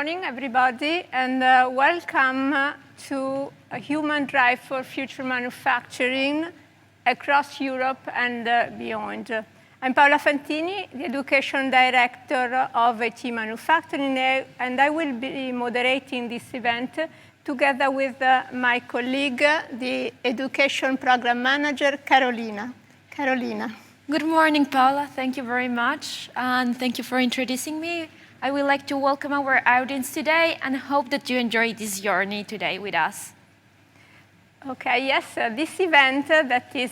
morning, everybody, and welcome to a Human Drive for Future Manufacturing across Europe and beyond. I'm Paola Fantini, the Education Director of EIT Manufacturing, and I will be moderating this event together with my colleague, the Education Program Manager, Carolina. Carolina. Good morning, Paola. Thank you very much, and thank you for introducing me. I would like to welcome our audience today and hope that you enjoy this journey today with us. Okay, yes, this event that is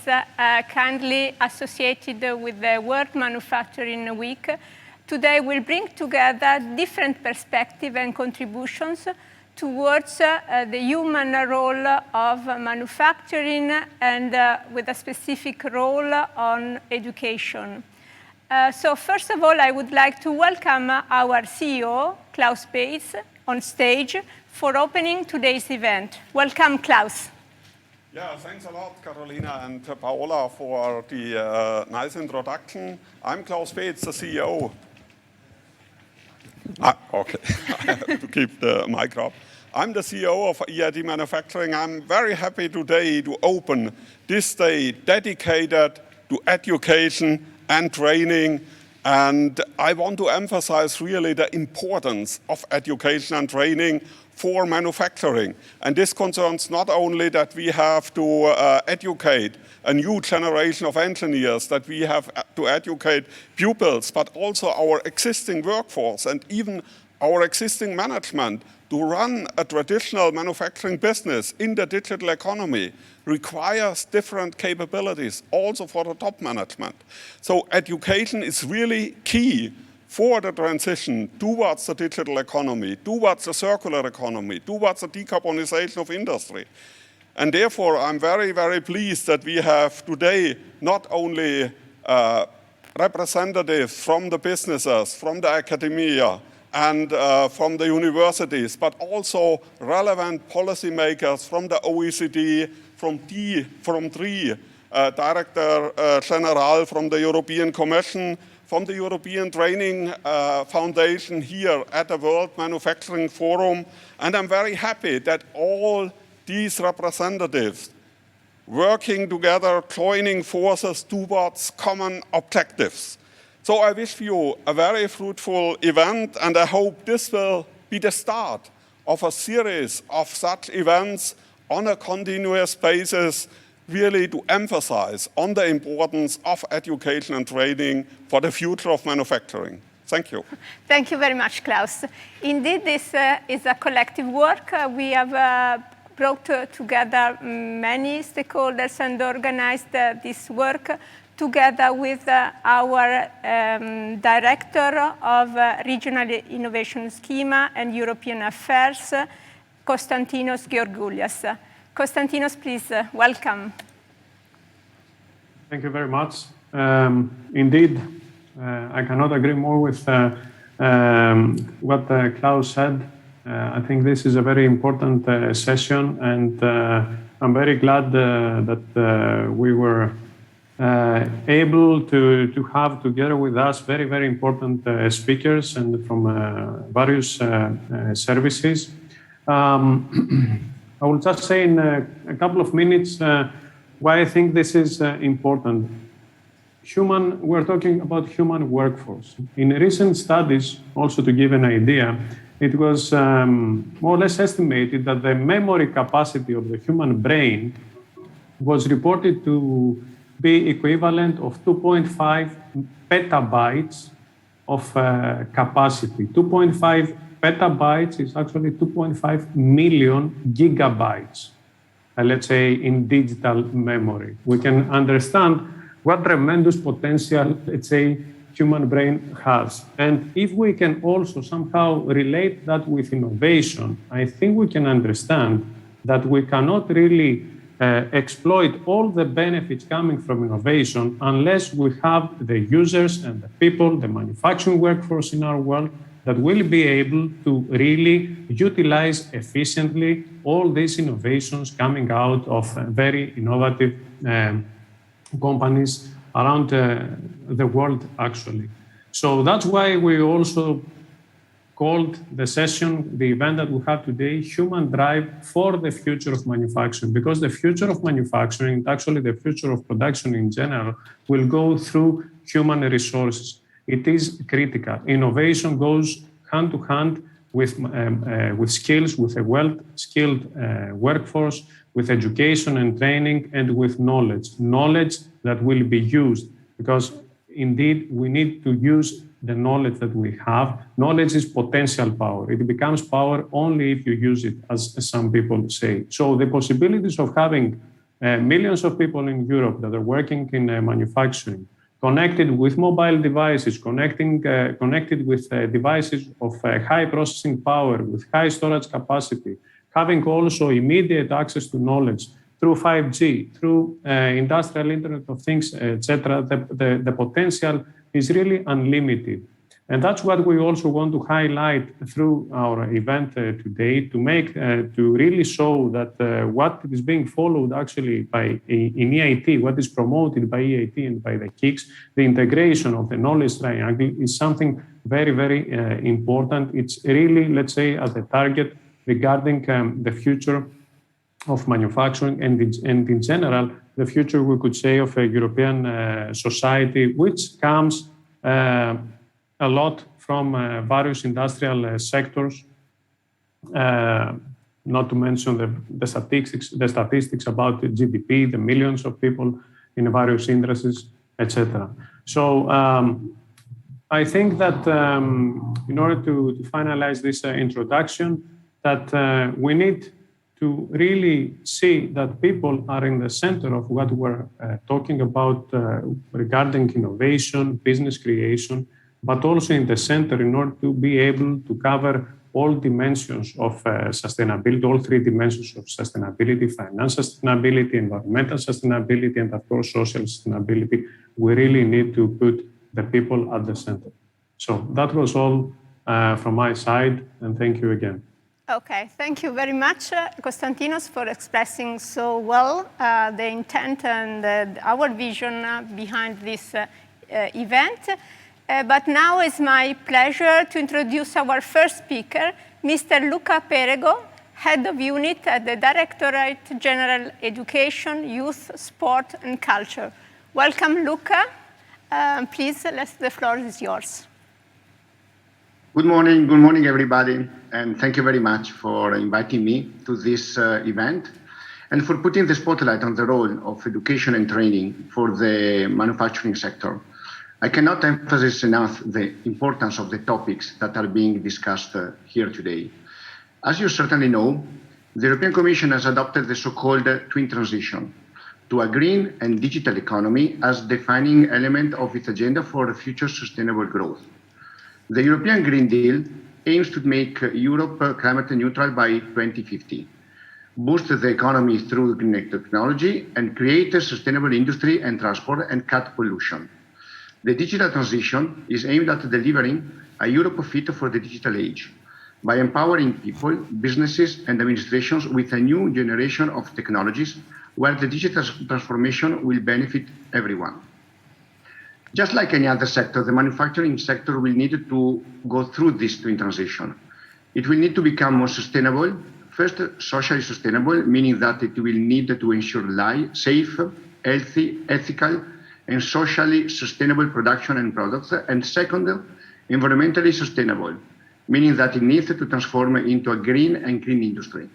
kindly associated with the World Manufacturing Week today will bring together different perspectives and contributions towards the human role of manufacturing and with a specific role on education. So first of all, I would like to welcome our CEO, Klaus Bates, on stage for opening today's event. Welcome, Klaus. Yeah, thanks a lot, Carolina and Paola, for the nice introduction. I'm Klaus Bates, the CEO. Okay, I have to keep the mic up. I'm the CEO of EIT Manufacturing. I'm very happy today to open this day dedicated to education and training. And I want to emphasize really the importance of education and training for manufacturing. And this concerns not only that we have to educate a new generation of engineers, that we have to educate pupils, but also our existing workforce and even our existing management to run a traditional manufacturing business in the digital economy requires different capabilities, also for the top management. So education is really key for the transition towards the digital economy, towards the circular economy, towards the decarbonization of industry. And therefore, I'm very, very pleased that we have today not only representatives from the businesses, from the academia, and from the universities, but also relevant policymakers from the OECD, from three Director General from the European Commission, from the European Training Foundation here at the World Manufacturing Forum. And I'm very happy that all these representatives working together, joining forces towards common objectives. So I wish you a very fruitful event, and I hope this will be the start of a series of such events on a continuous basis, really to emphasize on the importance of education and training for the future of manufacturing. Thank you. Thank you very much, Klaus. Indeed, this is a collective work. We have brought together many stakeholders and organized this work together with our Director of Regional Innovation Schema and European Affairs, Konstantinos Georgoulias. Konstantinos, please, welcome. Thank you very much. Indeed, I cannot agree more with what Klaus said. I think this is a very important session, and I'm very glad that we were able to have together with us very, very important speakers and from various services. I will just say in a couple of minutes why I think this is important. We're talking about human workforce. In recent studies, also to give an idea, it was more or less estimated that the memory capacity of the human brain was reported to be equivalent of 2.5 petabytes of capacity. 2.5 petabytes is actually 2.5 million gigabytes, let's say, in digital memory. We can understand what tremendous potential, let's say, human brain has. And if we can also somehow relate that with innovation, I think we can understand that we cannot really exploit all the benefits coming from innovation unless we have the users and the people, the manufacturing workforce in our world that will be able to really utilize efficiently all these innovations coming out of very innovative companies around the world, actually. So that's why we also called the session, the event that we have today, Human Drive for the Future of Manufacturing, because the future of manufacturing, actually the future of production in general, will go through human resources. It is critical. Innovation goes hand to hand with skills, with a well-skilled workforce, with education and training, and with knowledge that will be used, because indeed we need to use the knowledge that we have. Knowledge is potential power. It becomes power only if you use it, as some people say. So the possibilities of having millions of people in Europe that are working in manufacturing, connected with mobile devices, connected with devices of high processing power, with high storage capacity, having also immediate access to knowledge through 5G, through industrial Internet of Things, etc., the potential is really unlimited. And that's what we also want to highlight through our event today, to really show that what is being followed actually in EIT, what is promoted by EIT and by the KICS, the integration of the knowledge triangle is something very, very important. It's really, let's say, as a target regarding the future of manufacturing and in general, the future, we could say, of a European society, which comes a lot from various industrial sectors, not to mention the statistics about the GDP, the millions of people in various industries, etc. So I think that in order to finalize this introduction, that we need to really see that people are in the center of what we're talking about regarding innovation, business creation, but also in the center in order to be able to cover all dimensions of sustainability, all three dimensions of sustainability: financial sustainability, environmental sustainability, and of course, social sustainability. We really need to put the people at the center. So that was all from my side, and thank you again. Okay, thank you very much, Konstantinos, for expressing so well the intent and our vision behind this event. But now it's my pleasure to introduce our first speaker, Mr. Luca Perego, Head of Unit at the Directorate General Education, Youth, Sport and Culture. Welcome, Luca. Please, the floor is yours. Good morning, everybody, and thank you very much for inviting me to this event and for putting the spotlight on the role of education and training for the manufacturing sector. I cannot emphasize enough the importance of the topics that are being discussed here today. As you certainly know, the European Commission has adopted the so-called twin transition to a green and digital economy as defining element of its agenda for future sustainable growth. The European Green Deal aims to make Europe climate neutral by 2050, boost the economy through green technology, and create a sustainable industry and transport and cut pollution. The digital transition is aimed at delivering a Europe fit for the digital age by empowering people, businesses, and administrations with a new generation of technologies where the digital transformation will benefit everyone. Just like any other sector, the manufacturing sector will need to go through this twin transition. It will need to become more sustainable. First, socially sustainable, meaning that it will need to ensure safe, healthy, ethical, and socially sustainable production and products. And second, environmentally sustainable, meaning that it needs to transform into a green and clean industry.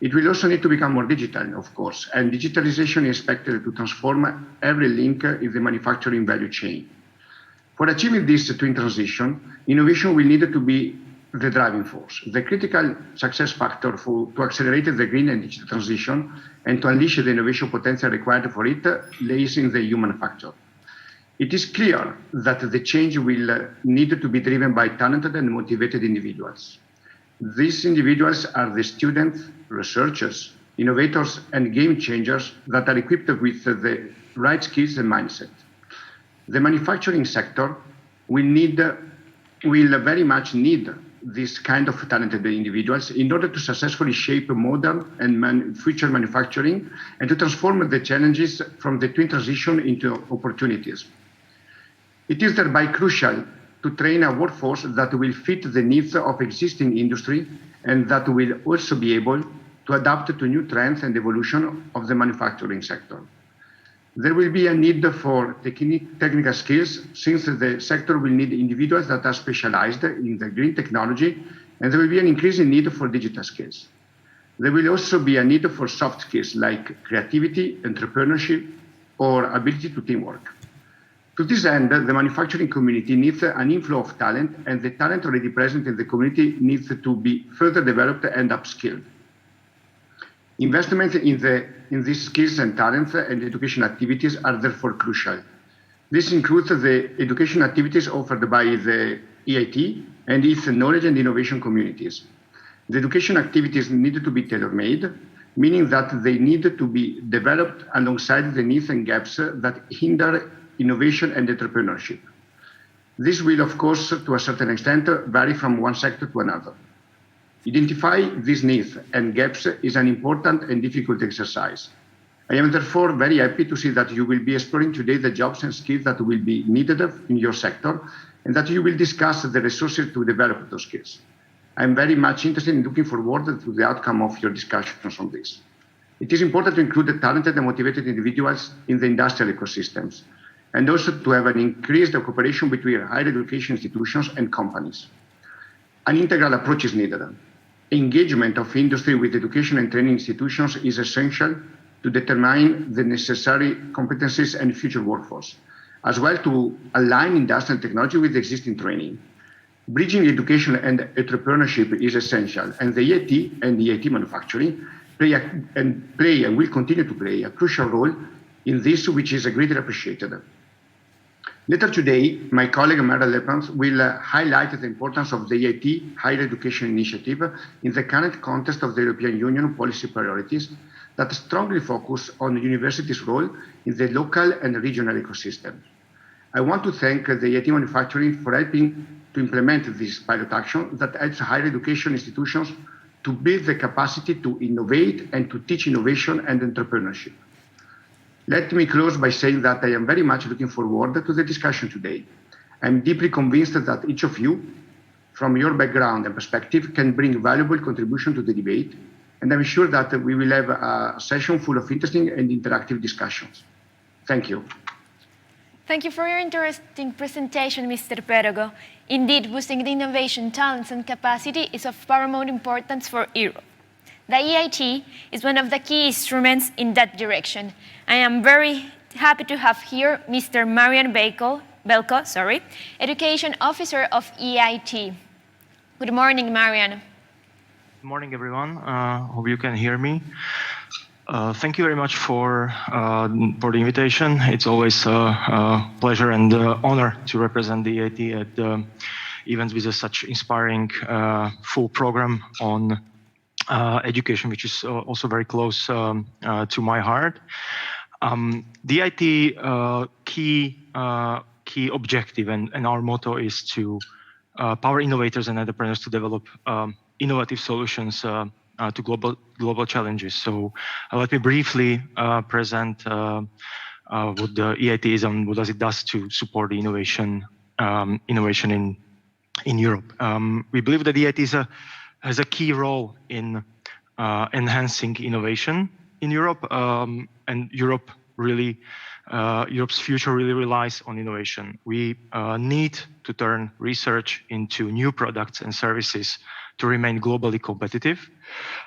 It will also need to become more digital, of course, and digitalization is expected to transform every link in the manufacturing value chain. For achieving this twin transition, innovation will need to be the driving force. The critical success factor to accelerate the green and digital transition and to unleash the innovation potential required for it lays in the human factor. It is clear that the change will need to be driven by talented and motivated individuals. These individuals are the students, researchers, innovators, and game changers that are equipped with the right skills and mindset. The manufacturing sector will very much need this kind of talented individuals in order to successfully shape modern and future manufacturing and to transform the challenges from the twin transition into opportunities. It is thereby crucial to train a workforce that will fit the needs of existing industry and that will also be able to adapt to new trends and evolution of the manufacturing sector. There will be a need for technical skills, since the sector will need individuals that are specialized in the green technology, and there will be an increasing need for digital skills. There will also be a need for soft skills like creativity, entrepreneurship, or ability to teamwork. To this end, the manufacturing community needs an inflow of talent, and the talent already present in the community needs to be further developed and upskilled. Investments in these skills and talents and education activities are therefore crucial. This includes the education activities offered by the EIT and its knowledge and innovation communities. The education activities need to be tailor-made, meaning that they need to be developed alongside the needs and gaps that hinder innovation and entrepreneurship. This will, of course, to a certain extent, vary from one sector to another. Identify these needs and gaps is an important and difficult exercise. I am therefore very happy to see that you will be exploring today the jobs and skills that will be needed in your sector, and that you will discuss the resources to develop those skills. I am very much interested in looking forward to the outcome of your discussions on this. It is important to include the talented and motivated individuals in the industrial ecosystems, and also to have an increased cooperation between higher education institutions and companies. An integral approach is needed. Engagement of industry with education and training institutions is essential to determine the necessary competencies and future workforce, as well to align industrial technology with existing training. Bridging education and entrepreneurship is essential, and the EIT and the EIT manufacturing play and will continue to play a crucial role in this, which is greatly appreciated. Later today, my colleague Mara Lepans will highlight the importance of the EIT Higher Education Initiative in the current context of the European Union policy priorities that strongly focus on universities' role in the local and regional ecosystem. I want to thank the EIT manufacturing for helping to implement this pilot action that helps higher education institutions to build the capacity to innovate and to teach innovation and entrepreneurship. Let me close by saying that I am very much looking forward to the discussion today. I'm deeply convinced that each of you, from your background and perspective, can bring valuable contribution to the debate, and I'm sure that we will have a session full of interesting and interactive discussions. Thank you. Thank you for your interesting presentation, Mr. Pergo. Indeed, boosting the innovation, talents, and capacity is of paramount importance for Europe. The EIT is one of the key instruments in that direction. I am very happy to have here Mr. Marian Belko, Education Officer of EIT. Good morning, Marian. Good morning, everyone. Hope you can hear me. Thank you very much for the invitation. It's always a pleasure and honor to represent the EIT at events with such inspiring full program on education, which is also very close to my heart. The EIT key objective and our motto is to power innovators and entrepreneurs to develop innovative solutions to global challenges. So let me briefly present what the EIT is and what it does to support the innovation in Europe. We believe that the EIT has a key role in enhancing innovation in Europe, and Europe's future really relies on innovation. We need to turn research into new products and services to remain globally competitive.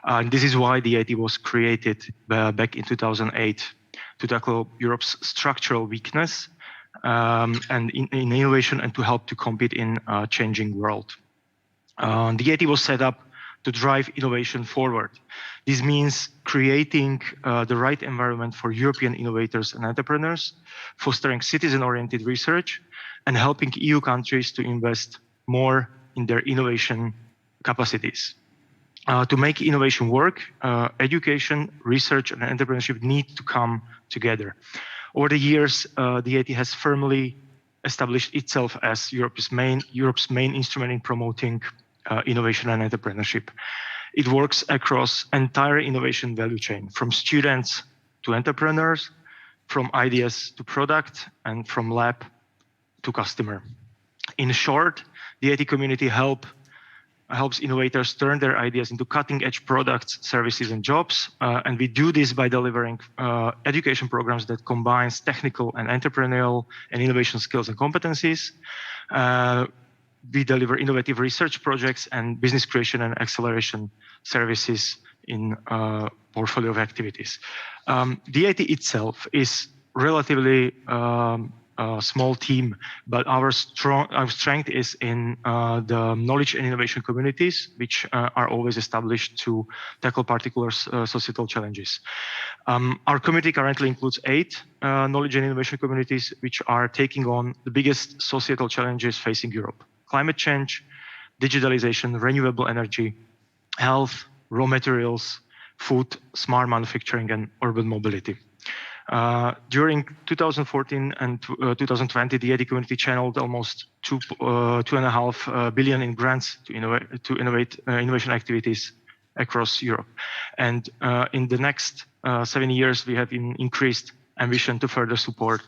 And this is why the EIT was created back in 2008 to tackle Europe's structural weakness and in innovation and to help to compete in a changing world. The EIT was set up to drive innovation forward. This means creating the right environment for European innovators and entrepreneurs, fostering citizen-oriented research, and helping EU countries to invest more in their innovation capacities. To make innovation work, education, research, and entrepreneurship need to come together. Over the years, the EIT has firmly established itself as Europe's main instrument in promoting innovation and entrepreneurship. It works across entire innovation value chain, from students to entrepreneurs, from ideas to product, and from lab to customer. In short, the EIT community helps innovators turn their ideas into cutting-edge products, services, and jobs. And we do this by delivering education programs that combines technical and entrepreneurial and innovation skills and competencies. We deliver innovative research projects and business creation and acceleration services in a portfolio of activities. The EIT itself is relatively a small team, but our strength is in the knowledge and innovation communities, which are always established to tackle particular societal challenges. Our community currently includes 8 knowledge and innovation communities, which are taking on the biggest societal challenges facing Europe: climate change, digitalization, renewable energy, health, raw materials, food, smart manufacturing, and urban mobility. During 2014 and 2020, the EIT community channeled almost 2.5 billion in grants to innovate innovation activities across Europe. And in the next 7 years, we have increased ambition to further support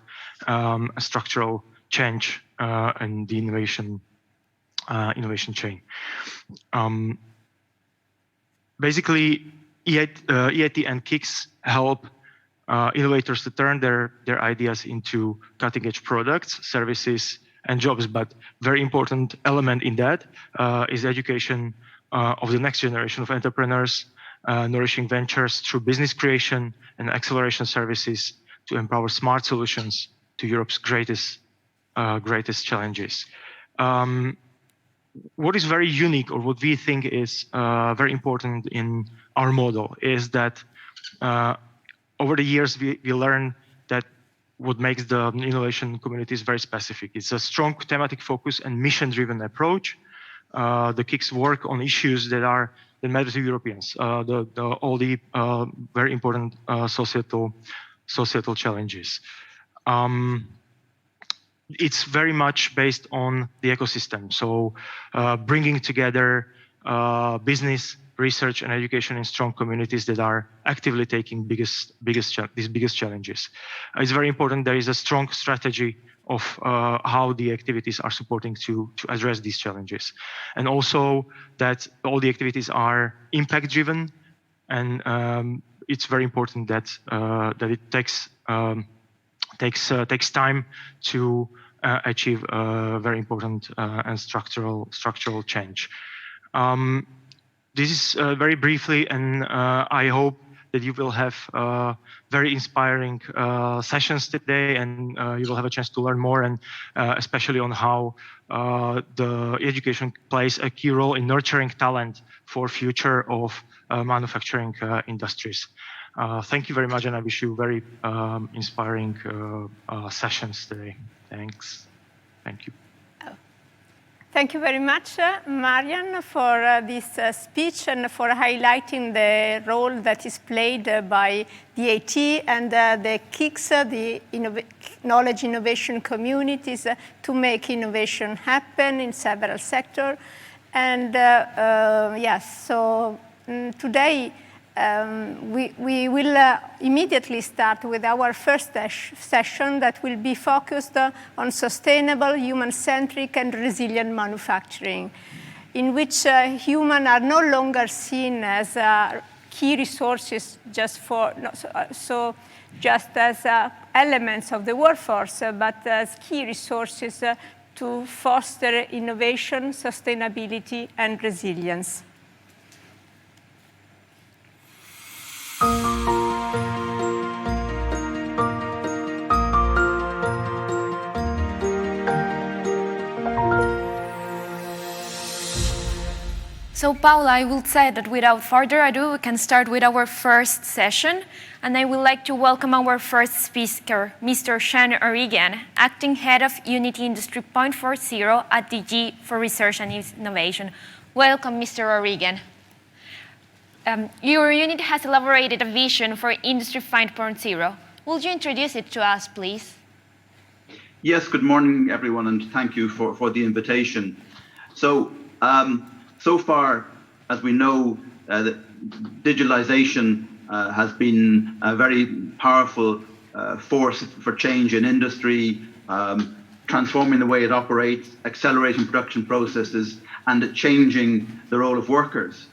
a structural change in the innovation chain. Basically, EIT and KICS help innovators to turn their ideas into cutting-edge products, services, and jobs. But very important element in that is education of the next generation of entrepreneurs, nourishing ventures through business creation and acceleration services to empower smart solutions to Europe's greatest challenges. What is very unique, or what we think is very important in our model, is that over the years we learned that what makes the innovation communities very specific. It's a strong thematic focus and mission-driven approach. The KICS work on issues that matter to Europeans, all the very important societal challenges. It's very much based on the ecosystem. So bringing together business, research, and education in strong communities that are actively taking these biggest challenges. It's very important there is a strong strategy of how the activities are supporting to address these challenges. And also that all the activities are impact-driven, and it's very important that it takes time to achieve a very important and structural change. This is very briefly, and I hope that you will have very inspiring sessions today, and you will have a chance to learn more, and especially on how the education plays a key role in nurturing talent for future of manufacturing industries. Thank you very much, and I wish you very inspiring sessions today. Thanks. Thank you. Thank you very much, Marian, for this speech and for highlighting the role that is played by the EIT and the KICS, the knowledge innovation communities, to make innovation happen in several sectors. And yes, so today we will immediately start with our first session that will be focused on sustainable, human-centric, and resilient manufacturing, in which humans are no longer seen as key resources just as elements of the workforce, but as key resources to foster innovation, sustainability, and resilience. So, Paula, I will say that without further ado, we can start with our first session. And I would like to welcome our first speaker, Mr. Sean O'Regan, Acting Head of Unity Industry 5.0 at DG for Research and Innovation. Welcome, Mr. O'Regan. Your unit has elaborated a vision for Industry 5.0. Would you introduce it to us, please? Yes, good morning, everyone, and thank you for the invitation. So, so far, as we know, digitalization has been a very powerful force for change in industry. transforming the way it operates, accelerating production processes, and changing the role of workers.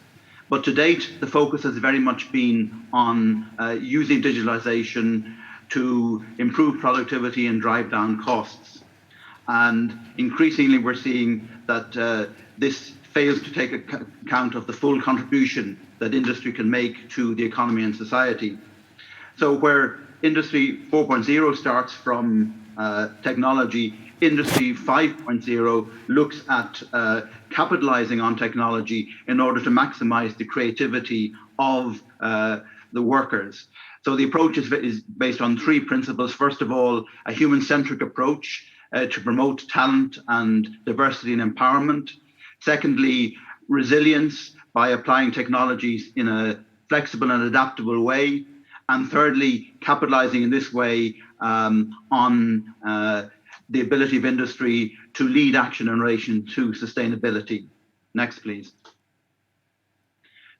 But to date, the focus has very much been on using digitalization to improve productivity and drive down costs. And increasingly, we're seeing that this fails to take account of the full contribution that industry can make to the economy and society. So where Industry 4.0 starts from technology, Industry 5.0 looks at capitalizing on technology in order to maximize the creativity of the workers. So the approach is based on three principles. First of all, a human-centric approach to promote talent and diversity and empowerment. Secondly, resilience by applying technologies in a flexible and adaptable way. And thirdly, capitalizing in this way on the ability of industry to lead action in relation to sustainability. Next, please.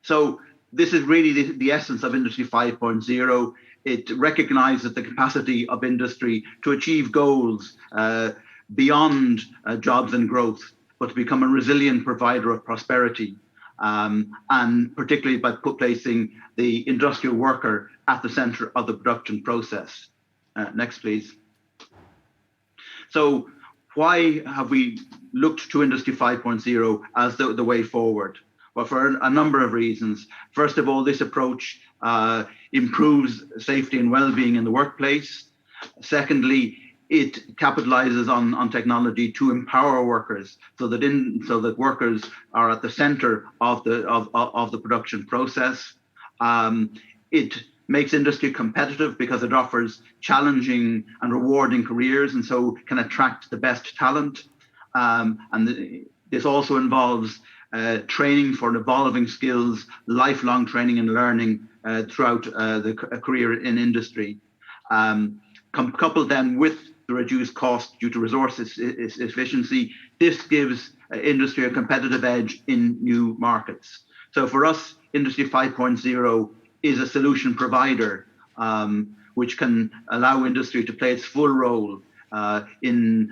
So this is really the essence of Industry 5.0. It recognizes the capacity of industry to achieve goals beyond jobs and growth, but to become a resilient provider of prosperity, and particularly by placing the industrial worker at the center of the production process. Next, please. So why have we looked to Industry 5.0 as the way forward? Well, for a number of reasons. First of all, this approach improves safety and well-being in the workplace. Secondly, it capitalizes on technology to empower workers, so that workers are at the center of the production process. It makes industry competitive because it offers challenging and rewarding careers, and so can attract the best talent. This also involves training for evolving skills, lifelong training and learning throughout a career in industry. Coupled then with the reduced cost due to resource efficiency, this gives industry a competitive edge in new markets. So for us, Industry 5.0 is a solution provider which can allow industry to play its full role in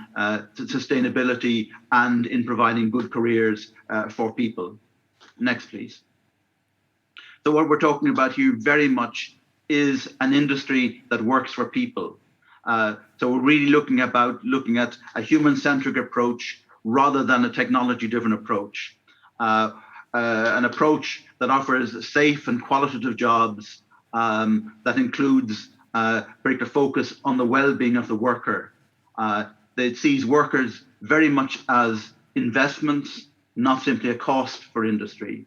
sustainability and in providing good careers for people. Next, please. So what we're talking about here very much is an industry that works for people. So we're really looking at a human-centric approach rather than a technology-driven approach. An approach that offers safe and qualitative jobs, that includes particular focus on the well-being of the worker. That sees workers very much as investments, not simply a cost for industry.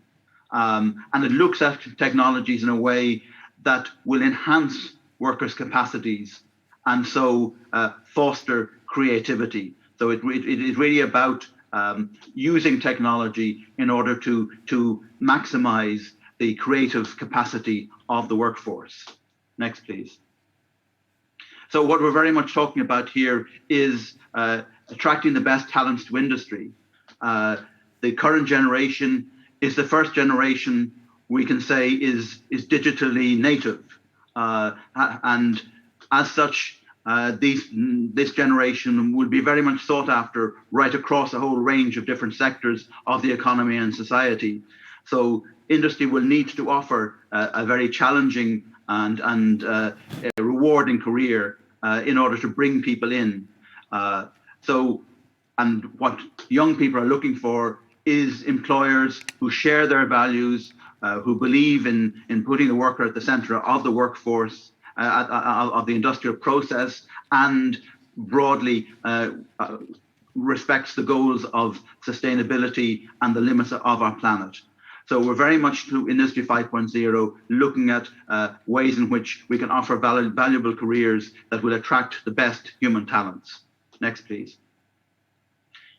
And it looks at technologies in a way that will enhance workers' capacities and so foster creativity. So it is really about using technology in order to maximize the creative capacity of the workforce. Next, please. So what we're very much talking about here is attracting the best talents to industry. The current generation is the first generation we can say is digitally native. And as such, this generation will be very much sought after right across a whole range of different sectors of the economy and society. So industry will need to offer a very challenging and a rewarding career in order to bring people in. And what young people are looking for is employers who share their values, who believe in putting the worker at the center of the workforce, of the industrial process, and broadly respects the goals of sustainability and the limits of our planet. So we're very much through Industry 5.0 looking at ways in which we can offer valuable careers that will attract the best human talents. Next, please.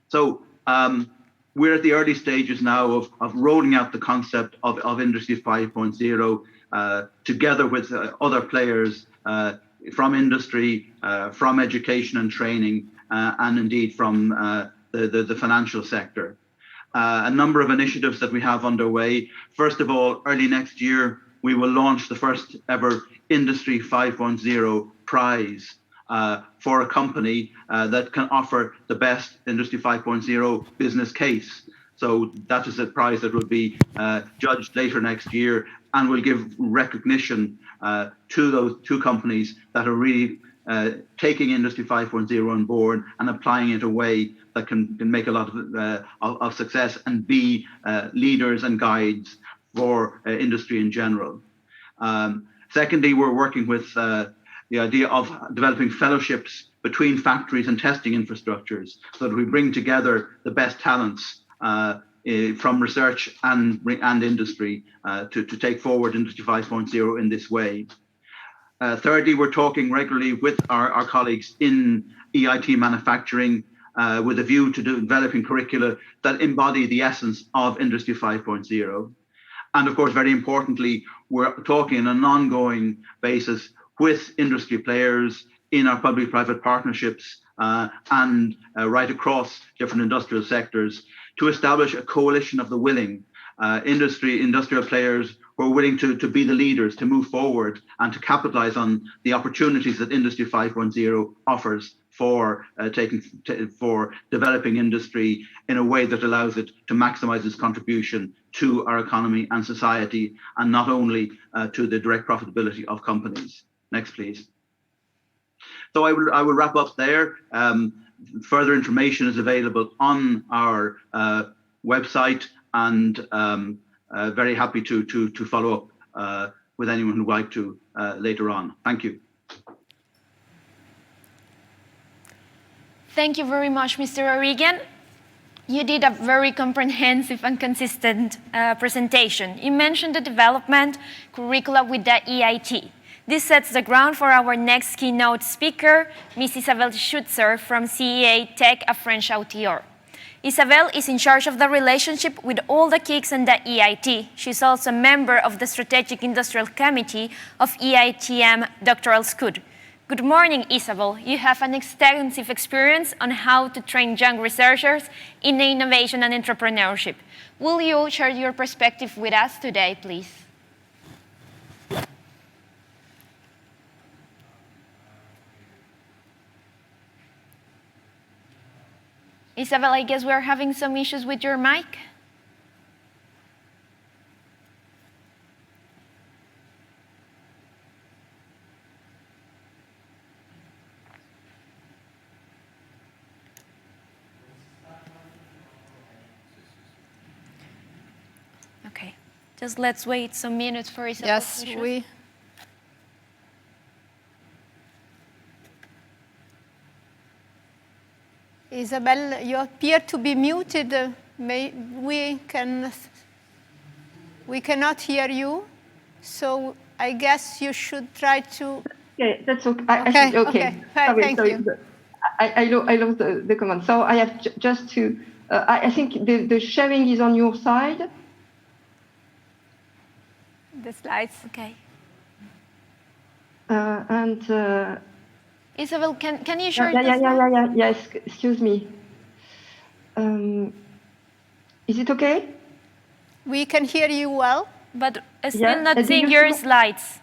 So we're at the early stages now of rolling out the concept of Industry 5.0 together with other players from industry, from education and training, and indeed from the financial sector. A number of initiatives that we have underway. First of all, early next year, we will launch the first ever Industry 5.0 prize. for a company that can offer the best Industry 5.0 business case. So that is a prize that will be judged later next year and will give recognition to those two companies that are really taking Industry 5.0 on board and applying it in a way that can make a lot of success and be leaders and guides for industry in general. Secondly, we're working with the idea of developing fellowships between factories and testing infrastructures so that we bring together the best talents from research and industry to take forward Industry 5.0 in this way. Thirdly, we're talking regularly with our colleagues in EIT manufacturing with a view to developing curricula that embody the essence of Industry 5.0. And of course, very importantly, we're talking on an ongoing basis with industry players in our public-private partnerships and right across different industrial sectors to establish a coalition of the willing industrial players who are willing to be the leaders, to move forward and to capitalize on the opportunities that Industry 5.0 offers for developing industry in a way that allows it to maximize its contribution to our economy and society, and not only to the direct profitability of companies. Next, please. So I will wrap up there. Further information is available on our website, and very happy to follow up with anyone who would like to later on. Thank you. Thank you very much, Mr. O'Regan. You did a very comprehensive and consistent presentation. You mentioned the development curricula with the EIT. This sets the ground for our next keynote speaker, Ms. Isabelle Schutzer from CEA Tech, a French auteur. Isabelle is in charge of the relationship with all the KICs and the EIT. She's also a member of the Strategic Industrial Committee of EITM Doctoral School. Good morning, Isabelle. You have an extensive experience on how to train young researchers in innovation and entrepreneurship. Will you share your perspective with us today, please? Isabelle, I guess we're having some issues with your mic. Okay, just let's wait some minutes for Isabelle. Yes, Isabelle, you appear to be muted. We cannot hear you, so I guess you should try to. Okay, that's okay. Okay. Thank you. I love the command. So I have just to. I think the sharing is on your side. The slides, okay. And. Isabelle, can you share Yes, excuse me. Is it okay? We can hear you well, but still not seeing your slides.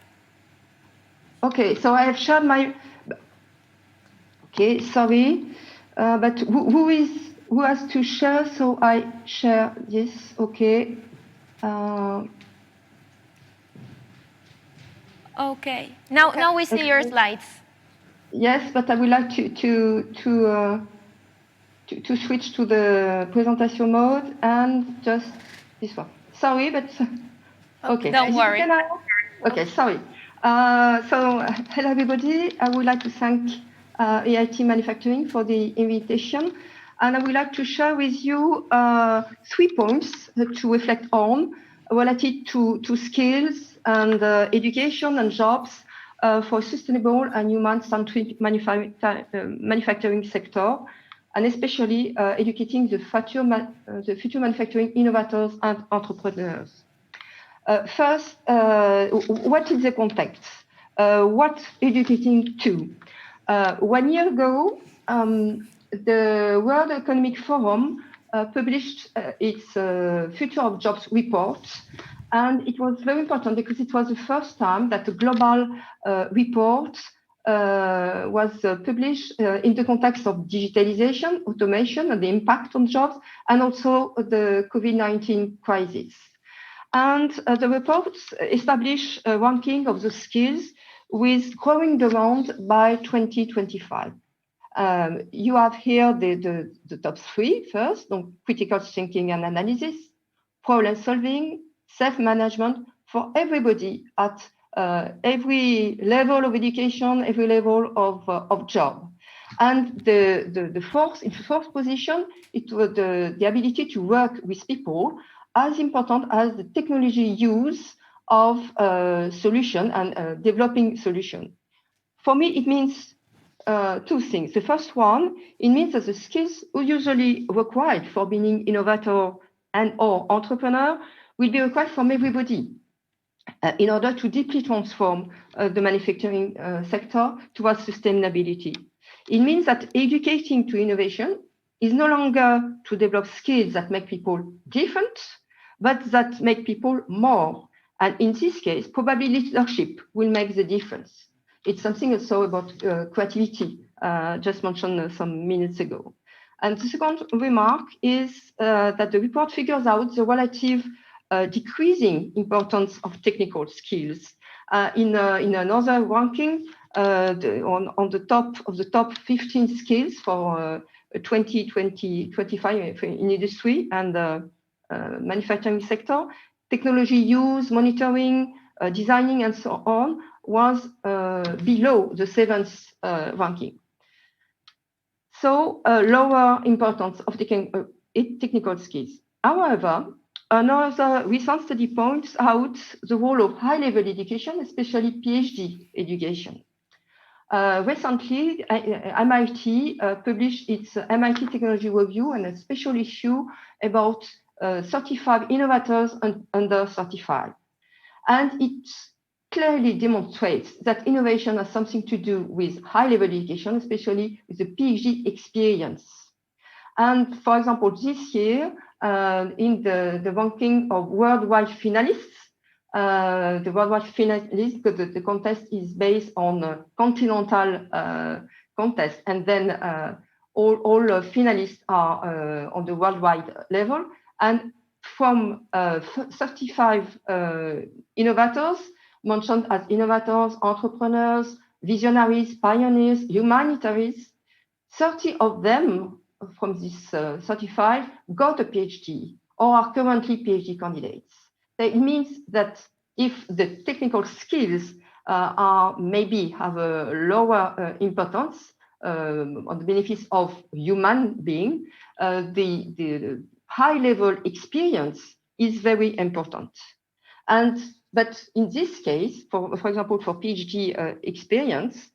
Okay, so I have shared my. Okay, sorry, but who has to share? So I share this. Okay. Okay. Now we see your slides. Yes, but I would like to switch to the presentation mode and just this one. Sorry, but okay. Don't worry. Okay, sorry. So hello everybody. I would like to thank EIT Manufacturing for the invitation, and I would like to share with you 3 points to reflect on related to skills and education and jobs for sustainable and human-centric manufacturing sector, and especially educating the future manufacturing innovators and entrepreneurs. First, what is the context? What educating to? 1 year ago, the World Economic Forum published its Future of Jobs report. And it was very important because it was the first time that a global report was published in the context of digitalization, automation, and the impact on jobs, and also the COVID-19 crisis. And the report established a ranking of the skills with growing demand by 2025. You have here the top three first, critical thinking and analysis, problem solving, self-management for everybody at every level of education, every level of job. And the fourth position, it was the ability to work with people, as important as the technology use of solution and developing solution. For me, it means two things. The first one, it means that the skills usually required for being innovator and or entrepreneur will be required from everybody in order to deeply transform the manufacturing sector towards sustainability. It means that educating to innovation is no longer to develop skills that make people different, but that make people more. And in this case, probably leadership will make the difference. It's something also about creativity, just mentioned some minutes ago. And the second remark is that the report figures out the relative decreasing importance of technical skills. In another ranking, on the top of the top 15 skills for 2025 in industry and manufacturing sector, technology use, monitoring, designing, and so on was below the 7th ranking. So lower importance of technical skills. However, another recent study points out the role of high-level education, especially PhD education. Recently, MIT published its MIT Technology Review and a special issue about 35 innovators under 35. And it clearly demonstrates that innovation has something to do with high-level education, especially with the PhD experience. And for example, this year, in the ranking of worldwide finalists, the worldwide finalists, because the contest is based on a continental contest, and then all finalists are on the worldwide level. And from 35 innovators, mentioned as innovators, entrepreneurs, visionaries, pioneers, humanitaries, 30 of them from this 35 got a PhD or are currently PhD candidates. So it means that if the technical skills are maybe have a lower importance on the benefits of human being, the high-level experience is very important. But in this case, for example, for PhD experience,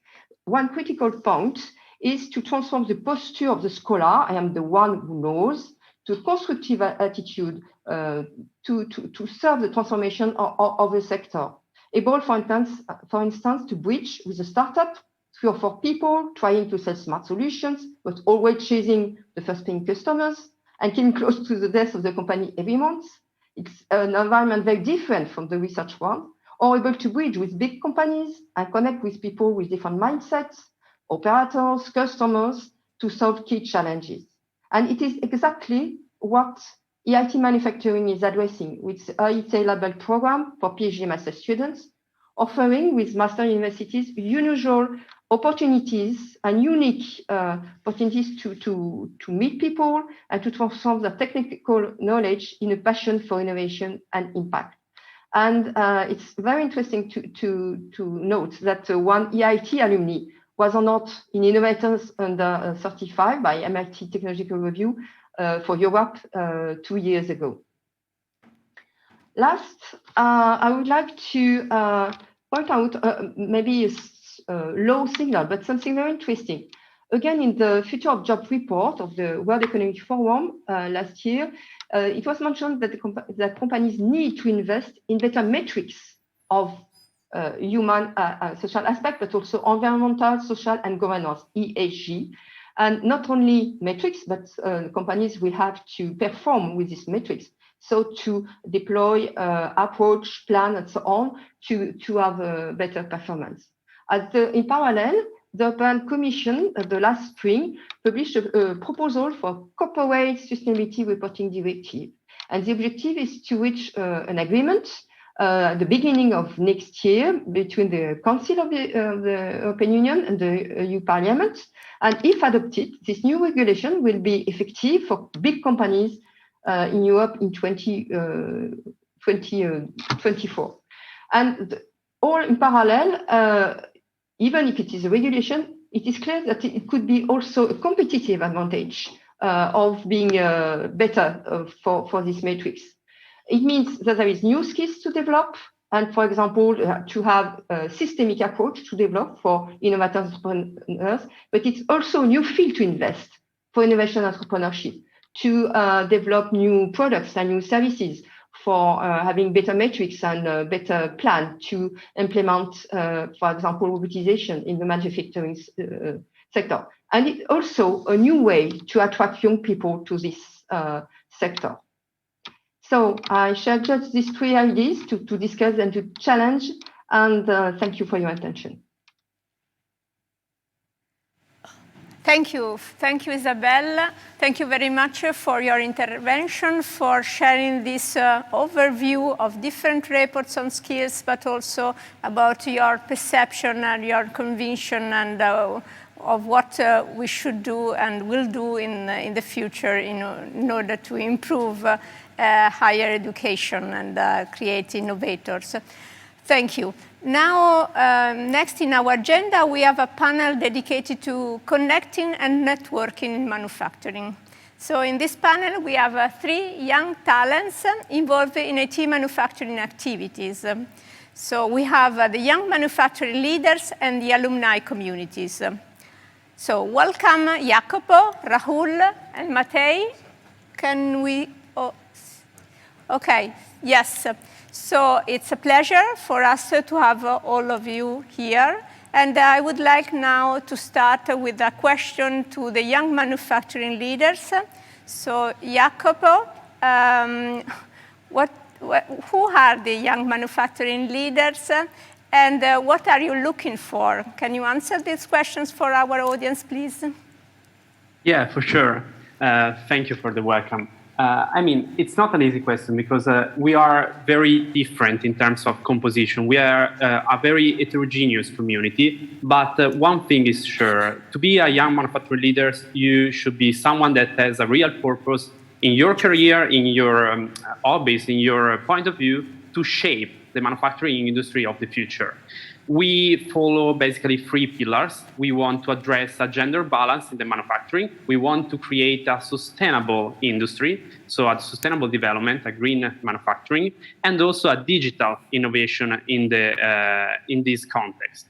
one critical point is to transform the posture of the scholar, I am the one who knows, to a constructive attitude to serve the transformation of the sector. Able, for instance, to bridge with a startup, 3 or 4 people trying to sell smart solutions, but always chasing the first paying customers and getting close to the death of the company every month. It's an environment very different from the research one, or able to bridge with big companies and connect with people with different mindsets, operators, customers, to solve key challenges. And it is exactly what EIT Manufacturing is addressing with the EIT Label program for PhD master students, offering with master universities unusual opportunities and unique opportunities to meet people and to transform their technical knowledge in a passion for innovation and impact. And it's very interesting to note that one EIT alumni was honored in Innovators Under 35 by MIT Technological Review for Europe 2 years ago. Last, I would like to point out maybe a low signal, but something very interesting. Again, in the Future of Job report of the World Economic Forum last year, it was mentioned that that companies need to invest in better metrics of human social aspect, but also environmental, social, and governance, ESG. And not only metrics, but companies will have to perform with these metrics. So to deploy, approach, plan, and so on to have a better performance. In parallel, the European Commission, the last spring, published a proposal for corporate sustainability reporting directive. And the objective is to reach an agreement at the beginning of next year between the Council of the European Union and the EU Parliament. And if adopted, this new regulation will be effective for big companies in Europe in 2024. And all in parallel, even if it is a regulation, it is clear that it could be also a competitive advantage of being better for this matrix. It means that there is new skills to develop, and for example, to have a systemic approach to develop for innovative entrepreneurs, but it's also a new field to invest for innovation entrepreneurship, to develop new products and new services, for having better metrics and better plan to implement, for example, robotization in the manufacturing sector. And it's also a new way to attract young people to this sector. So I share just these three ideas to discuss and to challenge, and thank you for your attention. Thank you, Isabelle. Thank you very much for your intervention, for sharing this overview of different reports on skills, but also about your perception and your conviction and of what we should do and will do in the future in order to improve higher education and create innovators. Thank you. Now, next in our agenda, we have a panel dedicated to connecting and networking in manufacturing. So in this panel, we have 3 young talents involved in IT manufacturing activities. So we have the young manufacturing leaders and the alumni communities. So welcome Jacopo, Rahul, and Matej. Can we, okay, yes. So it's a pleasure for us to have all of you here. And I would like now to start with a question to the young manufacturing leaders. So Jacopo, who are the young manufacturing leaders and what are you looking for? Can you answer these questions for our audience, please? Yeah, for sure. Thank you for the welcome. I mean, it's not an easy question because we are very different in terms of composition. We are a very heterogeneous community, but one thing is sure, to be a young manufacturing leader, you should be someone that has a real purpose in your career, in your hobbies, in your point of view, to shape the manufacturing industry of the future. We follow basically 3 pillars. We want to address a gender balance in the manufacturing. We want to create a sustainable industry, so a sustainable development, a green manufacturing, and also a digital innovation in this context.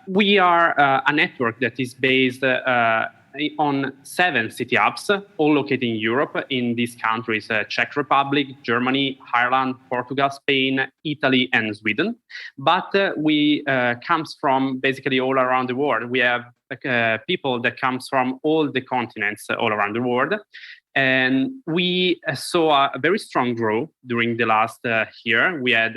We are a network that is based on 7 city hubs, all located in Europe, in these countries, Czech Republic, Germany, Ireland, Portugal, Spain, Italy, and Sweden. But we comes from basically all around the world. We have people that comes from all the continents all around the world. And we saw a very strong growth during the last year. We had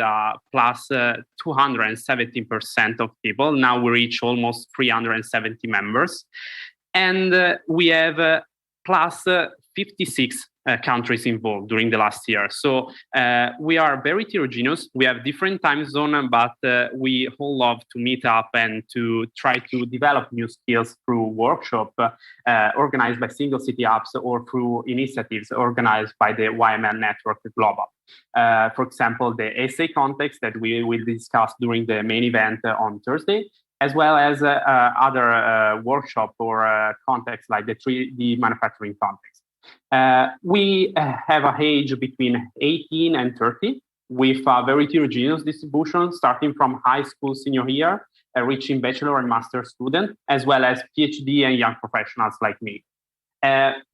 plus 217% of people. Now we reach almost 370 members. And we have plus 56 countries involved during the last year. So we are very heterogeneous. We have different time zones, but we all love to meet up and to try to develop new skills through workshops organized by single city hubs or through initiatives organized by the YML Network Global. For example, the essay context that we will discuss during the main event on Thursday, as well as other workshop or contexts like the 3D manufacturing context. We have an age between 18 and 30 with a very heterogeneous distribution, starting from high school senior year, reaching bachelor and master student, as well as PhD and young professionals like me.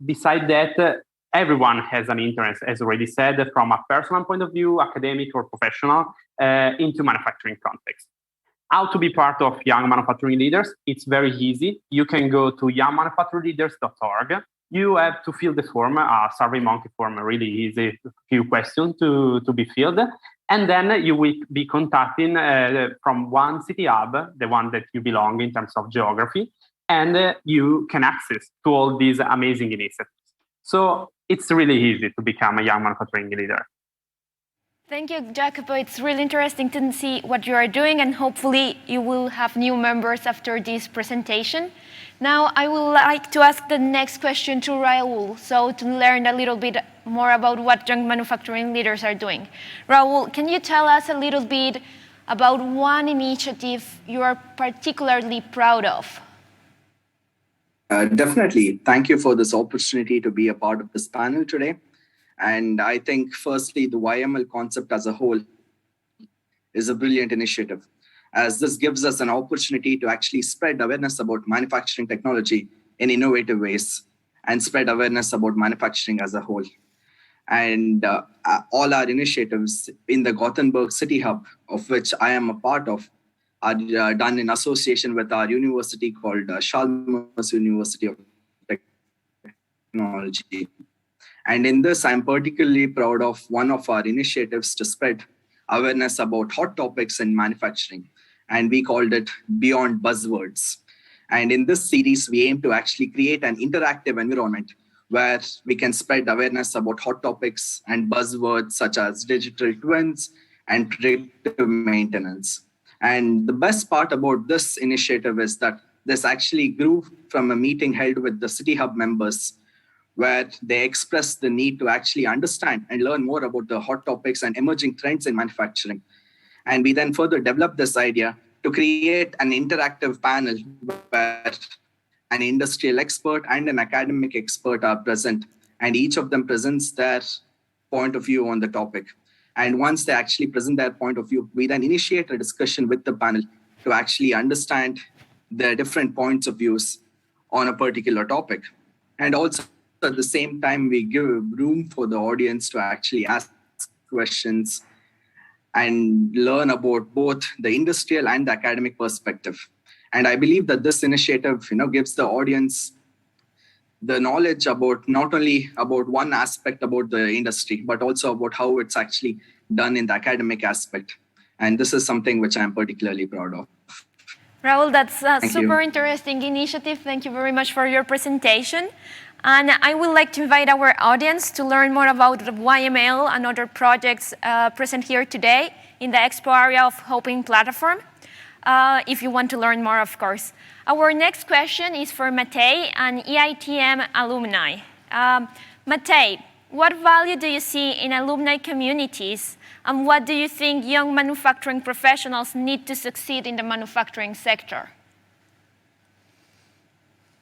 Besides that, everyone has an interest, as already said, from a personal point of view, academic or professional, into manufacturing context. How to be part of Young Manufacturing Leaders? It's very easy. You can go to youngmanufacturingleaders.org. you have to fill the form, a SurveyMonkey form, really easy, few questions to be filled. And then you will be contacting from one city hub, the one that you belong in terms of geography, and you can access to all these amazing initiatives. So it's really easy to become a young manufacturing leader. Thank you, Jacopo. It's really interesting to see what you are doing, and hopefully you will have new members after this presentation. Now, I would like to ask the next question to Raul, so to learn a little bit more about what young manufacturing leaders are doing. Raul, can you tell us a little bit about one initiative you are particularly proud of? Definitely. Thank you for this opportunity to be a part of this panel today. And I think, firstly, the YML concept as a whole is a brilliant initiative, as this gives us an opportunity to actually spread awareness about manufacturing technology in innovative ways and spread awareness about manufacturing as a whole. And all our initiatives in the Gothenburg City Hub, of which I am a part of, are done in association with our university called Chalmers University of Technology. And in this, I'm particularly proud of one of our initiatives to spread awareness about hot topics in manufacturing. And we called it Beyond Buzzwords. And in this series, we aim to actually create an interactive environment where we can spread awareness about hot topics and buzzwords such as digital twins and predictive maintenance. And the best part about this initiative is that this actually grew from a meeting held with the City Hub members, where they expressed the need to actually understand and learn more about the hot topics and emerging trends in manufacturing. And we then further developed this idea to create an interactive panel where an industrial expert and an academic expert are present, and each of them presents their point of view on the topic. And once they actually present their point of view, we then initiate a discussion with the panel to actually understand the different points of views on a particular topic. And also, at the same time, we give room for the audience to actually ask questions and learn about both the industrial and the academic perspective. And I believe that this initiative, gives the audience the knowledge about not only about one aspect about the industry, but also about how it's actually done in the academic aspect. And this is something which I'm particularly proud of. Raul, that's a super interesting initiative. Thank you very much for your presentation. And I would like to invite our audience to learn more about the YML and other projects present here today in the expo area of Hoping Platform, if you want to learn more, of course. Our next question is for Matej, an EITM alumni. Matej, what value do you see in alumni communities, and what do you think young manufacturing professionals need to succeed in the manufacturing sector?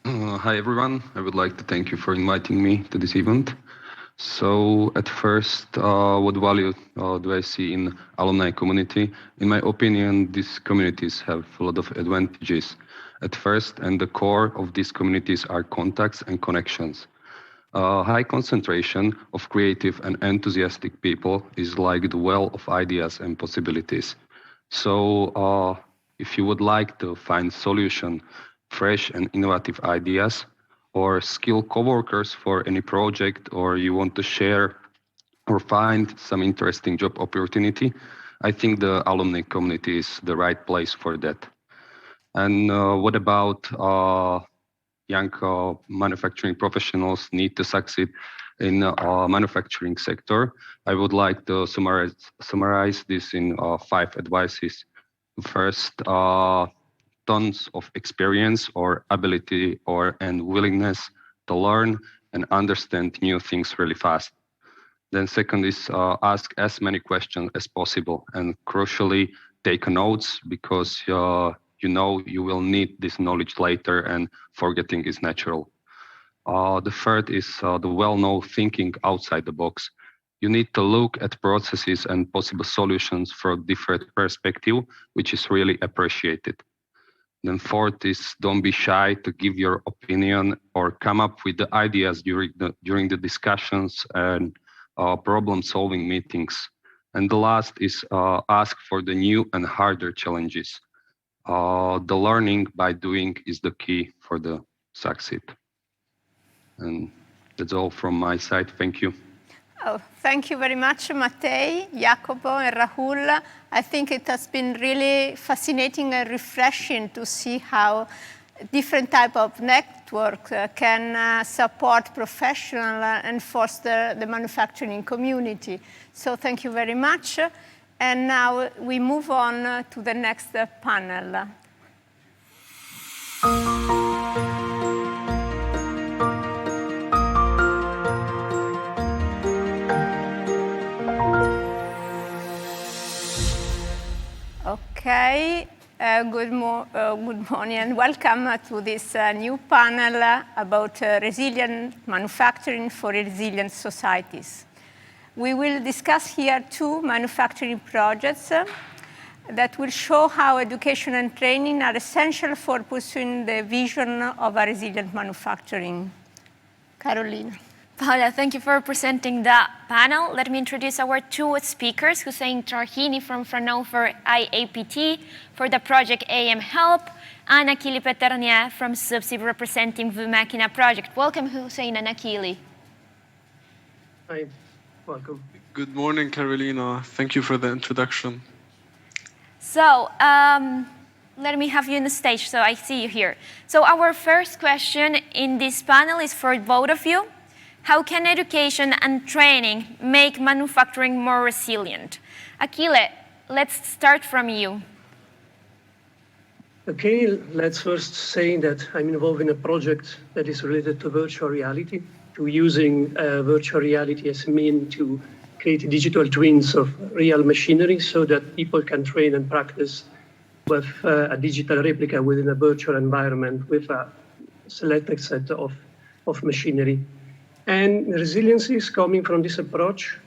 Hi, everyone. I would like to thank you for inviting me to this event. So at first, what value do I see in alumni community? In my opinion, these communities have a lot of advantages. At first, and the core of these communities are contacts and connections. High concentration of creative and enthusiastic people is like the well of ideas and possibilities. So if you would like to find solution, fresh and innovative ideas, or skilled coworkers for any project, or you want to share or find some interesting job opportunity, I think the alumni community is the right place for that. And what about young manufacturing professionals need to succeed in manufacturing sector? I would like to summarize this in 5 advices. First, tons of experience or ability and willingness to learn and understand new things really fast. Then second is ask as many questions as possible, and crucially take notes, because you will need this knowledge later and forgetting is natural. The third is the well-known thinking outside the box. You need to look at processes and possible solutions from different perspective, which is really appreciated. Then fourth is don't be shy to give your opinion or come up with the ideas during the discussions and problem-solving meetings. And the last is ask for the new and harder challenges. The learning by doing is the key for the succeed. And that's all from my side. Thank you. Oh, thank you very much, Mattei, Jacopo, and Rahul. I think it has been really fascinating and refreshing to see how different type of network can support professional and foster the manufacturing community. So thank you very much. And now we move on to the next panel. Okay, good morning and welcome to this new panel about resilient manufacturing for resilient societies. We will discuss here two manufacturing projects that will show how education and training are essential for pursuing the vision of a resilient manufacturing. Carolina. Paola, thank you for presenting the panel. Let me introduce our two speakers, Hussein Tarhini from Fraunhofer IAPT for the project AM Help, and Achille Peternier from Subsib representing the Machina project. Welcome, Hussein and Achille. Hi, welcome. Good morning, Carolina. Thank you for the introduction. So, let me have you on the stage so I see you here. So our first question in this panel is for both of you. How can education and training make manufacturing more resilient? Achille, let's start from you. Okay, let's first say that I'm involved in a project that is related to virtual reality, to using virtual reality as a means to create digital twins of real machinery so that people can train and practice with a digital replica within a virtual environment with a selected set of machinery. And resiliency is coming from this approach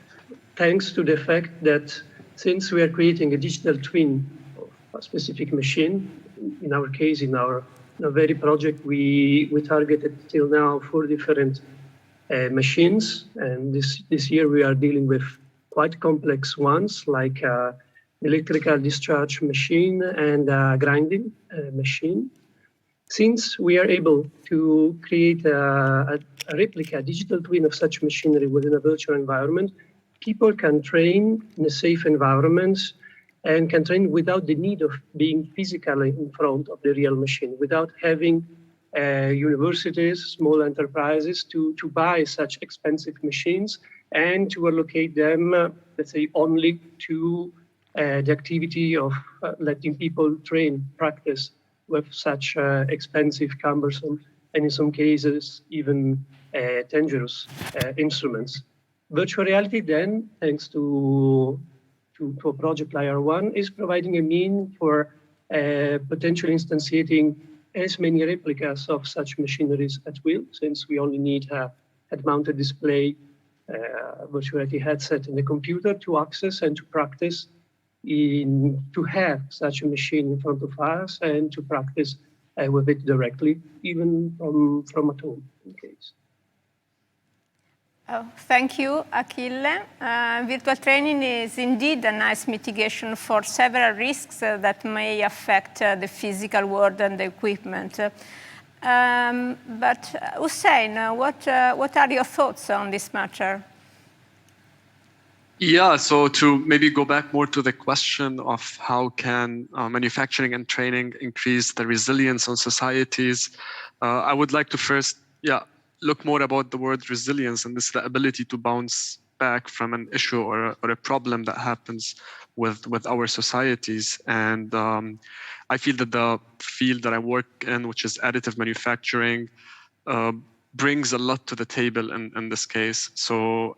thanks to the fact that since we are creating a digital twin of a specific machine, in our case, in our very project, we targeted till now 4 different machines. And this year we are dealing with quite complex ones like electrical discharge machine and a grinding machine. Since we are able to create a replica, a digital twin of such machinery within a virtual environment, people can train in a safe environment and can train without the need of being physically in front of the real machine, without having universities, small enterprises to buy such expensive machines and to allocate them, let's say, only to the activity of letting people train, practice with such expensive, cumbersome, and in some cases, even dangerous instruments. Virtual reality then, thanks to a project like R1, is providing a mean for potentially instantiating as many replicas of such machineries at will, since we only need a head-mounted display, virtual reality headset in the computer to access and to practice to have such a machine in front of us and to practice with it directly, even from at home in case. Oh, thank you, Achille. Virtual training is indeed a nice mitigation for several risks that may affect the physical world and the equipment. But Hussein, what are your thoughts on this matter? Yeah, so to maybe go back more to the question of how can manufacturing and training increase the resilience on societies, I would like to first, look more about the word resilience, and this is the ability to bounce back from an issue or a problem that happens with our societies. And I feel that the field that I work in, which is additive manufacturing, brings a lot to the table in this case. So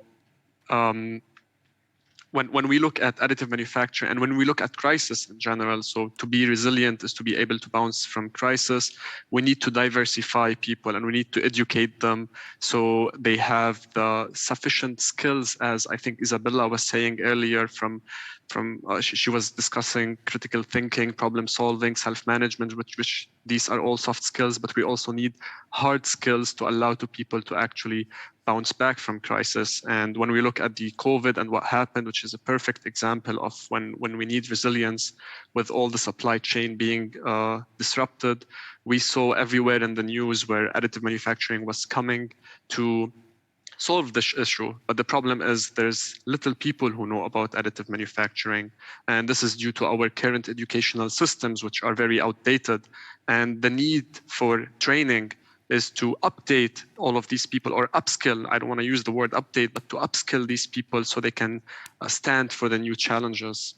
when we look at additive manufacturing and when we look at crisis in general, so to be resilient is to be able to bounce from crisis, we need to diversify people and we need to educate them so they have the sufficient skills, as I think Isabella was saying earlier, she was discussing critical thinking, problem solving, self-management, which these are all soft skills, but we also need hard skills to allow to people to actually bounce back from crisis. And when we look at the COVID and what happened, which is a perfect example of when we need resilience with all the supply chain being disrupted, we saw everywhere in the news where additive manufacturing was coming to solve this issue. But the problem is there's little people who know about additive manufacturing. And this is due to our current educational systems, which are very outdated. And the need for training is to update all of these people, or upskill. I don't want to use the word update, but to upskill these people so they can stand for the new challenges.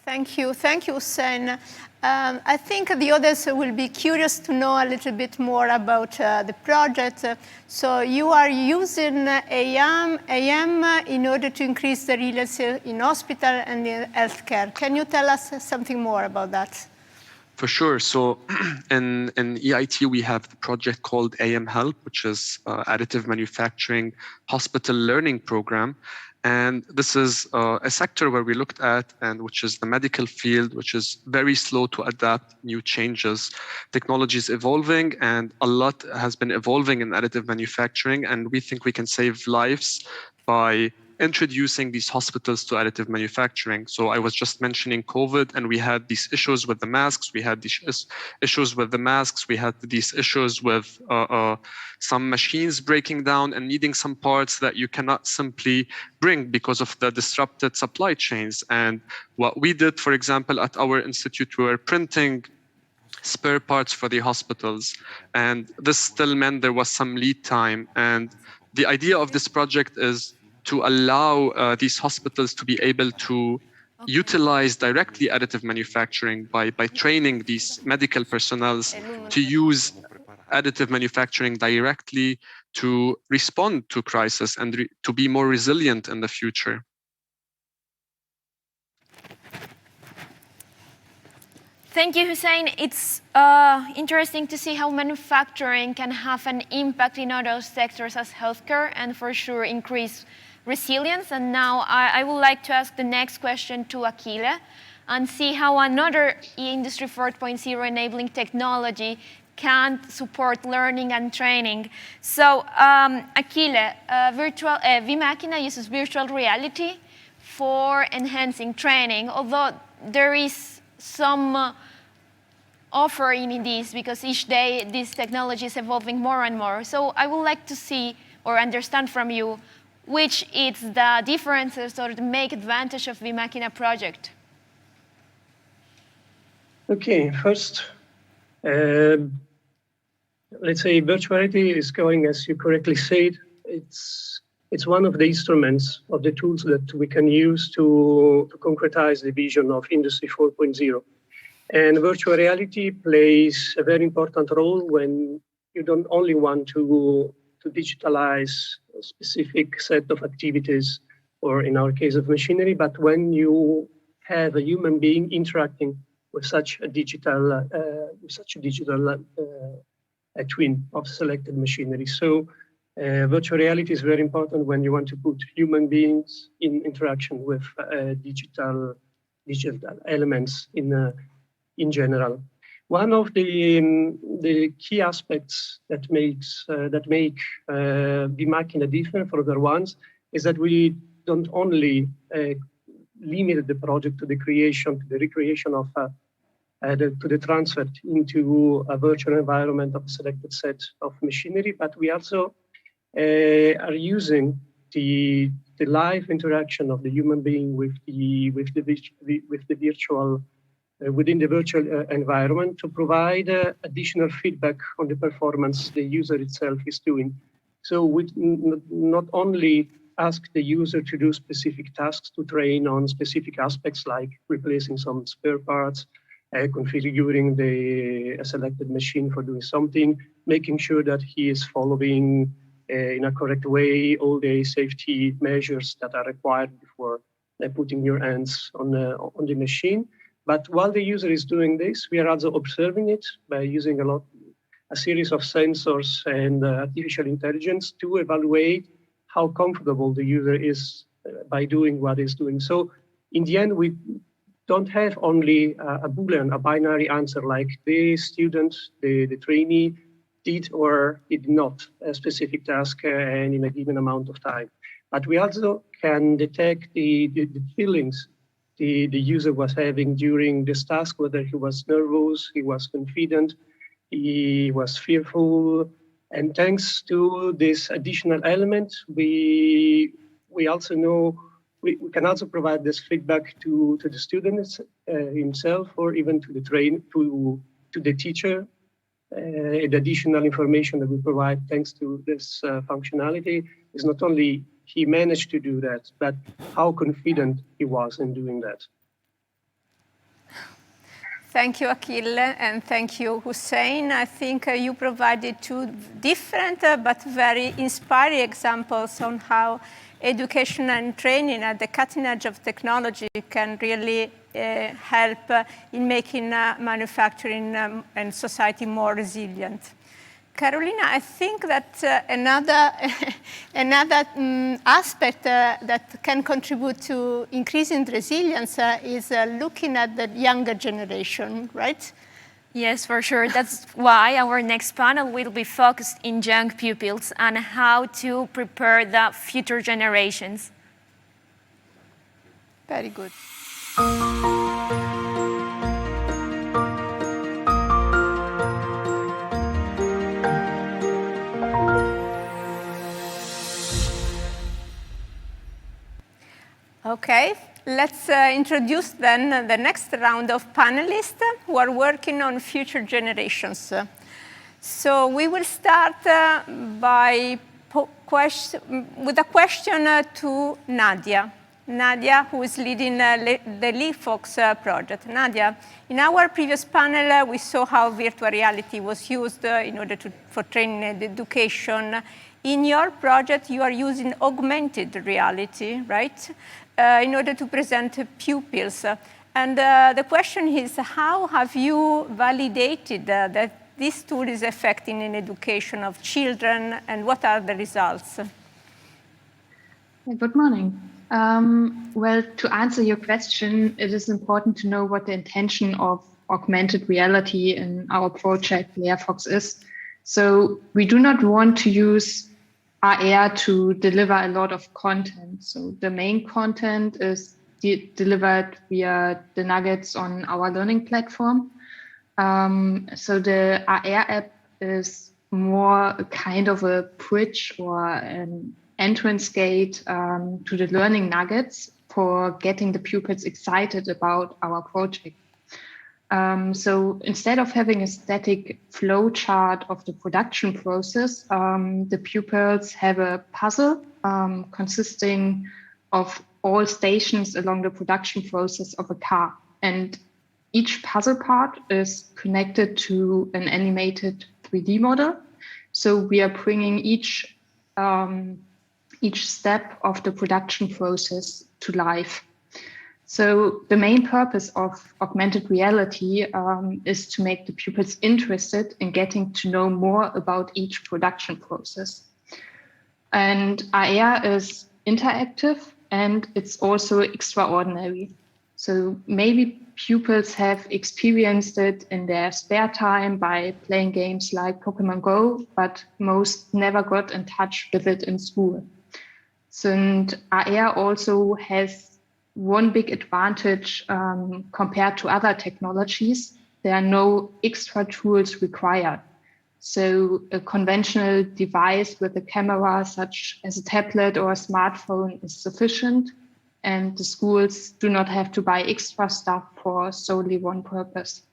Thank you, Hussein. I think the others will be curious to know a little bit more about the project. So you are using AM in order to increase the resilience in hospital and in healthcare. Can you tell us something more about that? For sure. So in EIT, we have the project called AM Help, which is Additive Manufacturing Hospital Learning Program. And this is a sector where we looked at, and which is the medical field, which is very slow to adapt new changes. Technology is evolving, and a lot has been evolving in additive manufacturing. And we think we can save lives by introducing these hospitals to additive manufacturing. So I was just mentioning COVID, and we had these issues with the masks. We had these issues with the masks. We had these issues with some machines breaking down and needing some parts that you cannot simply bring because of the disrupted supply chains. And what we did, for example, at our institute, we were printing spare parts for the hospitals. And this still meant there was some lead time. And the idea of this project is to allow these hospitals to be able to utilize directly additive manufacturing by training these medical personnel to use additive manufacturing directly to respond to crisis and to be more resilient in the future. Thank you, Hussein. It's interesting to see how manufacturing can have an impact in other sectors as healthcare and for sure increase resilience. And now I would like to ask the next question to Achille and see how another Industry 4.0 enabling technology can support learning and training. So Achille, vMachina uses virtual reality for enhancing training, although there is some offering in this because each day this technology is evolving more and more. So I would like to see or understand from you which is the differences or the make advantage of vMachina project. Okay, first, let's say virtuality is going, as you correctly said, it's one of the instruments of the tools that we can use to concretize the vision of Industry 4.0. And virtual reality plays a very important role when you don't only want to digitalize a specific set of activities, or in our case of machinery, but when you have a human being interacting with such a digital twin of selected machinery. So virtual reality is very important when you want to put human beings in interaction with digital elements in general. One of the key aspects that make vMachina different from other ones is that we don't only limit the project to the recreation of to the transfer into a virtual environment of a selected set of machinery, but we also are using the live interaction of the human being with the virtual within the virtual environment to provide additional feedback on the performance the user itself is doing. So we not only ask the user to do specific tasks to train on specific aspects like replacing some spare parts, configuring a selected machine for doing something, making sure that he is following in a correct way all the safety measures that are required before putting your hands on the machine. But while the user is doing this, we are also observing it by using a series of sensors and artificial intelligence to evaluate how comfortable the user is by doing what he's doing. So in the end, we don't have only a Boolean, a binary answer like the student, the trainee did or did not a specific task and in a given amount of time. But we also can detect the feelings the user was having during this task, whether he was nervous, he was confident, he was fearful. And thanks to this additional element, we also know we can also provide this feedback to the student himself, or even to the teacher. The additional information that we provide thanks to this functionality is not only he managed to do that, but how confident he was in doing that. Thank you, Achille, and thank you, Hussein. I think you provided two different but very inspiring examples on how education and training at the cutting edge of technology can really help in making manufacturing and society more resilient. Carolina, I think that another aspect that can contribute to increasing resilience is looking at the younger generation, right? Yes, for sure. That's why our next panel will be focused in young pupils and how to prepare the future generations. Very good. Okay, let's introduce then the next round of panelists who are working on future generations. So we will start with a question to Nadia. Nadia, who is leading the LeapFox project. Nadia, in our previous panel, we saw how virtual reality was used in order for training and education. In your project, you are using augmented reality, right? In order to present pupils. And the question is, how have you validated that this tool is effective in education of children, and what are the results? Good morning. Well, to answer your question, it is important to know what the intention of augmented reality in our project LeapFox is. So we do not want to use AR to deliver a lot of content. So the main content is delivered via the nuggets on our learning platform. So the AR app is more a kind of a bridge or an entrance gate to the learning nuggets for getting the pupils excited about our project. So instead of having a static flow chart of the production process, the pupils have a puzzle consisting of all stations along the production process of a car. And each puzzle part is connected to an animated 3D model. So we are bringing each step of the production process to life. So the main purpose of augmented reality is to make the pupils interested in getting to know more about each production process. And AR is interactive and it's also extraordinary. So maybe pupils have experienced it in their spare time by playing games like Pokemon Go, but most never got in touch with it in school. So, and AR also has one big advantage compared to other technologies. There are no extra tools required. So a conventional device with a camera, such as a tablet or a smartphone, is sufficient. And the schools do not have to buy extra stuff for solely one purpose.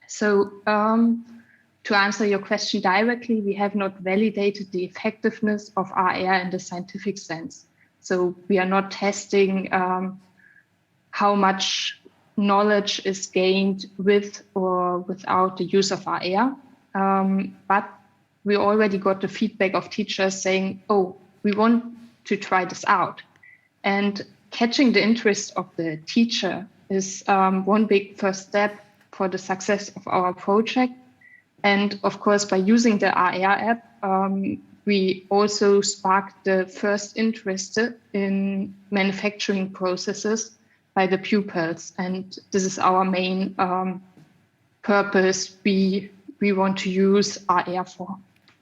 So to answer your question directly, we have not validated the effectiveness of AR in the scientific sense. So we are not testing how much knowledge is gained with or without the use of AR. But we already got the feedback of teachers saying, oh, we want to try this out. And catching the interest of the teacher is one big first step for the success of our project. And of course, by using the AR app, we also sparked the first interest in manufacturing processes by the pupils. And this is our main purpose. We we want to use AR for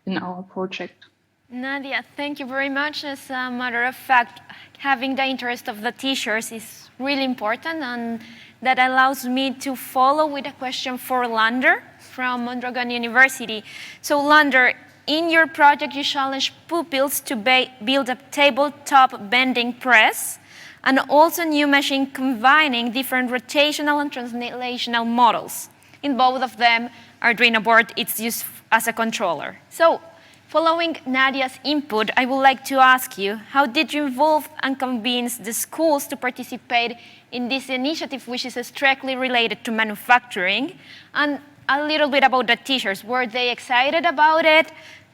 in our project. Nadia, thank you very much. As a matter of fact, having the interest of the teachers is really important, and that allows me to follow with a question for Lander from Mondragon University. So Lander, in your project, you challenge pupils to build a tabletop bending press and also new machine combining different rotational and translational models. In both of them, Arduino board is used as a controller. So, following Nadia's input, I would like to ask you, how did you involve and convince the schools to participate in this initiative, which is strictly related to manufacturing? And a little bit about the teachers. Were they excited about it?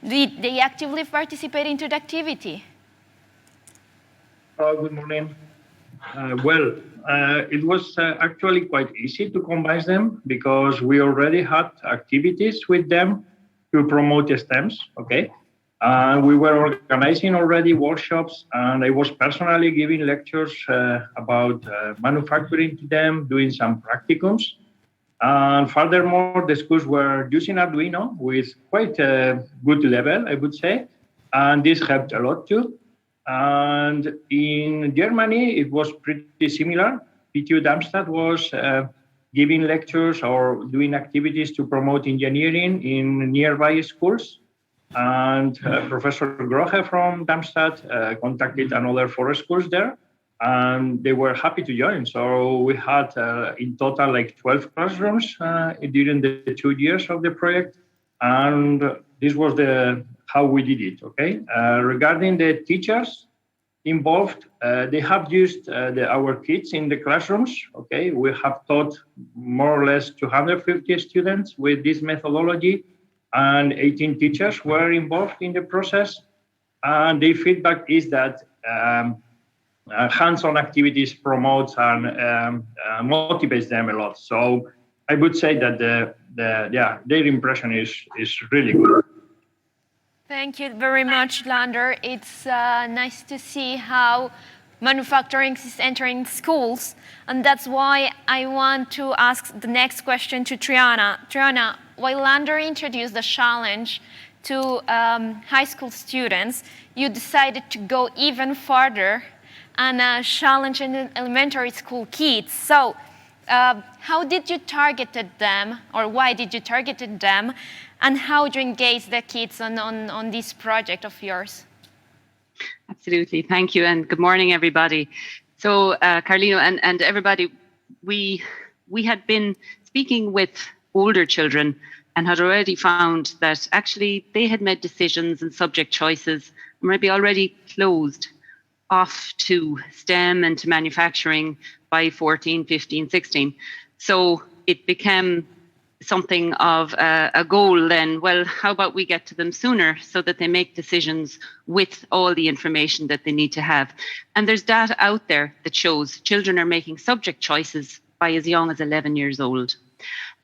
Did they actively participate into the activity? Good morning. It was actually quite easy to combine them because we already had activities with them to promote STEMs, okay? We were organizing already workshops, and I was personally giving lectures about manufacturing to them, doing some practicums. And furthermore, the schools were using Arduino with quite a good level, I would say, and this helped a lot too. And in Germany, it was pretty similar. PTU Darmstadt was giving lectures or doing activities to promote engineering in nearby schools. And Professor Grohe from Darmstadt contacted another 4 schools there, and they were happy to join. So we had in total like 12 classrooms during the 2 years of the project. And this was how we did it, okay? Regarding the teachers involved, they have used our kits in the classrooms, okay? We have taught more or less 250 students with this methodology, and 18 teachers were involved in the process. And the feedback is that hands-on activities promotes and motivates them a lot. So I would say that their impression is really good. Thank you very much, Lander. It's nice to see how manufacturing is entering schools, and that's why I want to ask the next question to Triana. Triana, while Lander introduced the challenge to high school students, you decided to go even further and challenge elementary school kids. So how did you target them, or why did you target them, and how do you engage the kids on this project of yours? Absolutely, thank you, and good morning, everybody. So, Carlino and everybody, we had been speaking with older children and had already found that actually they had made decisions and subject choices, maybe already closed off to STEM and to manufacturing by 14, 15, 16. So it became something of a goal then. Well, how about we get to them sooner so that they make decisions with all the information that they need to have? And there's data out there that shows children are making subject choices by as young as 11 years old.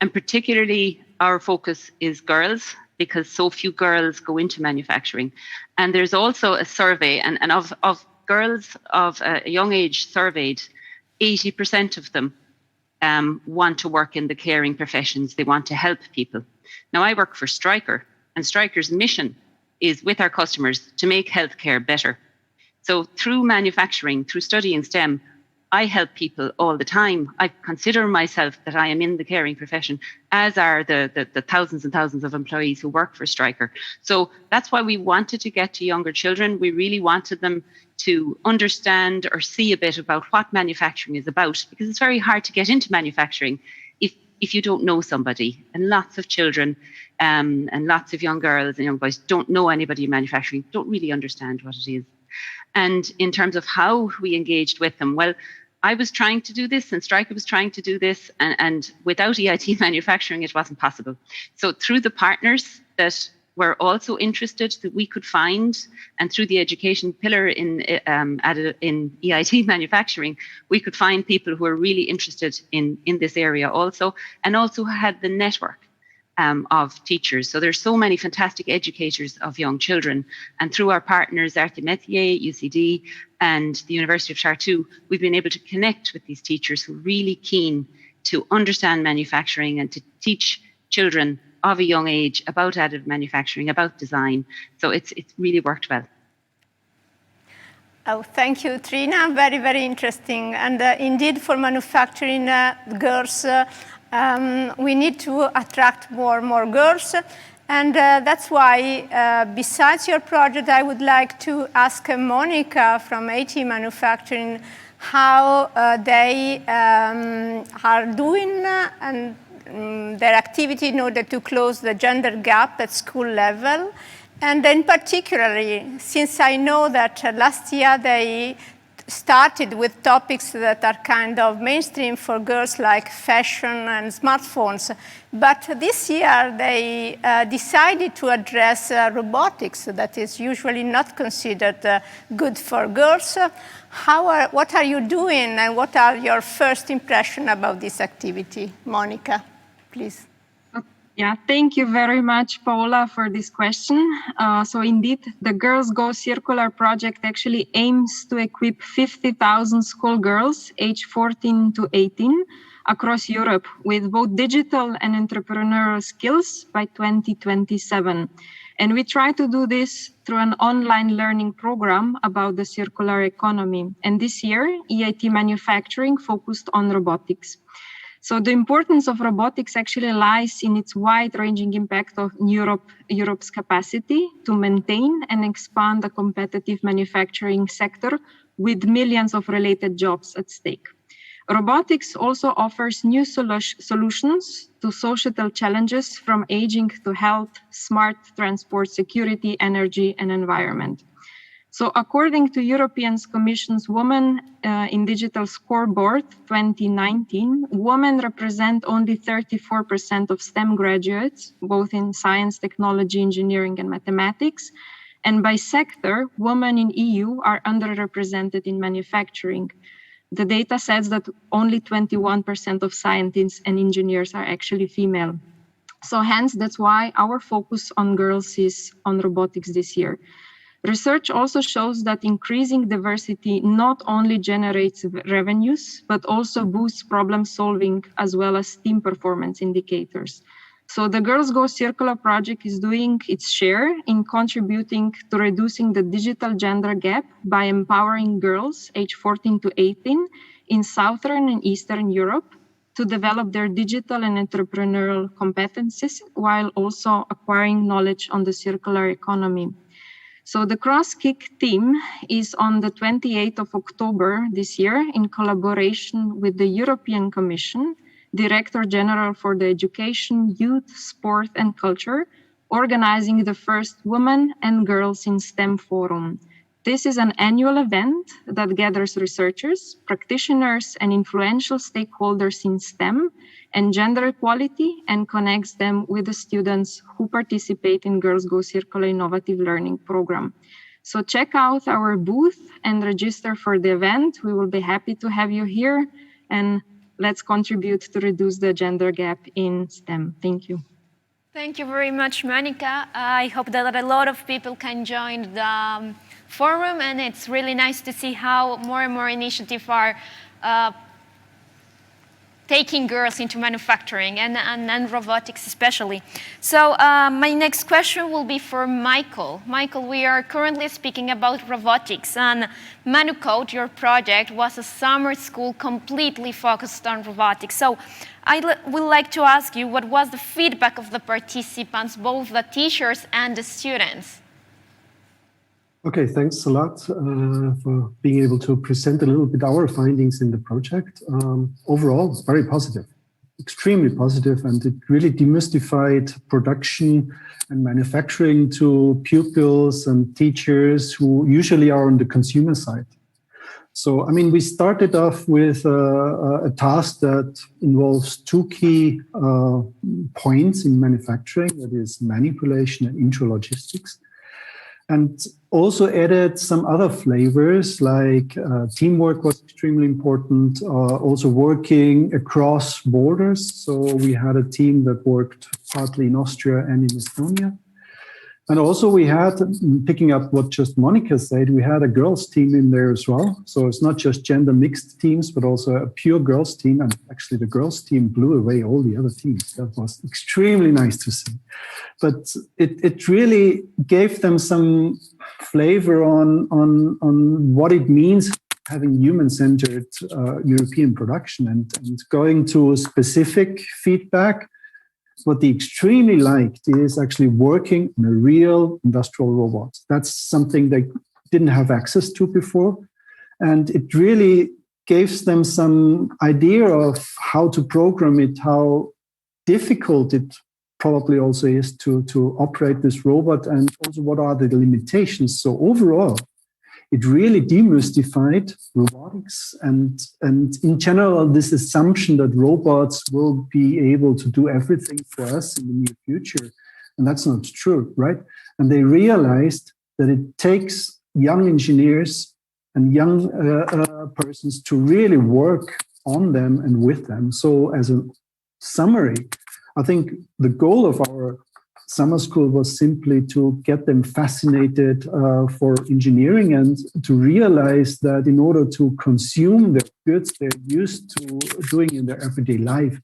And particularly our focus is girls, because so few girls go into manufacturing. And there's also a survey, and of girls of a young age surveyed, 80% of them want to work in the caring professions. They want to help people. Now, I work for Stryker, and Stryker's mission is with our customers to make healthcare better. So through manufacturing, through studying STEM, I help people all the time. I consider myself that I am in the caring profession, as are the thousands and thousands of employees who work for Stryker. So that's why we wanted to get to younger children. We really wanted them to understand or see a bit about what manufacturing is about, because it's very hard to get into manufacturing if you don't know somebody. And lots of children and lots of young girls and young boys don't know anybody in manufacturing, don't really understand what it is. And in terms of how we engaged with them, well, I was trying to do this and Stryker was trying to do this, and without EIT manufacturing, it wasn't possible. So through the partners that were also interested that we could find, and through the education pillar in EIT manufacturing, we could find people who are really interested in this area also, and also had the network of teachers. So there's so many fantastic educators of young children. And through our partners, Arthur Metier, UCD, and the University of Chartres, we've been able to connect with these teachers who are really keen to understand manufacturing and to teach children of a young age about additive manufacturing, about design. So it's really worked well. Oh, thank you, Trina. Very, very interesting. And indeed, for manufacturing girls, we need to attract more and more girls. And that's why, besides your project, I would like to ask Monica from EIT Manufacturing how they are doing and their activity in order to close the gender gap at school level. And then particularly, since I know that last year they started with topics that are kind of mainstream for girls like fashion and smartphones, but this year they decided to address robotics that is usually not considered good for girls. What are you doing and what are your first impressions about this activity? Monica, please. Yeah, thank you very much, Paola, for this question. So indeed, the Girls Go Circular project actually aims to equip 50,000 schoolgirls aged 14 to 18 across Europe with both digital and entrepreneurial skills by 2027. And we try to do this through an online learning program about the circular economy. And this year, EIT Manufacturing focused on robotics. So the importance of robotics actually lies in its wide-ranging impact on Europe's capacity to maintain and expand the competitive manufacturing sector with millions of related jobs at stake. Robotics also offers new solutions to societal challenges from aging to health, smart transport, security, energy, and environment. So according to European Commission's Women in Digital Scoreboard 2019, women represent only 34% of STEM graduates, both in science, technology, engineering, and mathematics. And by sector, women in EU are underrepresented in manufacturing. The data says that only 21% of scientists and engineers are actually female. So hence, that's why our focus on girls is on robotics this year. Research also shows that increasing diversity not only generates revenues, but also boosts problem solving as well as team performance indicators. So the Girls Go Circular project is doing its share in contributing to reducing the digital gender gap by empowering girls aged 14 to 18 in Southern and Eastern Europe to develop their digital and entrepreneurial competencies while also acquiring knowledge on the circular economy. So the CrossKick team is on the 28th of October this year in collaboration with the European Commission, Director General for the Education, Youth, Sport and Culture, organizing the first Women and Girls in STEM Forum. This is an annual event that gathers researchers, practitioners and influential stakeholders in STEM and gender equality and connects them with the students who participate in Girls Go Circular Innovative Learning Program. So check out our booth and register for the event. We will be happy to have you here and let's contribute to reduce the gender gap in STEM. Thank you. Thank you very much, Monica. I hope that a lot of people can join the forum, and it's really nice to see how more and more initiatives are taking girls into manufacturing and robotics especially. So my next question will be for Michael. Michael, we are currently speaking about robotics, and ManuCode, your project, was a summer school completely focused on robotics. So I would like to ask you, what was the feedback of the participants, both the teachers and the students? Okay, thanks a lot for being able to present a little bit our findings in the project. Overall, it's very positive, extremely positive, and it really demystified production and manufacturing to pupils and teachers who usually are on the consumer side. So, I mean, we started off with a task that involves two key points in manufacturing, that is manipulation and intralogistics. And also added some other flavors like teamwork was extremely important, also working across borders. So we had a team that worked partly in Austria and in Estonia. And also we had, picking up what just Monica said, we had a girls team in there as well. So it's not just gender mixed teams, but also a pure girls team. And actually the girls team blew away all the other teams. That was extremely nice to see. But it really gave them some flavor on what it means having human-centered European production and going to specific feedback. What they extremely liked is actually working on a real industrial robot. That's something they didn't have access to before. And it really gives them some idea of how to program it, how difficult it probably also is to operate this robot, and also what are the limitations. So overall, it really demystified robotics and in general, this assumption that robots will be able to do everything for us in the near future. And that's not true, right? And they realized that it takes young engineers and young persons to really work on them and with them. So as a summary, I think the goal of our summer school was simply to get them fascinated for engineering and to realize that in order to consume the goods they're used to doing in their everyday life,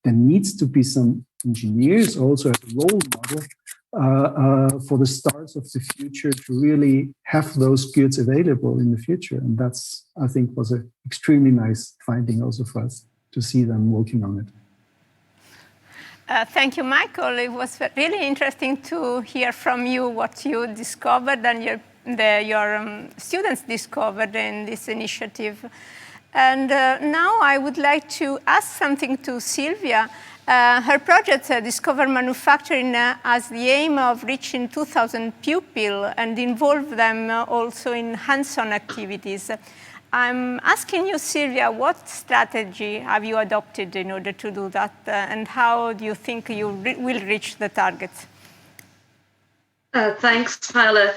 there needs to be some engineers also as a role model for the stars of the future to really have those goods available in the future. And that's, I think, was an extremely nice finding also for us to see them working on it. Thank you, Michael. It was really interesting to hear from you what you discovered and your students discovered in this initiative. And now I would like to ask something to Silvia. Her project, Discover Manufacturing, has the aim of reaching 2,000 pupils and involve them also in hands-on activities. I'm asking you, Silvia, what strategy have you adopted in order to do that, and how do you think you will reach the targets? Thanks, Paola.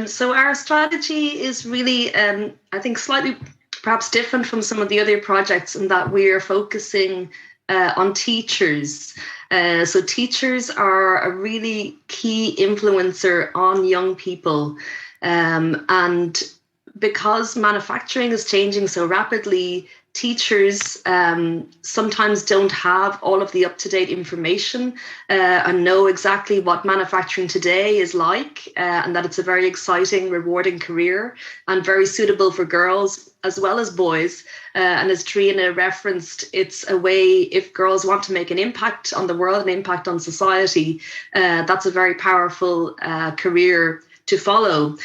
So our strategy is really, I think, slightly perhaps different from some of the other projects in that we are focusing on teachers. So teachers are a really key influencer on young people, and because manufacturing is changing so rapidly, teachers sometimes don't have all of the up-to-date information and know exactly what manufacturing today is like, and that it's a very exciting, rewarding career and very suitable for girls as well as boys. And as Trina referenced, it's a way, if girls want to make an impact on the world, an impact on society, that's a very powerful career to follow.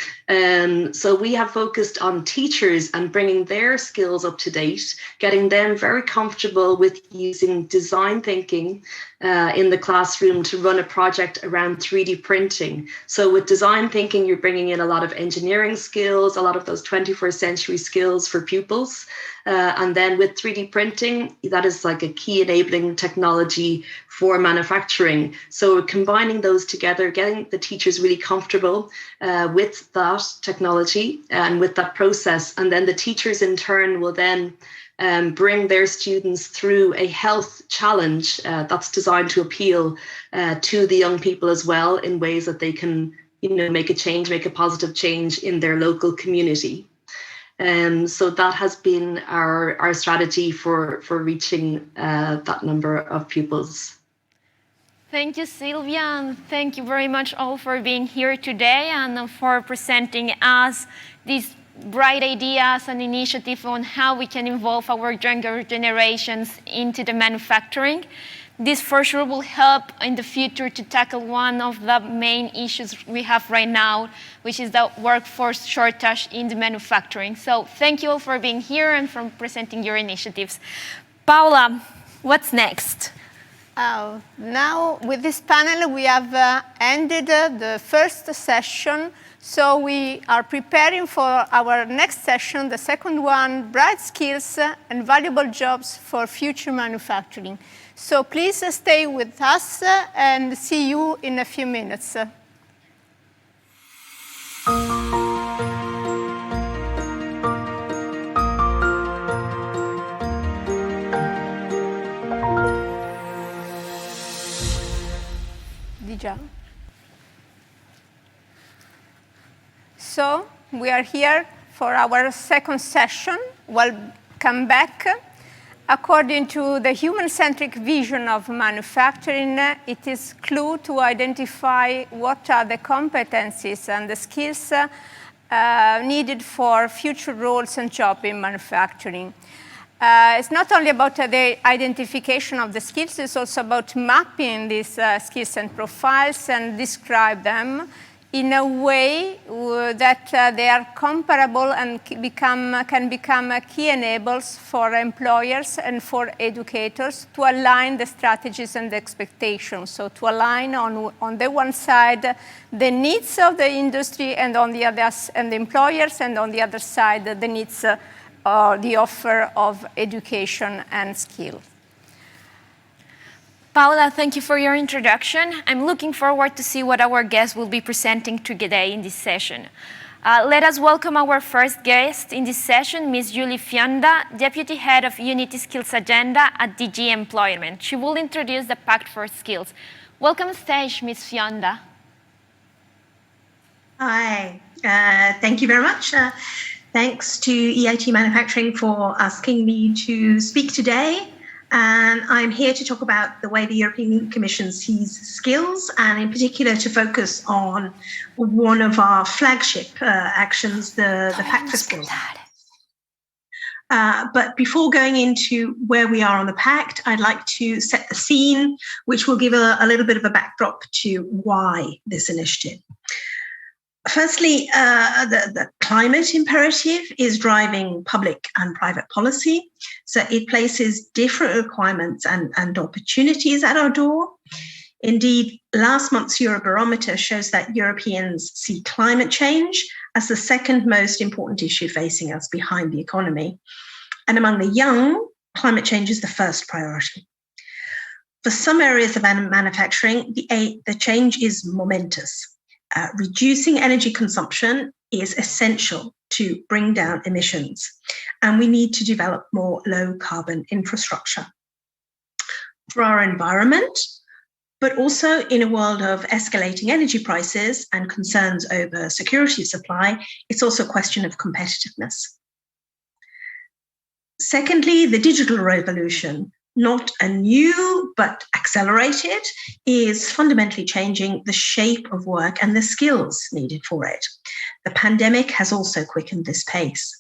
So we have focused on teachers and bringing their skills up to date, getting them very comfortable with using design thinking in the classroom to run a project around 3D printing. So with design thinking, you're bringing in a lot of engineering skills, a lot of those 21st century skills for pupils. And then with 3D printing, that is like a key enabling technology for manufacturing. So combining those together, getting the teachers really comfortable with that technology and with that process. And then the teachers in turn will then bring their students through a health challenge that's designed to appeal to the young people as well in ways that they can, make a change, make a positive change in their local community. So that has been our strategy for reaching that number of pupils. Thank you, Silvia, and thank you very much all for being here today and for presenting us these bright ideas and initiatives on how we can involve our younger generations into the manufacturing. This for sure will help in the future to tackle one of the main issues we have right now, which is the workforce shortage in the manufacturing. So thank you all for being here and for presenting your initiatives. Paola, what's next? Now, with this panel, we have ended the first session. So we are preparing for our next session, the second one, bright skills and valuable jobs for future manufacturing. So please stay with us and see you in a few minutes. Di già? So we are here for our second session. Welcome back. According to the human-centric vision of manufacturing, it is clue to identify what are the competencies and the skills needed for future roles and jobs in manufacturing. It's not only about the identification of the skills, it's also about mapping these skills and profiles and describe them in a way that they are comparable and can become key enablers for employers and for educators to align the strategies and the expectations. So to align on the one side the needs of the industry and on the other and the employers, and on the other side the needs the offer of education and skill. Paola, thank you for your introduction. I'm looking forward to see what our guests will be presenting today in this session. Let us welcome our first guest in this session, Ms. Julie Fionda, Deputy Head of Unity Skills Agenda at DG Employment. She will introduce the Pact for Skills. Welcome to stage, Ms. Fionda. Hi, thank you very much. Thanks to EIT Manufacturing for asking me to speak today. And I'm here to talk about the way the European Commission sees skills, and in particular to focus on one of our flagship actions, the Pact for Skills. But before going into where we are on the Pact, I'd like to set the scene, which will give a little bit of a backdrop to why this initiative. Firstly, the climate imperative is driving public and private policy. So it places different requirements and opportunities at our door. Indeed, last month's Eurobarometer shows that Europeans see climate change as the second most important issue facing us behind the economy. And among the young, climate change is the first priority. For some areas of manufacturing, the change is momentous. Reducing energy consumption is essential to bring down emissions, and we need to develop more low-carbon infrastructure for our environment, but also in a world of escalating energy prices and concerns over security of supply. It's also a question of competitiveness. Secondly, the digital revolution, not a new but accelerated, is fundamentally changing the shape of work and the skills needed for it. The pandemic has also quickened this pace.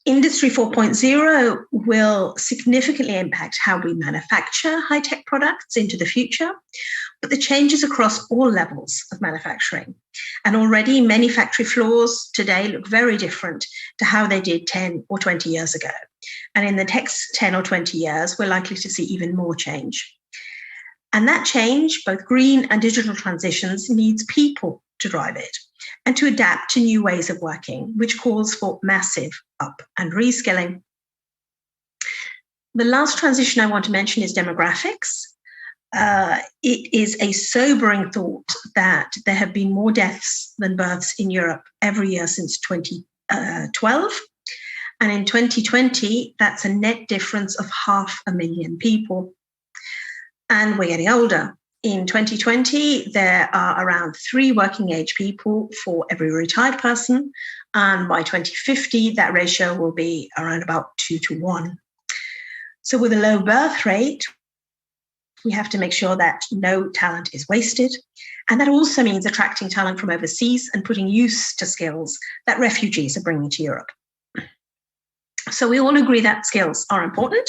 Industry 4.0 will significantly impact how we manufacture high-tech products into the future, but the changes across all levels of manufacturing. And already many factory floors today look very different to how they did 10 or 20 years ago. And in the next 10 or 20 years, we're likely to see even more change. And that change, both green and digital transitions, needs people to drive it and to adapt to new ways of working, which calls for massive up and reskilling. The last transition I want to mention is demographics. It is a sobering thought that there have been more deaths than births in Europe every year since 2012. And in 2020, that's a net difference of 500,000 people. And we're getting older. In 2020, there are around 3 working age people for every retired person. And by 2050, that ratio will be around about 2 to 1. So with a low birth rate, we have to make sure that no talent is wasted. And that also means attracting talent from overseas and putting use to skills that refugees are bringing to Europe. So we all agree that skills are important,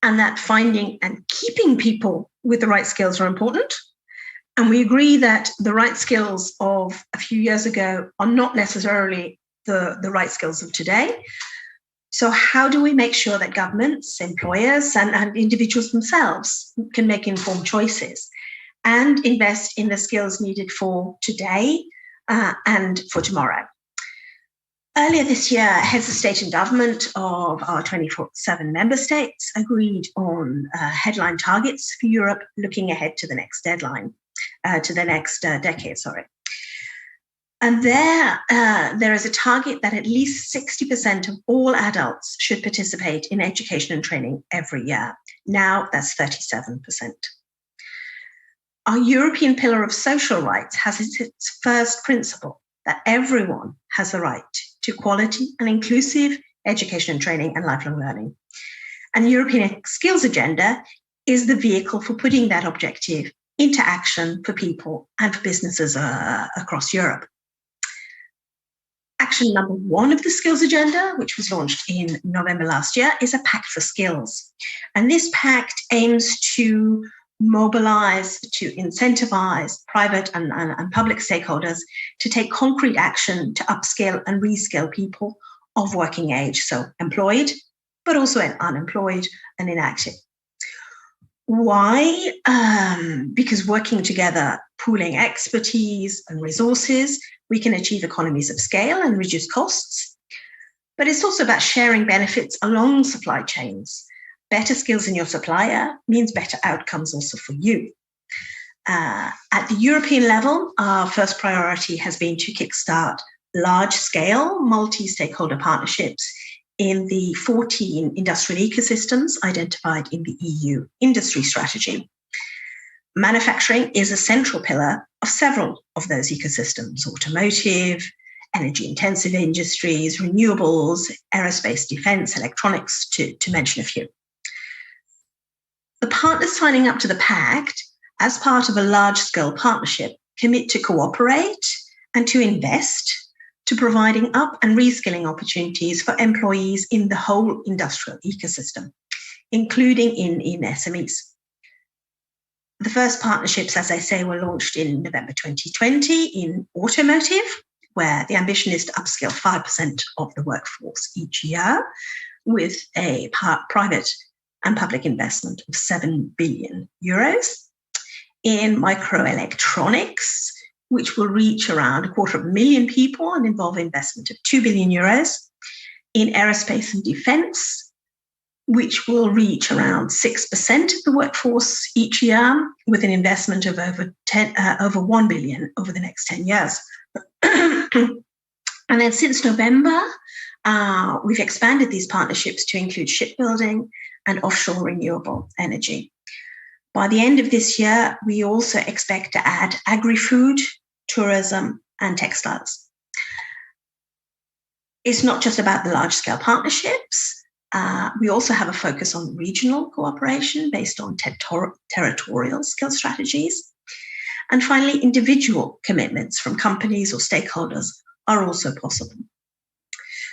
and that finding and keeping people with the right skills are important. And we agree that the right skills of a few years ago are not necessarily the right skills of today. So how do we make sure that governments, employers, and individuals themselves can make informed choices and invest in the skills needed for today and for tomorrow? Earlier this year, heads of state and government of our 27 member states agreed on headline targets for Europe looking ahead to the next decade. And there is a target that at least 60% of all adults should participate in education and training every year. Now that's 37%. Our European Pillar of Social Rights has its first principle that everyone has the right to quality and inclusive education and training and lifelong learning. And the European Skills Agenda is the vehicle for putting that objective into action for people and for businesses across Europe. Action number 1 of the Skills Agenda, which was launched in November last year, is a Pact for Skills. And this pact aims to mobilize, to incentivize private and public stakeholders to take concrete action to upskill and reskill people of working age, so employed, but also unemployed and inactive. Why? Because working together, pooling expertise and resources, we can achieve economies of scale and reduce costs. But it's also about sharing benefits along supply chains. Better skills in your supplier means better outcomes also for you. At the European level, our first priority has been to kickstart large-scale multi-stakeholder partnerships in the 14 industrial ecosystems identified in the EU industry strategy. Manufacturing is a central pillar of several of those ecosystems: automotive, energy-intensive industries, renewables, aerospace, defense, electronics, to mention a few. The partners signing up to the Pact as part of a large-scale partnership commit to cooperate and to invest to providing up and reskilling opportunities for employees in the whole industrial ecosystem, including in SMEs. The first partnerships, as I say, were launched in November 2020 in automotive, where the ambition is to upskill 5% of the workforce each year with a private and public investment of 7 billion euros. In microelectronics, which will reach around 250,000 people and involve investment of 2 billion euros. In aerospace and defense, which will reach around 6% of the workforce each year, with an investment of over 1 billion over the next 10 years. And then since November, we've expanded these partnerships to include shipbuilding and offshore renewable energy. By the end of this year, we also expect to add agri-food, tourism, and textiles. It's not just about the large-scale partnerships. We also have a focus on regional cooperation based on territorial skill strategies. And finally, individual commitments from companies or stakeholders are also possible.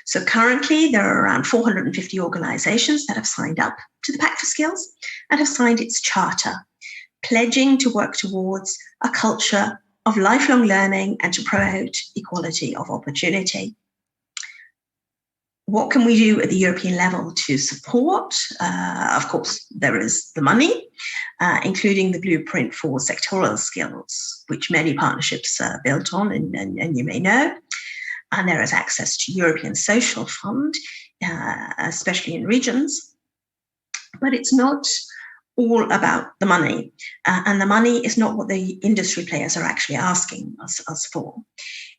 So currently, there are around 450 organizations that have signed up to the Pact for Skills and have signed its charter, pledging to work towards a culture of lifelong learning and to promote equality of opportunity. What can we do at the European level to support? Of course, there is the money, including the blueprint for sectoral skills, which many partnerships are built on, and you may know. And there is access to European Social Fund, especially in regions. But it's not all about the money. And the money is not what the industry players are actually asking us for.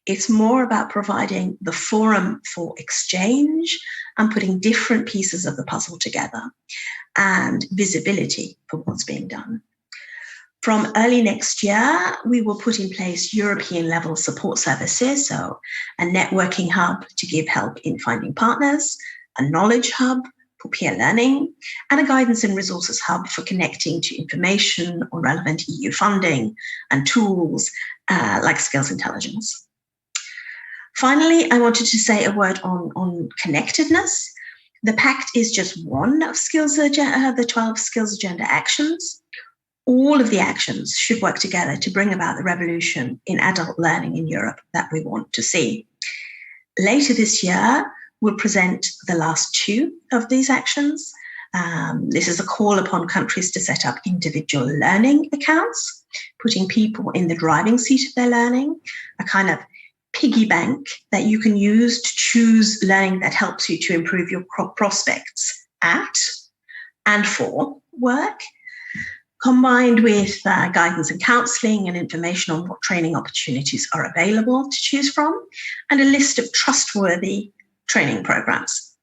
It's more about providing the forum for exchange and putting different pieces of the puzzle together and visibility for what's being done. From early next year, we will put in place European-level support services, so a networking hub to give help in finding partners, a knowledge hub for peer learning, and a guidance and resources hub for connecting to information on relevant EU funding and tools like skills intelligence. Finally, I wanted to say a word on connectedness. The Pact is just one of the 12 Skills Agenda actions. All of the actions should work together to bring about the revolution in adult learning in Europe that we want to see. Later this year, we'll present the last two of these actions. This is a call upon countries to set up individual learning accounts, putting people in the driving seat of their learning, a kind of piggy bank that you can use to choose learning that helps you to improve your prospects at and for work, combined with guidance and counselling and information on what training opportunities are available to choose from, and a list of trustworthy training programs.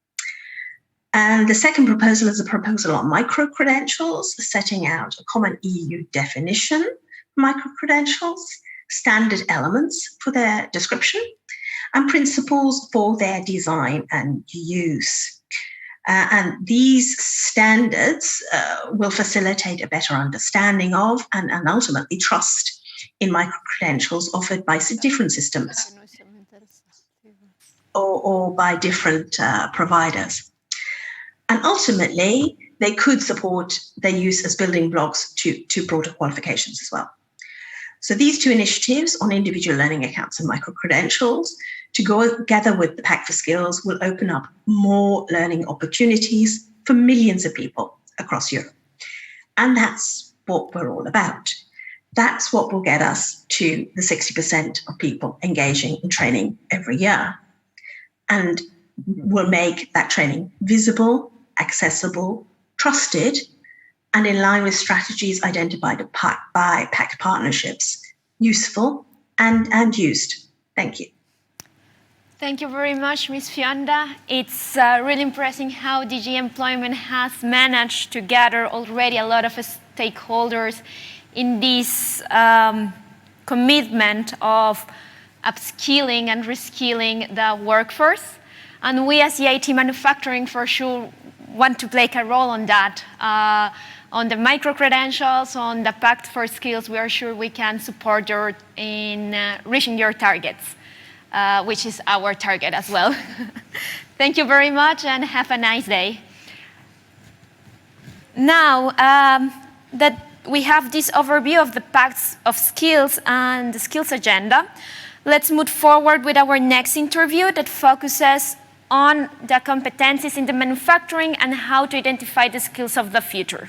And the second proposal is a proposal on micro-credentials, setting out a common EU definition for micro-credentials standard elements for their description and principles for their design and use. And these standards will facilitate a better understanding of and ultimately trust in micro-credentials offered by different systems or by different providers. And ultimately, they could support their use as building blocks to broader qualifications as well. So these two initiatives on individual learning accounts and micro-credentials, to go together with the Pact for Skills, will open up more learning opportunities for millions of people across Europe. And that's what we're all about. That's what will get us to the 60% of people engaging in training every year. And will make that training visible, accessible, trusted, and in line with strategies identified by Pact partnerships, useful and used. Thank you. Thank you very much, Ms. Fionda. It's really impressive how DG Employment has managed to gather already a lot of stakeholders in this commitment of upskilling and reskilling the workforce. And we as EIT Manufacturing for sure want to play a role on that. On the micro-credentials, on the Pact for Skills, we are sure we can support you in reaching your targets, which is our target as well. Thank you very much and have a nice day. Now that we have this overview of the Pacts of Skills and the Skills Agenda, let's move forward with our next interview that focuses on the competencies in the manufacturing and how to identify the skills of the future.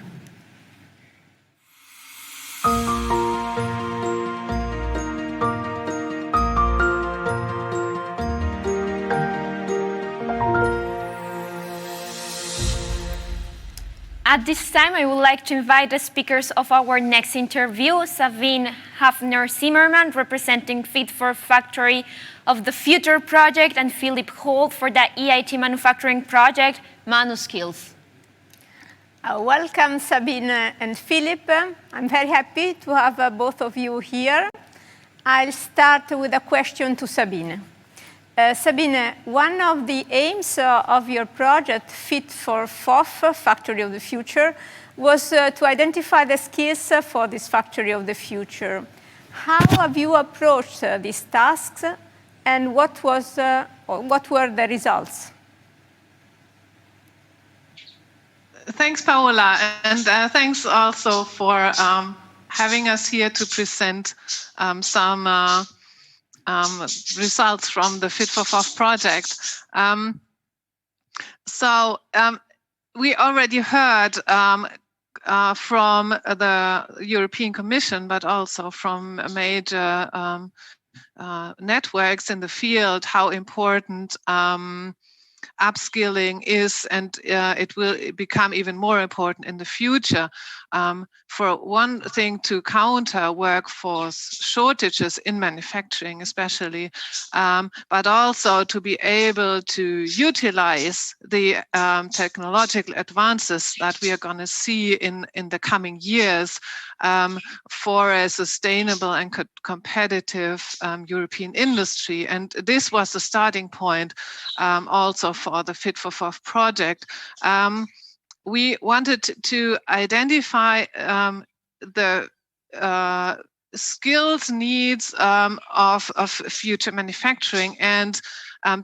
At this time, I would like to invite the speakers of our next interview, Sabine Hafner-Zimmermann, representing Fit for Factory of the Future project, and Philip Holt for the EIT Manufacturing project, ManuSkills. Welcome, Sabine and Philip. I'm very happy to have both of you here. I'll start with a question to Sabine. Sabine, one of the aims of your project, Fit for FOF, Factory of the Future, was to identify the skills for this Factory of the Future. How have you approached these tasks, and what were the results? Thanks, Paola, and thanks also for having us here to present some results from the Fit for FOF project. We already heard from the European Commission, but also from major networks in the field, how important upskilling is, and it will become even more important in the future. For one thing, to counter workforce shortages in manufacturing especially, but also to be able to utilize the technological advances that we are going to see in the coming years for a sustainable and competitive European industry. And this was the starting point also for the Fit for FOF project. We wanted to identify the skills needs of future manufacturing and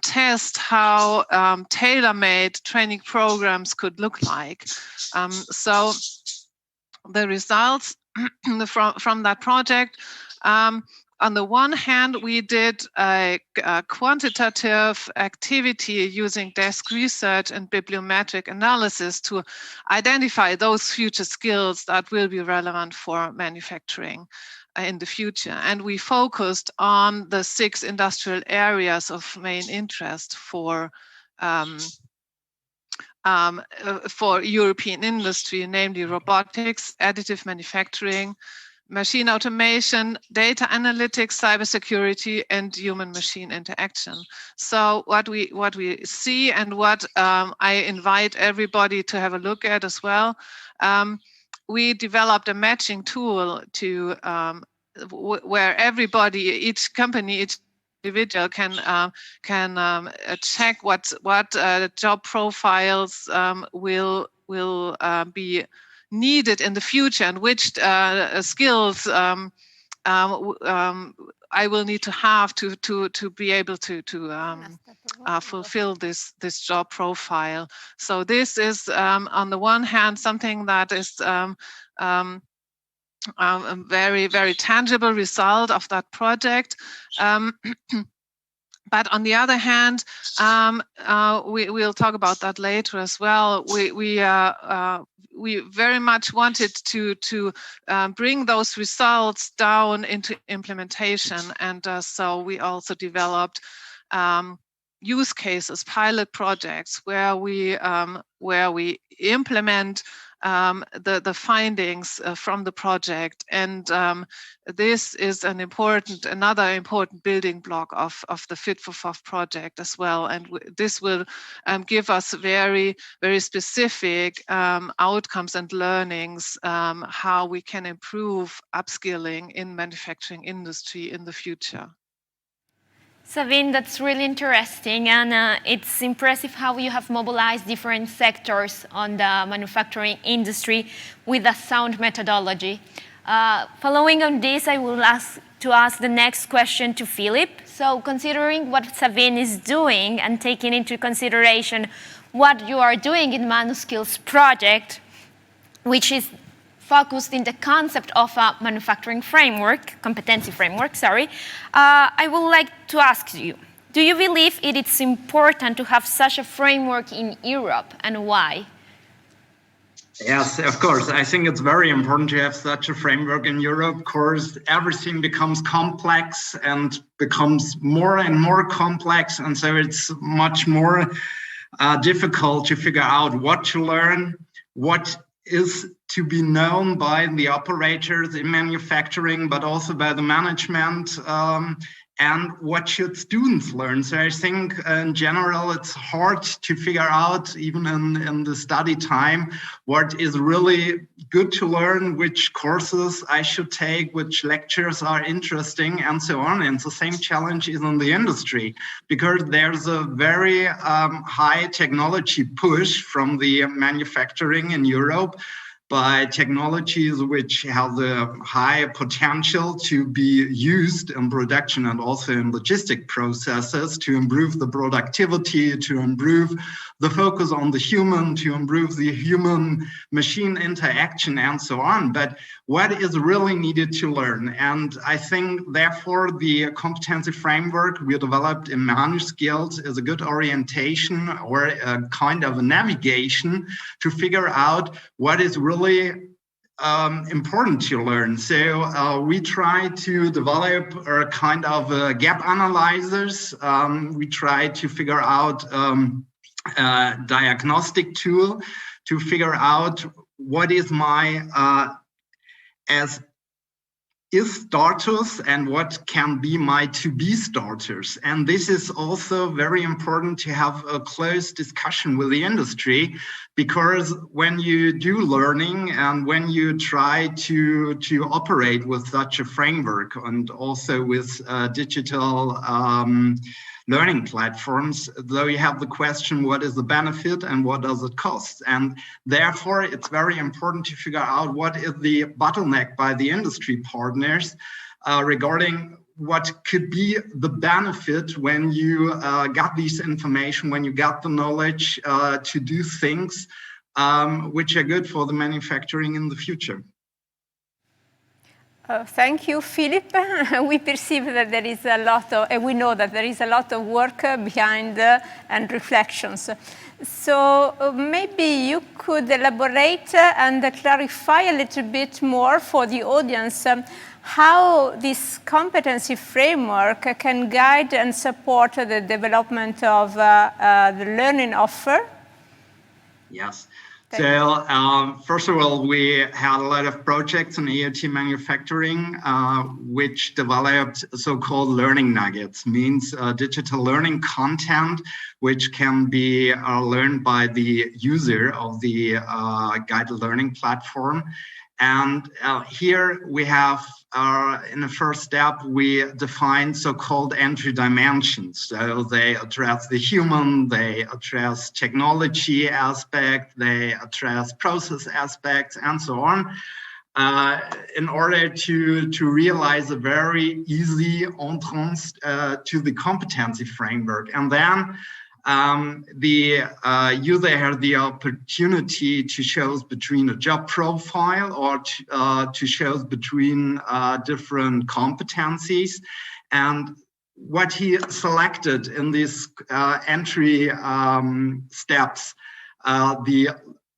test how tailor-made training programs could look like. So the results from that project, on the one hand, we did a quantitative activity using desk research and bibliometric analysis to identify those future skills that will be relevant for manufacturing in the future. And we focused on the 6 industrial areas of main interest for European industry, namely robotics, additive manufacturing, machine automation, data analytics, cybersecurity, and human-machine interaction. So what we see, and what I invite everybody to have a look at as well, we developed a matching tool to where everybody, each company, each individual can check what job profiles will be needed in the future, and which skills I will need to have to be able to fulfill this job profile. So this is on the one hand something that is a very, very tangible result of that project. But on the other hand, we'll talk about that later as well. We very much wanted to bring those results down into implementation, and so we also developed use cases, pilot projects, where we implement the findings from the project, and this is another important building block of the Fit for FOF project as well. And this will give us very, very specific outcomes and learnings, how we can improve upskilling in manufacturing industry in the future. Savine, that's really interesting, and it's impressive how you have mobilized different sectors on the manufacturing industry with a sound methodology. Following on this, I will ask the next question to Philip. So considering what Savine is doing and taking into consideration what you are doing in ManuSkills project, which is focused in the concept of a manufacturing framework, competency framework, I would like to ask you, do you believe it is important to have such a framework in Europe, and why? Yes, of course. I think it's very important to have such a framework in Europe. Of course, everything becomes complex and becomes more and more complex, and so it's much more difficult to figure out what to learn, what is to be known by the operators in manufacturing, but also by the management, and what should students learn. So I think in general, it's hard to figure out, even in the study time, what is really good to learn, which courses I should take, which lectures are interesting, and so on. And the same challenge is in the industry, because there's a very high technology push from the manufacturing in Europe by technologies which have the high potential to be used in production and also in logistic processes to improve the productivity, to improve the focus on the human, to improve the human-machine interaction, and so on. But what is really needed to learn? And I think, therefore, the competency framework we developed in ManuSkills is a good orientation, or a kind of a navigation to figure out what is really important to learn. So we try to develop a kind of gap analyzers. We try to figure out a diagnostic tool to figure out what is my is status and what can be my to-be starters. And this is also very important to have a close discussion with the industry, because when you do learning and when you try to operate with such a framework, and also with digital learning platforms, though you have the question, what is the benefit and what does it cost? And therefore, it's very important to figure out what is the bottleneck by the industry partners regarding what could be the benefit when you got this information, when you got the knowledge to do things which are good for the manufacturing in the future. Thank you, Philip. We perceive that there is a lot of, and we know that there is a lot of work behind and reflections. So maybe you could elaborate and clarify a little bit more for the audience how this competency framework can guide and support the development of the learning offer. Yes. So first of all, we had a lot of projects in EIT manufacturing, which developed so-called learning nuggets, means digital learning content, which can be learned by the user of the guided learning platform. And here we have, in the first step, we define so-called entry dimensions. So they address the human, they address technology aspect, they address process aspects, and so on, in order to realize a very easy entrance to the competency framework. And then the user has the opportunity to choose between a job profile or to choose between different competencies. And what he selected in these entry steps, the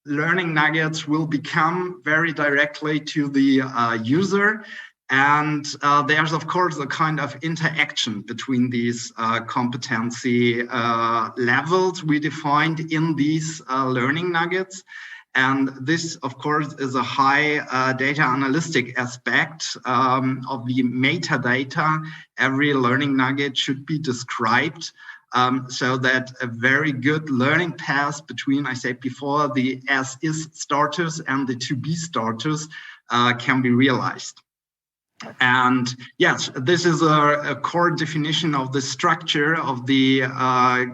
learning nuggets will become very directly to the user. And there's, of course, a kind of interaction between these competency levels we defined in these learning nuggets. And this, of course, is a high data analytic aspect of the metadata. Every learning nugget should be described so that a very good learning path between, I said before, the as-is starters and the to-be starters can be realized. And yes, this is a core definition of the structure of the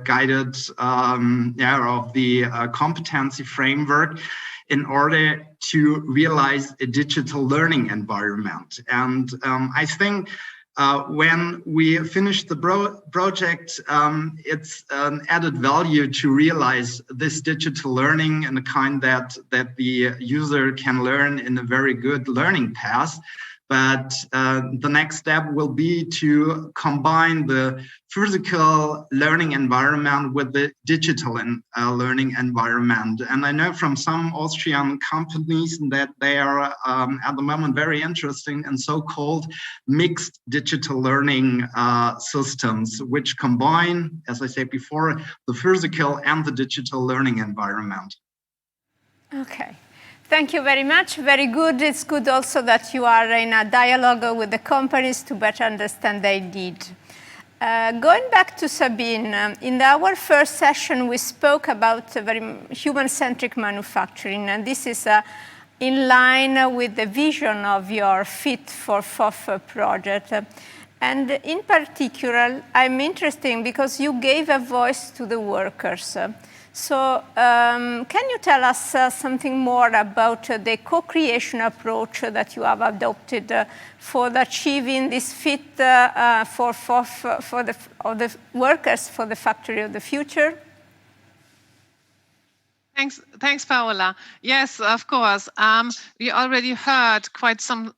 guided, of the competency framework in order to realize a digital learning environment. And I think when we finish the project, it's an added value to realize this digital learning in a kind that the user can learn in a very good learning path. But the next step will be to combine the physical learning environment with the digital learning environment. And I know from some Austrian companies that they are at the moment very interested in so-called mixed digital learning systems, which combine, as I said before, the physical and the digital learning environment. Okay. Thank you very much. Very good. It's good also that you are in a dialogue with the companies to better understand their need. Going back to Sabine, in our first session, we spoke about very human-centric manufacturing, and this is in line with the vision of your Fit for FOF project. And in particular, I'm interested because you gave a voice to the workers. So can you tell us something more about the co-creation approach that you have adopted for achieving this fit for the workers for the factory of the future? Thanks, Paola. Yes, of course. We already heard quite some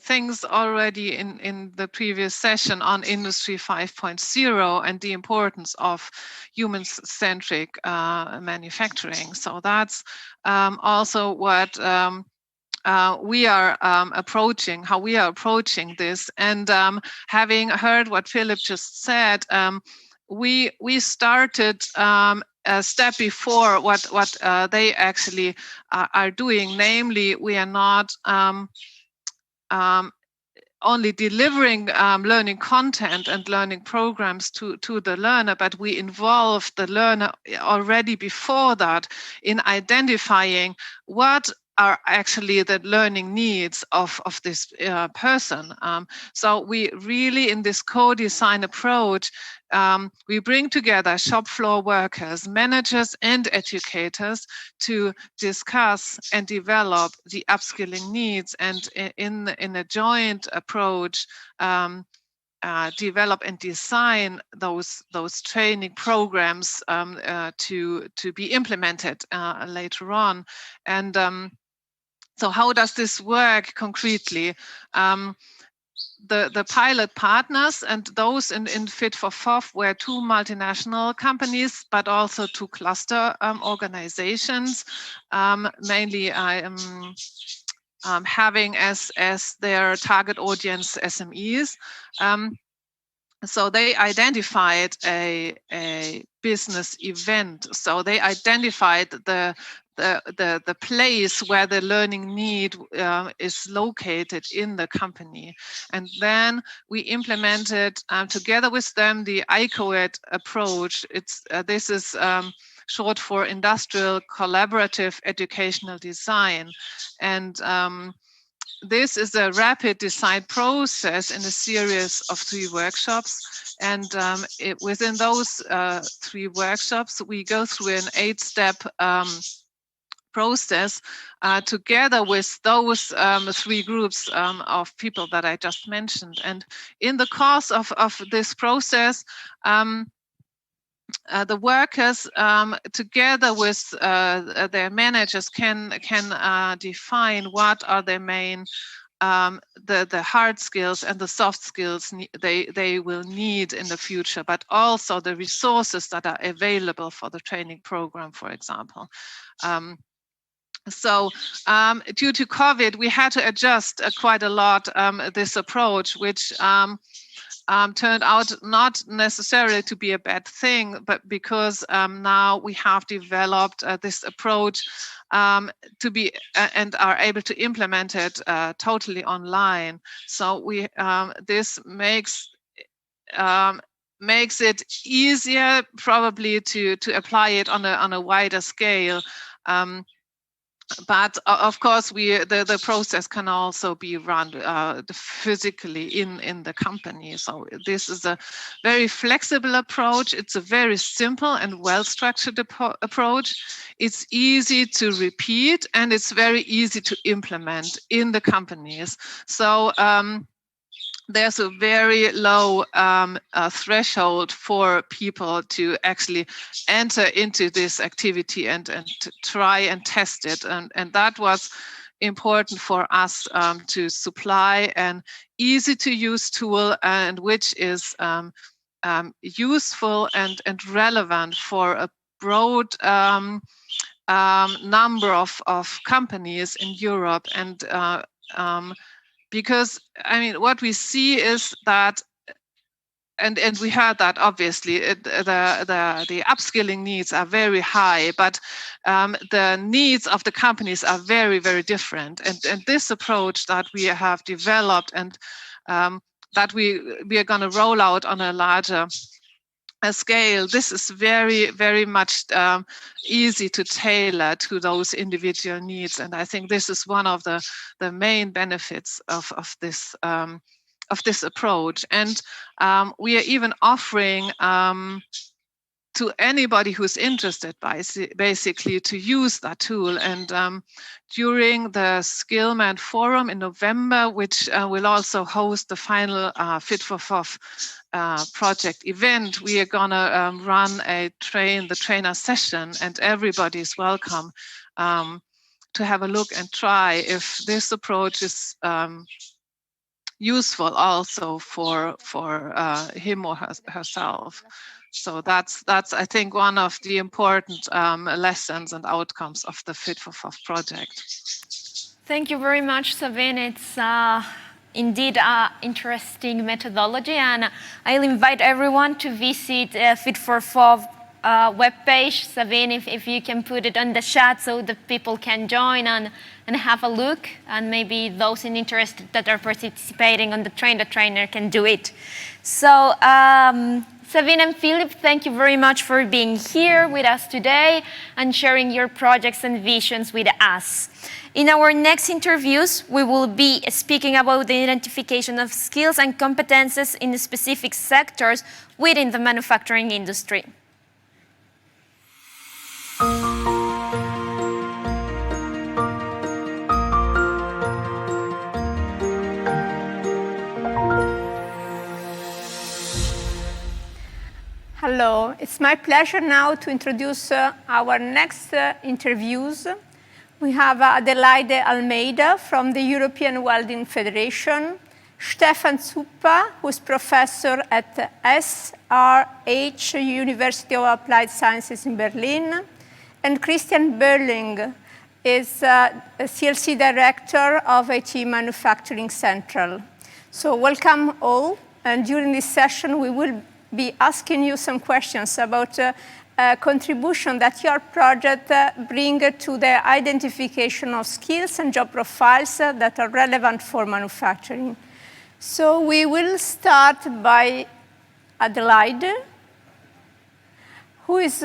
things already in the previous session on Industry 5.0 and the importance of human-centric manufacturing. So that's also what we are approaching, how we are approaching this. And having heard what Philip just said, we started a step before what they actually are doing. Namely, we are not only delivering learning content and learning programs to the learner, but we involve the learner already before that in identifying what are actually the learning needs of this person. So we really, in this co-design approach, we bring together shop floor workers, managers, and educators to discuss and develop the upskilling needs, and in a joint approach, develop and design those training programs to be implemented later on. And so how does this work concretely? The pilot partners and those in Fit for FOF were two multinational companies, but also two cluster organizations, mainly having as their target audience SMEs. So they identified a business event. So they identified the place where the learning need is located in the company. And then we implemented together with them the ICOED approach. This is short for Industrial Collaborative Educational Design. And this is a rapid design process in a series of 3 workshops. And within those 3 workshops, we go through an 8-step process together with those 3 groups of people that I just mentioned. And in the course of this process, the workers together with their managers can define what are their main the hard skills and the soft skills they will need in the future, but also the resources that are available for the training program, for example. So due to COVID, we had to adjust quite a lot this approach, which turned out not necessarily to be a bad thing, but because now we have developed this approach to be and are able to implement it totally online. So we this makes it easier probably to apply it on a wider scale. But of course, the process can also be run physically in the company. So this is a very flexible approach. It's a very simple and well-structured approach. It's easy to repeat, and it's very easy to implement in the companies. So there's a very low threshold for people to actually enter into this activity and to try and test it. And that was important for us to supply an easy to use tool, and which is useful and relevant for a broad number of companies in Europe. And because, I mean, what we see is that, and we heard that obviously, the upskilling needs are very high, but the needs of the companies are very, very different. And this approach that we have developed and that we are going to roll out on a larger scale, this is very, very much easy to tailor to those individual needs. And I think this is one of the main benefits of this approach. And we are even offering to anybody who's interested, basically, to use that tool. And during the Skillman Forum in November, which will also host the final Fit for FOF project event, we are gonna run a train the trainer session, and everybody is welcome to have a look and try if this approach is useful also for him or herself. So that's I think one of the important lessons and outcomes of the Fit for FOF project. Thank you very much, Sabine. It's indeed an interesting methodology, and I'll invite everyone to visit Fit for FOF webpage. Sabine, if you can put it on the chat so that people can join and have a look, and maybe those interested that are participating on the Train the Trainer can do it. So Sabine and Philip, thank you very much for being here with us today and sharing your projects and visions with us. In our next interviews, we will be speaking about the identification of skills and competences in specific sectors within the manufacturing industry. Hello, it's my pleasure now to introduce our next interviews. We have Adelaide Almeida from the European Welding Federation, Stefan Zuppa, who's professor at SRH University of Applied Sciences in Berlin, and Christian Börling is a CLC director of EIT Manufacturing Central. So welcome all, and during this session we will be asking you some questions about contribution that your project bring to the identification of skills and job profiles that are relevant for manufacturing. So we will start by Adelaide, who is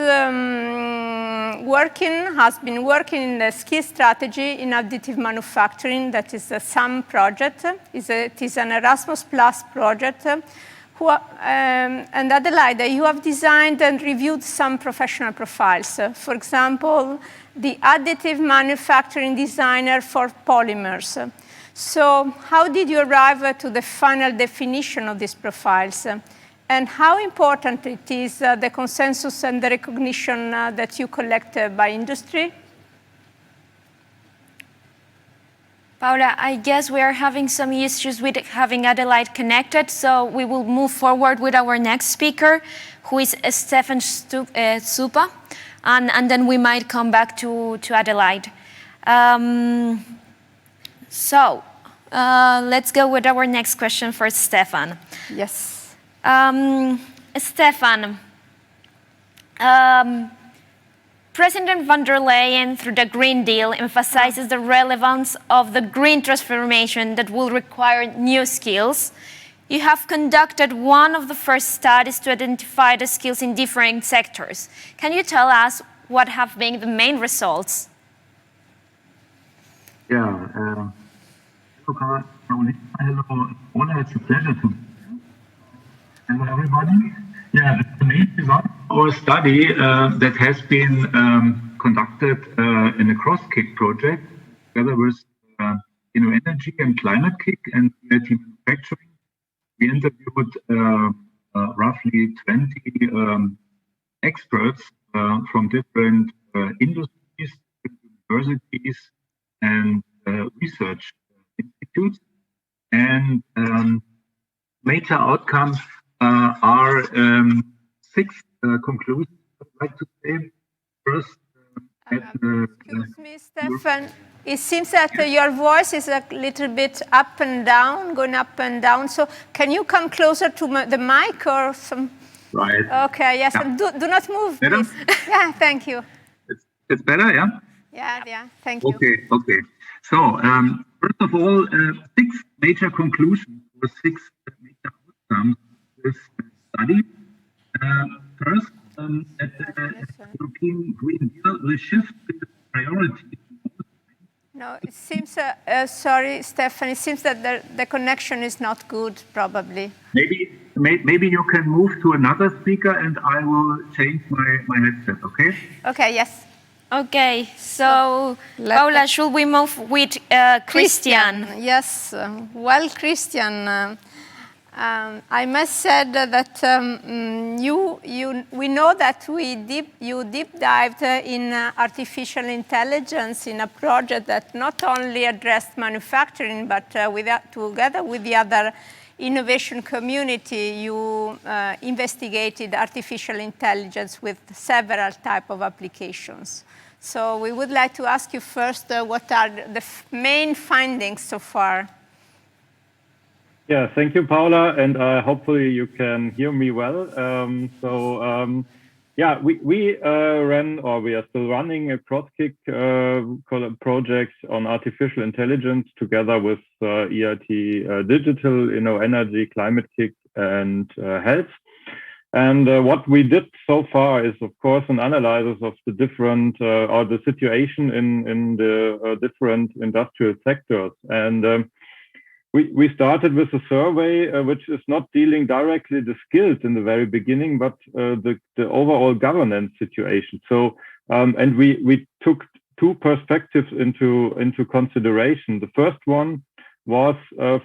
has been working in the skill strategy in additive manufacturing. That is a SAM project. It is an Erasmus Plus project. And Adelaide, you have designed and reviewed some professional profiles. For example, the additive manufacturing designer for polymers. So how did you arrive to the final definition of these profiles? And how important it is, the consensus and the recognition that you collect by industry? Paula, I guess we are having some issues with having Adelaide connected, so we will move forward with our next speaker, who is Stefan Supa, and then we might come back to Adelaide. Let's go with our next question for Stefan. Yes. Stefan, President von der Leyen, through the Green Deal, emphasizes the relevance of the green transformation that will require new skills. You have conducted one of the first studies to identify the skills in different sectors. Can you tell us what have been the main results? Yeah. Hello, Caroline. Hello, Ola. It's a pleasure to meet you. Hello, everybody. Yeah, the main result of our study that has been conducted in a cross-kick project together with Energy and Climate Kick and EIT Manufacturing. We interviewed roughly 20 experts from different industries, universities, and research institutes. And major outcomes are 6 conclusions I'd like to say. First, excuse me, Stefan. It seems that your voice is a little bit up and down, going up and down. So can you come closer to the mic or some? Right. Okay, yes. Yeah. And do not move, better? please. Yeah, thank you. It's better, yeah? Yeah, thank you. Okay. So, first of all, 6 major conclusions or 6 major outcomes of this study. First, that the European Green Deal will shift its priority. No, it seems, sorry, Stefan, it seems that the connection is not good, probably. Maybe you can move to another speaker and I will change my headset, okay? Okay, yes. Okay, so Paula, should we move with Christian? Yes, well, Christian, I must say that we know that you deep dived in artificial intelligence in a project that not only addressed manufacturing, but together with the other innovation community, you investigated artificial intelligence with several types of applications. So we would like to ask you first, what are the main findings so far? Yeah, thank you, Paula, and hopefully you can hear me well. Yeah, we ran, or we are still running, a cross-kick project on artificial intelligence together with EIT Digital, Energy, Climate Kick, and Health. And what we did so far is, of course, an analysis of the different, or the situation in the different industrial sectors. And we started with a survey which is not dealing directly the skills in the very beginning, but the overall governance situation. So, and we took 2 perspectives into consideration. The first one was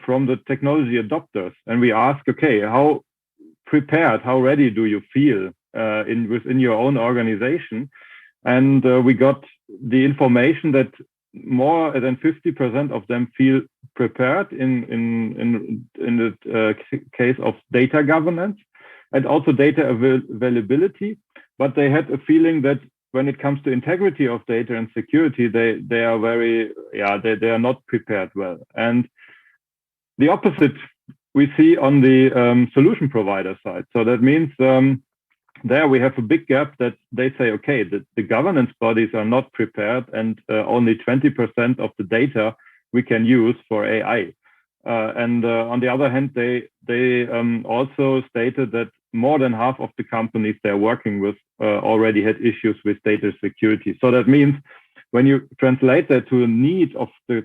from the technology adopters, and we asked, okay, how prepared, how ready do you feel within your own organization? And we got the information that more than 50% of them feel prepared in the case of data governance and also data availability, but they had a feeling that when it comes to integrity of data and security, they are they are not prepared well. And the opposite we see on the solution provider side. So that means there we have a big gap that they say, okay, the governance bodies are not prepared and only 20% of the data we can use for AI. And on the other hand, they also stated that more than half of the companies they're working with already had issues with data security. So that means when you translate that to a need of the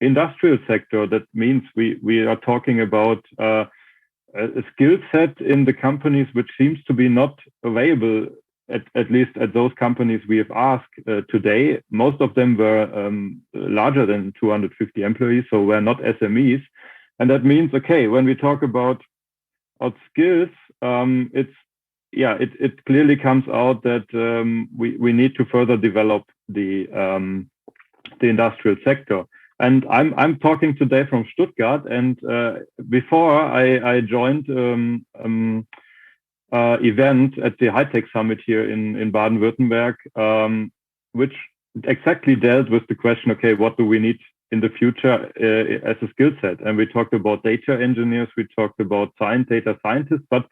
industrial sector, that means we are talking about a skill set in the companies which seems to be not available, at least at those companies we have asked today. Most of them were larger than 250 employees, so we're not SMEs. And that means, okay, when we talk about skills, it clearly comes out that we need to further develop the industrial sector. And I'm talking today from Stuttgart, and before I joined event at the High Tech Summit here in Baden-Württemberg, which exactly dealt with the question, okay, what do we need in the future as a skill set? And we talked about data engineers, we talked about data scientists, but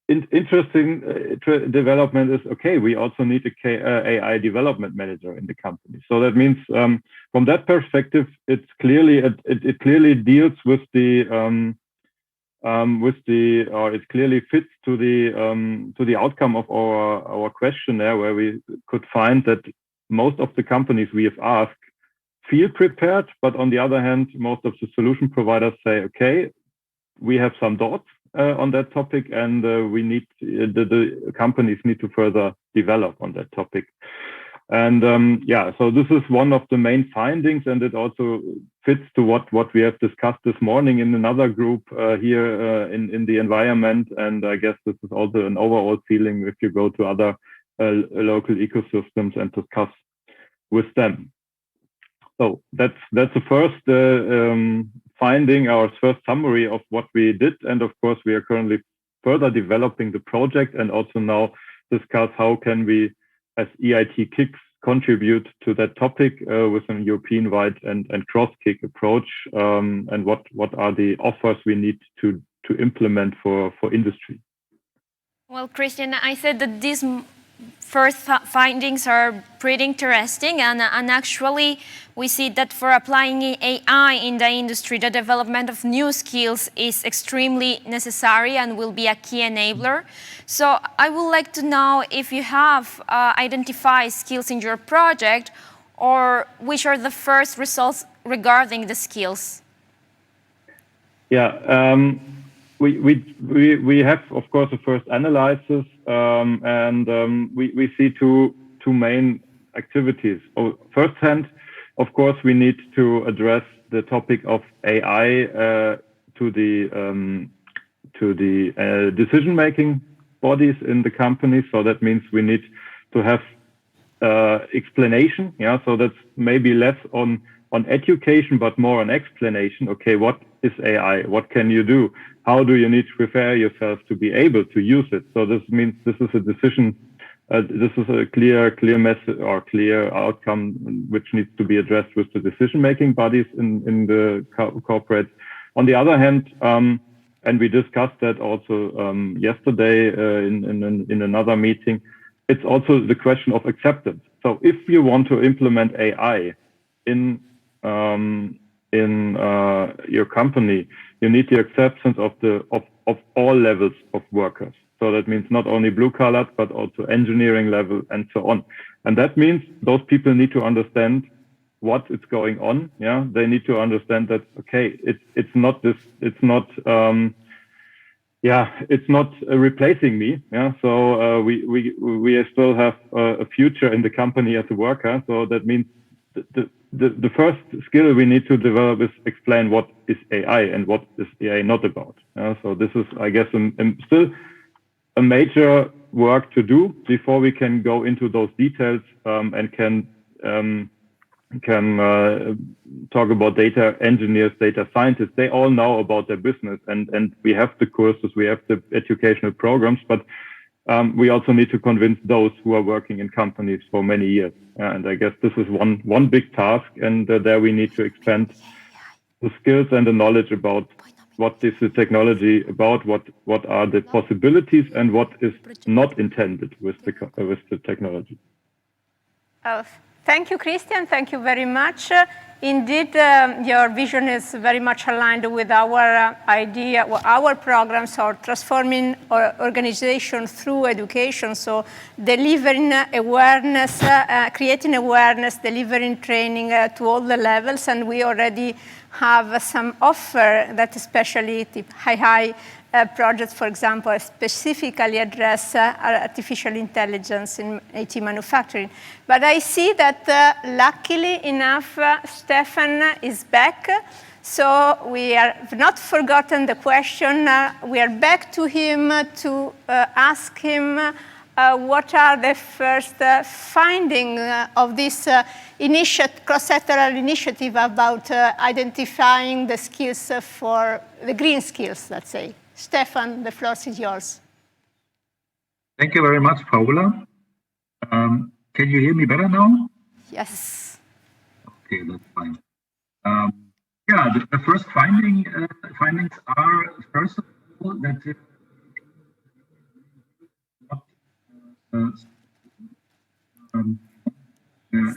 interesting development is, okay, we also need a AI development manager in the company. So that means from that perspective, it clearly deals with it clearly fits to the outcome of our questionnaire, where we could find that most of the companies we have asked feel prepared, but on the other hand, most of the solution providers say, okay, we have some doubts on that topic, and we need the companies need to further develop on that topic. And so this is one of the main findings, and it also fits to what we have discussed this morning in another group here in the environment. And I guess this is also an overall feeling if you go to other local ecosystems and discuss with them. So that's the first finding, our first summary of what we did. And of course, we are currently further developing the project, and also now discuss how can we, as EIT KICS, contribute to that topic with a European-wide and cross-KIC approach, and what are the offers we need to implement for industry. Well, Christian, I said that these first findings are pretty interesting, and actually we see that for applying AI in the industry, the development of new skills is extremely necessary and will be a key enabler. So I would like to know if you have identified skills in your project, or which are the first results regarding the skills? Yeah. We have, of course, a first analysis, and we see two main activities. First hand, of course, we need to address the topic of AI to the decision-making bodies in the company. So that means we need to have explanation. Yeah, so that's maybe less on education, but more on explanation. Okay, what is AI? What can you do? How do you need to prepare yourself to be able to use it? So this means this is a decision. This is a clear message or clear outcome which needs to be addressed with the decision-making bodies in the corporate. On the other hand, and we discussed that also yesterday in another meeting, it's also the question of acceptance. So if you want to implement AI in your company, you need the acceptance of all levels of workers. So that means not only blue-collar, but also engineering level and so on. And that means those people need to understand what is going on. Yeah, they need to understand that, okay, it's not replacing me. Yeah, so we still have a future in the company as a worker. So that means the first skill we need to develop is explain what is AI and what is AI not about. So this is, I guess, still a major work to do before we can go into those details and can talk about data engineers, data scientists. They all know about their business, and we have the courses, we have the educational programs, but we also need to convince those who are working in companies for many years. And I guess this is one big task, and there we need to expand the skills and the knowledge about what is the technology about, what are the possibilities, and what is not intended with the technology. Oh, Thank you, Christian. Thank you very much. Indeed, your vision is very much aligned with our idea, our programs are transforming our organization through education. So delivering awareness, creating awareness, delivering training to all the levels. And we already have some offer that especially the high projects, for example, specifically address artificial intelligence in IT manufacturing. But I see that luckily enough, Stefan is back. So we have not forgotten the question. We are back to him to ask him what are the first findings of this cross-sectoral initiative about identifying the skills for the green skills, let's say. Stefan, the floor is yours. Thank you very much, Paola. Can you hear me better now? Yes. Okay, that's fine. Yeah, the first findings are, first of all, that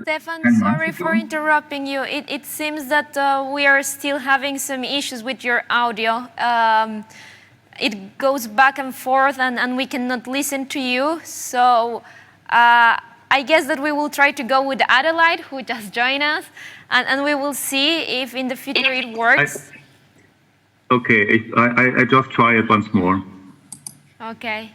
Stefan, sorry for interrupting you. It seems that we are still having some issues with your audio. It goes back and forth and we cannot listen to you. So I guess that we will try to go with Adelaide, who just joined us, and we will see if in the future it works. Okay, I just try it once more. Okay.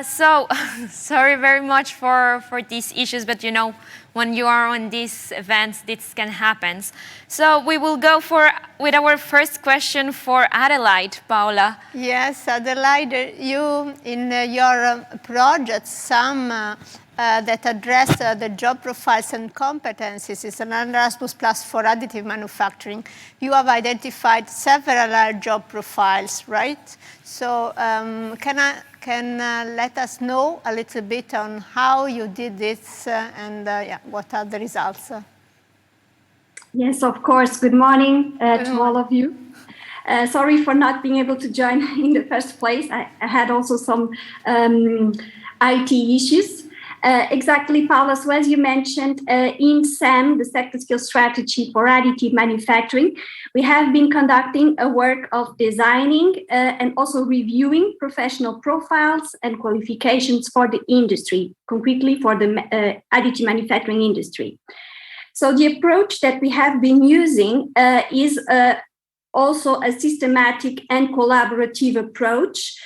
So sorry very much for these issues, but you know, when you are on these events, this can happen. So we will go with our first question for Adelaide, Paola. Yes, Adelaide, you in your project, some that address the job profiles and competencies is an Erasmus Plus for additive manufacturing. You have identified several job profiles, right? So can let us know a little bit on how you did this and what are the results? Yes, of course. Good morning to all of you. Sorry for not being able to join in the first place. I had also some IT issues. Exactly, Paula, so as you mentioned, in SAM, the Sector Skills Strategy for Additive Manufacturing, we have been conducting a work of designing and also reviewing professional profiles and qualifications for the industry, concretely for the additive manufacturing industry. So the approach that we have been using is also a systematic and collaborative approach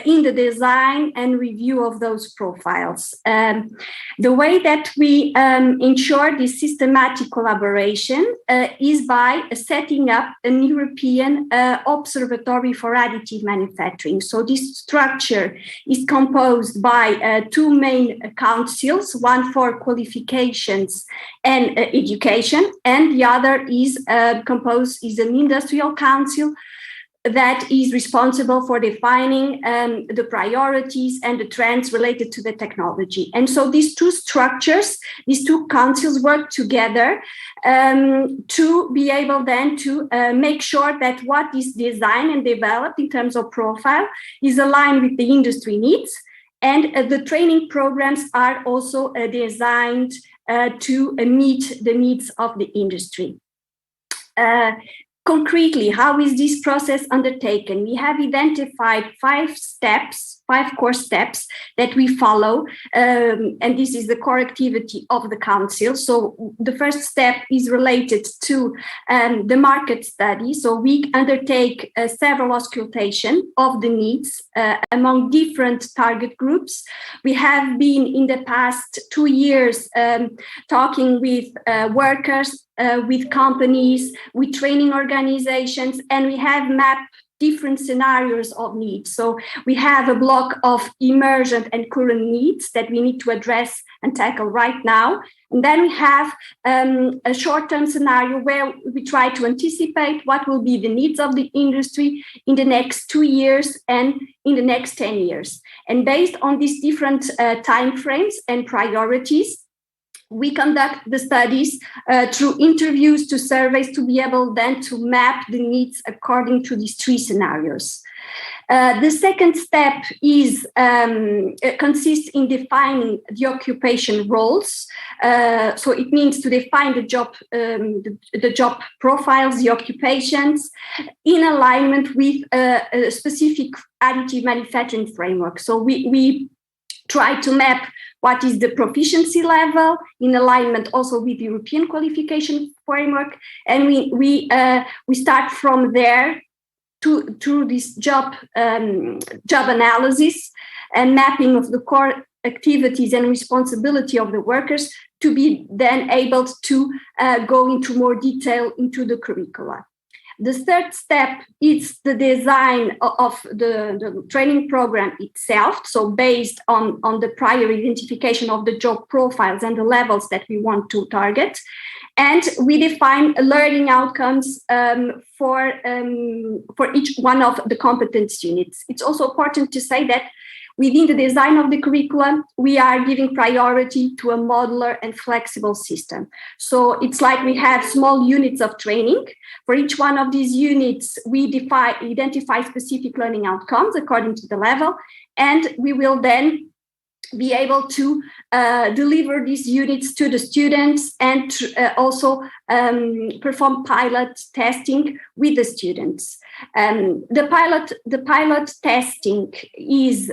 in the design and review of those profiles. The way that we ensure this systematic collaboration is by setting up an European observatory for additive manufacturing. So this structure is composed by two main councils, one for qualifications and education, and the other is composed is an industrial council that is responsible for defining the priorities and the trends related to the technology. And so these two structures, these two councils work together to be able then to make sure that what is designed and developed in terms of profile is aligned with the industry needs. And the training programs are also designed to meet the needs of the industry. Concretely, how is this process undertaken? We have identified 5 core steps that we follow, and this is the core activity of the council. So the first step is related to the market study. So we undertake several auscultation of the needs among different target groups. We have been in the past 2 years talking with workers, with companies, with training organizations, and we have mapped different scenarios of needs. So we have a block of emergent and current needs that we need to address and tackle right now. And then we have a short-term scenario where we try to anticipate what will be the needs of the industry in the next 2 years and in the next 10 years. And based on these different timeframes and priorities, we conduct the studies through interviews to surveys to be able then to map the needs according to these 3 scenarios. The second step is consists in defining the occupation roles. So it means to define the job profiles, the occupations, in alignment with a specific additive manufacturing framework. So we try to map what is the proficiency level in alignment also with the European qualification framework, and we start from there to this job analysis and mapping of the core activities and responsibility of the workers to be then able to go into more detail into the curricula. The third step is the design of the training program itself. So based on the prior identification of the job profiles and the levels that we want to target. And we define learning outcomes for each one of the competence units. It's also important to say that within the design of the curriculum, we are giving priority to a modular and flexible system. So it's like we have small units of training. For each one of these units, we identify specific learning outcomes according to the level, and we will then be able to deliver these units to the students and also perform pilot testing with the students. The pilot testing is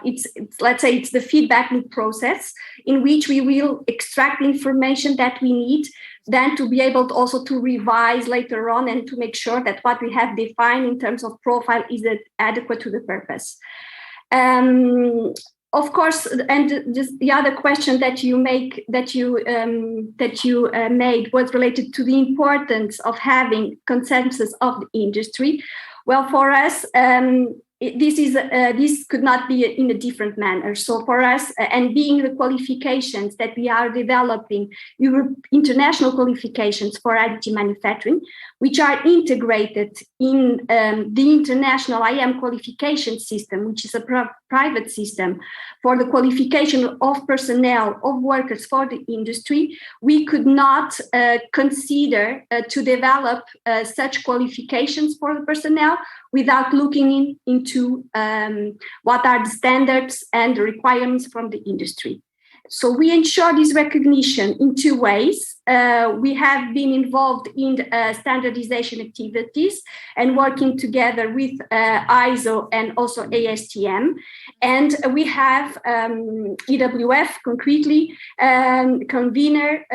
it's let's say it's the feedback loop process in which we will extract information that we need then to be able to also to revise later on and to make sure that what we have defined in terms of profile is adequate to the purpose. Of course, and just the other question that you made was related to the importance of having consensus of the industry. Well, for us, this could not be in a different manner. So for us, and being the qualifications that we are developing, international qualifications for additive manufacturing, which are integrated in the international IM qualification system, which is a private system for the qualification of personnel, of workers for the industry, we could not consider to develop such qualifications for the personnel without looking into what are the standards and the requirements from the industry. So we ensure this recognition in two ways. We have been involved in standardization activities and working together with ISO and also ASTM. And we have EWF concretely, convener,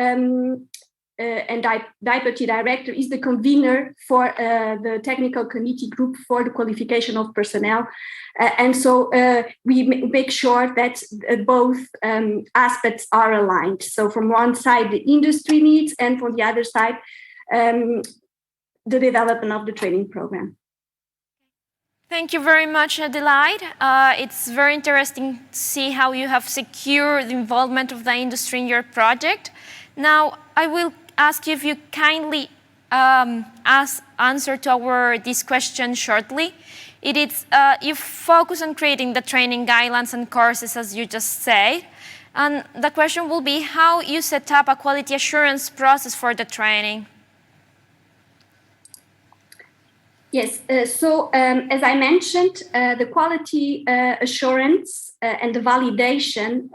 and Deputy Director is the convener for the technical committee group for the qualification of personnel. And so we make sure that both aspects are aligned. So from one side, the industry needs, and from the other side, the development of the training program. Thank you very much, Adelaide. It's very interesting to see how you have secured the involvement of the industry in your project. Now, I will ask you if you kindly answer to this question shortly. It is, you focus on creating the training guidelines and courses, as you just said. And the question will be how you set up a quality assurance process for the training. Yes, so as I mentioned, the quality assurance and the validation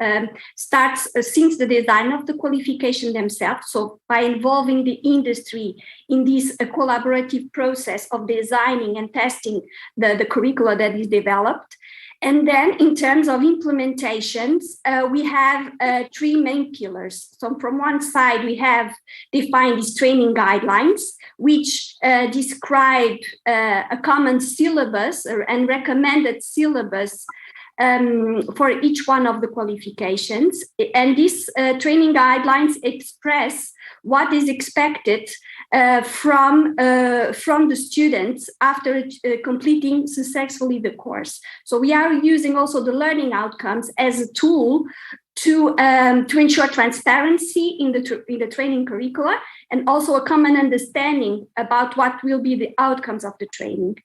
starts since the design of the qualification themselves. So by involving the industry in this collaborative process of designing and testing the curricula that is developed. And then in terms of implementations, we have three main pillars. So from one side, we have defined these training guidelines, which describe a common syllabus and recommended syllabus for each one of the qualifications. And these training guidelines express what is expected from the students after completing successfully the course. So we are using also the learning outcomes as a tool to ensure transparency in the training curricula and also a common understanding about what will be the outcomes of the training.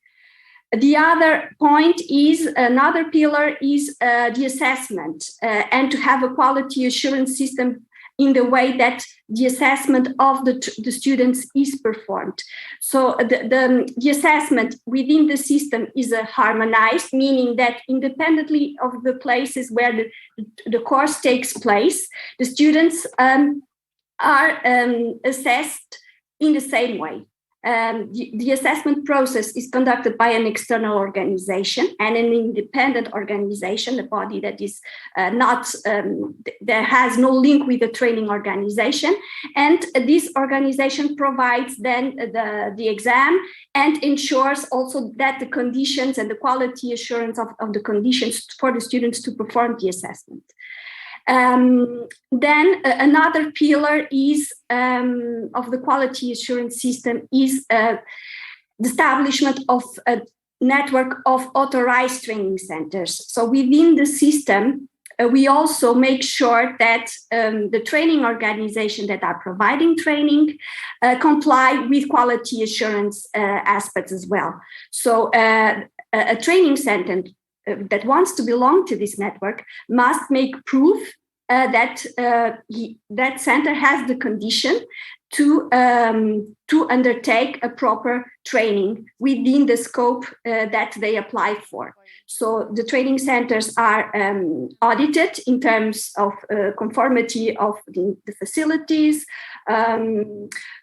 The other point is, another pillar is the assessment and to have a quality assurance system in the way that the assessment of the students is performed. So the assessment within the system is harmonized, meaning that independently of the places where the course takes place, the students are assessed in the same way. The assessment process is conducted by an external organization and an independent organization, a body that is that has no link with the training organization. And this organization provides then the exam and ensures also that the conditions and the quality assurance of the conditions for the students to perform the assessment. Then another pillar is of the quality assurance system is the establishment of a network of authorized training centers. So within the system, we also make sure that the training organizations that are providing training comply with quality assurance aspects as well. So a training center that wants to belong to this network must make proof that that center has the condition to undertake a proper training within the scope that they apply for. So the training centers are audited in terms of conformity of the facilities,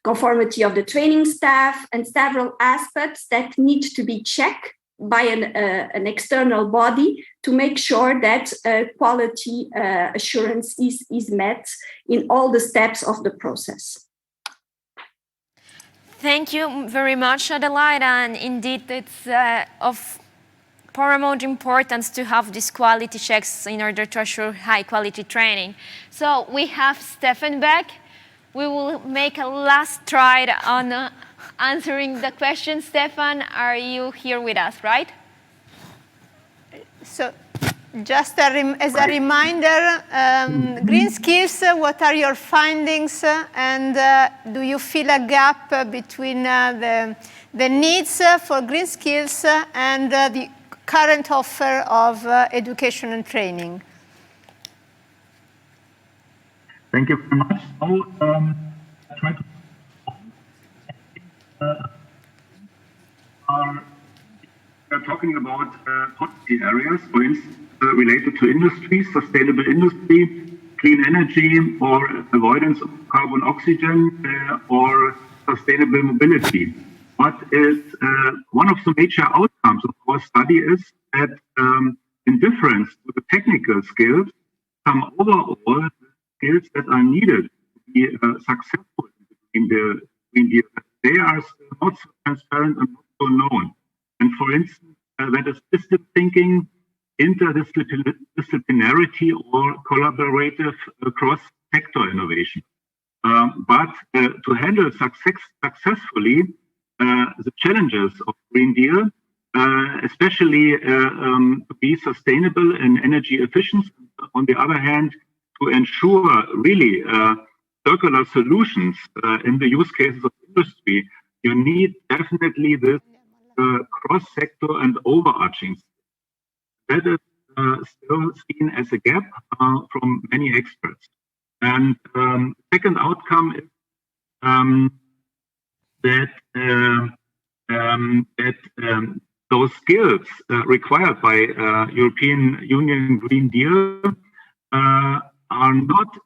conformity of the training staff, and several aspects that need to be checked by an external body to make sure that quality assurance is met in all the steps of the process. Thank you very much, Adelaide. And indeed, it's of paramount importance to have these quality checks in order to assure high quality training. So we have Stefan back. We will make a last try on answering the question. Stefan, are you here with us, right? So just as a reminder, green skills, what are your findings, and do you feel a gap between the needs for green skills and the current offer of education and training? Thank you very much. I try to we are talking about policy areas, for instance, related to industry, sustainable industry, clean energy, or avoidance of carbon oxygen, or sustainable mobility. But one of the major outcomes of our study is that in difference to the technical skills, some overall skills that are needed to be successful in the Green Deal, they are not so transparent and not so known. And for instance, that is distant thinking, interdisciplinarity, or collaborative cross-sector innovation. But to handle successfully the challenges of Green Deal, especially to be sustainable in energy efficiency, on the other hand, to ensure really circular solutions in the use cases of industry, you need definitely this cross-sector and overarching. That is still seen as a gap from many experts. And second outcome is that those skills required by European Union Green Deal are not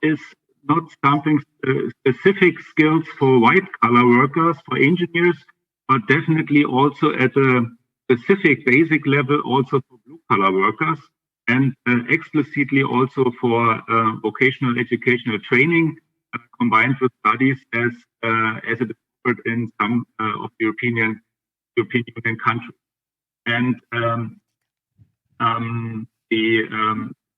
something specific skills for white-collar workers, for engineers, but definitely also at a specific basic level also for blue-collar workers, and explicitly also for vocational educational training, combined with studies as it is offered in some of the European Union countries. And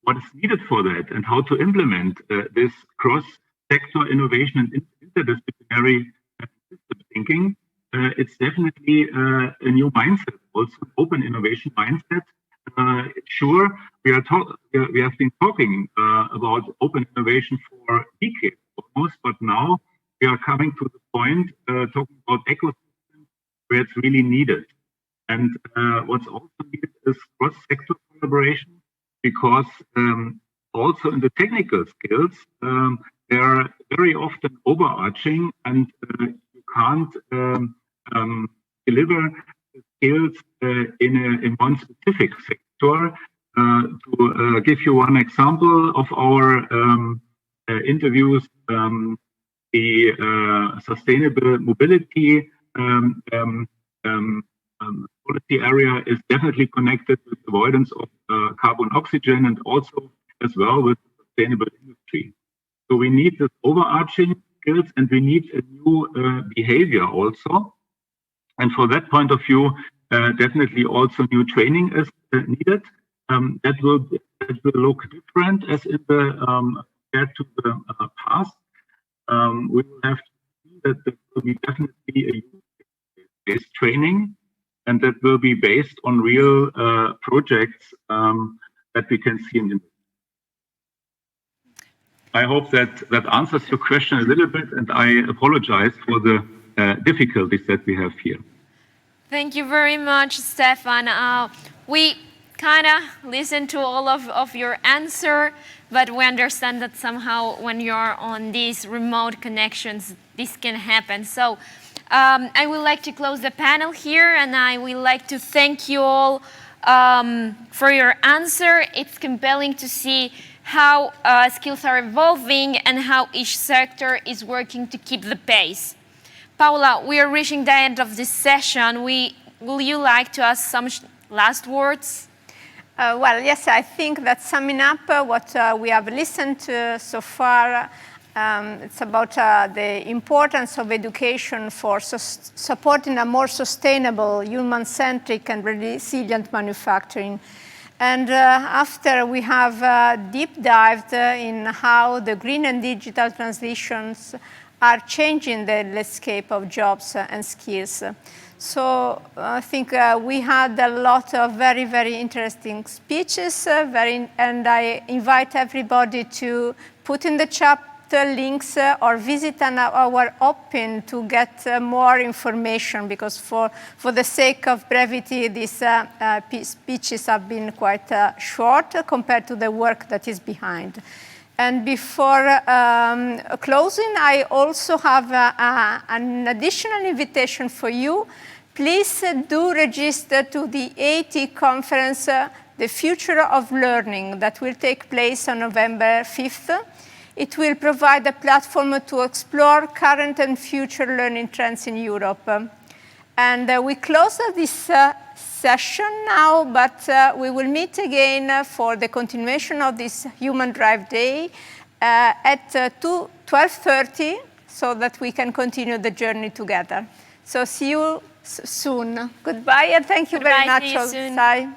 what is needed for that and how to implement this cross-sector innovation and interdisciplinary system thinking, it's definitely a new mindset, also open innovation mindset. Sure, we have been talking about open innovation for decades almost, but now we are coming to the point talking about ecosystems where it's really needed. And what's also needed is cross-sector collaboration, because also in the technical skills, they're very often overarching, and you can't deliver skills in one specific sector. To give you one example of our interviews, the sustainable mobility policy area is definitely connected with avoidance of carbon oxygen, and also as well with sustainable industry. So we need this overarching skills, and we need a new behavior also. And for that point of view, definitely also new training is needed. That will look different as in the compared to the past. We will have to see that there will be definitely a based training, and that will be based on real projects that we can see in the. I hope that answers your question a little bit, and I apologize for the difficulties that we have here. Thank you very much, Stefan. We kind of listened to all of your answer, but we understand that somehow when you're on these remote connections, this can happen. So I would like to close the panel here, and I would like to thank you all for your answer. It's compelling to see how skills are evolving and how each sector is working to keep the pace. Paula, we are reaching the end of this session. Will you like to ask some last words? Well, yes, I think that summing up what we have listened to so far, it's about the importance of education for supporting a more sustainable, human-centric and resilient manufacturing. And after we have deep dived in how the green and digital transitions are changing the landscape of jobs and skills. So I think we had a lot of very, very interesting speeches, and I invite everybody to put in the chat links or visit our Open to get more information, because for the sake of brevity, these speeches have been quite short compared to the work that is behind. And before closing, I also have an additional invitation for you. Please do register to the EIT conference, The Future of Learning, that will take place on November 5th. It will provide a platform to explore current and future learning trends in Europe. And we close this session now, but we will meet again for the continuation of this Human Drive Day at 12:30, so that we can continue the journey together. So see you soon. Goodbye, and thank you very much. See you soon. Bye.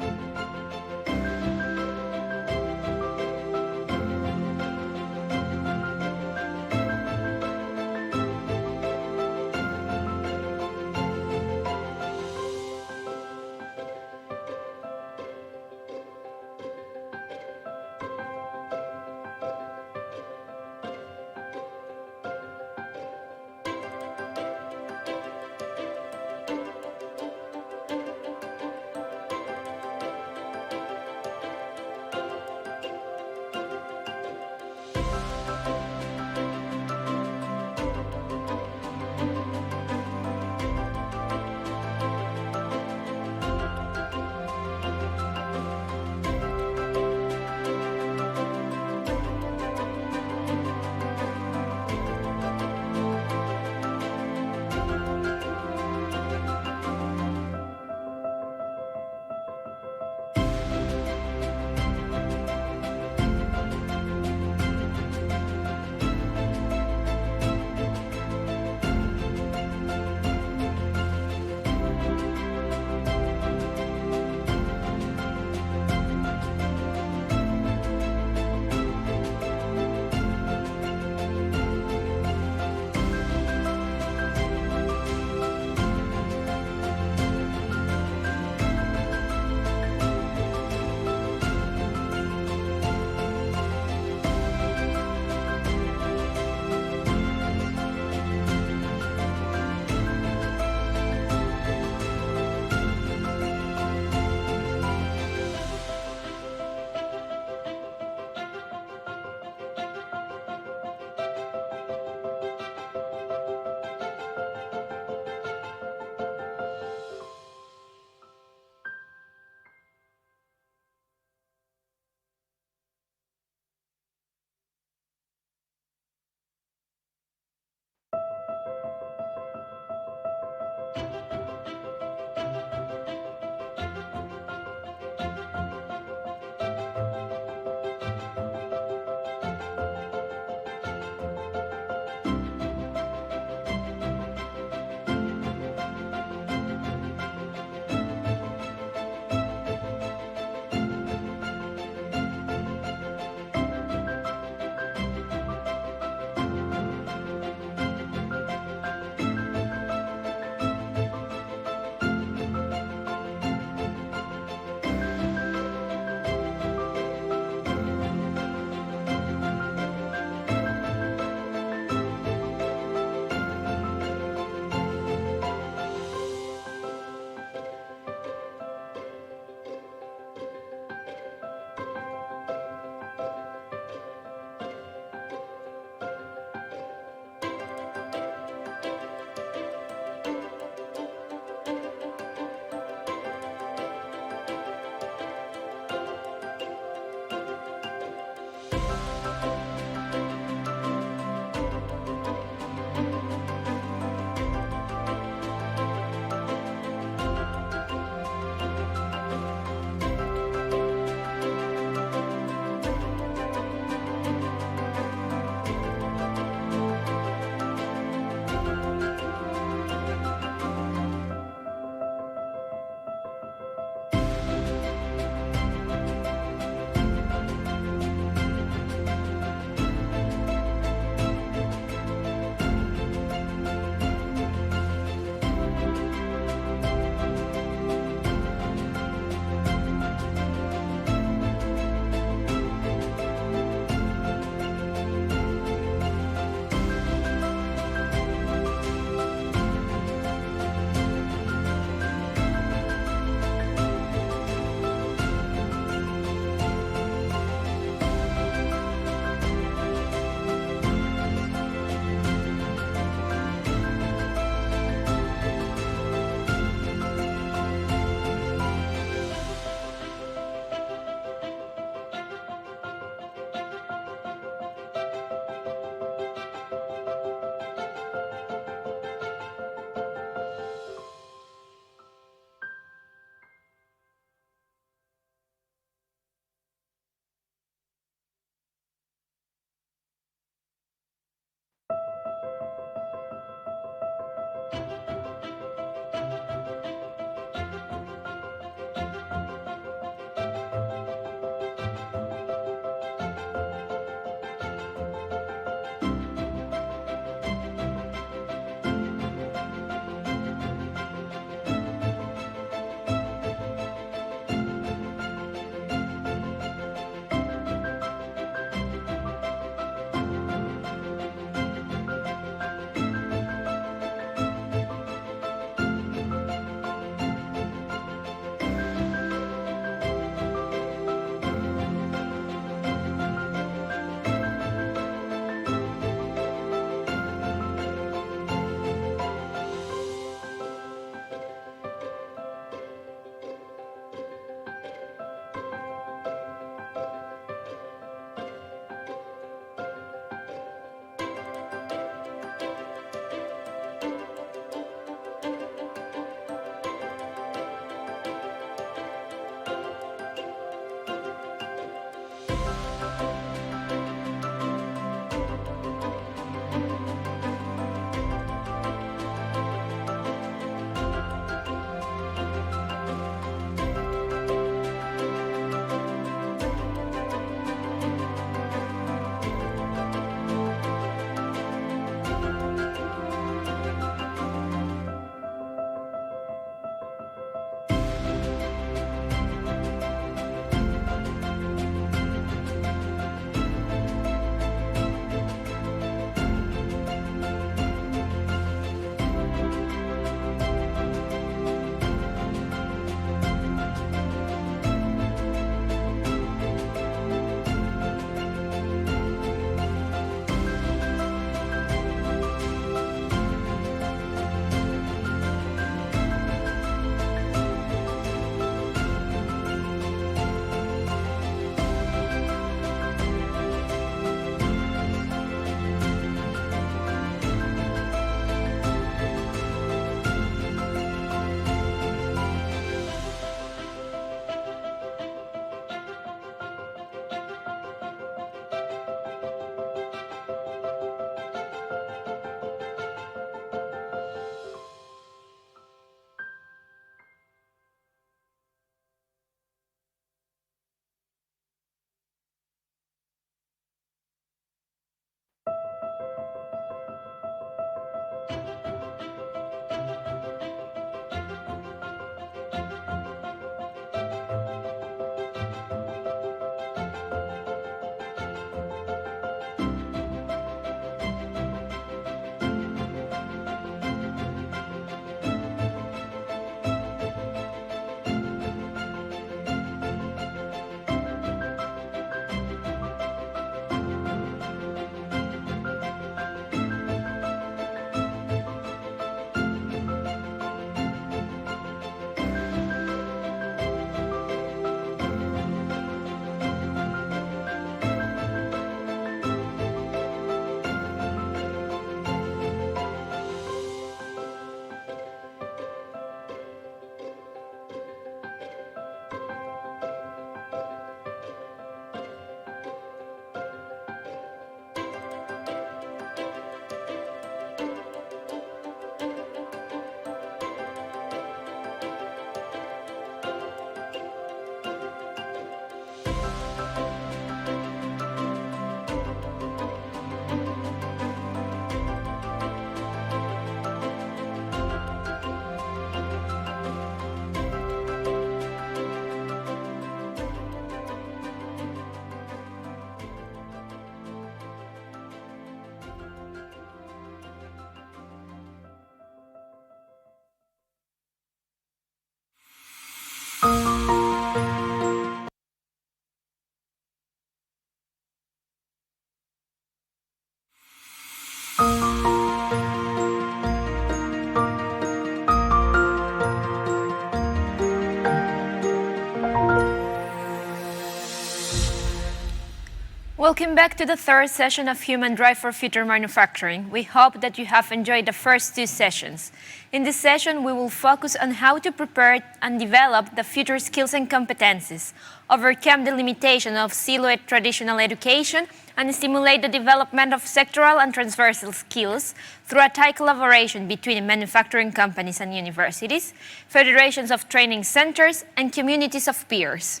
Welcome back to the third session of Human Drive for Future Manufacturing. We hope that you have enjoyed the first two sessions. In this session, we will focus on how to prepare and develop the future skills and competencies, overcome the limitation of siloed traditional education, and stimulate the development of sectoral and transversal skills through a tight collaboration between manufacturing companies and universities, federations of training centers, and communities of peers.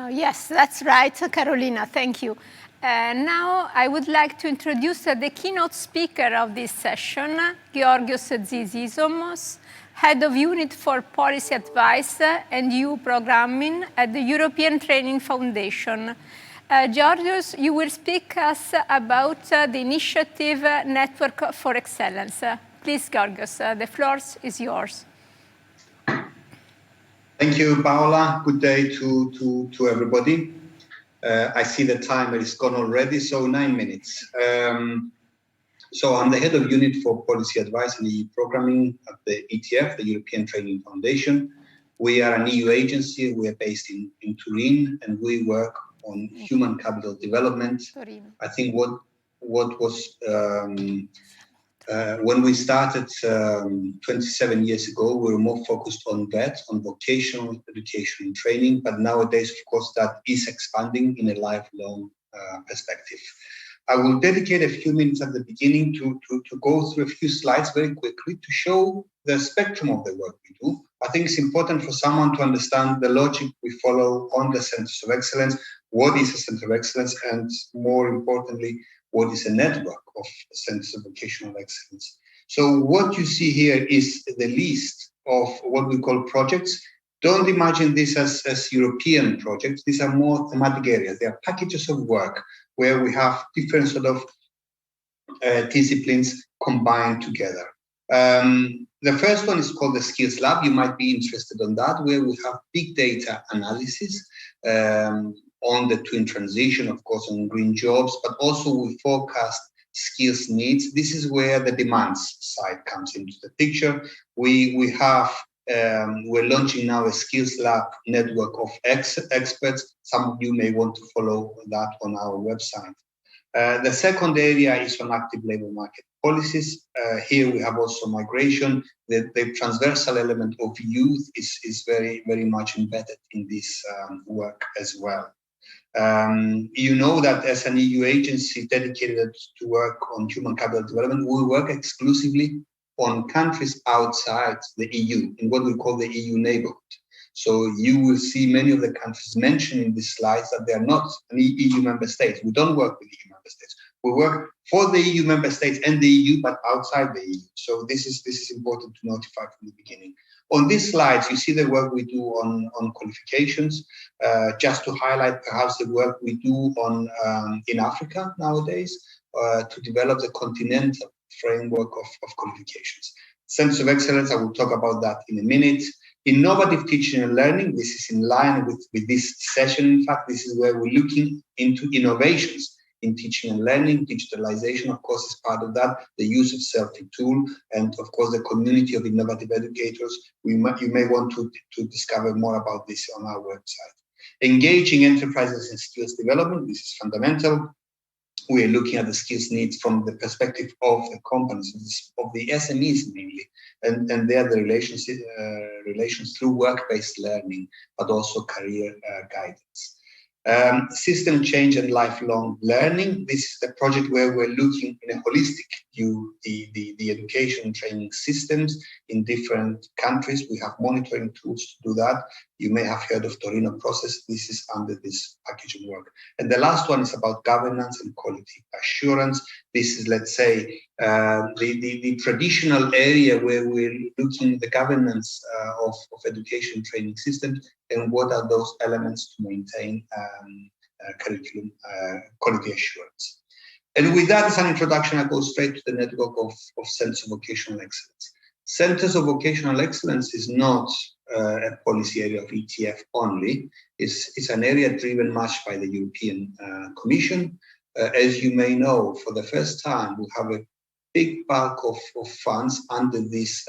Yes, that's right, Carolina, thank you. Now I would like to introduce the keynote speaker of this session, Georgios Zizisomos, Head of Unit for Policy Advice and EU Programming at the European Training Foundation. Georgios, you will speak us about the initiative Network for Excellence. Please, Georgios, the floor is yours. Thank you, Paola. Good day to everybody. I see the timer is gone already, so 9 minutes. So I'm the head of unit for policy advice and EU programming at the ETF, the European Training Foundation. We are an EU agency. We are based in Turin, and we work on human capital development. I think what was when we started 27 years ago, we were more focused on that, on vocational education and training. But nowadays, of course, that is expanding in a lifelong perspective. I will dedicate a few minutes at the beginning to go through a few slides very quickly to show the spectrum of the work we do. I think it's important for someone to understand the logic we follow on the Centers of Excellence, what is a Center of Excellence, and more importantly, what is a network of Centers of Vocational Excellence. So what you see here is the list of what we call projects. Don't imagine this as European projects. These are more thematic areas. They are packages of work where we have different sort of disciplines combined together. The first one is called the Skills Lab. You might be interested in that, where we have big data analysis on the twin transition, of course, on green jobs, but also we forecast skills needs. This is where the demands side comes into the picture. We're launching now a Skills Lab network of experts. Some of you may want to follow that on our website. The second area is on active labor market policies. Here we have also migration. The transversal element of youth is very, very much embedded in this work as well. You know that as an EU agency dedicated to work on human capital development, we work exclusively on countries outside the EU, in what we call the EU neighborhood. So you will see many of the countries mentioned in these slides that they are not EU member states. We don't work with EU member states. We work for the EU member states and the EU, but outside the EU. So this is important to notify from the beginning. On these slides, you see the work we do on qualifications. Just to highlight perhaps the work we do on in Africa nowadays to develop the continental framework of qualifications. Centers of Excellence, I will talk about that in a minute. Innovative teaching and learning, this is in line with this session. In fact, this is where we're looking into innovations in teaching and learning. Digitalization, of course, is part of that. The use of self-teach tool, and of course, the community of innovative educators. You may want to discover more about this on our website. Engaging enterprises in skills development, this is fundamental. We are looking at the skills needs from the perspective of the companies, of the SMEs mainly, and there the relations through work-based learning, but also career guidance. System change and lifelong learning. This is the project where we're looking in a holistic view, the education and training systems in different countries. We have monitoring tools to do that. You may have heard of Torino process. This is under this package of work. And the last one is about governance and quality assurance. This is, let's say, the traditional area where we're looking at the governance of education training systems and what are those elements to maintain curriculum quality assurance. And with that as an introduction, I go straight to the network of Centers of Vocational Excellence. Centers of Vocational Excellence is not a policy area of ETF only. It's an area driven much by the European Commission. As you may know, for the first time, we have a big bulk of funds under this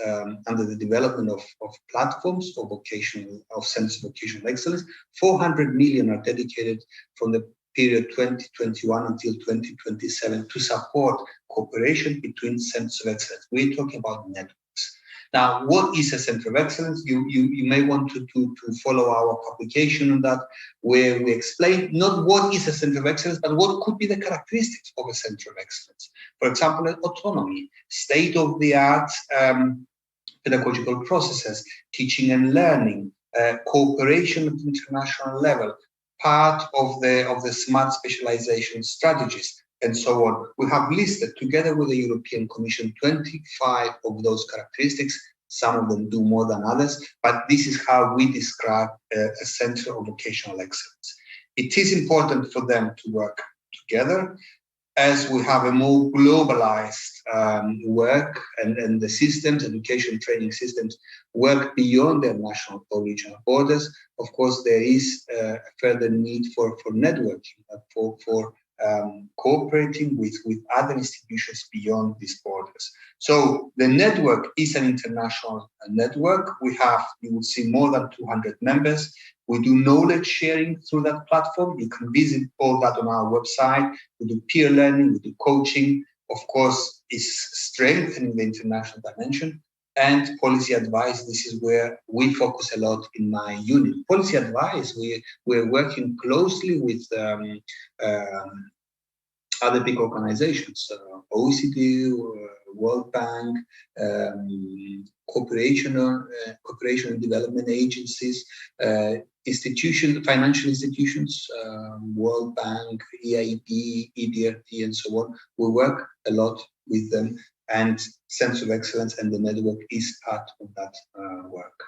under the development of platforms of Centers of Vocational Excellence. 400 million are dedicated from the period 2021 until 2027 to support cooperation between centers of excellence. We're talking about networks. Now, what is a center of excellence? You may want to follow our publication on that, where we explain not what is a center of excellence, but what could be the characteristics of a center of excellence. For example, autonomy, state-of-the-art pedagogical processes, teaching and learning, cooperation at international level, part of the smart specialization strategies, and so on. We have listed, together with the European Commission, 25 of those characteristics. Some of them do more than others, but this is how we describe a center of vocational excellence. It is important for them to work together, as we have a more globalized work, and the systems, education training systems, work beyond their national or regional borders. Of course, there is a further need for networking, for cooperating with other institutions beyond these borders. So the network is an international network. We have, you will see, more than 200 members. We do knowledge sharing through that platform. You can visit all that on our website. We do peer learning, we do coaching. Of course, it's strengthening the international dimension. And policy advice, this is where we focus a lot in my unit. Policy advice, we're working closely with other big organizations, OECD, World Bank, cooperation and development agencies, financial institutions, World Bank, EIT, EBRD, and so on. We work a lot with them, and Centers of Excellence and the network is part of that work.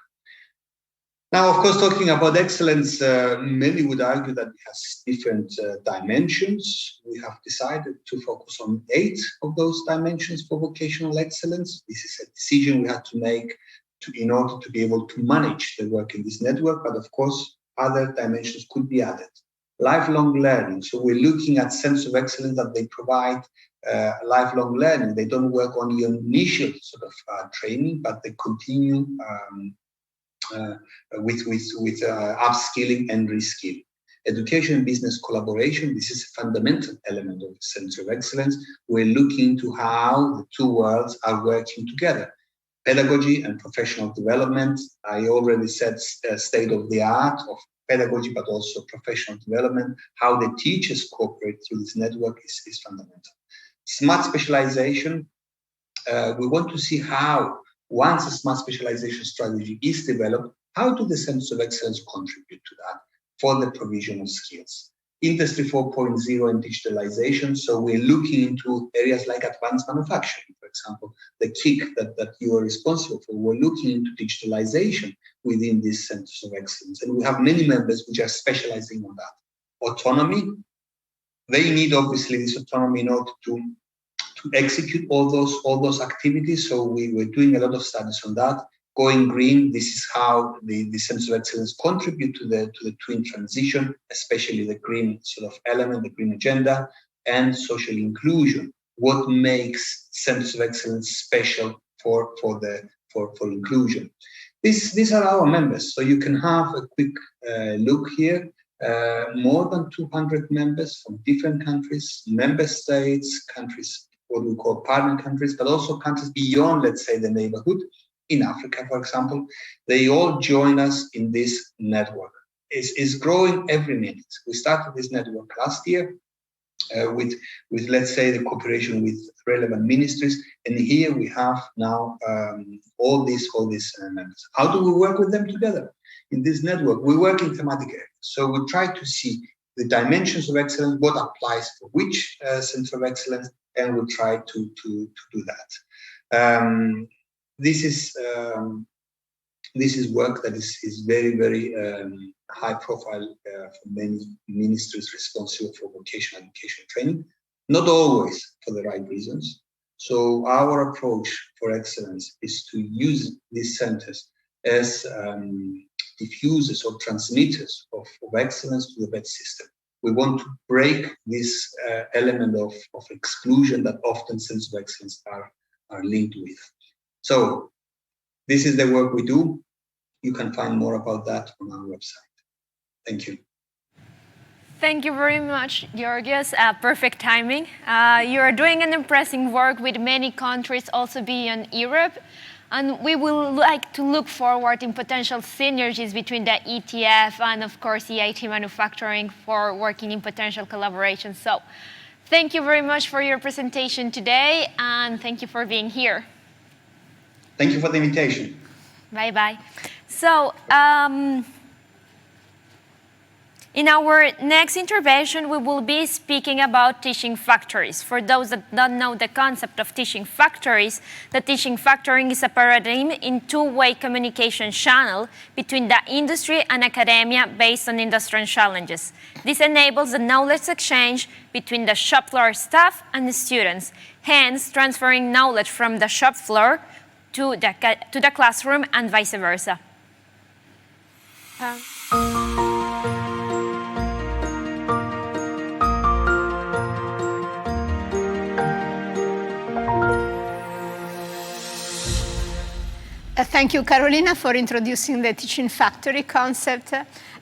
Now, of course, talking about excellence, many would argue that it has different dimensions. We have decided to focus on 8 of those dimensions for vocational excellence. This is a decision we had to make in order to be able to manage the work in this network, but of course, other dimensions could be added. Lifelong learning. So we're looking at Centers of Excellence that they provide lifelong learning. They don't work only on initial sort of training, but they continue with upskilling and reskilling. Education and business collaboration, this is a fundamental element of the Center of Excellence. We're looking into how the two worlds are working together. Pedagogy and professional development, I already said state of the art of pedagogy, but also professional development. How the teachers cooperate through this network is fundamental. Smart specialization, we want to see how, once a smart specialization strategy is developed, how do the Centers of Excellence contribute to that for the provision of skills? Industry 4.0 and digitalization. So we're looking into areas like advanced manufacturing, for example, the KIC that you are responsible for. We're looking into digitalization within these Centers of Excellence. And we have many members which are specializing on that. Autonomy, they need obviously this autonomy in order to execute all those activities. So we're doing a lot of studies on that. Going green, this is how the Centers of Excellence contribute to the twin transition, especially the green sort of element, the green agenda, and social inclusion. What makes Centers of Excellence special for inclusion? These are our members, so you can have a quick look here. More than 200 members from different countries, member states, countries, what we call partner countries, but also countries beyond, let's say, the neighborhood. In Africa, for example, they all join us in this network. It's growing every minute. We started this network last year with let's say the cooperation with relevant ministries, and here we have now all these members. How do we work with them together in this network? We work in thematic areas, so we try to see the dimensions of excellence, what applies for which Center of Excellence, and we try to do that. This is work that is very, very high profile for many ministries responsible for vocational education training, not always for the right reasons. So our approach for excellence is to use these centers as diffusers or transmitters of excellence to the best system. We want to break this element of exclusion that often Centers of Excellence are linked with. So this is the work we do. You can find more about that on our website. Thank you. Thank you very much, Georgios. Perfect timing. You are doing an impressive work with many countries, also beyond Europe. And we will like to look forward in potential synergies between the ETF and, of course, EIT manufacturing for working in potential collaboration. So thank you very much for your presentation today, and thank you for being here. Thank you for the invitation. Bye-bye. So, in our next intervention, we will be speaking about teaching factories. For those that don't know the concept of teaching factories, the teaching factory is a paradigm in two-way communication channel between the industry and academia based on industrial challenges. This enables the knowledge exchange between the shop floor staff and the students, hence transferring knowledge from the shop floor to the classroom and vice versa. Thank you, Carolina, for introducing the teaching factory concept.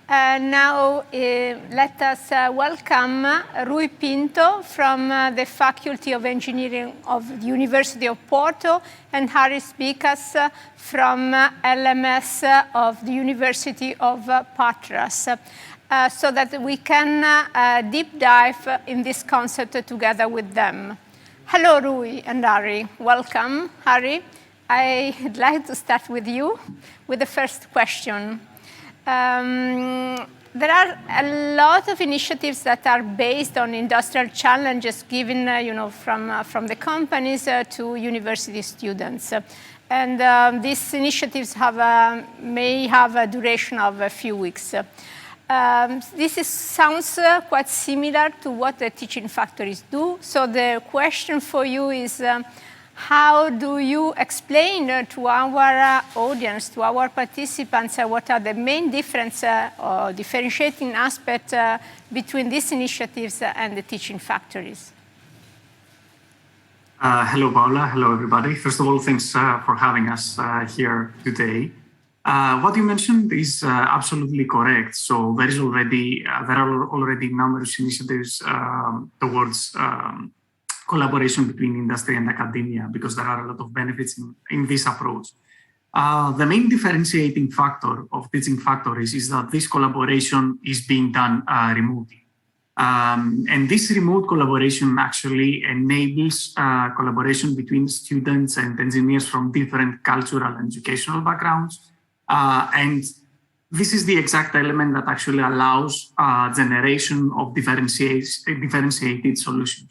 Now, let us welcome Rui Pinto from the Faculty of Engineering of the University of Porto and Haris Bikas from LMS of the University of Patras, so that we can deep dive in this concept together with them. Hello, Rui and Hari. Welcome, Hari. I'd like to start with you with the first question. There are a lot of initiatives that are based on industrial challenges given from the companies to university students. And these initiatives may have a duration of a few weeks. Sounds quite similar to what the teaching factories do. So the question for you is, how do you explain to our audience, to our participants, what are the main difference or differentiating aspects between these initiatives and the teaching factories? Hello, Paula. Hello, everybody. First of all, thanks for having us here today. What you mentioned is absolutely correct. So there are already numerous initiatives towards collaboration between industry and academia, because there are a lot of benefits in this approach. The main differentiating factor of teaching factories is that this collaboration is being done remotely. And this remote collaboration actually enables collaboration between students and engineers from different cultural and educational backgrounds. And this is the exact element that actually allows generation of differentiated solutions.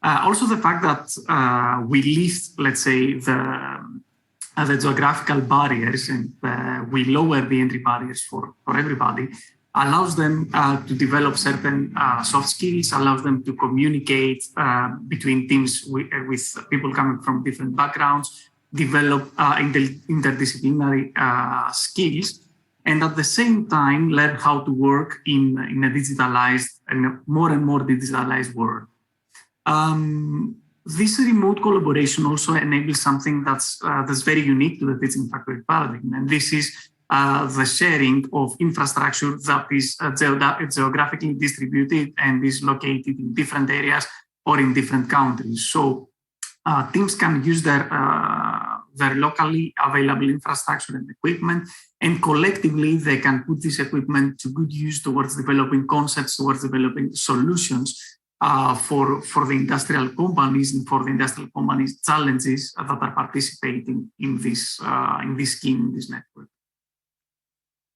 Also, the fact that we lift, let's say, the geographical barriers and we lower the entry barriers for everybody allows them to develop certain soft skills, allows them to communicate between teams with people coming from different backgrounds, develop interdisciplinary skills, and at the same time learn how to work in a digitalized and more digitalized world. This remote collaboration also enables something that's very unique to the teaching factory paradigm, and this is the sharing of infrastructure that is geographically distributed and is located in different areas or in different countries. So teams can use their locally available infrastructure and equipment, and collectively they can put this equipment to good use towards developing concepts, towards developing solutions for the industrial companies and for the industrial companies' challenges that are participating in this scheme, in this network.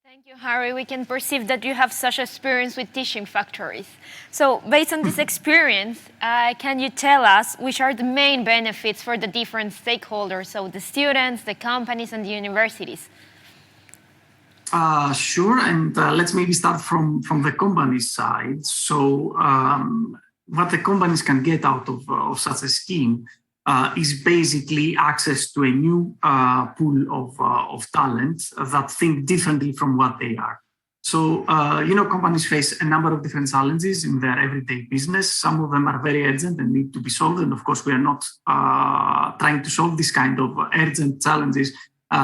Thank you, Hari. We can perceive that you have such experience with teaching factories. So based on this experience, can you tell us which are the main benefits for the different stakeholders, so the students, the companies, and the universities? Sure, and let's maybe start from the company side. So what the companies can get out of such a scheme is basically access to a new pool of talent that think differently from what they are. So, companies face a number of different challenges in their everyday business. Some of them are very urgent and need to be solved. And of course, we are not trying to solve this kind of urgent challenges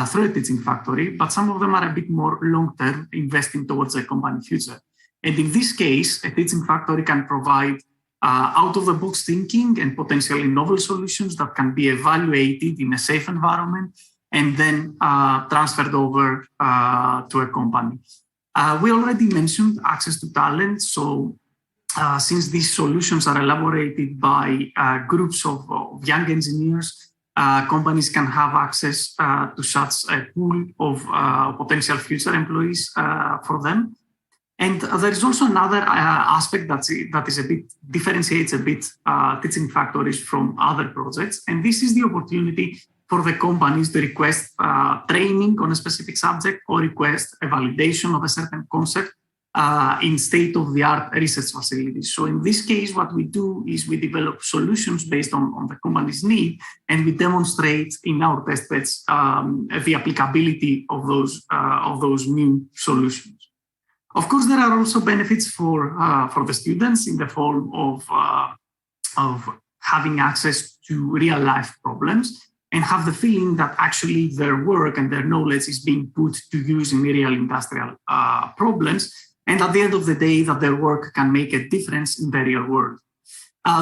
through a teaching factory, but some of them are a bit more long-term, investing towards a company future. And in this case, a teaching factory can provide out-of-the-box thinking and potentially novel solutions that can be evaluated in a safe environment and then transferred over to a company. We already mentioned access to talent. So since these solutions are elaborated by groups of young engineers, companies can have access to such a pool of potential future employees for them. And there is also another aspect that is a bit differentiates a bit teaching factories from other projects, and this is the opportunity for the companies to request training on a specific subject or request a validation of a certain concept in state-of-the-art research facilities. So in this case, what we do is we develop solutions based on the company's need, and we demonstrate in our test beds the applicability of those new solutions. Of course, there are also benefits for the students in the form of having access to real-life problems and have the feeling that actually their work and their knowledge is being put to use in real industrial problems, and at the end of the day, that their work can make a difference in the real world.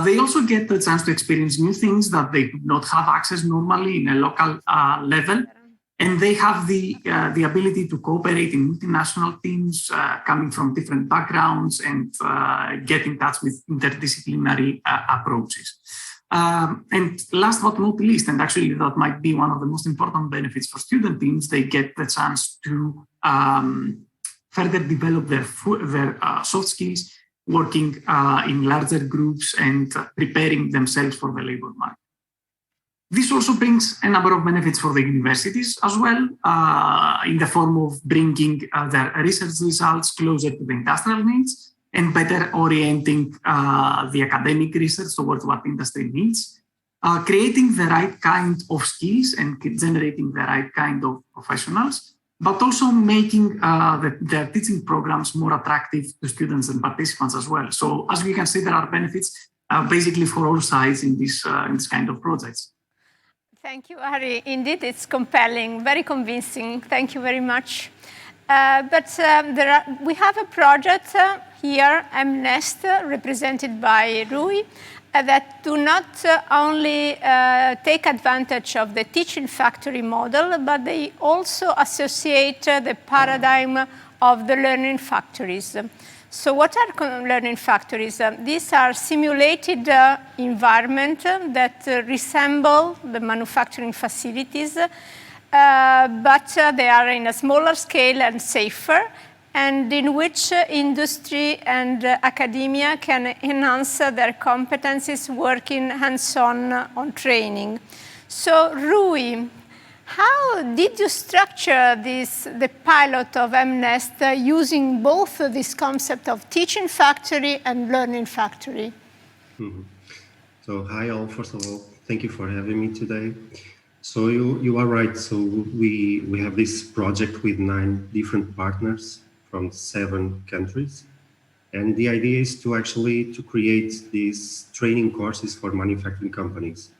They also get the chance to experience new things that they do not have access normally in a local level. And they have the ability to cooperate in multinational teams coming from different backgrounds and get in touch with interdisciplinary approaches. And last but not least, and actually that might be one of the most important benefits for student teams, they get the chance to further develop their soft skills, working in larger groups and preparing themselves for the labor market. This also brings a number of benefits for the universities as well, in the form of bringing their research results closer to the industrial needs and better orienting the academic research towards what industry needs, creating the right kind of skills and generating the right kind of professionals, but also making their teaching programs more attractive to students and participants as well. So as we can see, there are benefits basically for all sides in this kind of projects. Thank you, Ari. Indeed, it's compelling, very convincing. Thank you very much. We have a project here, MNest, represented by Rui, that do not only take advantage of the teaching factory model, but they also associate the paradigm of the learning factories. So what are learning factories? These are simulated environments that resemble the manufacturing facilities, but they are in a smaller scale and safer, and in which industry and academia can enhance their competencies working hands-on on training. So Rui, how did you structure the pilot of MNest using both this concept of teaching factory and learning factory? Mm-hmm. So hi all, first of all, thank you for having me today. So you are right. So we have this project with 9 different partners from 7 countries. And the idea is to create these training courses for manufacturing companies.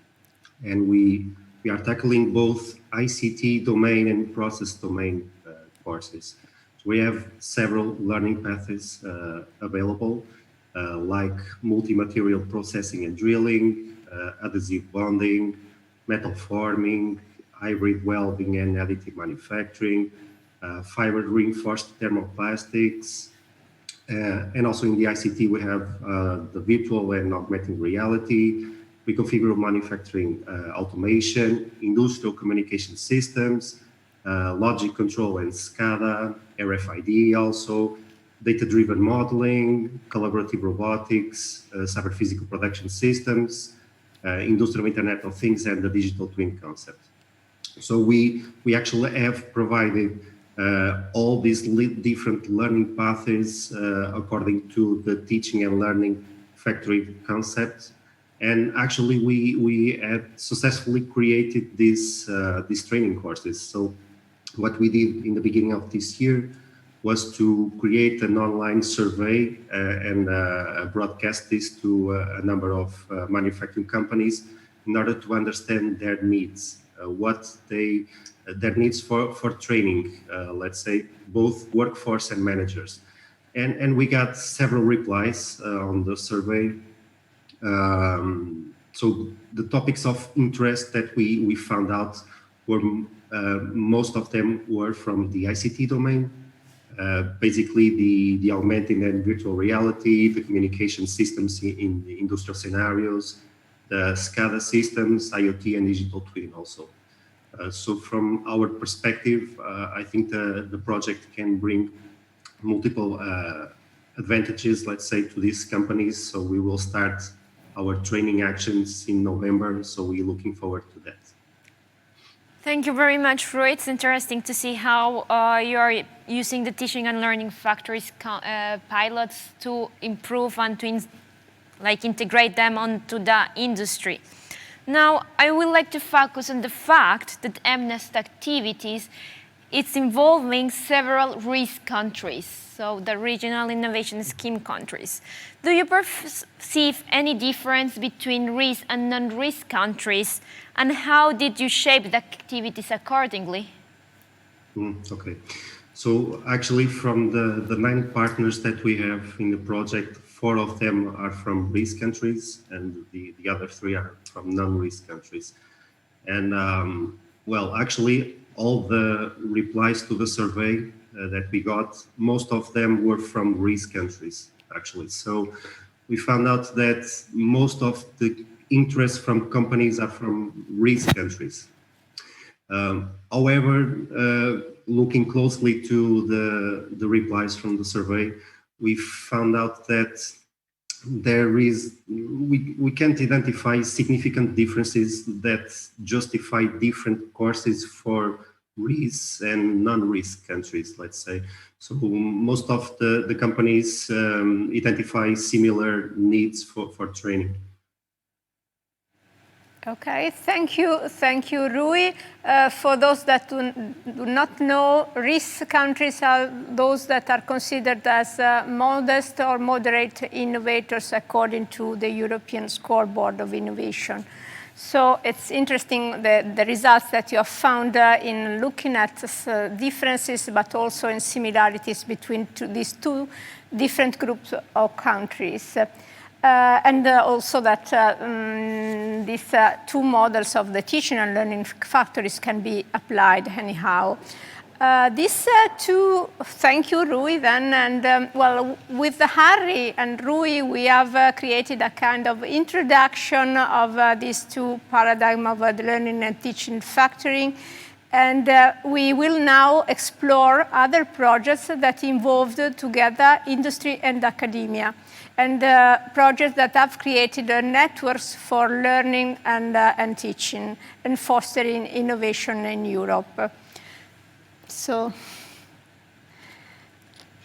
And we are tackling both ICT domain and process domain courses. So we have several learning paths available, like multi-material processing and drilling, adhesive bonding, metal forming, hybrid welding and additive manufacturing, fiber reinforced thermoplastics, and also in the ICT we have the virtual and augmented reality, reconfigurable manufacturing automation, industrial communication systems, logic control and SCADA, RFID also, data-driven modeling, collaborative robotics, cyber physical production systems, industrial Internet of Things, and the digital twin concept. So we actually have provided all these different learning paths according to the teaching and learning factory concept. And actually, we have successfully created these training courses. So what we did in the beginning of this year was to create an online survey and broadcast this to a number of manufacturing companies in order to understand their needs, their needs for training, let's say, both workforce and managers. And we got several replies on the survey. So the topics of interest that we found out were most of them were from the ICT domain. Basically the augmented and virtual reality, the communication systems in the industrial scenarios, the SCADA systems, IoT and digital twin also. So from our perspective, I think the project can bring multiple advantages, let's say, to these companies. So we will start our training actions in November. So we're looking forward to that. Thank you very much, Rui. It's interesting to see how you are using the teaching and learning factories pilots to improve and to integrate them onto the industry. Now, I would like to focus on the fact that MNEST activities it's involving several RISC countries, so the Regional Innovation Scheme countries. Do you perceive any difference between RISC and non-RISC countries, and how did you shape the activities accordingly? Okay, so actually from the 9 partners that we have in the project, 4 of them are from RISC countries and the other 3 are from non-RISC countries. And well, actually all the replies to the survey that we got, most of them were from RISC countries, actually. So we found out that most of the interest from companies are from RISC countries. However, looking closely to the replies from the survey, we found out that we can't identify significant differences that justify different courses for RISC and non-RISC countries, let's say. So most of the companies identify similar needs for training. Okay, thank you, Rui. For those that do not know, RISC countries are those that are considered as modest or moderate innovators according to the European Scoreboard of Innovation. So it's interesting the results that you have found in looking at differences, but also in similarities between these 2 different groups of countries. And also that these 2 models of the teaching and learning factories can be applied anyhow. These 2, thank you, Rui, then, and well, with Harry and Rui, we have created a kind of introduction of these 2 paradigms of the learning and teaching factoring. And we will now explore other projects that involved together industry and academia, and projects that have created networks for learning and teaching and fostering innovation in Europe. So,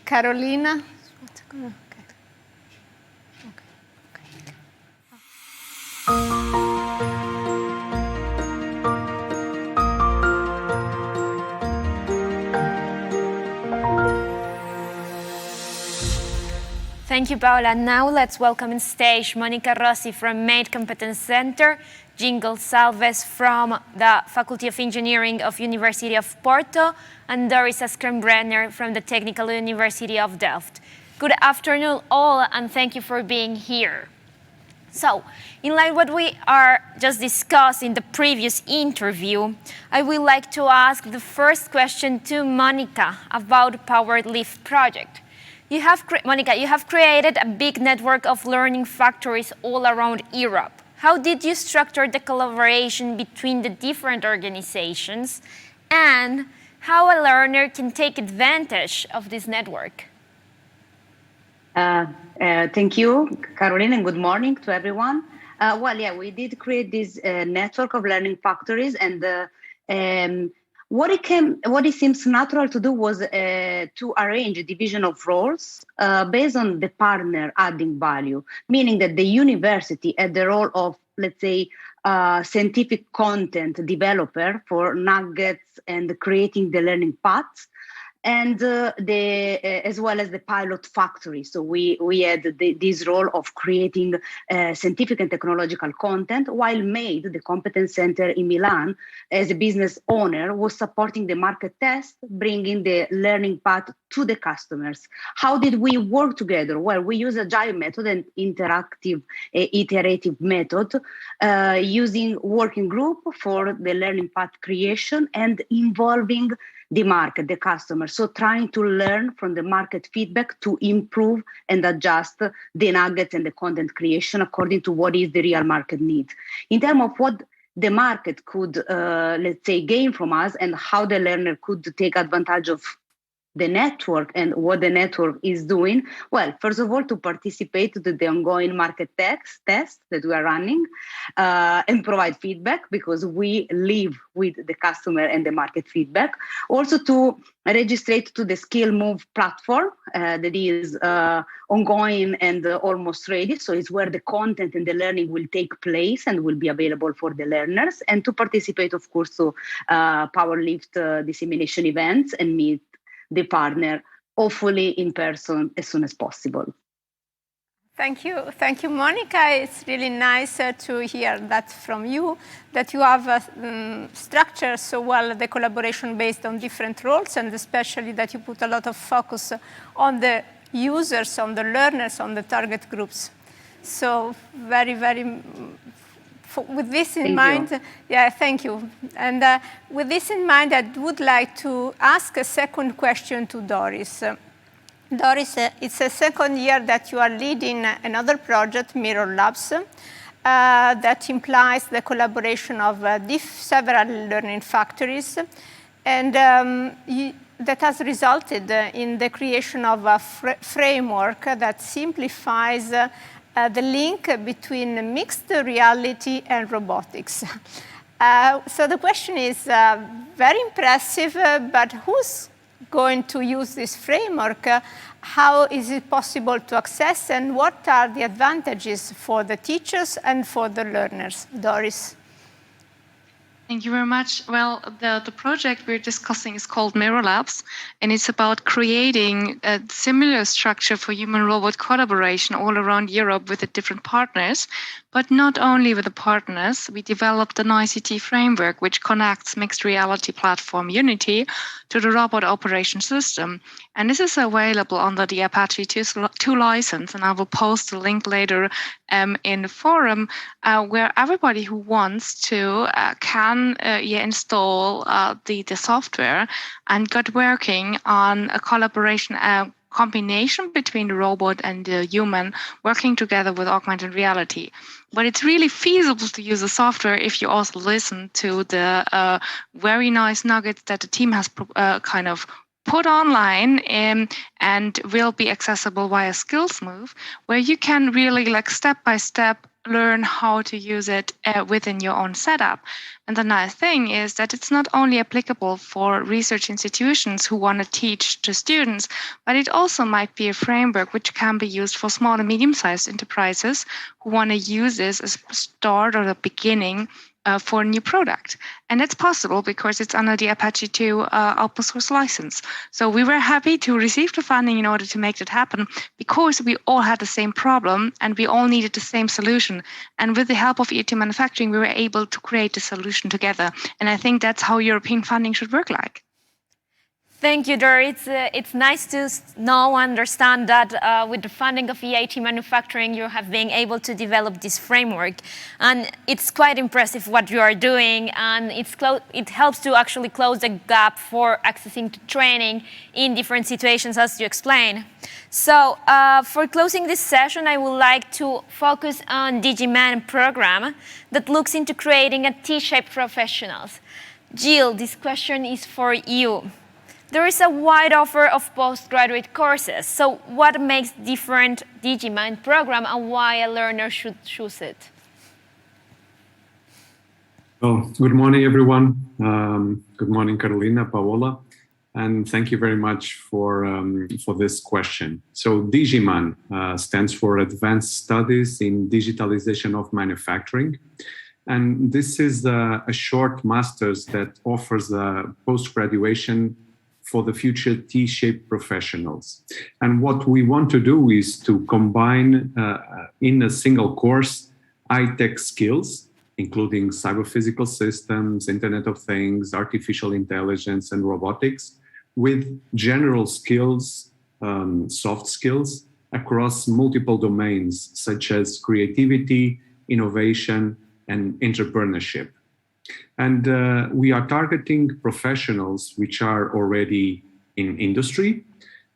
Carolina. Thank you, Paola. Now let's welcome on stage Monica Rossi from MAID Competence Center, Jingle Salves from the Faculty of Engineering of University of Porto, and Doris Askren-Brenner from the Technical University of Delft. Good afternoon all, and thank you for being here. So, in line with what we are just discussed in the previous interview, I would like to ask the first question to Monica about the Powered Lift project. Monica, you have created a big network of learning factories all around Europe. How did you structure the collaboration between the different organizations, and how a learner can take advantage of this network? Thank you, Caroline, and good morning to everyone. Well, yeah, we did create this network of learning factories, and what it seems natural to do was to arrange a division of roles based on the partner adding value, meaning that the university had the role of, let's say, scientific content developer for nuggets and creating the learning paths. and as well as the pilot factory. So we had this role of creating scientific and technological content, while MADE, the competence center in Milan, as a business owner, was supporting the market test, bringing the learning path to the customers. How did we work together? Well, we use agile method and interactive, iterative method, using working group for the learning path creation and involving the market, the customer. So trying to learn from the market feedback to improve and adjust the nuggets and the content creation according to what is the real market need. In terms of what the market could, let's say, gain from us and how the learner could take advantage of the network and what the network is doing. Well, first of all, to participate to the ongoing market test that we are running and provide feedback, because we live with the customer and the market feedback. Also to register to the Skill Move platform that is ongoing and almost ready. So it's where the content and the learning will take place and will be available for the learners. And to participate, of course, to Powerlift dissemination events and meet the partner, hopefully in person as soon as possible. Thank you, Monica. It's really nice to hear that from you, that you have structured so well the collaboration based on different roles, and especially that you put a lot of focus on the users, on the learners, on the target groups. So very, very, with this in mind, yeah, thank you. And with this in mind, I would like to ask a second question to Doris. Doris, it's the second year that you are leading another project, Mirror Labs, that implies the collaboration of several learning factories, and that has resulted in the creation of a framework that simplifies the link between mixed reality and robotics. So the question is very impressive, but who's going to use this framework? How is it possible to access, and what are the advantages for the teachers and for the learners? Doris. Thank you very much. Well, the project we're discussing is called Mirror Labs, and it's about creating a similar structure for human-robot collaboration all around Europe with the different partners. But not only with the partners, we developed an ICT framework which connects mixed reality platform Unity to the robot operation system. And this is available under the Apache 2 license, and I will post a link later in the forum where everybody who wants to can install the software and get working on a collaboration combination between the robot and the human working together with augmented reality. But it's really feasible to use the software if you also listen to the very nice nuggets that the team has kind of put online and will be accessible via SkillsMove, where you can really like step by step learn how to use it within your own setup. And the nice thing is that it's not only applicable for research institutions who want to teach to students, but it also might be a framework which can be used for small and medium-sized enterprises who want to use this as a start or the beginning for a new product. And it's possible because it's under the Apache 2 open source license. So we were happy to receive the funding in order to make that happen, because we all had the same problem and we all needed the same solution. And with the help of EIT Manufacturing, we were able to create a solution together. And I think that's how European funding should work like. Thank you, Doris. It's nice to now understand that with the funding of EIT Manufacturing, you have been able to develop this framework. And it's quite impressive what you are doing, and it helps to actually close the gap for accessing to training in different situations, as you explained. So for closing this session, I would like to focus on DigiMan program that looks into creating a T-shaped professionals. Jill, this question is for you. There is a wide offer of postgraduate courses. So what makes different DigiMan program and why a learner should choose it? Well, good morning, everyone. Good morning, Carolina, Paola, and thank you very much for this question. So DigiMan stands for Advanced Studies in Digitalization of Manufacturing. And this is a short master's that offers a post-graduation for the future T-shaped professionals. And what we want to do is to combine in a single course high-tech skills, including cyber-physical systems, Internet of Things, artificial intelligence, and robotics, with general skills, soft skills, across multiple domains, such as creativity, innovation, and entrepreneurship. And we are targeting professionals which are already in industry,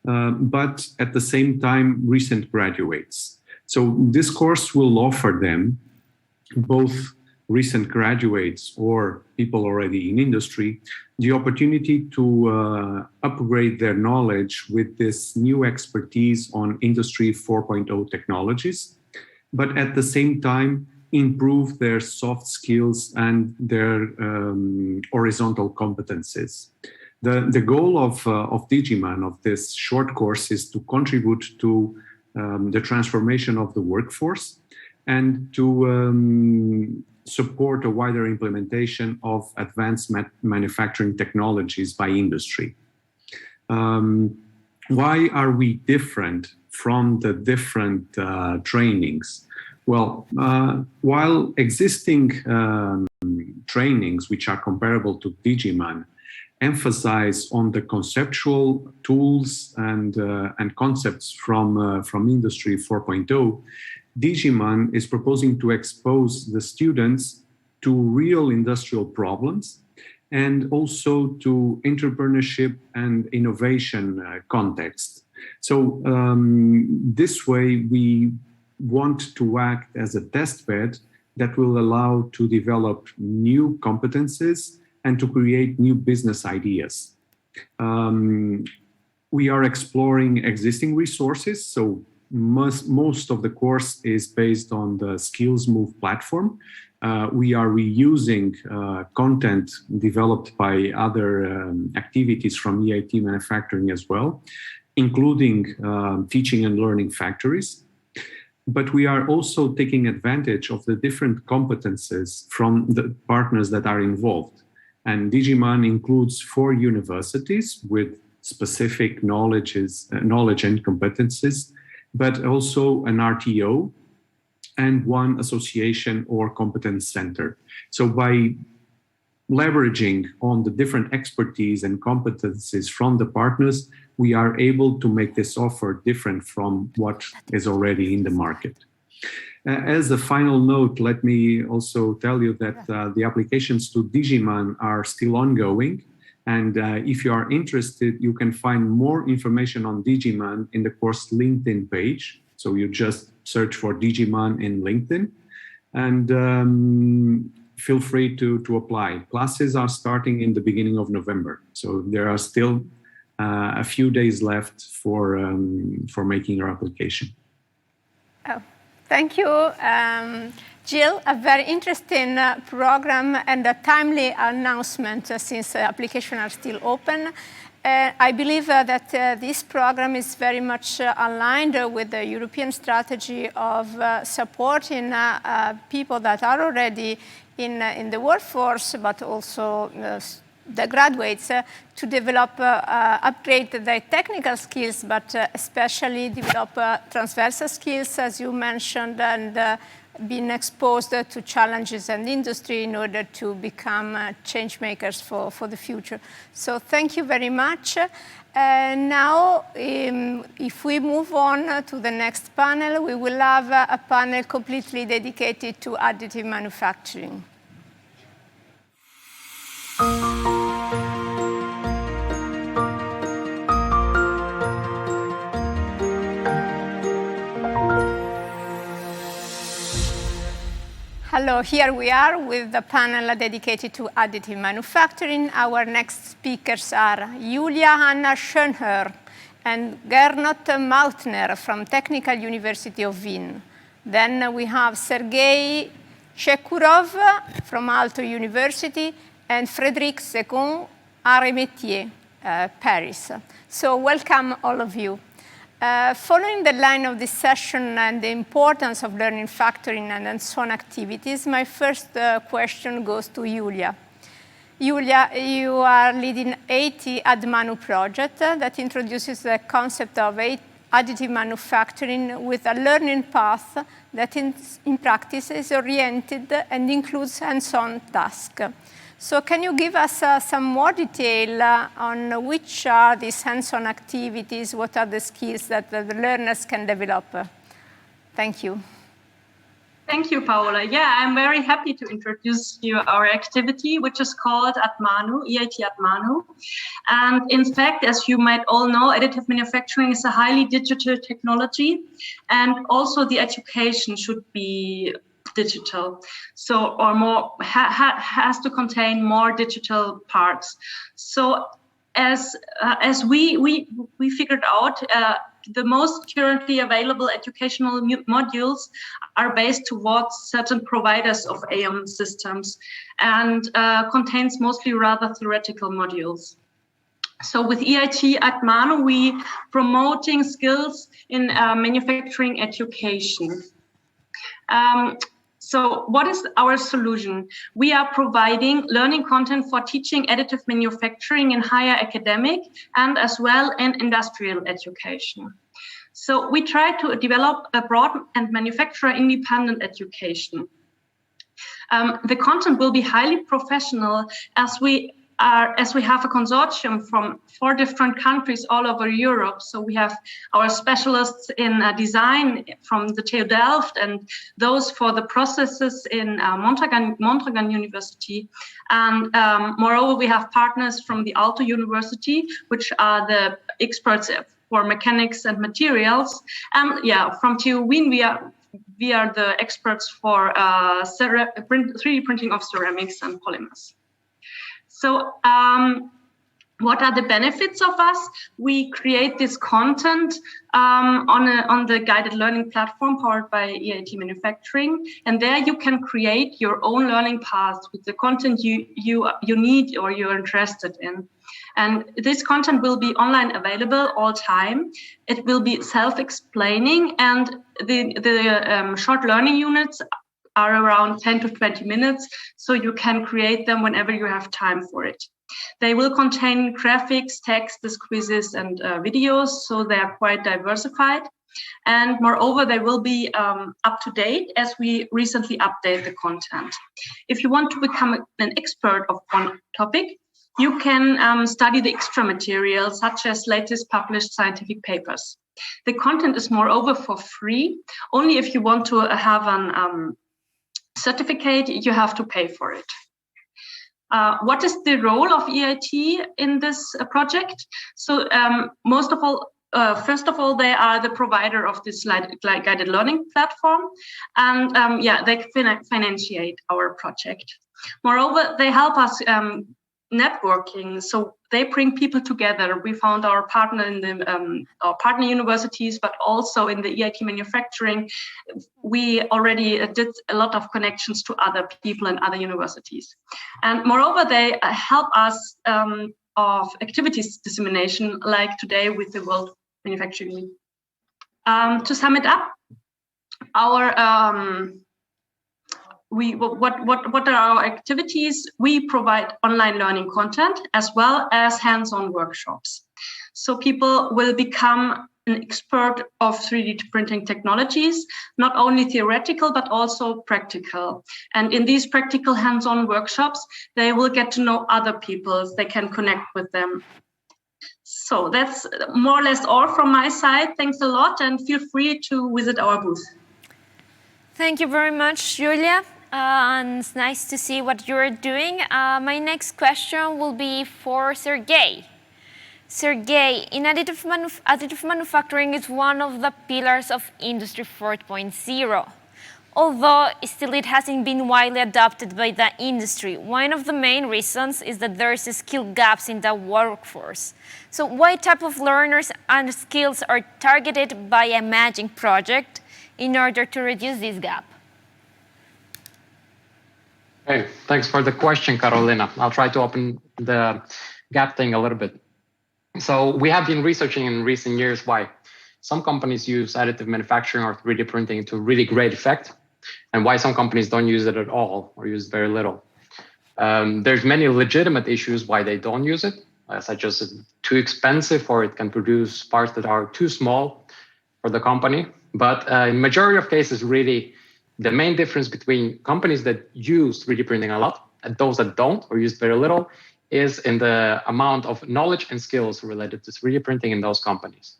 but at the same time, recent graduates. So this course will offer them, both recent graduates or people already in industry, the opportunity to upgrade their knowledge with this new expertise on Industry 4.0 technologies, but at the same time, improve their soft skills and their horizontal competencies. The goal of Digiman, of this short course, is to contribute to the transformation of the workforce and to support a wider implementation of advanced manufacturing technologies by industry. Why are we different from the different trainings? Well, while existing trainings, which are comparable to Digiman, emphasize on the conceptual tools and concepts from Industry 4.0, Digiman is proposing to expose the students to real industrial problems and also to entrepreneurship and innovation context. So this way we want to act as a test bed that will allow to develop new competencies and to create new business ideas. We are exploring existing resources, so most of the course is based on the Skills Move platform. We are reusing content developed by other activities from EIT manufacturing as well, including teaching and learning factories. But we are also taking advantage of the different competences from the partners that are involved. And Digiman includes 4 universities with specific knowledge and competences, but also an RTO and 1 association or competence center. So by leveraging on the different expertise and competencies from the partners, we are able to make this offer different from what is already in the market. As a final note, let me also tell you that the applications to Digiman are still ongoing. And if you are interested, you can find more information on Digiman in the course LinkedIn page. So you just search for Digiman in LinkedIn. And feel free to apply. Classes are starting in the beginning of November. So there are still a few days left for making your application. Oh, thank you, Jill. A very interesting program and a timely announcement since applications are still open. I believe that this program is very much aligned with the European strategy of supporting people that are already in the workforce, but also the graduates to develop, upgrade their technical skills, but especially develop transversal skills, as you mentioned, and being exposed to challenges and industry in order to become change makers for the future. So thank you very much. Now, if we move on to the next panel, we will have a panel completely dedicated to additive manufacturing. Hello, here we are with the panel dedicated to additive manufacturing. Our next speakers are Julia Hanna Schönherr and Gernot Mautner from Technical University of Wien. Then we have Sergei Chekurov from Aalto University and Frédéric Second, Arts et Métiers, Paris. So welcome all of you. Following the line of this session and the importance of learning factoring and hands-on activities, my first question goes to Julia. Julia, you are leading EIT Admanu project that introduces the concept of additive manufacturing with a learning path that in practice is oriented and includes hands-on tasks. So can you give us some more detail on which are these hands-on activities, what are the skills that the learners can develop? Thank you. Thank you, Paola. Yeah, I'm very happy to introduce you our activity, which is called Admanu, EIT Admanu. And in fact, as you might all know, additive manufacturing is a highly digital technology, and also the education should be digital. So, or more, has to contain more digital parts. So, as we figured out, the most currently available educational modules are based towards certain providers of AM systems and contains mostly rather theoretical modules. So with EIT Admanu, we promoting skills in manufacturing education. So what is our solution? We are providing learning content for teaching additive manufacturing in higher academic and as well in industrial education. So we try to develop a broad and manufacturer independent education. The content will be highly professional as we have a consortium from 4 different countries all over Europe. So we have our specialists in design from the TU Delft and those for the processes in Mondragon University. And moreover, we have partners from the Aalto University, which are the experts for mechanics and materials. And yeah, from TU Wien, we are the experts for 3D printing of ceramics and polymers. So what are the benefits of us? We create this content on the guided learning platform powered by EIT Manufacturing. And there you can create your own learning path with the content you need or you're interested in. And this content will be online available all time. It will be self-explaining, and the short learning units are around 10 to 20 minutes, so you can create them whenever you have time for it. They will contain graphics, text, quizzes, and videos, so they are quite diversified. And moreover, they will be up to date as we recently update the content. If you want to become an expert of one topic, you can study the extra materials, such as latest published scientific papers. The content is moreover for free. Only if you want to have an certificate, you have to pay for it. What is the role of EIT in this project? So first of all, they are the provider of this guided learning platform, and they financiate our project. Moreover, they help us networking, so they bring people together. We found our partner in our partner universities, but also in the EIT Manufacturing. We already did a lot of connections to other people and other universities. And moreover, they help us of activities dissemination, like today with the World Manufacturing Week. To sum it up, our what are our activities? We provide online learning content as well as hands-on workshops. So people will become an expert of 3D printing technologies, not only theoretical, but also practical. And in these practical hands-on workshops, they will get to know other people. They can connect with them. So that's more or less all from my side. Thanks a lot, and feel free to visit our booth. Thank you very much, Julia. And it's nice to see what you're doing. My next question will be for Sergey. Sergey, in additive manufacturing is one of the pillars of Industry 4.0. Although still it hasn't been widely adopted by the industry, one of the main reasons is that there's skill gaps in the workforce. So what type of learners and skills are targeted by a matching project in order to reduce this gap? Hey, thanks for the question, Carolina. I'll try to open the gap thing a little bit. So we have been researching in recent years why some companies use additive manufacturing or 3D printing to really great effect, and why some companies don't use it at all or use very little. There's many legitimate issues why they don't use it, such as it's too expensive or it can produce parts that are too small for the company. But in majority of cases, really, the main difference between companies that use 3D printing a lot and those that don't or use very little is in the amount of knowledge and skills related to 3D printing in those companies.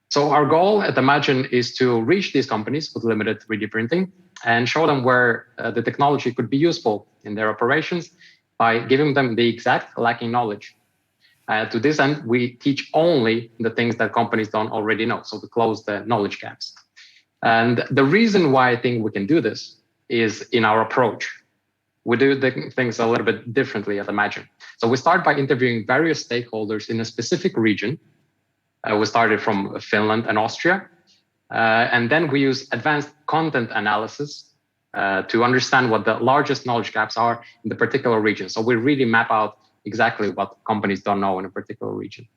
So our goal at Imagine is to reach these companies with limited 3D printing and show them where the technology could be useful in their operations by giving them the exact lacking knowledge. To this end, we teach only the things that companies don't already know, so to close the knowledge gaps. And the reason why I think we can do this is in our approach. We do the things a little bit differently at Imagine. So we start by interviewing various stakeholders in a specific region. We started from Finland and Austria. And then we use advanced content analysis to understand what the largest knowledge gaps are in the particular region. So we really map out exactly what companies don't know in a particular region.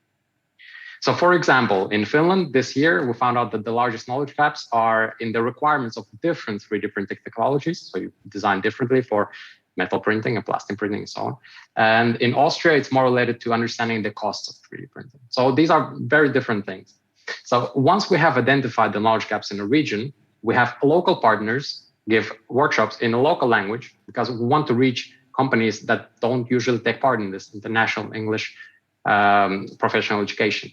So for example, in Finland this year, we found out that the largest knowledge gaps are in the requirements of different 3D printing technologies. So you design differently for metal printing and plastic printing and so on. And in Austria, it's more related to understanding the costs of 3D printing. So these are very different things. So once we have identified the knowledge gaps in a region, we have local partners give workshops in a local language because we want to reach companies that don't usually take part in this international English professional education.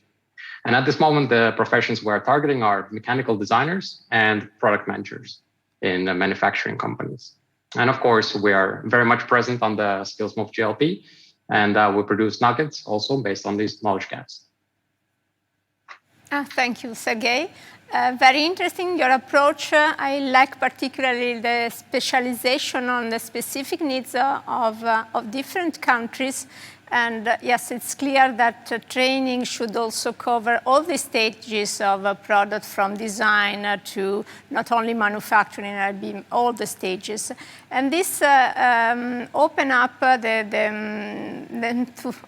And at this moment, the professions we're targeting are mechanical designers and product managers in manufacturing companies. And of course, we are very much present on the SkillsMove GLP, and we produce nuggets also based on these knowledge gaps. Thank you, Sergey. Very interesting, your approach. I like particularly the specialization on the specific needs of different countries. And yes, it's clear that training should also cover all the stages of a product, from design to not only manufacturing, all the stages. And this open up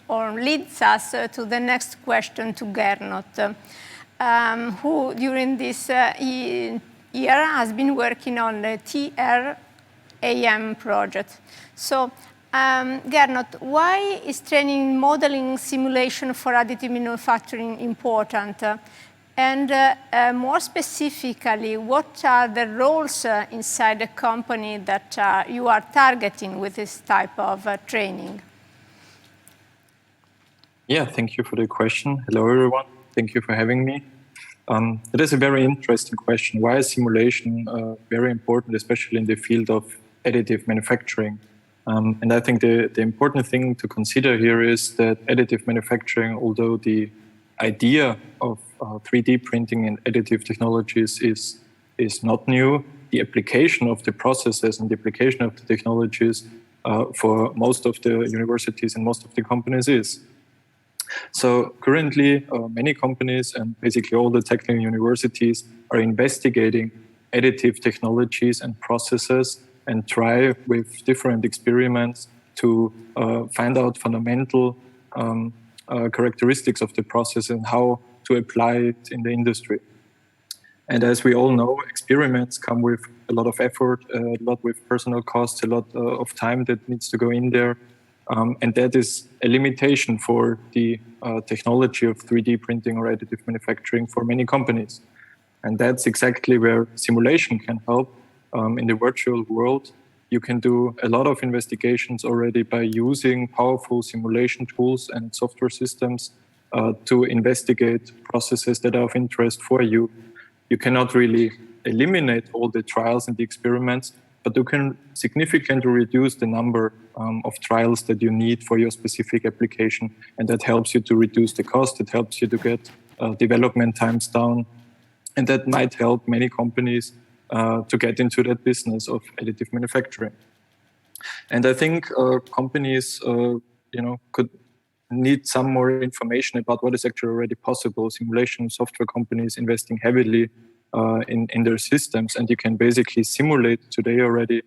or leads us to the next question to Gernot, who during this year has been working on the TRAM project. So Gernot, why is training modeling simulation for additive manufacturing important? And more specifically, what are the roles inside the company that you are targeting with this type of training? Yeah, thank you for the question. Hello, everyone. Thank you for having me. It is a very interesting question. Why is simulation very important, especially in the field of additive manufacturing? And I think the important thing to consider here is that additive manufacturing, although the idea of 3D printing and additive technologies is not new, the application of the processes and the application of the technologies for most of the universities and most of the companies is. So currently, many companies and basically all the technical universities are investigating additive technologies and processes and try with different experiments to find out fundamental characteristics of the process and how to apply it in the industry. And as we all know, experiments come with a lot of effort, a lot with personal costs, a lot of time that needs to go in there. And that is a limitation for the technology of 3D printing or additive manufacturing for many companies. And that's exactly where simulation can help. In the virtual world, you can do a lot of investigations already by using powerful simulation tools and software systems to investigate processes that are of interest for you. You cannot really eliminate all the trials and the experiments, but you can significantly reduce the number of trials that you need for your specific application. And that helps you to reduce the cost. It helps you to get development times down. And that might help many companies to get into that business of additive manufacturing. And I think companies, could need some more information about what is actually already possible. Simulation software companies investing heavily in their systems, and you can basically simulate today already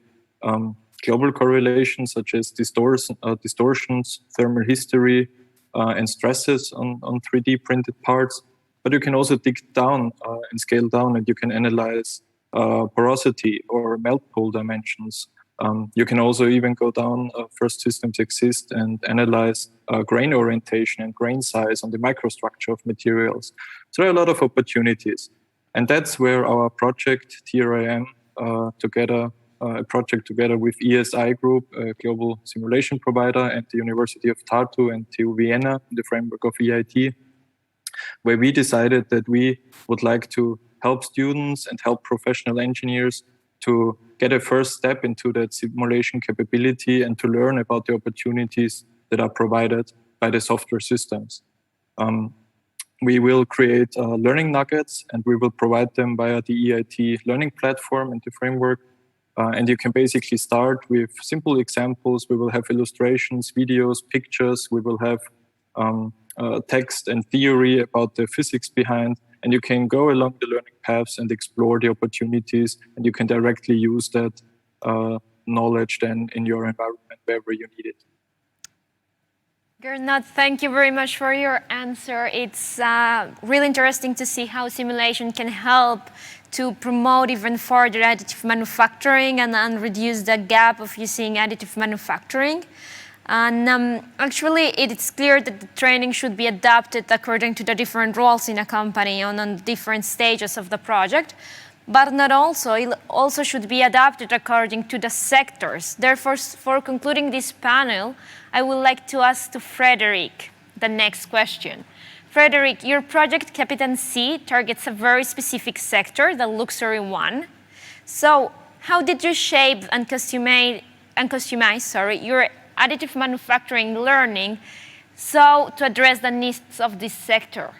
global correlations such as distortions, thermal history, and stresses on 3D printed parts. But you can also dig down and scale down, and you can analyze porosity or melt pool dimensions You can also even go down first systems exist and analyze grain orientation and grain size on the microstructure of materials. So there are a lot of opportunities. And that's where our project, TRIM, a project together with ESI Group, a global simulation provider, and the University of Tartu and TU Vienna in the framework of EIT, where we decided that we would like to help students and help professional engineers to get a first step into that simulation capability and to learn about the opportunities that are provided by the software systems. We will create learning nuggets and we will provide them via the EIT learning platform and the framework. And you can basically start with simple examples. We will have illustrations, videos, pictures. We will have text and theory about the physics behind. And you can go along the learning paths and explore the opportunities. And you can directly use that knowledge then in your environment wherever you need it. Gernot, thank you very much for your answer. It's really interesting to see how simulation can help to promote even further additive manufacturing and reduce the gap of using additive manufacturing. And actually, it's clear that the training should be adapted according to the different roles in a company on different stages of the project. But not also, it also should be adapted according to the sectors. Therefore, for concluding this panel, I would like to ask to Frederick the next question. Frederick, your project Captain C targets a very specific sector, the luxury one. So how did you shape and customize your additive manufacturing learning so to address the needs of this sector?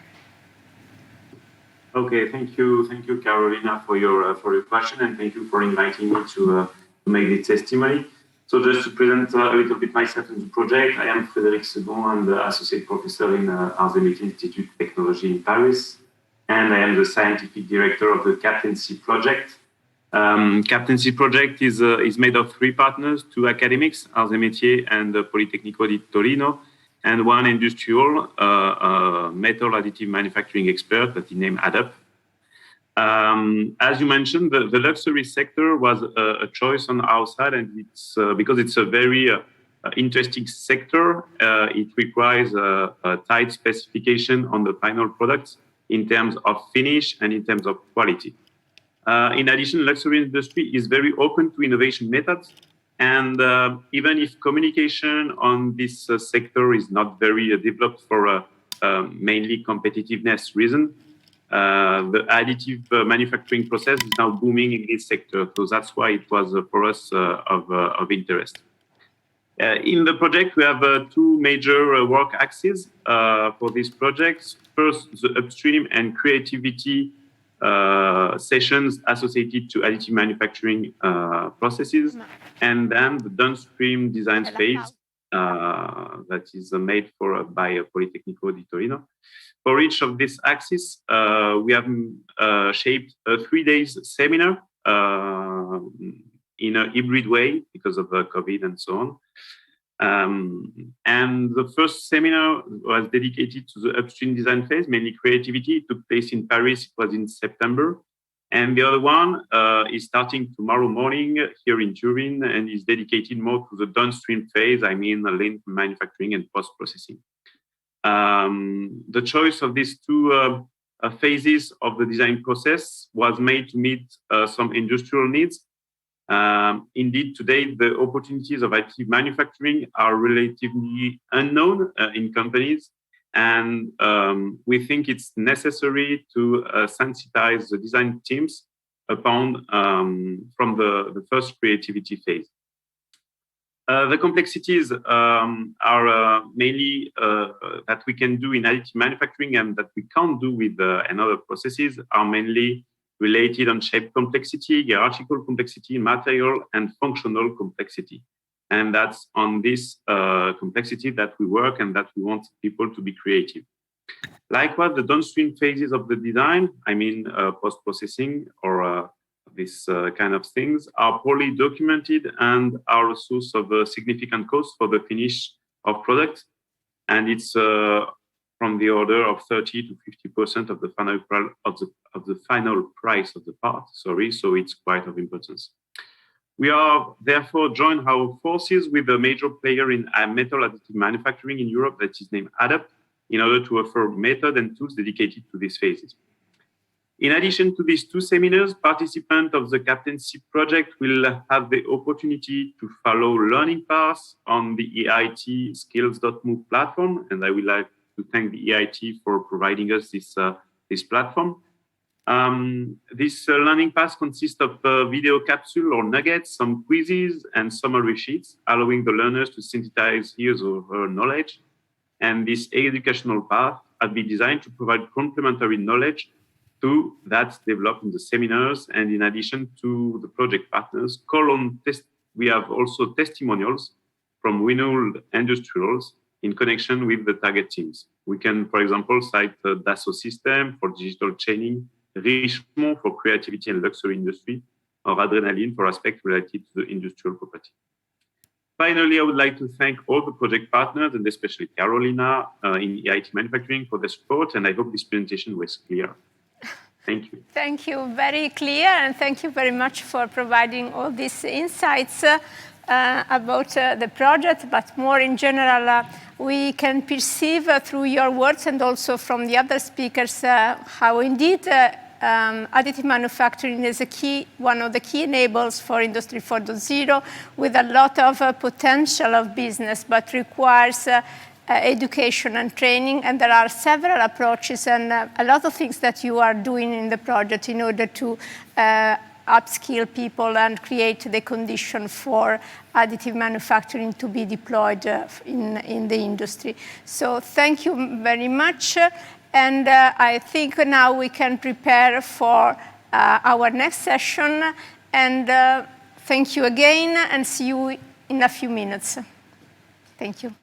Okay, thank you, Carolina, for your question, and thank you for inviting me to make this testimony. So just to present a little bit myself in the project, I am Frédéric Segon. I'm the associate professor in Arts et Métiers Institute of Technology in Paris, and I am the scientific director of the Captain C project. Captain C project is made of 3 partners: 2 academics, Arts et Métiers and Politecnico di Torino, and 1 industrial metal additive manufacturing expert that he named ADAP. As you mentioned, the luxury sector was a choice on our side, and it's because it's a very interesting sector. It requires a tight specification on the final products in terms of finish and in terms of quality. In addition, luxury industry is very open to innovation methods. And even if communication on this sector is not very developed for mainly competitiveness reason, the additive manufacturing process is now booming in this sector. So that's why it was for us of interest. In the project, we have 2 major work axes for this project. First, the upstream and creativity sessions associated to additive manufacturing processes, and then the downstream design phase that is made by Politecnico di Torino. For each of these axes, we have shaped a 3-day seminar in a hybrid way because of COVID and so on. And the first seminar was dedicated to the upstream design phase, mainly creativity. It took place in Paris. It was in September. And the other one is starting tomorrow morning here in Turin and is dedicated more to the downstream phase, I mean lean manufacturing and post-processing. The choice of these 2 phases of the design process was made to meet some industrial needs. Indeed, today, the opportunities of additive manufacturing are relatively unknown in companies. And we think it's necessary to sensitize the design teams upon from the first creativity phase. The complexities are mainly that we can do in additive manufacturing and that we can't do with another processes are mainly related on shape complexity, hierarchical complexity, material, and functional complexity. And that's on this complexity that we work and that we want people to be creative. Likewise, the downstream phases of the design, I mean post-processing or this kind of things, are poorly documented and are a source of significant cost for the finish of product. And it's from the order of 30 to 50% of the final price of the part. So it's quite of importance. We are therefore joined our forces with a major player in metal additive manufacturing in Europe that is named ADAPT in order to offer method and tools dedicated to these phases. In addition to these two seminars, participants of the captaincy project will have the opportunity to follow learning paths on the EIT skills.move platform. And I would like to thank the EIT for providing us this platform. This learning path consists of a video capsule or nuggets, some quizzes, and summary sheets, allowing the learners to synthesize his or her knowledge. And this educational path has been designed to provide complementary knowledge to that developed in the seminars. And in addition to the project partners, we have also testimonials from renowned industrials in connection with the target teams. We can, for example, cite Dassault System for digital chaining, Richemont for creativity and luxury industry, or Adrenaline for aspects related to the industrial property. Finally, I would like to thank all the project partners and especially Carolina in EIT Manufacturing for the support. And I hope this presentation was clear. Thank you. Thank you. Very clear. And thank you very much for providing all these insights about the project, but more in general, we can perceive through your words and also from the other speakers how indeed additive manufacturing is one of the key enablers for Industry 4.0 with a lot of potential of business, but requires education and training, and there are several approaches and a lot of things that you are doing in the project in order to upskill people and create the condition for additive manufacturing to be deployed in the industry. So thank you very much. And I think now we can prepare for our next session. And thank you again, and see you in a few minutes. Thank you.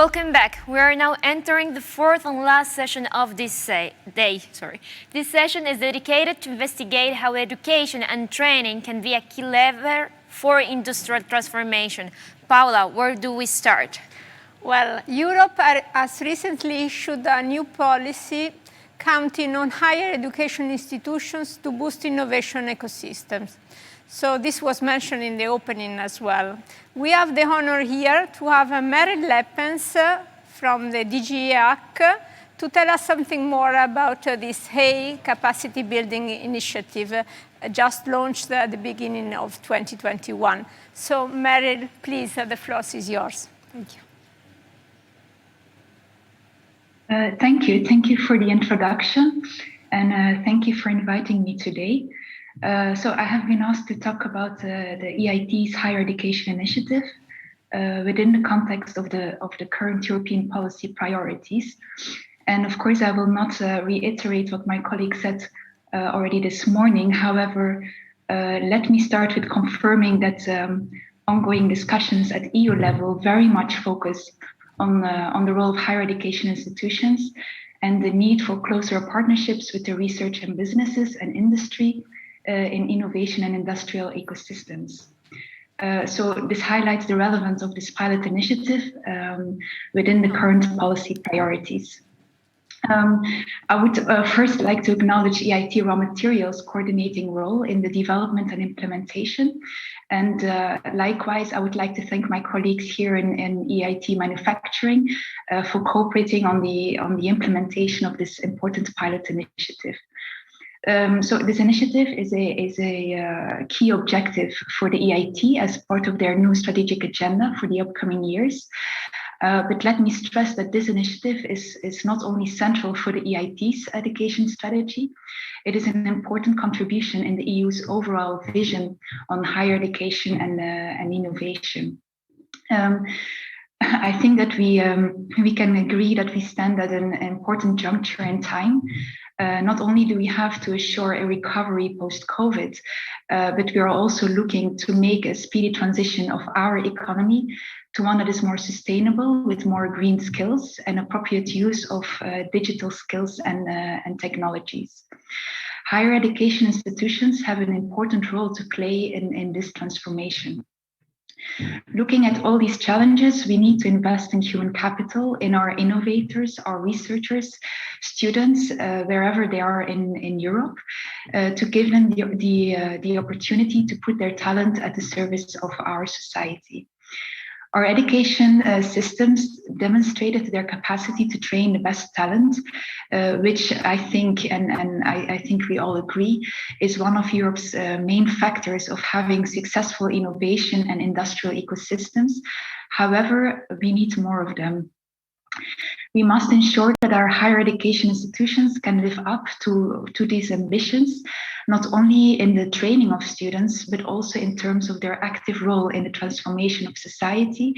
Welcome back. We are now entering the fourth and last session of this day. This session is dedicated to investigate how education and training can be a key lever for industrial transformation. Paola, where do we start? Well, Europe has recently issued a new policy counting on higher education institutions to boost innovation ecosystems. So this was mentioned in the opening as well. We have the honor here to have Meryl Leppens from the DG EAC to tell us something more about this HEY capacity building initiative just launched at the beginning of 2021. So Meryl, please, the floor is yours. Thank you. Thank you. Thank you for the introduction, and thank you for inviting me today. So I have been asked to talk about the EIT's higher education initiative within the context of the current European policy priorities. And of course, I will not reiterate what my colleague said already this morning. However, let me start with confirming that ongoing discussions at EU level very much focus on the role of higher education institutions and the need for closer partnerships with the research and businesses and industry in innovation and industrial ecosystems. So this highlights the relevance of this pilot initiative within the current policy priorities. I would first like to acknowledge EIT Raw Materials' coordinating role in the development and implementation. And likewise, I would like to thank my colleagues here in EIT Manufacturing for cooperating on the implementation of this important pilot initiative. So this initiative is a key objective for the EIT as part of their new strategic agenda for the upcoming years. But let me stress that this initiative is not only central for the EIT's education strategy, it is an important contribution in the EU's overall vision on higher education and innovation. I think that we can agree that we stand at an important juncture in time. Not only do we have to assure a recovery post-COVID, but we are also looking to make a speedy transition of our economy to one that is more sustainable with more green skills and appropriate use of digital skills and technologies. Higher education institutions have an important role to play in this transformation. Looking at all these challenges, we need to invest in human capital, in our innovators, our researchers, students, wherever they are in Europe, to give them the opportunity to put their talent at the service of our society. Our education systems demonstrated their capacity to train the best talent, which I think, and I think we all agree, is one of Europe's main factors of having successful innovation and industrial ecosystems. However, we need more of them. We must ensure that our higher education institutions can live up to these ambitions, not only in the training of students, but also in terms of their active role in the transformation of society,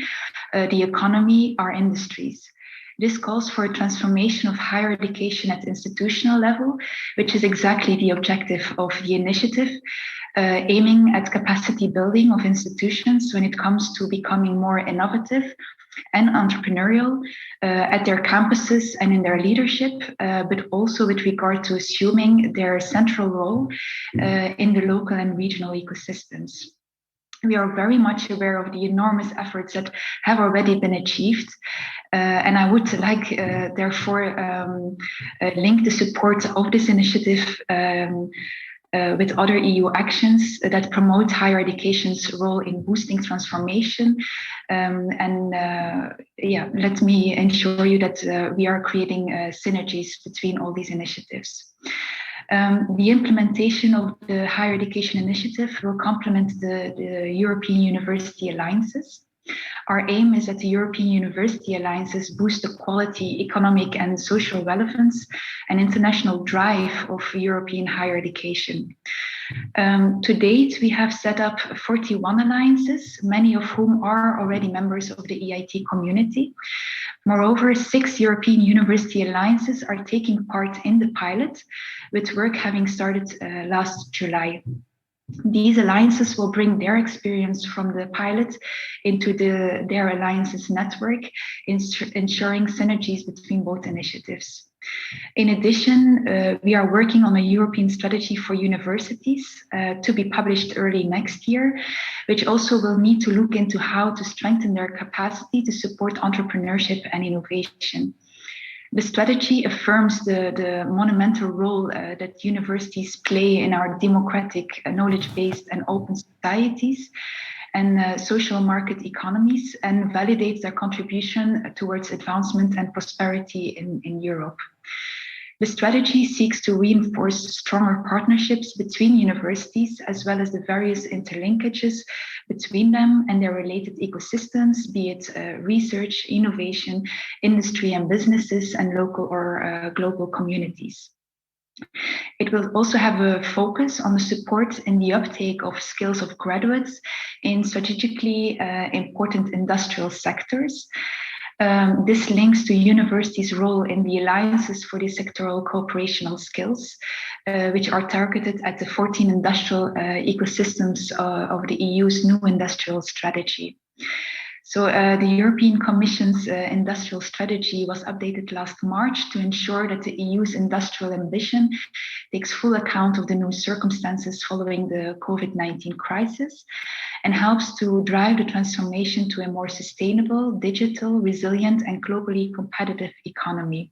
the economy, our industries. This calls for a transformation of higher education at institutional level, which is exactly the objective of the initiative, aiming at capacity building of institutions when it comes to becoming more innovative and entrepreneurial at their campuses and in their leadership, but also with regard to assuming their central role in the local and regional ecosystems. We are very much aware of the enormous efforts that have already been achieved. And I would like, therefore, link the support of this initiative with other EU actions that promote higher education's role in boosting transformation. Let me ensure you that we are creating synergies between all these initiatives. The implementation of the higher education initiative will complement the European University Alliances. Our aim is that the European University Alliances boost the quality, economic and social relevance and international drive of European higher education. To date, we have set up 41 alliances, many of whom are already members of the EIT community. Moreover, 6 European University Alliances are taking part in the pilot, with work having started last July. These alliances will bring their experience from the pilot into their alliances network, ensuring synergies between both initiatives. In addition, we are working on a European strategy for universities to be published early next year, which also will need to look into how to strengthen their capacity to support entrepreneurship and innovation. The strategy affirms the monumental role that universities play in our democratic, knowledge-based and open societies and social market economies, and validates their contribution towards advancement and prosperity in Europe. The strategy seeks to reinforce stronger partnerships between universities, as well as the various interlinkages between them and their related ecosystems, be it research, innovation, industry and businesses, and local or global communities. It will also have a focus on the support in the uptake of skills of graduates in strategically important industrial sectors. This links to universities' role in the alliances for the sectoral cooperation on skills, which are targeted at the 14 industrial ecosystems of the EU's new industrial strategy. So the European Commission's industrial strategy was updated last March to ensure that the EU's industrial ambition takes full account of the new circumstances following the COVID-19 crisis and helps to drive the transformation to a more sustainable, digital, resilient, and globally competitive economy.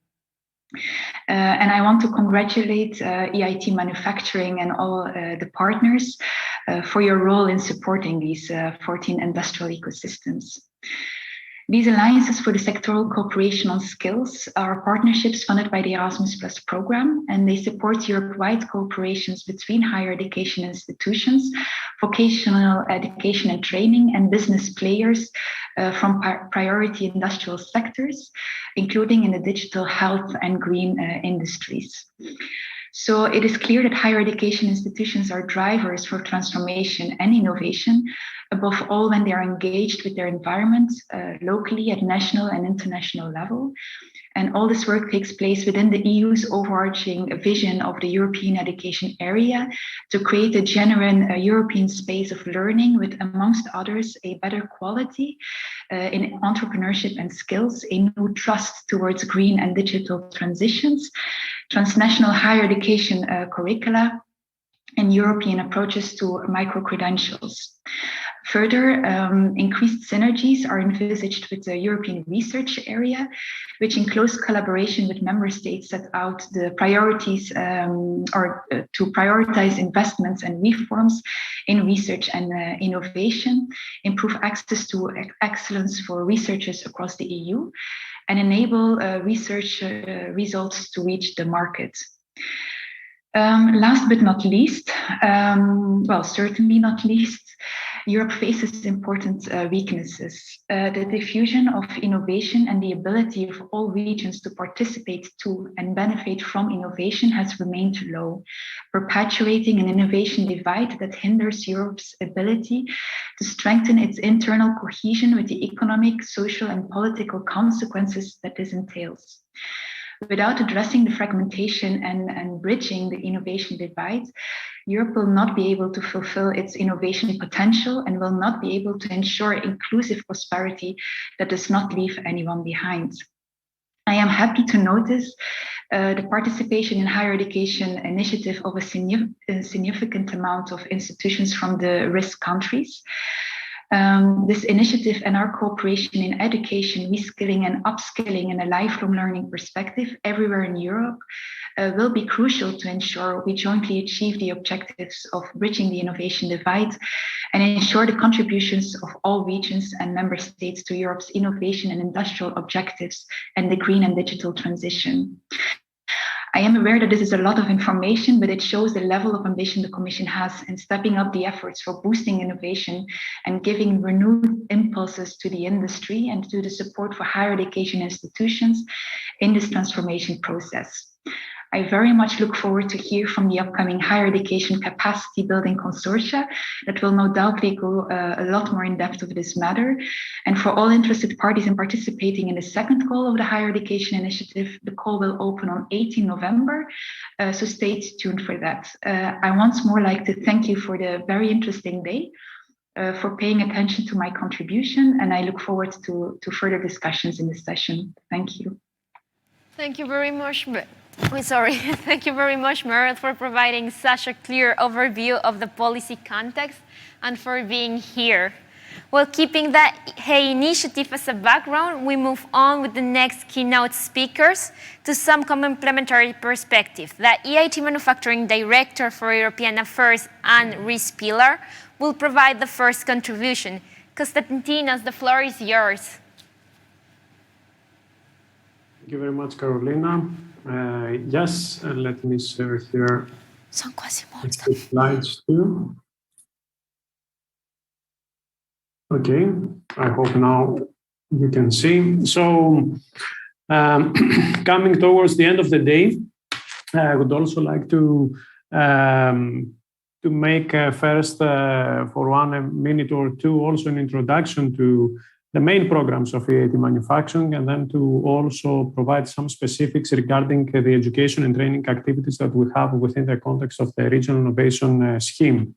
And I want to congratulate EIT Manufacturing and all the partners for your role in supporting these 14 industrial ecosystems. These alliances for the sectoral cooperation on skills are partnerships funded by the Erasmus Plus program, and they support Europe-wide cooperations between higher education institutions, vocational education and training, and business players from priority industrial sectors, including in the digital, health, and green industries. So it is clear that higher education institutions are drivers for transformation and innovation, above all when they are engaged with their environment locally at national and international level. And all this work takes place within the EU's overarching vision of the European education area to create a genuine European space of learning with, amongst others, a better quality in entrepreneurship and skills, a new trust towards green and digital transitions, transnational higher education curricula, and European approaches to micro-credentials. Further, increased synergies are envisaged with the European research area, which in close collaboration with member states set out the priorities to prioritize investments and reforms in research and innovation, improve access to excellence for researchers across the EU, and enable research results to reach the market. Last but not least, well, certainly not least, Europe faces important weaknesses. The diffusion of innovation and the ability of all regions to participate to and benefit from innovation has remained low, perpetuating an innovation divide that hinders Europe's ability to strengthen its internal cohesion with the economic, social, and political consequences that this entails. Without addressing the fragmentation and bridging the innovation divide, Europe will not be able to fulfill its innovation potential and will not be able to ensure inclusive prosperity that does not leave anyone behind. I am happy to notice the participation in higher education initiative of a significant amount of institutions from the risk countries. This initiative and our cooperation in education, reskilling and upskilling in a lifelong learning perspective everywhere in Europe will be crucial to ensure we jointly achieve the objectives of bridging the innovation divide and ensure the contributions of all regions and member states to Europe's innovation and industrial objectives and the green and digital transition. I am aware that this is a lot of information, but it shows the level of ambition the Commission has in stepping up the efforts for boosting innovation and giving renewed impulses to the industry and to the support for higher education institutions in this transformation process. I very much look forward to hear from the upcoming higher education capacity building consortia that will no doubt go a lot more in depth of this matter. And for all interested parties in participating in the second call of the higher education initiative, the call will open on 18 November. So stay tuned for that. I once more like to thank you for the very interesting day, for paying attention to my contribution, and I look forward to further discussions in this session. Thank you. Thank you very much. Thank you very much, Merit, for providing such a clear overview of the policy context and for being here. While keeping that HEY initiative as a background, we move on with the next keynote speakers to some complementary perspective. The EIT Manufacturing Director for European Affairs and Risk Pillar will provide the first contribution. Konstantinos, the floor is yours. Thank you very much, Carolina. Yes, let me share here the slides too. Okay, I hope now you can see. So, coming towards the end of the day, I would also like to make first for 1 minute or two also an introduction to the main programs of EIT Manufacturing, and then to also provide some specifics regarding the education and training activities that we have within the context of the Regional Innovation Scheme.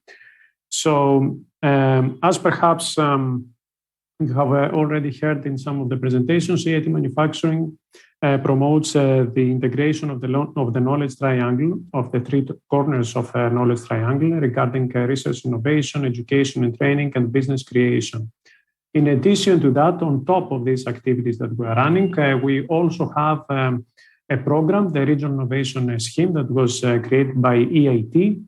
So, as perhaps you have already heard in some of the presentations, EIT Manufacturing promotes the integration of the knowledge triangle, of the three corners of the knowledge triangle regarding research, innovation, education and training, and business creation. In addition to that, on top of these activities that we are running, we also have a program, the Regional Innovation Scheme, that was created by EIT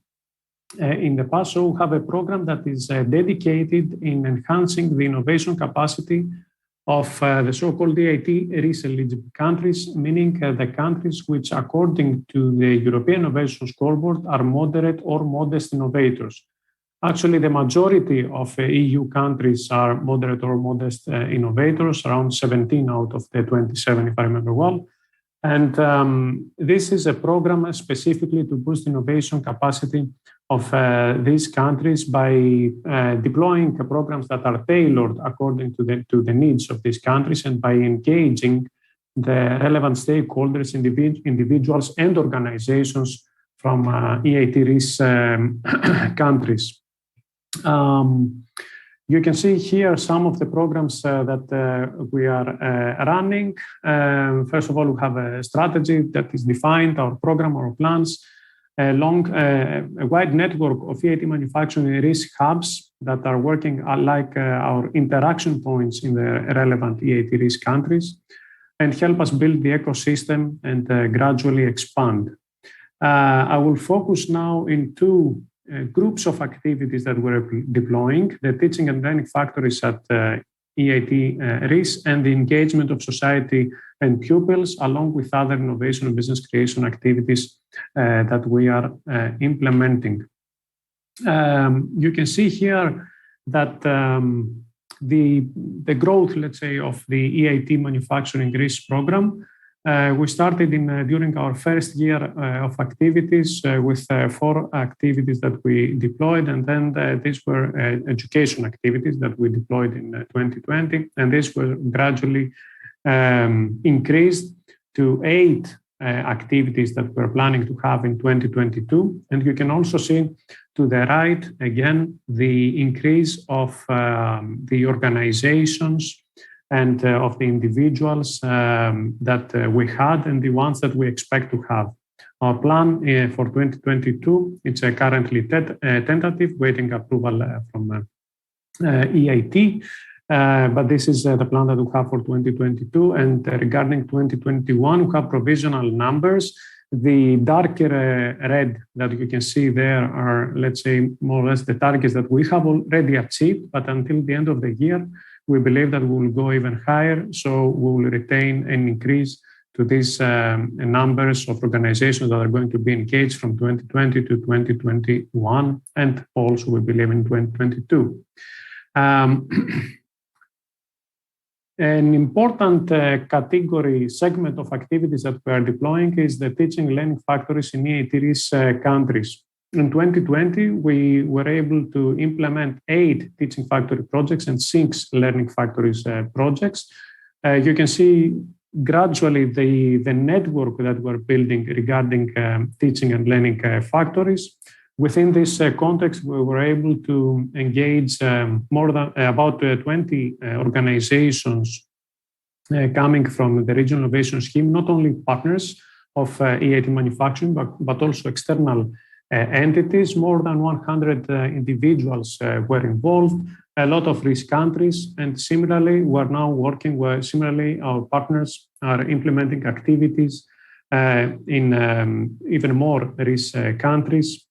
in the past. So we have a program that is dedicated in enhancing the innovation capacity of the so-called EIT risk-eligible countries, meaning the countries which, according to the European Innovation Scoreboard, are moderate or modest innovators. Actually, the majority of EU countries are moderate or modest innovators, around 17 out of the 27, if I remember well. And this is a program specifically to boost innovation capacity of these countries by deploying programs that are tailored according to the needs of these countries, and by engaging the relevant stakeholders, individuals and organizations from EIT risk countries. You can see here some of the programs that we are running. First of all, we have a strategy that is defined, our program, our plans, a wide network of EIT Manufacturing risk hubs that are working like our interaction points in the relevant EIT risk countries, and help us build the ecosystem and gradually expand. I will focus now in two groups of activities that we're deploying: the teaching and learning factories at EIT RIS, and the engagement of society and pupils, along with other innovation and business creation activities that we are implementing. You can see here that the growth, let's say, of the EIT Manufacturing RIS program. We started during our first year of activities with 4 activities that we deployed, and then these were education activities that we deployed in 2020, and these were gradually increased to 8 activities that we're planning to have in 2022. And you can also see to the right, again, the increase of the organizations and of the individuals that we had, and the ones that we expect to have. Our plan for 2022, it's currently tentative, waiting approval from EIT, but this is the plan that we have for 2022. And regarding 2021, we have provisional numbers. The darker red that you can see there are, let's say, more or less the targets that we have already achieved, but until the end of the year, we believe that we will go even higher, so we will retain an increase to these numbers of organizations that are going to be engaged from 2020 to 2021, and also we believe in 2022. An important category segment of activities that we are deploying is the teaching and learning factories in EIT countries. In 2020, we were able to implement 8 teaching factory projects and 6 learning factories projects. You can see gradually the network that we're building regarding teaching and learning factories. Within this context, we were able to engage more than about 20 organizations coming from the Regional Innovation Scheme, not only partners of EIT manufacturing, but also external entities. More than 100 individuals were involved, a lot of risk countries, and similarly, we're now working where similarly our partners are implementing activities in even more risk countries,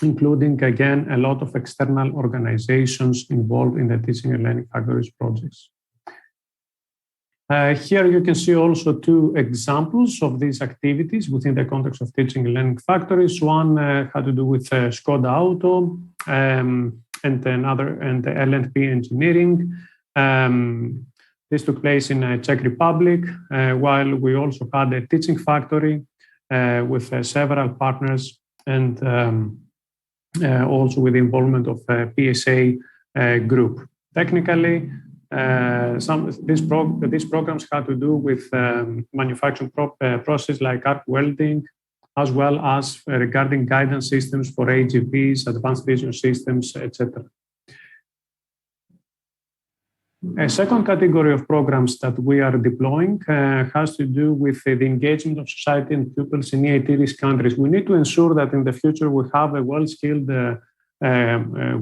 including, again, a lot of external organizations involved in the teaching and learning factories projects. Here you can see also 2 examples of these activities within the context of teaching and learning factories. One had to do with Skoda Auto and the L&P engineering. This took place in Czech Republic, while we also had a teaching factory with several partners and also with the involvement of PSA group. Technically, these programs had to do with manufacturing process like arc welding, as well as regarding guidance systems for AGVs, advanced vision systems, etc. A second category of programs that we are deploying has to do with the engagement of society and pupils in EIT countries. We need to ensure that in the future we have a well-skilled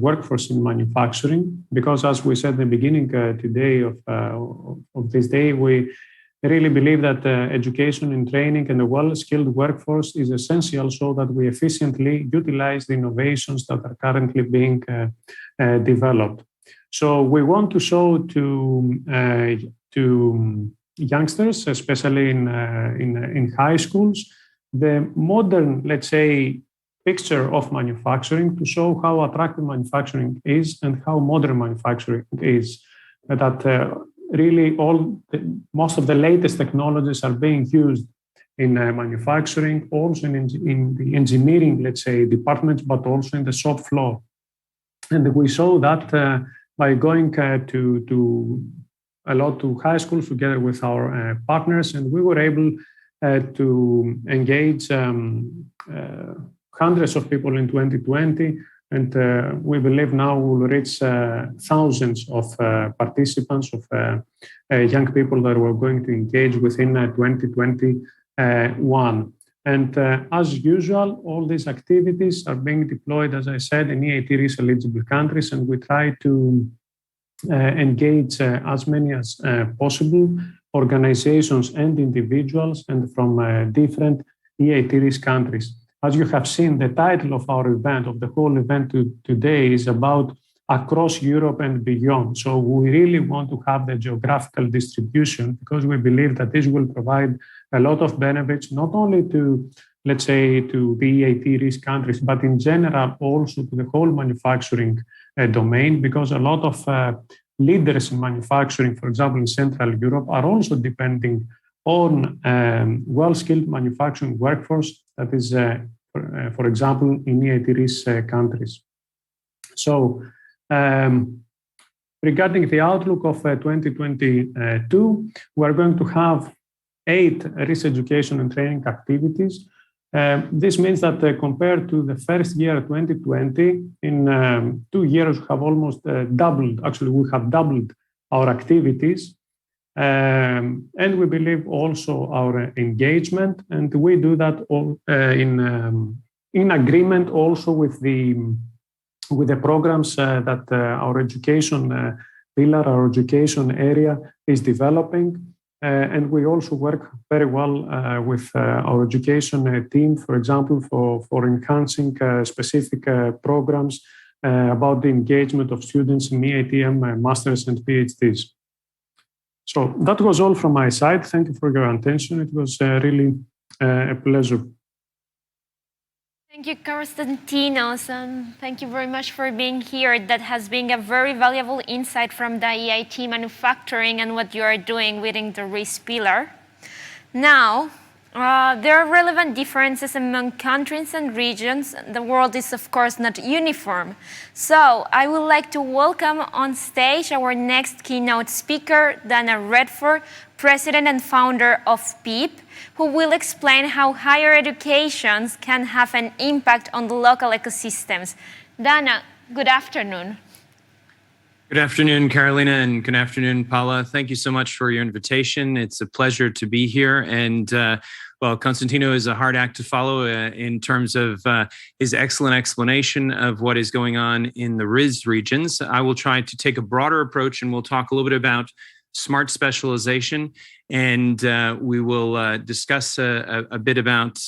workforce in manufacturing, because as we said in the beginning today of this day, we really believe that education and training and a well-skilled workforce is essential so that we efficiently utilize the innovations that are currently being developed. So we want to show to youngsters, especially in high schools, the modern, let's say, picture of manufacturing, to show how attractive manufacturing is and how modern manufacturing is. That really most of the latest technologies are being used in manufacturing, also in the engineering, let's say, departments, but also in the shop floor. And we saw that by going to a lot to high schools together with our partners, and we were able to engage hundreds of people in 2020, and we believe now we'll reach thousands of participants, of young people that we're going to engage within 2021. And as usual, all these activities are being deployed, as I said, in EIT eligible countries, and we try to engage as many as possible organizations and individuals and from different EIT countries. As you have seen, the title of our event, of the whole event today, is about across Europe and beyond. So we really want to have the geographical distribution, because we believe that this will provide a lot of benefits, not only to, let's say, to the EIT countries, but in general also to the whole manufacturing domain, because a lot of leaders in manufacturing, for example, in Central Europe, are also depending on well-skilled manufacturing workforce that is, for example, in EIT countries. So regarding the outlook of 2022, we're going to have 8 risk education and training activities. This means that compared to the first year, 2020, in 2 years we have almost doubled, actually we have doubled our activities. And we believe also our engagement, and we do that all in agreement also with the programs that our education pillar, our education area is developing. And we also work very well with our education team, for example, for enhancing specific programs about the engagement of students in EITM masters and PhDs. So that was all from my side. Thank you for your attention. It was really a pleasure. Thank you, Konstantinos, and thank you very much for being here. That has been a very valuable insight from the EIT manufacturing and what you are doing within the risk pillar. Now, there are relevant differences among countries and regions. The world is, of course, not uniform. So I would like to welcome on stage our next keynote speaker, Dana Redford, President and founder of PEEP, who will explain how higher education can have an impact on the local ecosystems. Dana, good afternoon. Good afternoon, Carolina, and good afternoon, Paula. Thank you so much for your invitation. It's a pleasure to be here. And well, Constantino is a hard act to follow in terms of his excellent explanation of what is going on in the RIS regions. I will try to take a broader approach, and we'll talk a little bit about smart specialization, and we will discuss a bit about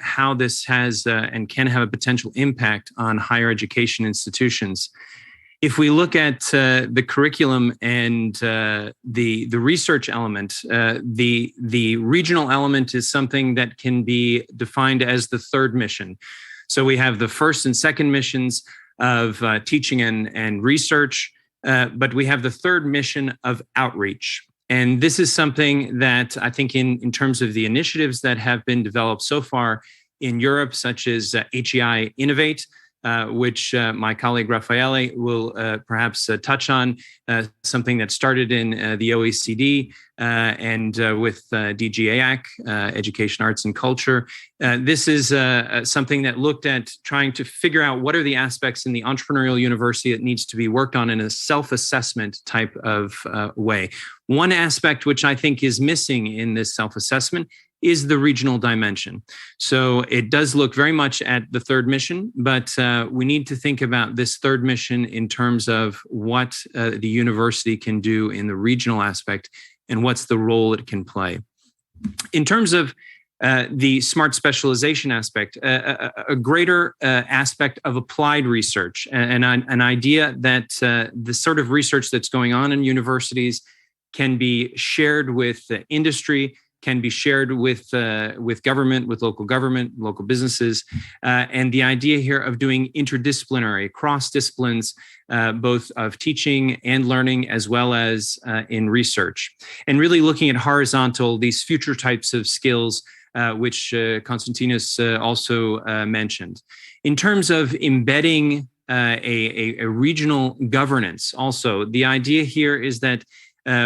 how this has and can have a potential impact on higher education institutions. If we look at the curriculum and the research element, the regional element is something that can be defined as the third mission. So we have the first and second missions of teaching and research, but we have the third mission of outreach. And this is something that I think in terms of the initiatives that have been developed so far in Europe, such as HEI Innovate, which my colleague Raffaele will perhaps touch on, something that started in the OECD and with DG EAC, Education, Arts and Culture. This is something that looked at trying to figure out what are the aspects in the entrepreneurial university that needs to be worked on in a self-assessment type of way. One aspect which I think is missing in this self-assessment is the regional dimension. So it does look very much at the third mission, but we need to think about this third mission in terms of what the university can do in the regional aspect and what's the role it can play. In terms of the smart specialization aspect, a greater aspect of applied research, and an idea that the sort of research that's going on in universities can be shared with industry, can be shared with government, with local government, local businesses, and the idea here of doing interdisciplinary, cross disciplines, both of teaching and learning, as well as in research, and really looking at horizontal, these future types of skills, which Konstantinos also mentioned. In terms of embedding a regional governance, also, the idea here is that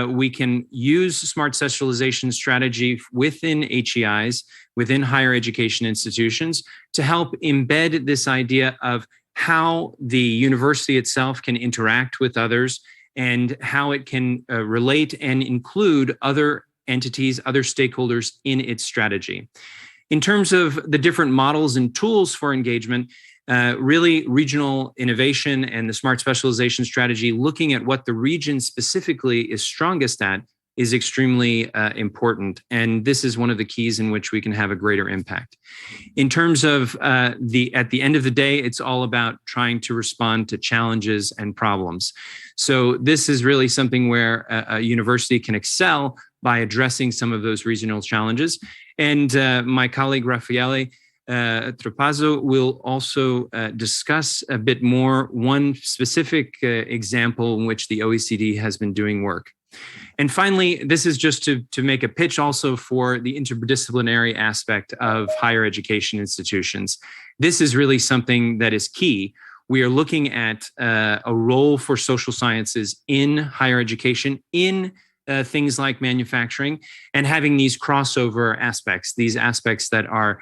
we can use smart specialization strategy within HEIs, within higher education institutions, to help embed this idea of how the university itself can interact with others and how it can relate and include other entities, other stakeholders in its strategy. In terms of the different models and tools for engagement, really regional innovation and the smart specialization strategy, looking at what the region specifically is strongest at, is extremely important. And this is one of the keys in which we can have a greater impact. In terms of at the end of the day, it's all about trying to respond to challenges and problems. So this is really something where a university can excel by addressing some of those regional challenges. And my colleague Raffaele Tropazzo will also discuss a bit more one specific example in which the OECD has been doing work. And finally, this is just to make a pitch also for the interdisciplinary aspect of higher education institutions. This is really something that is key. We are looking at a role for social sciences in higher education, in things like manufacturing, and having these crossover aspects, these aspects that are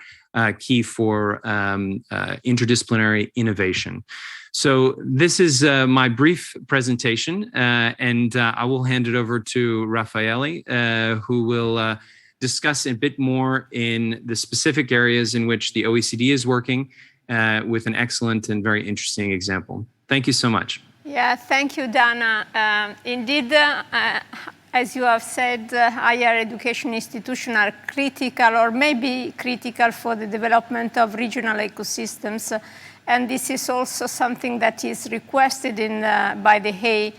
key for interdisciplinary innovation. So this is my brief presentation, and I will hand it over to Raffaele, who will discuss a bit more in the specific areas in which the OECD is working with an excellent and very interesting example. Thank you so much. Yeah, thank you, Dana. Indeed, as you have said, higher education institutions are critical or maybe critical for the development of regional ecosystems. And this is also something that is requested by the HEI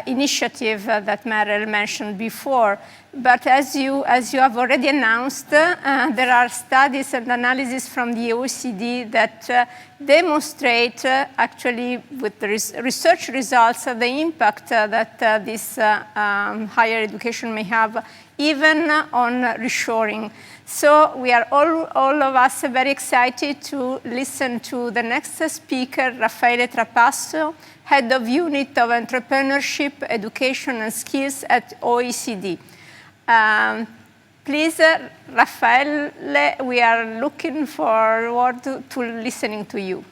initiative that Meryl mentioned before. But as you have already announced, there are studies and analyses from the OECD that demonstrate actually with the research results the impact that this higher education may have even on reshoring. So we are all of us very excited to listen to the next speaker, Raffaele Trapasso, Head of Unit of Entrepreneurship, Education and Skills at OECD. Please, Raffaele, we are looking forward to listening to you.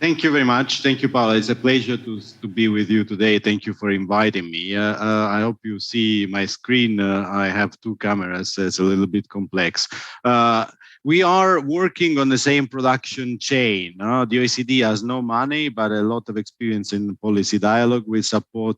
Thank you very much. Thank you, Paola. It's a pleasure to be with you today. Thank you for inviting me. I hope you see my screen. I have two cameras, so it's a little bit complex. We are working on the same production chain. The OECD has no money, but a lot of experience in policy dialogue. We support,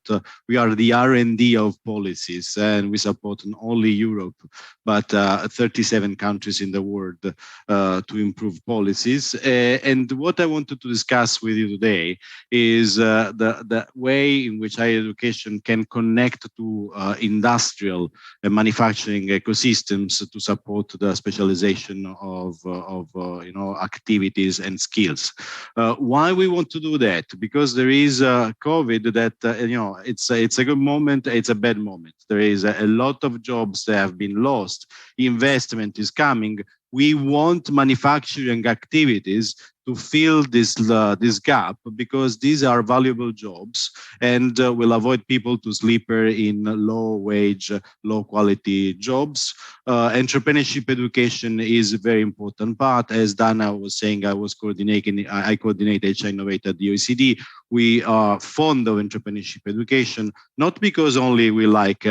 we are the R&D of policies, and we support not only Europe, but 37 countries in the world to improve policies. And what I wanted to discuss with you today is the way in which higher education can connect to industrial and manufacturing ecosystems to support the specialization of activities and skills. Why we want to do that? Because there is COVID that it's a good moment, it's a bad moment. There is a lot of jobs that have been lost. Investment is coming. We want manufacturing activities to fill this gap, because these are valuable jobs and will avoid people to sleep in low wage, low quality jobs. Entrepreneurship education is a very important part. As Dana was saying, I coordinate HR Innovate at the OECD. We are fond of entrepreneurship education, not because only we like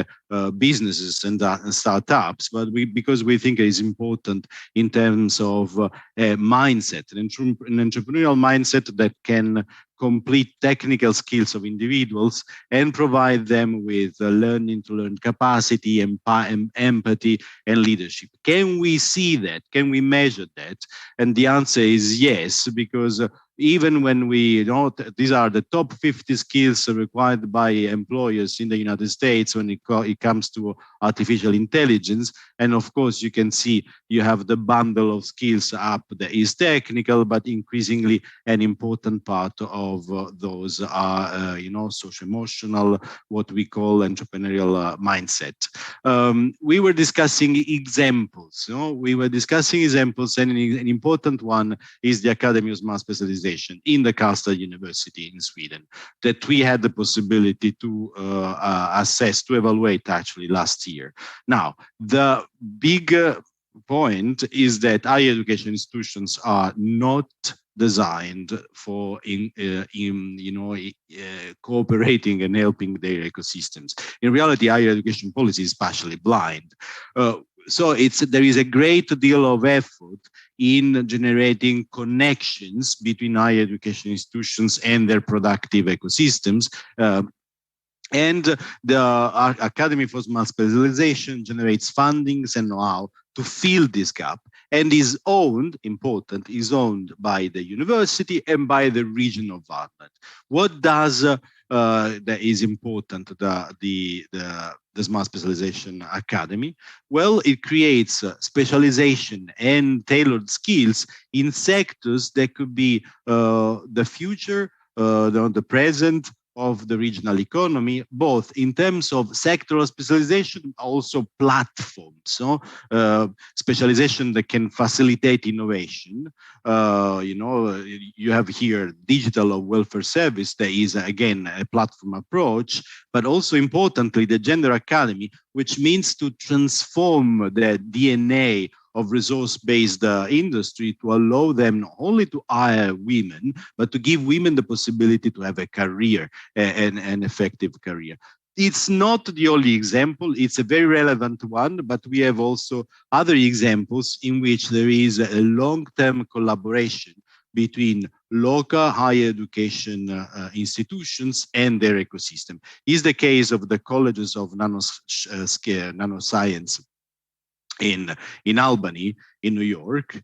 businesses and startups, but because we think it is important in terms of a mindset, an entrepreneurial mindset that can complete technical skills of individuals and provide them with learning to learn capacity, empathy, and leadership. Can we see that? Can we measure that? And the answer is yes, because even when we know these are the top 50 skills required by employers in the United States when it comes to artificial intelligence. And of course, you can see you have the bundle of skills up that is technical, but increasingly an important part of those are, socio-emotional, what we call entrepreneurial mindset. We were discussing examples. We were discussing examples, and an important one is the Academy of Smart Specialization in the Karlstad University in Sweden, that we had the possibility to assess, to evaluate actually last year. Now, the big point is that higher education institutions are not designed for cooperating and helping their ecosystems. In reality, higher education policy is partially blind. So there is a great deal of effort in generating connections between higher education institutions and their productive ecosystems. And the Academy for Smart Specialization generates fundings and know-how to fill this gap, and is owned by the university and by the region of Varnat. What does that is important, the Smart Specialization Academy? Well, it creates specialization and tailored skills in sectors that could be the future, the present of the regional economy, both in terms of sectoral specialization, also platforms. So specialization that can facilitate innovation. You have here digital or welfare service that is, again, a platform approach, but also importantly, the Gender Academy, which means to transform the DNA of resource-based industry to allow them not only to hire women, but to give women the possibility to have a career, an effective career. It's not the only example, it's a very relevant one, but we have also other examples in which there is a long-term collaboration between local higher education institutions and their ecosystem. Is the case of the colleges of nanoscience in Albany, in New York,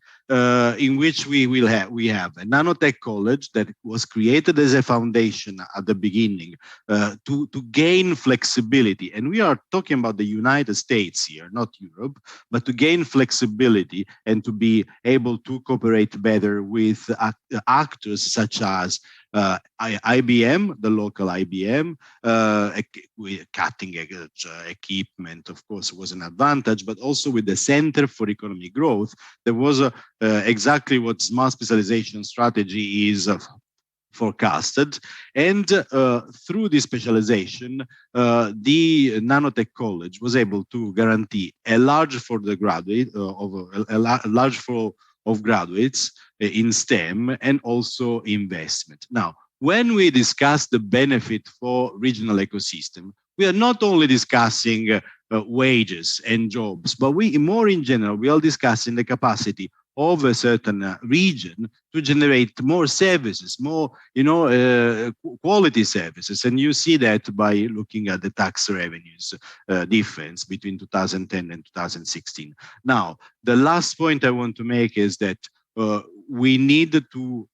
in which we have a nanotech college that was created as a foundation at the beginning to gain flexibility. And we are talking about the United States here, not Europe, but to gain flexibility and to be able to cooperate better with actors such as IBM, the local IBM, cutting edge equipment, of course, was an advantage, but also with the Center for Economic Growth, there was exactly what smart specialization strategy is forecasted. And through this specialization, the Nanotech College was able to guarantee a large for the graduate a large flow of graduates in STEM and also investment. Now, when we discuss the benefit for regional ecosystem, we are not only discussing wages and jobs, but more in general, we are discussing the capacity of a certain region to generate more services, more quality services. And you see that by looking at the tax revenues difference between 2010 and 2016. Now, the last point I want to make is that we need to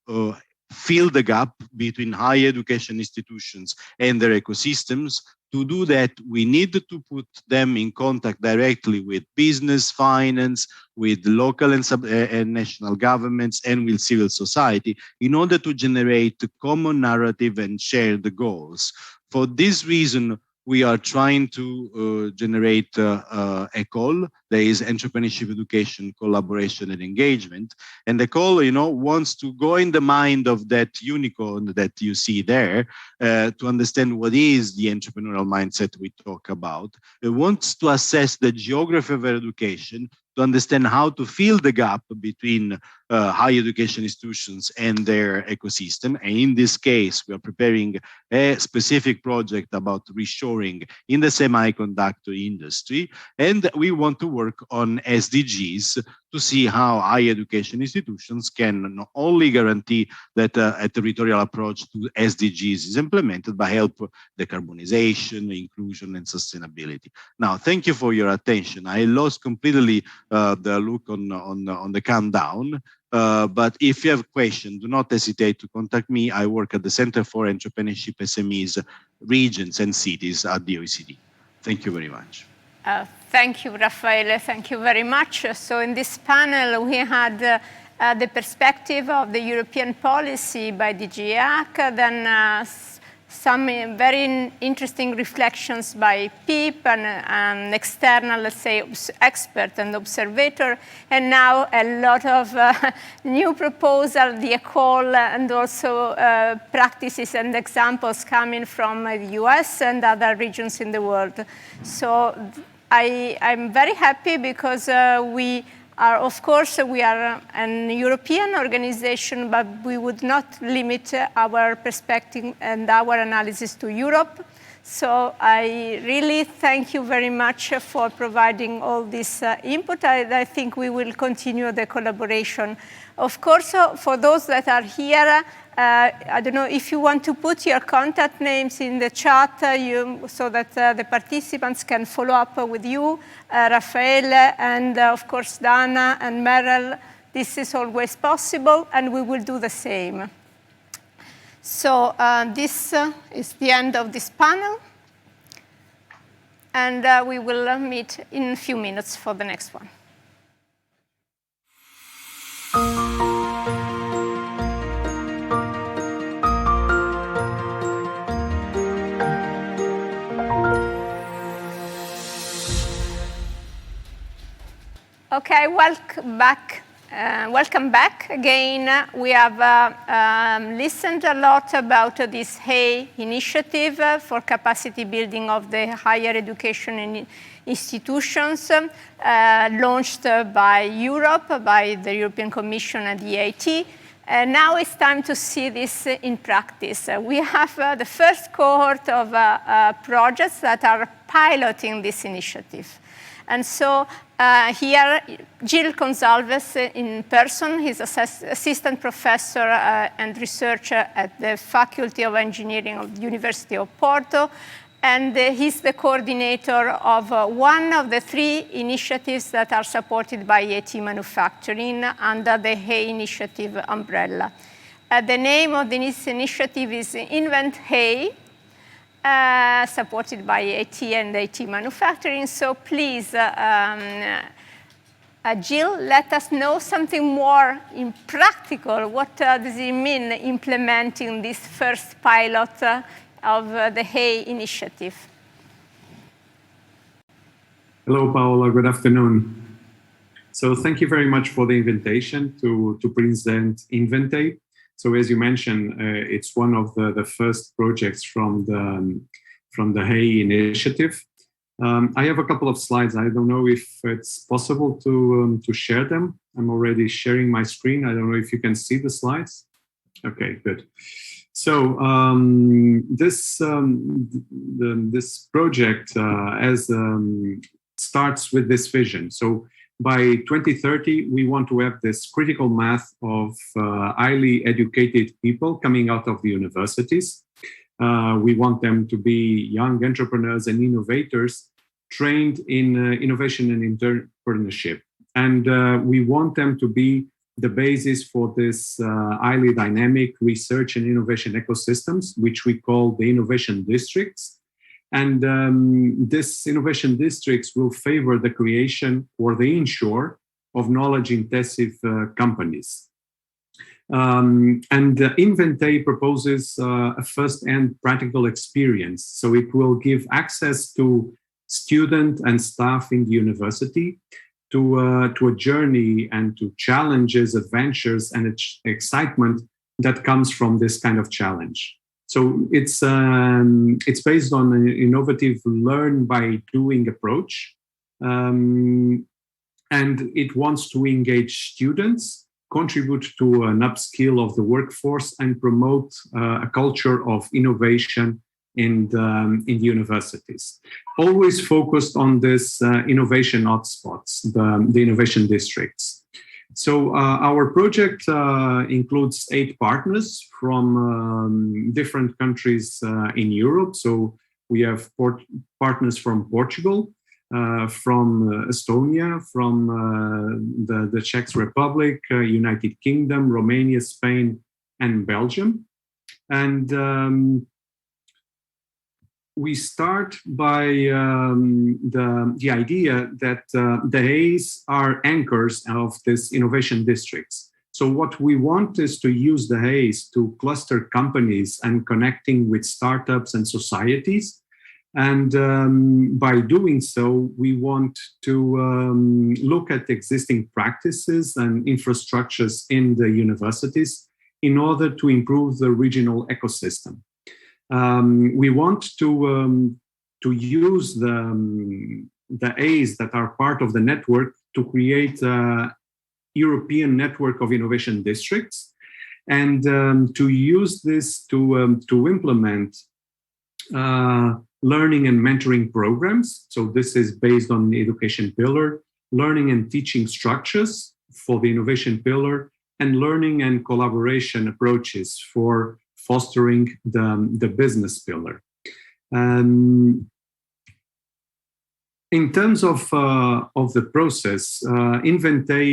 fill the gap between higher education institutions and their ecosystems. To do that, we need to put them in contact directly with business, finance, with local and national governments, and with civil society in order to generate a common narrative and share the goals. For this reason, we are trying to generate a call. There is entrepreneurship education, collaboration, and engagement. And the call, wants to go in the mind of that unicorn that you see there to understand what is the entrepreneurial mindset we talk about. It wants to assess the geography of education, to understand how to fill the gap between higher education institutions and their ecosystem. And in this case, we are preparing a specific project about reshoring in the semiconductor industry. And we want to work on SDGs to see how higher education institutions can not only guarantee that a territorial approach to SDGs is implemented, but help decarbonization, inclusion, and sustainability. Now, thank you for your attention. I lost completely the look on the countdown. But if you have questions, do not hesitate to contact me. I work at the Center for Entrepreneurship SMEs, Regions and Cities at the OECD. Thank you very much. Thank you, Raffaele. Thank you very much. So in this panel, we had the perspective of the European policy by DG EAC, then some very interesting reflections by PIP and external, let's say, expert and observator, and now a lot of new proposal, the call, and also practices and examples coming from the US and other regions in the world. So I'm very happy because we are, of course, we are an European organization, but we would not limit our perspective and our analysis to Europe. So I really thank you very much for providing all this input. I think we will continue the collaboration. Of course, for those that are here, I don't know if you want to put your contact names in the chat so that the participants can follow up with you, Raffaele, and of course Dana and Meryl. This is always possible, and we will do the same. So this is the end of this panel, and we will meet in a few minutes for the next one. Okay, welcome back again. We have listened a lot about this HEY initiative for capacity building of the higher education institutions launched by Europe, by the European Commission and the EIT. Now it's time to see this in practice. We have the first cohort of projects that are piloting this initiative. And so here, Gil Gonsalves in person, he's assistant professor and researcher at the Faculty of Engineering of the University of Porto, and he's the coordinator of one of the 3 initiatives that are supported by EIT Manufacturing under the HEY initiative umbrella. The name of this initiative is Invent HEY, supported by EIT and EIT Manufacturing. So please, Jill, let us know something more in practical. What does it mean implementing this first pilot of the HEY initiative? Hello, Paola. Good afternoon. So thank you very much for the invitation to present Inventay. So as you mentioned, it's one of the first projects from the HEY initiative. I have a couple of slides. I don't know if it's possible to share them. I'm already sharing my screen. I don't know if you can see the slides. Okay, good. So this project starts with this vision. So by 2030, we want to have this critical mass of highly educated people coming out of the universities. We want them to be young entrepreneurs and innovators trained in innovation and entrepreneurship. And we want them to be the basis for this highly dynamic research and innovation ecosystems, which we call the innovation districts. And this innovation districts will favor the creation or the inshore of knowledge-intensive companies. And Inventay proposes a first-hand practical experience. So it will give access to students and staff in the university to a journey and to challenges, adventures, and excitement that comes from this kind of challenge. So it's based on an innovative learn by doing approach, and it wants to engage students, contribute to an upskill of the workforce, and promote a culture of innovation in the universities. Always focused on this innovation hotspots, the innovation districts. So our project includes 8 partners from different countries in Europe. So we have partners from Portugal, from Estonia, from the Czech Republic, United Kingdom, Romania, Spain, and Belgium. And we start by the idea that the HEYs are anchors of this innovation districts. So what we want is to use the HEYs to cluster companies and connecting with startups and societies. And by doing so, we want to look at existing practices and infrastructures in the universities in order to improve the regional ecosystem. We want to use the A's that are part of the network to create a European network of innovation districts, and to use this to implement learning and mentoring programs. So this is based on the education pillar, learning and teaching structures for the innovation pillar, and learning and collaboration approaches for fostering the business pillar. In terms of the process, Inventay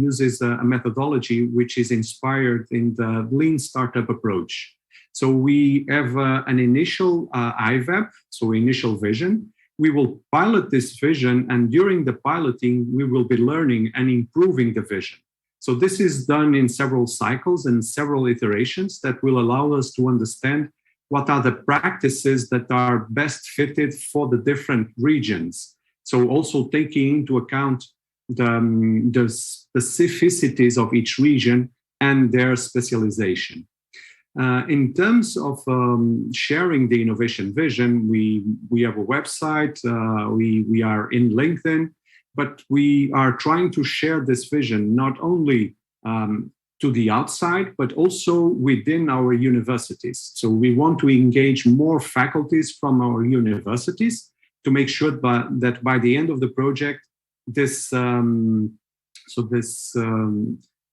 uses a methodology which is inspired in the lean startup approach. So we have an initial IVAP, so initial vision. We will pilot this vision, and during the piloting, we will be learning and improving the vision. So this is done in several cycles and several iterations that will allow us to understand what are the practices that are best fitted for the different regions. So also taking into account the specificities of each region and their specialization. In terms of sharing the innovation vision, we have a website, we are in LinkedIn, but we are trying to share this vision not only to the outside, but also within our universities. So we want to engage more faculties from our universities to make sure that by the end of the project, this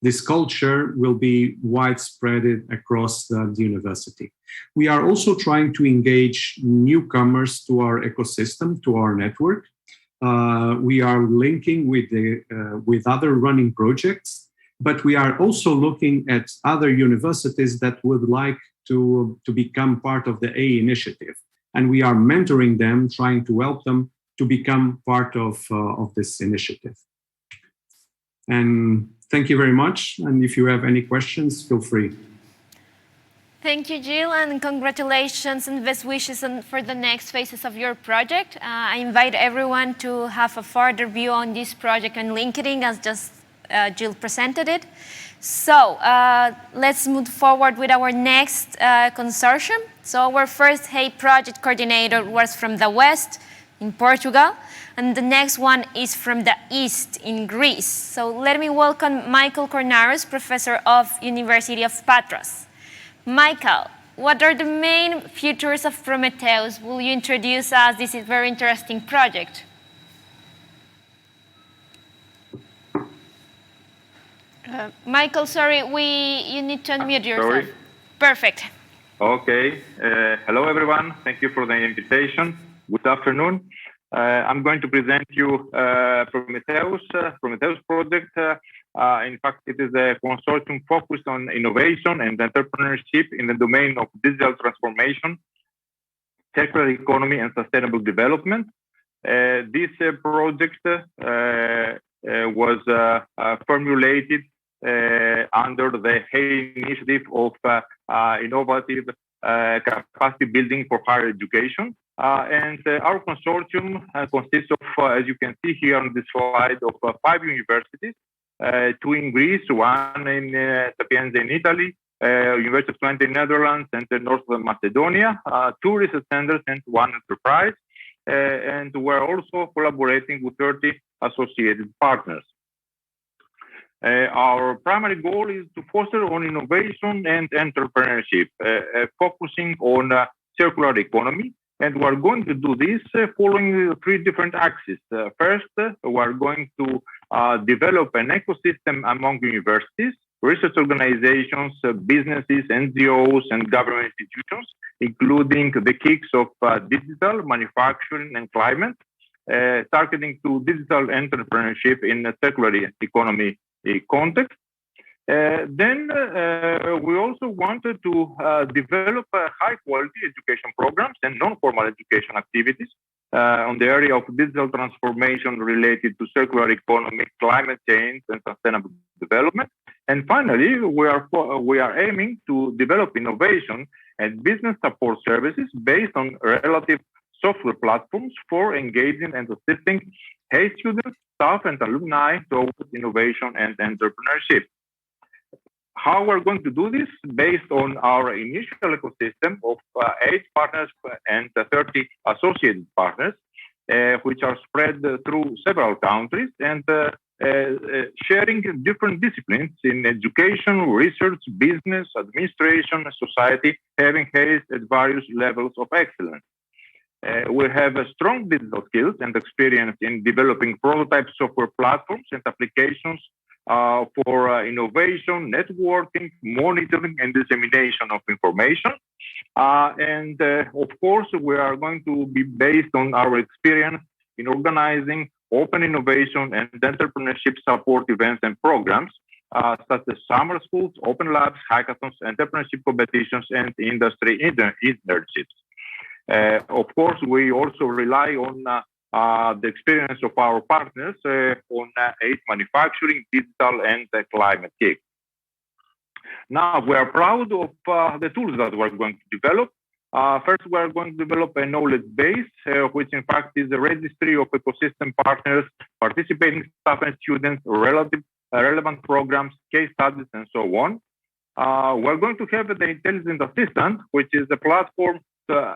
this culture will be widespread across the university. We are also trying to engage newcomers to our ecosystem, to our network. We are linking with other running projects, but we are also looking at other universities that would like to become part of the A initiative. And we are mentoring them, trying to help them to become part of this initiative. And thank you very much. And if you have any questions, feel free. Thank you, Jill, and congratulations and best wishes for the next phases of your project. I invite everyone to have a further view on this project on LinkedIn, as just Jill presented it. So let's move forward with our next consortium. So our first HEY project coordinator was from the West in Portugal, and the next one is from the East in Greece. So let me welcome Michael Kornaros, professor of University of Patras. Michael, what are the main features of Prometheus? Will you introduce us? This is a very interesting project. Michael, sorry, you need to unmute yourself. Sorry. Perfect. Okay. Hello, everyone. Thank you for the invitation. Good afternoon. I'm going to present you Prometheus project. In fact, it is a consortium focused on innovation and entrepreneurship in the domain of digital transformation, circular economy, and sustainable development. This project was formulated under the HEY initiative of innovative capacity building for higher education. And our consortium consists of, as you can see here on this slide, of 5 universities, 2 in Greece, 1 in Sapienza in Italy, University of Twente in Netherlands, and North Macedonia, 2 research centers and 1 enterprise. And we're also collaborating with 30 associated partners. Our primary goal is to foster on innovation and entrepreneurship, focusing on circular economy. And we're going to do this following 3 different axes. First, we're going to develop an ecosystem among universities, research organizations, businesses, NGOs, and government institutions, including the kicks of digital, manufacturing, and climate, targeting to digital entrepreneurship in a circular economy context. Then we also wanted to develop high-quality education programs and non-formal education activities on the area of digital transformation related to circular economy, climate change, and sustainable development. And finally, we are aiming to develop innovation and business support services based on relative software platforms for engaging and assisting HEY students, staff, and alumni towards innovation and entrepreneurship. How we're going to do this? Based on our initial ecosystem of 8 partners and 30 associated partners, which are spread through several countries and sharing different disciplines in education, research, business, administration, society, having HEYs at various levels of excellence. We have strong digital skills and experience in developing prototype software platforms and applications for innovation, networking, monitoring, and dissemination of information. And of course, we are going to be based on our experience in organizing open innovation and entrepreneurship support events and programs, such as summer schools, open labs, hackathons, entrepreneurship competitions, and industry internships. Of course, we also rely on the experience of our partners on aid manufacturing, digital, and climate kick. Now, we are proud of the tools that we're going to develop. First, we're going to develop a knowledge base, which in fact is a registry of ecosystem partners, participating staff and students, relevant programs, case studies, and so on. We're going to have the Intelligent Assistant, which is a platform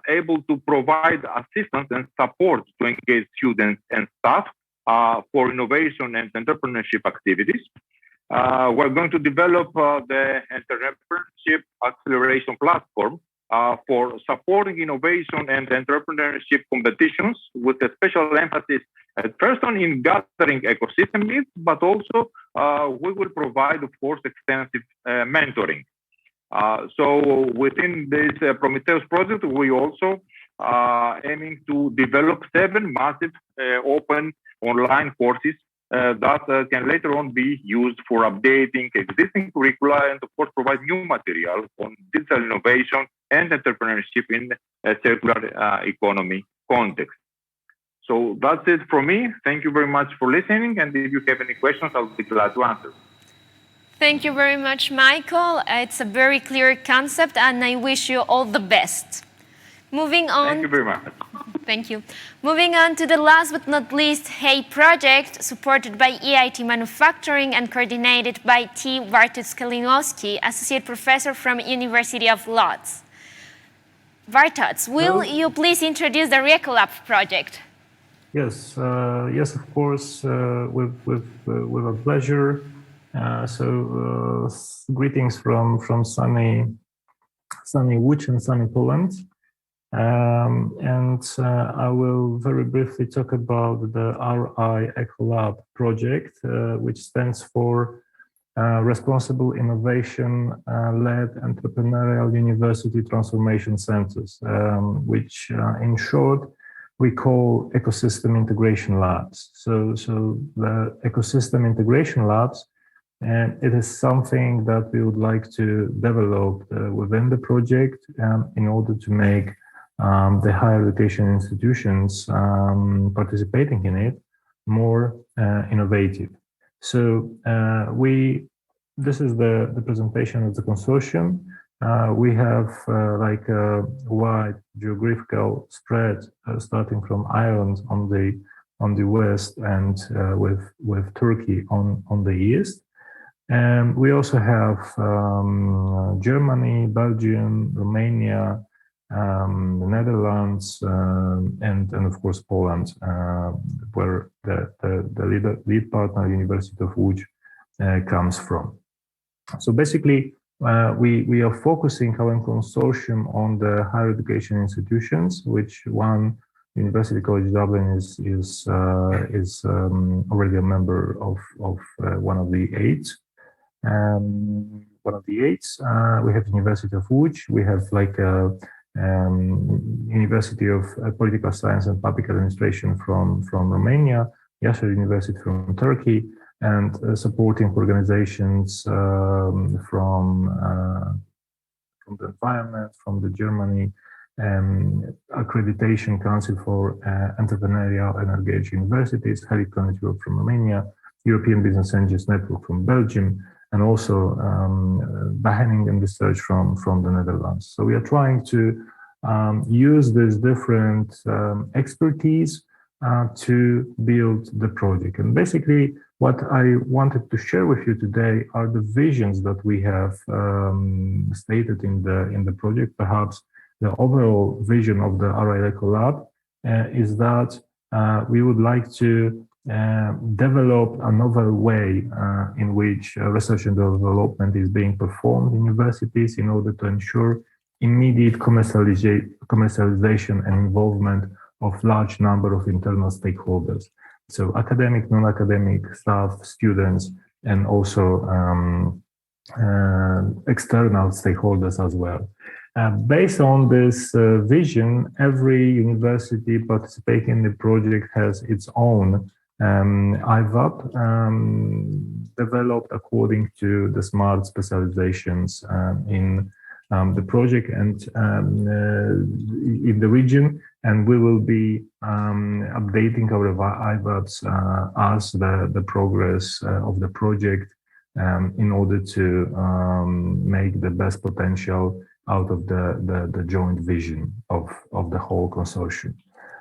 able to provide assistance and support to engage students and staff for innovation and entrepreneurship activities. We're going to develop the entrepreneurship acceleration platform, for supporting innovation and entrepreneurship competitions, with a special emphasis at first on gathering ecosystem leads, but also we will provide, of course, extensive mentoring. So within this Prometheus project, we also aiming to develop 7 massive open online courses that can later on be used for updating existing curricula and, of course, provide new material on digital innovation and entrepreneurship in a circular economy context. So that's it from me. Thank you very much for listening. And if you have any questions, I'll be glad to answer. Thank you very much, Michael. It's a very clear concept, and I wish you all the best. Moving on. Thank you very much. Thank you. Moving on to the last but not least HEY project, supported by EIT Manufacturing and coordinated by T. Bartosz Kalinowski, Associate Professor from University of Łódź. Bartosz, will you please introduce the RecoLab project? Yes, yes, of course, with a pleasure. Greetings from sunny Łódź and sunny Poland. I will very briefly talk about the RecoLab project, which stands for Responsible Innovation Led Entrepreneurial University Transformation Centers, which in short we call Ecosystem Integration Labs. So the Ecosystem Integration Labs, and it is something that we would like to develop within the project in order to make the higher education institutions participating in it more innovative. So this is the presentation of the consortium. We have like a wide geographical spread starting from Ireland on the west and with Turkey on the east. And we also have Germany, Belgium, Romania, the Netherlands, and of course Poland, where the lead partner, University of Łódź, comes from. So basically, we are focusing our consortium on the higher education institutions, which one, University College Dublin, is already a member of one of the 8. One of the 8. We have University of Łódź. We have like University of Political Science and Public Administration from Romania, Yasser University from Turkey, and supporting organizations from the environment, from the Germany Accreditation Council for Entrepreneurial and Engaged Universities, Heliplanet Europe from Romania, European Business Angels Network from Belgium, and also Wageningen Research from the Netherlands. So we are trying to use this different expertise to build the project. And basically, what I wanted to share with you today are the visions that we have stated in the project. Perhaps the overall vision of the RecoLab is that we would like to develop a novel way in which research and development is being performed in universities in order to ensure immediate commercialization and involvement of large number of internal stakeholders. So academic, non-academic staff, students, and also external stakeholders as well. Based on this vision, every university participating in the project has its own IVAP developed according to the smart specializations in the project and in the region, and we will be updating our IVAPs as the progress of the project in order to make the best potential out of the joint vision of the whole consortium.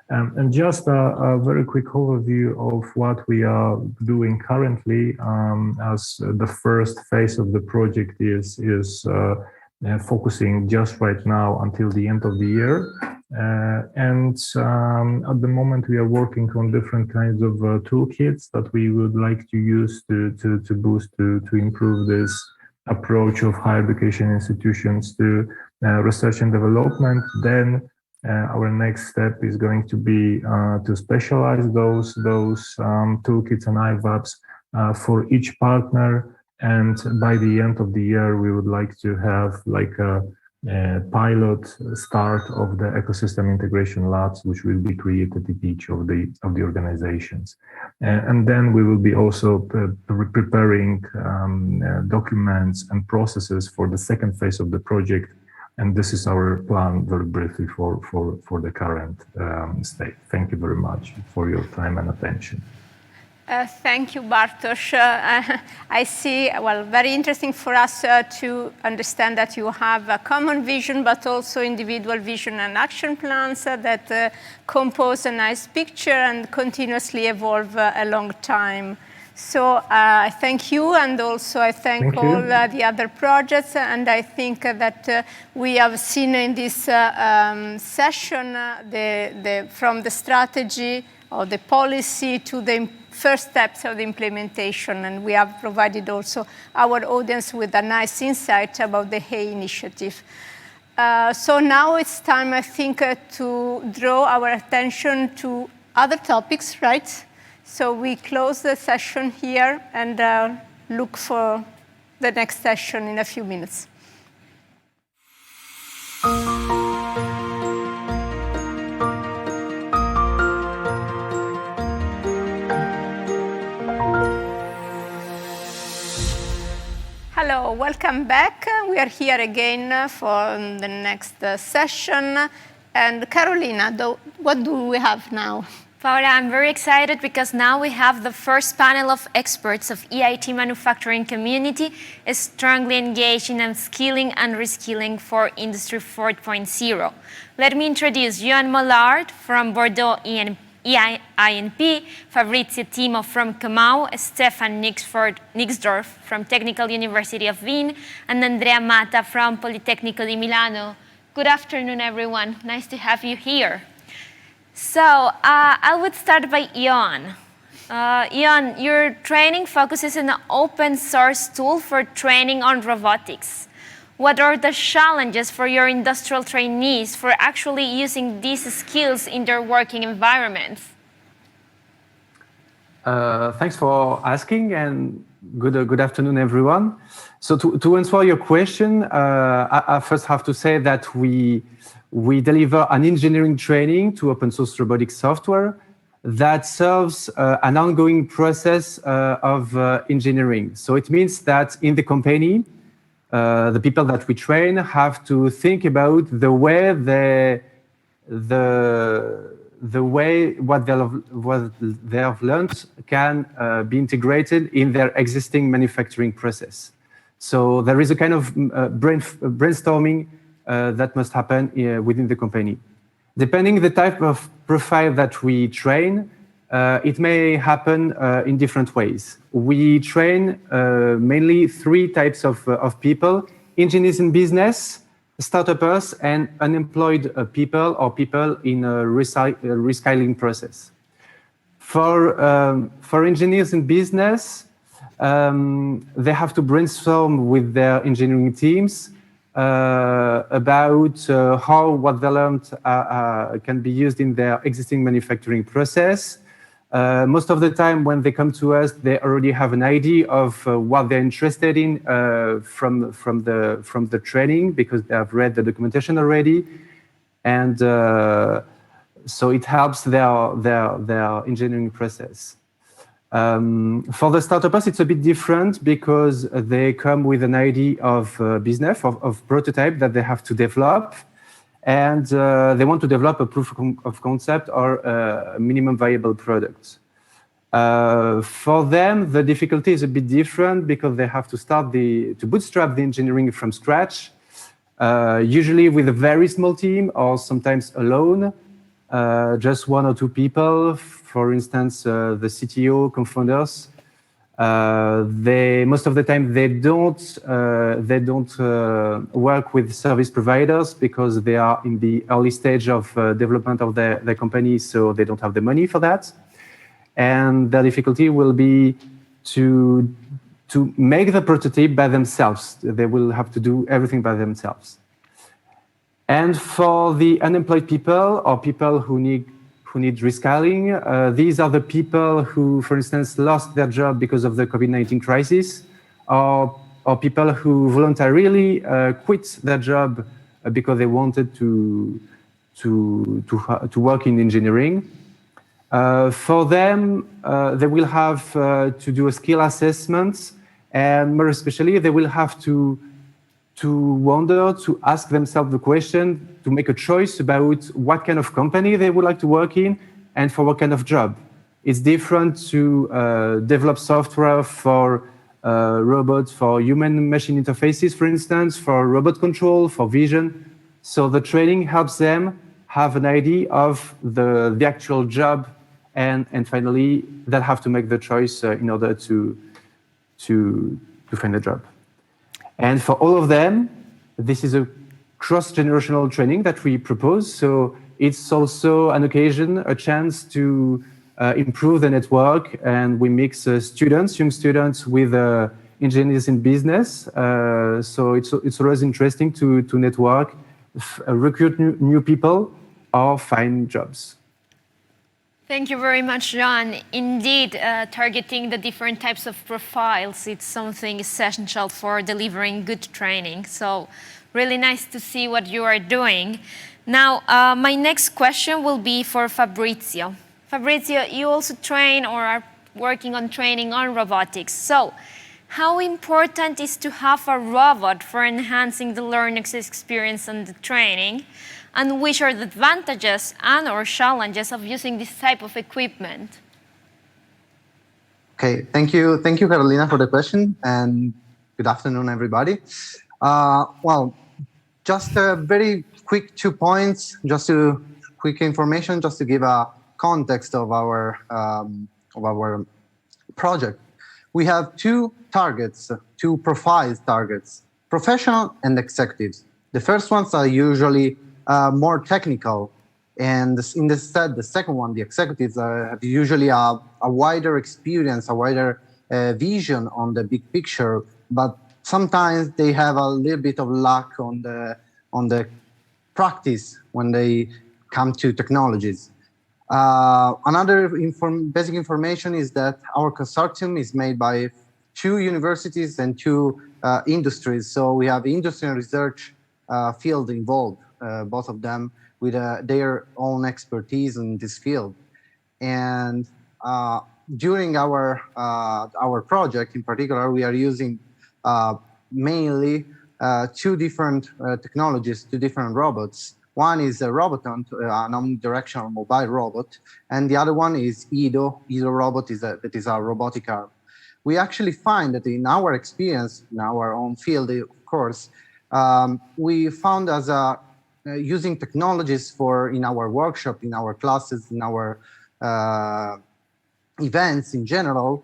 And just a very quick overview of what we are doing currently, as the first phase of the project is focusing just right now until the end of the year. And at the moment, we are working on different kinds of toolkits that we would like to use to boost, to improve this approach of higher education institutions to research and development. Then our next step is going to be to specialize those toolkits and IVAPs for each partner. And by the end of the year, we would like to have like a pilot start of the ecosystem integration labs, which will be created in each of the organizations. And then we will be also preparing documents and processes for the second phase of the project. And this is our plan, very briefly, for the current state. Thank you very much for your time and attention. Thank you, Bartosz. I see, well, very interesting for us to understand that you have a common vision, but also individual vision and action plans that compose a nice picture and continuously evolve a long time. So I thank you, and also I thank all the other projects, and I think that we have seen in this session from the strategy or the policy to the first steps of the implementation, and we have provided also our audience with a nice insight about the HEY initiative. So now it's time, I think, to draw our attention to other topics, right? So we close the session here and look for the next session in a few minutes. Hello, welcome back. We are here again for the next session. And Carolina, what do we have now? Paola, I'm very excited because now we have the first panel of experts of EIT manufacturing community strongly engaged in upskilling and reskilling for Industry 4.0. Let me introduce Johan Mollard from Bordeaux EINP, Fabrizio Timo from Comau, Stefan Nixdorf from Technical University of Wien, and Andrea Mata from Politecnico di Milano. Good afternoon, everyone. Nice to have you here. So I would start by Johan. Johan, your training focuses on an open source tool for training on robotics. What are the challenges for your industrial trainees for actually using these skills in their working environments? Thanks for asking, and good afternoon, everyone. So to answer your question, I first have to say that we deliver an engineering training to open source robotic software that serves an ongoing process of engineering. So it means that in the company, the people that we train have to think about the way what they have learned can be integrated in their existing manufacturing process. So there is a kind of brainstorming that must happen within the company. Depending the type of profile that we train, it may happen in different ways. We train mainly three types of people: engineers in business, startups, and unemployed people or people in a reskilling process. For engineers in business, they have to brainstorm with their engineering teams about how what they learned can be used in their existing manufacturing process. Most of the time when they come to us, they already have an idea of what they're interested in from the training, because they have read the documentation already. And so it helps their engineering process. For the startups, it's a bit different because they come with an idea of business, of prototype that they have to develop. And they want to develop a proof of concept or a minimum viable product. For them, the difficulty is a bit different because they have to to bootstrap the engineering from scratch, usually with a very small team or sometimes alone, just one or two people. For instance, the CTO, co-founders. Most of the time they don't work with service providers because they are in the early stage of development of their company, so they don't have the money for that. And the difficulty will be to to make the prototype by themselves. They will have to do everything by themselves. And for the unemployed people or people who need reskilling, these are the people who, for instance, lost their job because of the COVID-19 crisis, or people who voluntarily quit their job because they wanted to work in engineering. For them, they will have to do a skill assessment, and more especially, they will have to wonder, to ask themselves the question, to make a choice about what kind of company they would like to work in and for what kind of job. It's different to develop software for robots, for human-machine interfaces, for instance, for robot control, for vision. So the training helps them have an idea of the actual job, and finally, they have to make the choice in order to find a job. And for all of them, this is a cross-generational training that we propose. So it's also an occasion, a chance to improve the network. And we mix students, young students, with engineers in business. So it's always interesting to network, recruit new people, or find jobs. Thank you very much, John. Indeed, targeting the different types of profiles, it's something essential for delivering good training. So really nice to see what you are doing. Now, my next question will be for Fabrizio. Fabrizio, you also train or are working on training on robotics. So how important is to have a robot for enhancing the learner's experience and the training? And which are the advantages and or challenges of using this type of equipment? Okay, thank you, Carolina, for the question, and good afternoon, everybody. Well, just a very quick 2 points, quick information, just to give a context of our project. We have two targets, two profiles targets, professional and executives. The first ones are usually more technical, and instead the second one, the executives, have usually a wider experience, a wider vision on the big picture, but sometimes they have a little bit of luck on the practice when they come to technologies. Another basic information is that our consortium is made by 2 universities and 2 industries, so we have industry and research field involved. Both of them with their own expertise in this field. And during our project in particular, we are using mainly 2 different technologies, 2 different robots. One is a Roboton, an omnidirectional mobile robot, and the other one is EIDO. EIDO robot that is a robotic arm. We actually find that in our experience, in our own field, of course, we found as using technologies in our workshop, in our classes, in our events in general,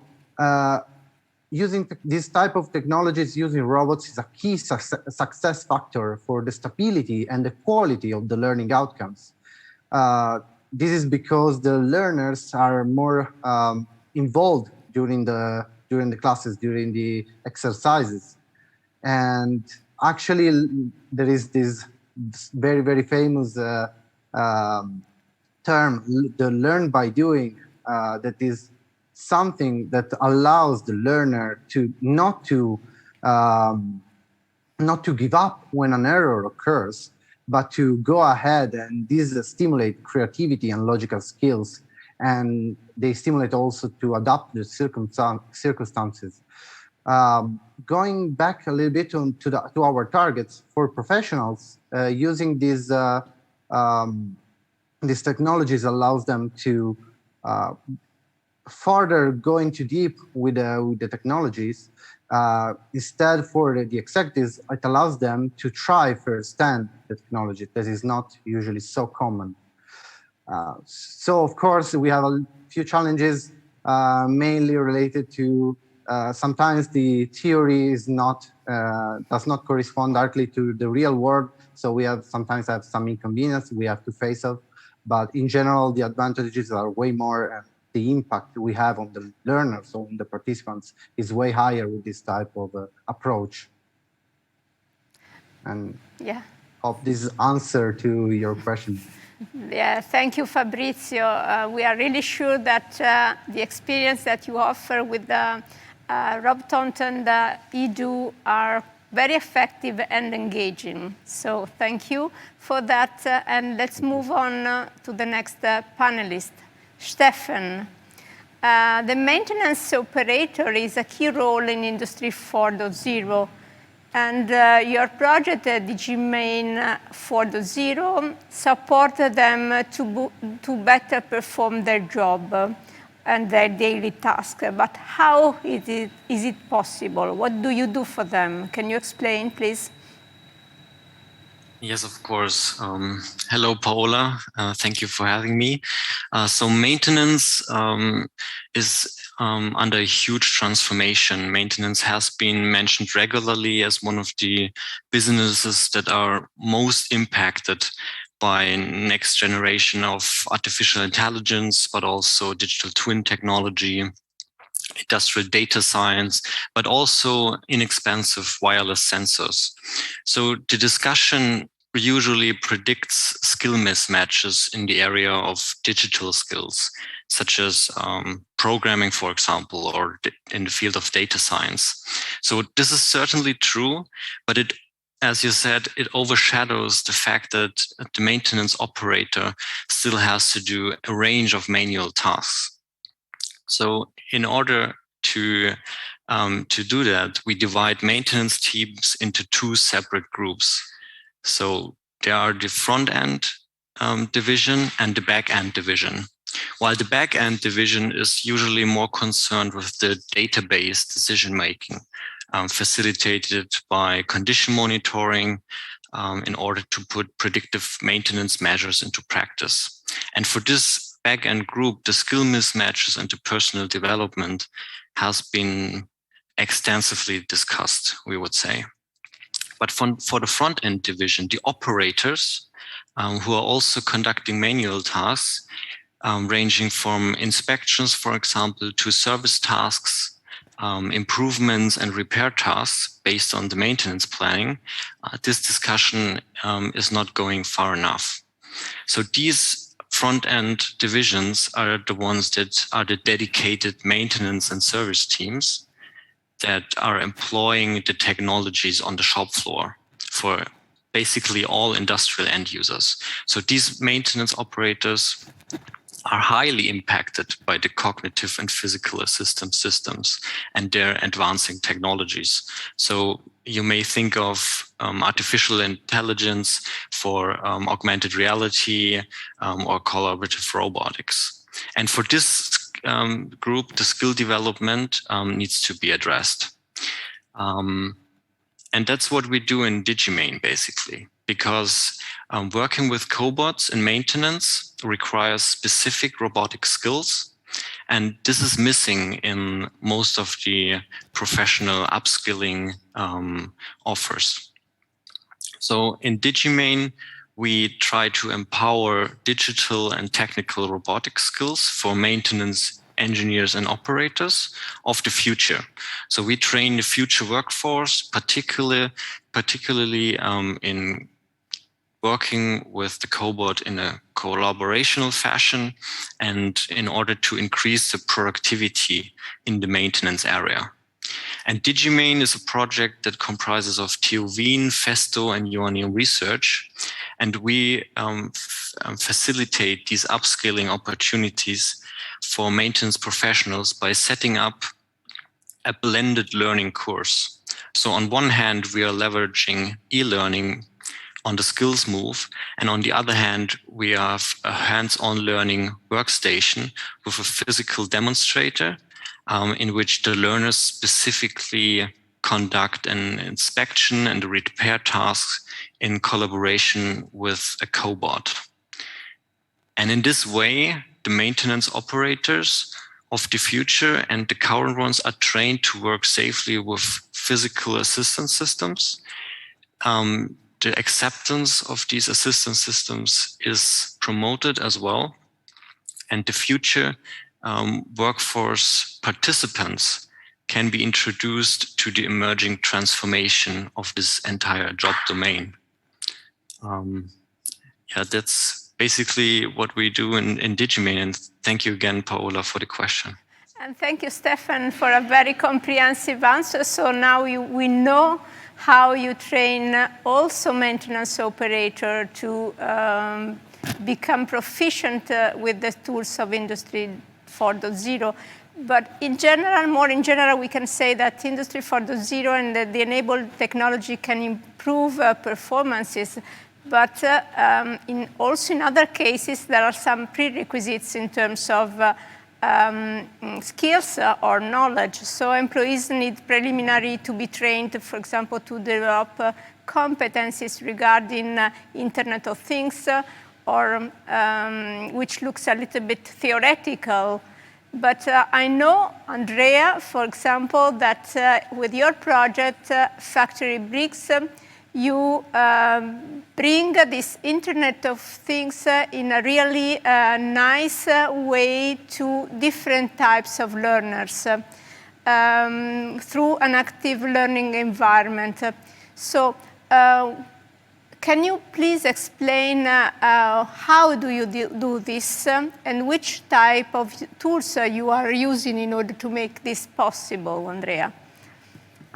using this type of technologies, using robots, is a key success factor for the stability and the quality of the learning outcomes. This is because the learners are more involved during the classes, during the exercises. And actually, there is this very, very famous term, the learn by doing, that is something that allows the learner to not to give up when an error occurs, but to go ahead, and these stimulate creativity and logical skills, and they stimulate also to adapt the circumstances. Going back a little bit to our targets for professionals, using these technologies allows them to further go into deep with the technologies. Instead, for the executives, it allows them to try firsthand the technology that is not usually so common. So, of course, we have a few challenges, mainly related to sometimes the theory is does not correspond directly to the real world. So we sometimes have some inconvenience we have to face up. But in general, the advantages are way more. the impact we have on the learners, on the participants, is way higher with this type of approach. And yeah. Hope this answer to your question. Yeah, thank you, Fabrizio. We are really sure that the experience that you offer with the Rob Taunton, the EDU, are very effective and engaging. So thank you for that. And let's move on to the next panelist, Stefan. The maintenance operator is a key role in Industry 4.0. And your project, DigiMain 4.0, supported them to better perform their job and their daily task. But how is it possible? What do you do for them? Can you explain, please? Yes, of course. Hello, Paola. Thank you for having me. So maintenance is under a huge transformation. Maintenance has been mentioned regularly as one of the businesses that are most impacted by next generation of artificial intelligence, but also digital twin technology, industrial data science, but also inexpensive wireless sensors. So the discussion usually predicts skill mismatches in the area of digital skills, such as programming, for example, or in the field of data science. So this is certainly true, but it, as you said, it overshadows the fact that the maintenance operator still has to do a range of manual tasks. So in order to do that, we divide maintenance teams into two separate groups. So there are the front-end division and the back-end division. While the back-end division is usually more concerned with the database decision-making, facilitated by condition monitoring in order to put predictive maintenance measures into practice. And for this back-end group, the skill mismatches and the personal development has been extensively discussed, we would say. But for the front-end division, the operators who are also conducting manual tasks, ranging from inspections, for example, to service tasks, improvements and repair tasks based on the maintenance planning, this discussion is not going far enough. So these front-end divisions are the ones that are the dedicated maintenance and service teams that are employing the technologies on the shop floor for basically all industrial end users. So these maintenance operators are highly impacted by the cognitive and physical assistance systems and their advancing technologies. So you may think of artificial intelligence for augmented reality or collaborative robotics. And for this group, the skill development needs to be addressed. And that's what we do in DigiMain, basically, because working with cobots in maintenance requires specific robotic skills. And this is missing in most of the professional upskilling offers. So in DigiMain, we try to empower digital and technical robotic skills for maintenance engineers and operators of the future. So we train the future workforce, particularly in working with the cobot in a collaborational fashion and in order to increase the productivity in the maintenance area. And DigiMain is a project that comprises of TU Wien, Festo, and Joanneum Research. And we facilitate these upskilling opportunities for maintenance professionals by setting up a blended learning course. So on one hand, we are leveraging e-learning on the skills move. And on the other hand, we have a hands-on learning workstation with a physical demonstrator in which the learners specifically conduct an inspection and repair tasks in collaboration with a cobot. And in this way, the maintenance operators of the future and the current ones are trained to work safely with physical assistance systems. The acceptance of these assistance systems is promoted as well. And the future workforce participants can be introduced to the emerging transformation of this entire job domain. Yeah, that's basically what we do in Digimane. And thank you again, Paola, for the question. And thank you, Stefan, for a very comprehensive answer. So now we know how you train also maintenance operator to become proficient with the tools of Industry 4.0. But in general, more in general, we can say that Industry 4.0 and the enabled technology can improve performances. But also in other cases, there are some prerequisites in terms of skills or knowledge. So employees need preliminary to be trained, for example, to develop competencies regarding Internet of Things, or which looks a little bit theoretical. But I know, Andrea, for example, that with your project, Factory Bricks, you bring this Internet of Things in a really nice way to different types of learners through an active learning environment. So can you please explain how do you do this and which type of tools you are using in order to make this possible, Andrea?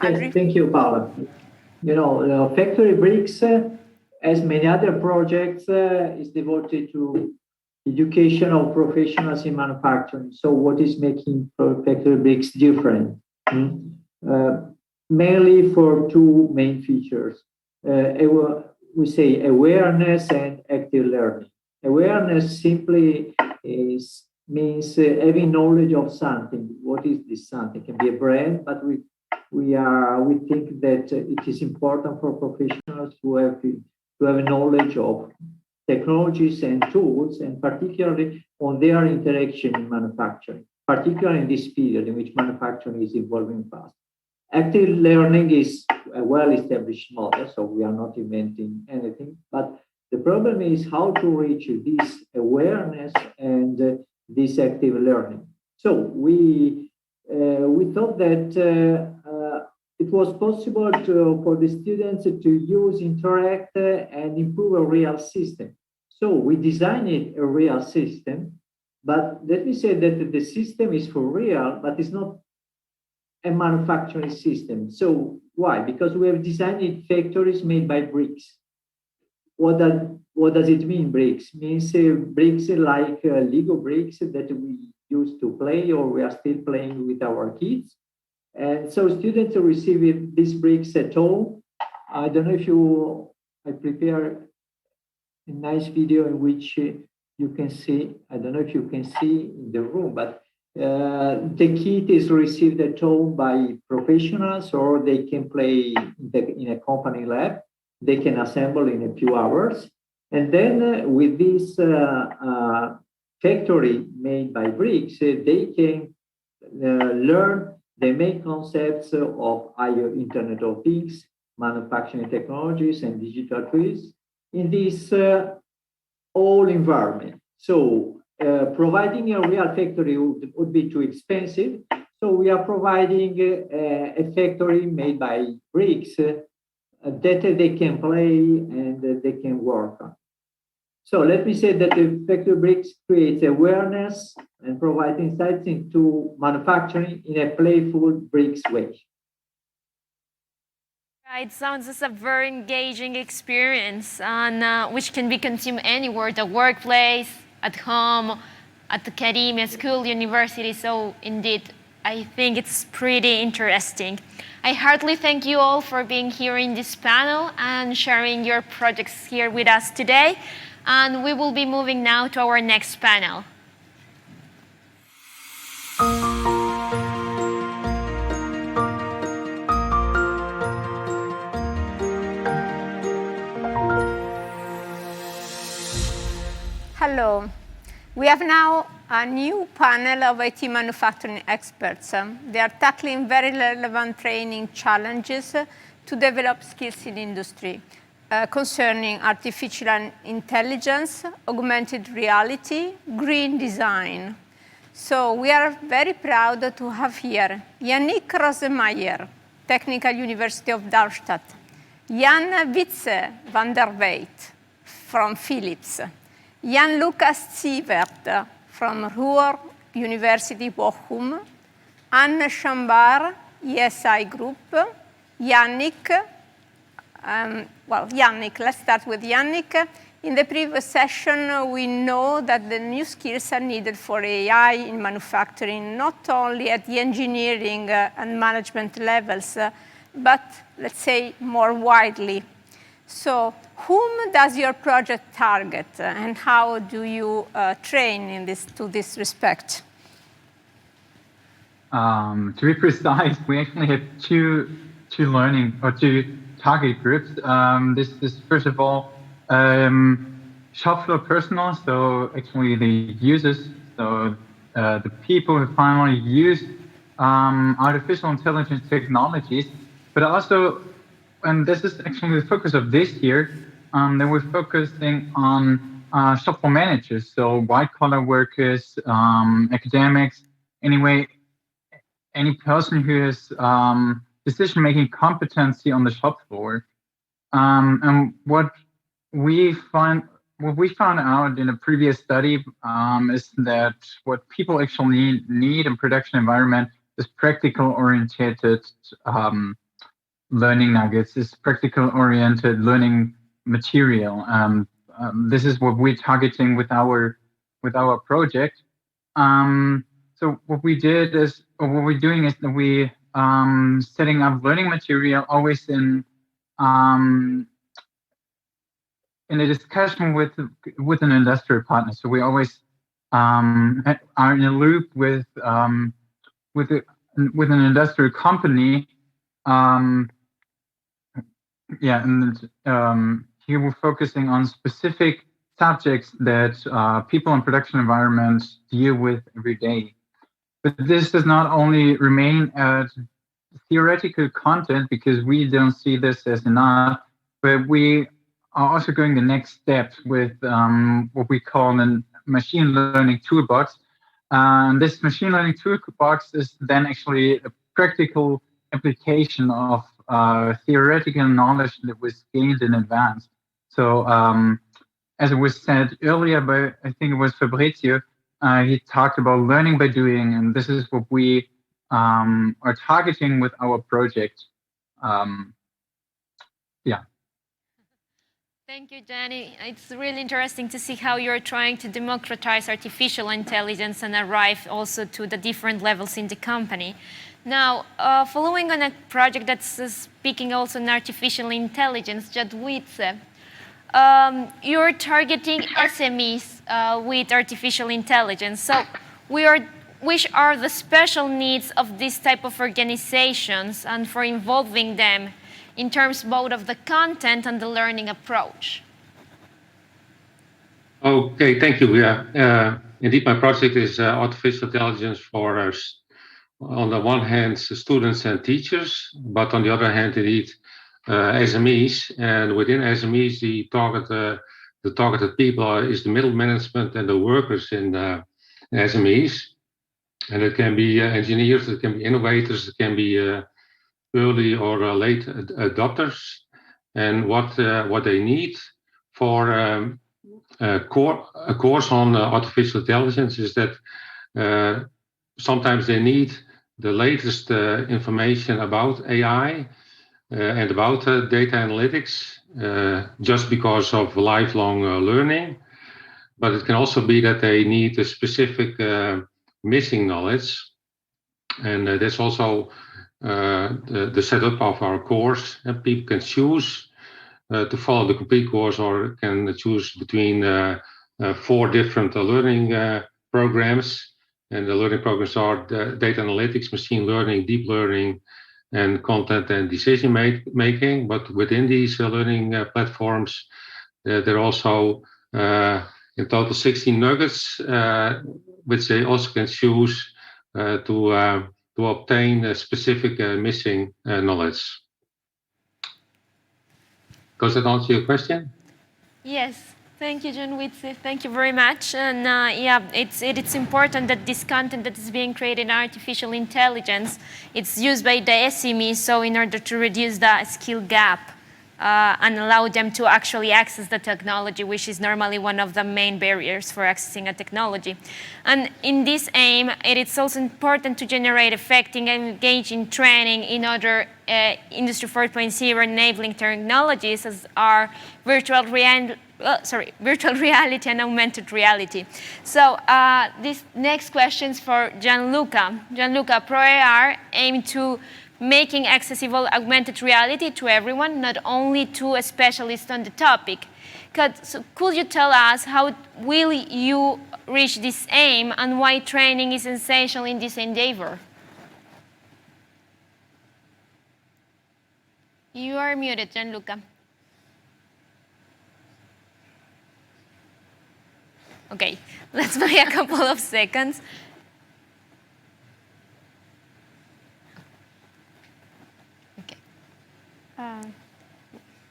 Yes, thank you, Paola. You know, Factory Bricks, as many other projects, is devoted to educational professionals in manufacturing. So what is making Factory Bricks different? Mainly for two main features. We say awareness and active learning. Awareness simply means having knowledge of something. What is this something? It can be a brand, but we think that it is important for professionals to have knowledge of technologies and tools, and particularly on their interaction in manufacturing, particularly in this period in which manufacturing is evolving fast. Active learning is a well-established model, so we are not inventing anything, but the problem is how to reach this awareness and this active learning. So we thought that it was possible for the students to use, interact, and improve a real system. So we designed a real system, but let me say that the system is for real, but it's not a manufacturing system. So why? Because we have designed factories made by bricks. What does it mean, bricks? It means bricks like Lego bricks that we used to play, or we are still playing with our kids. And so students receive these bricks at home. I don't know if I prepare a nice video in which you can see, I don't know if you can see in the room, but the kit is received at home by professionals, or they can play in a company lab. They can assemble in a few hours. And then with this factory made by bricks, they can learn the main concepts of Internet of Things, manufacturing technologies, and digital twins in this whole environment. So providing a real factory would be too expensive. So we are providing a factory made by bricks that they can play and they can work on. So let me say that the Factory Bricks creates awareness and provides insights into manufacturing in a playful bricks way. It sounds as a very engaging experience, and which can be consumed anywhere, the workplace, at home, at academia, school, university. So indeed, I think it's pretty interesting. I heartily thank you all for being here in this panel and sharing your projects here with us today. And we will be moving now to our next panel. Hello. We have now a new panel of IT manufacturing experts. They are tackling very relevant training challenges to develop skills in industry concerning artificial intelligence, augmented reality, green design. So we are very proud to have here Yannick Rosemeyer, Technical University of Darmstadt, Jan Witze van der Weyt from Philips, Jan Lucas Sievert from Ruhr University Bochum, Anne Chambar, ESI Group, Yannick, Yannick, let's start with Yannick. In the previous session, we know that the new skills are needed for AI in manufacturing, not only at the engineering and management levels, but let's say more widely. So whom does your project target and how do you train to this respect? To be precise, we actually have two target groups. This is first of all shop floor personnel, so actually the users, so the people who finally use artificial intelligence technologies, but also, and this is actually the focus of this year, that we're focusing on shop floor managers, so white collar workers, academics, anyway, any person who has decision-making competency on the shop floor. And what we found out in a previous study is that what people actually need in production environment is practical-oriented learning nuggets, is practical-oriented learning material. This is what we're targeting with our project. So what we did is, or what we're doing is that we setting up learning material always in a discussion with an industrial partner. So we always are in a loop with an industrial company. Here we're focusing on specific subjects that people in production environments deal with every day. But this does not only remain as theoretical content, because we don't see this as enough, but we are also going the next step with what we call a machine learning toolbox. This machine learning toolbox is then actually a practical application of theoretical knowledge that was gained in advance. So as it was said earlier by, I think it was Fabrizio, he talked about learning by doing, and this is what we are targeting with our project. Thank you, Jenny. It's really interesting to see how you're trying to democratize artificial intelligence and arrive also to the different levels in the company. Now, following on a project that's speaking also in artificial intelligence, Jadwice, you're targeting SMEs with artificial intelligence. So which are the special needs of this type of organizations and for involving them in terms both of the content and the learning approach? Okay, thank you. Indeed, my project is artificial intelligence for, on the one hand, students and teachers, but on the other hand, indeed, SMEs. And within SMEs, the targeted people is the middle management and the workers in SMEs. And it can be engineers, it can be innovators, it can be early or late adopters. And what they need for a course on artificial intelligence is that sometimes they need the latest information about AI and about data analytics just because of lifelong learning. But it can also be that they need a specific missing knowledge. And that's also the setup of our course. And people can choose to follow the complete course or can choose between 4 different learning programs. And the learning programs are data analytics, machine learning, deep learning, and content and decision making. But within these learning platforms, there are also in total 16 nuggets, which they also can choose to obtain a specific missing knowledge. Does that answer your question? Yes, Thank you, John Witze. Thank you very much. And yeah, it's important that this content that is being created in artificial intelligence, it's used by the SMEs, so in order to reduce the skill gap and allow them to actually access the technology, which is normally one of the main barriers for accessing a technology. And in this aim, it is also important to generate effective and engaging training in other Industry 4.0 enabling technologies as are virtual reality and augmented reality. So this next question is for Gianluca. Gianluca, ProAR aimed to making accessible augmented reality to everyone, not only to a specialist on the topic. So could you tell us how will you reach this aim and why training is essential in this endeavor? You are muted, Gianluca. Okay, let's wait a couple of seconds. Okay.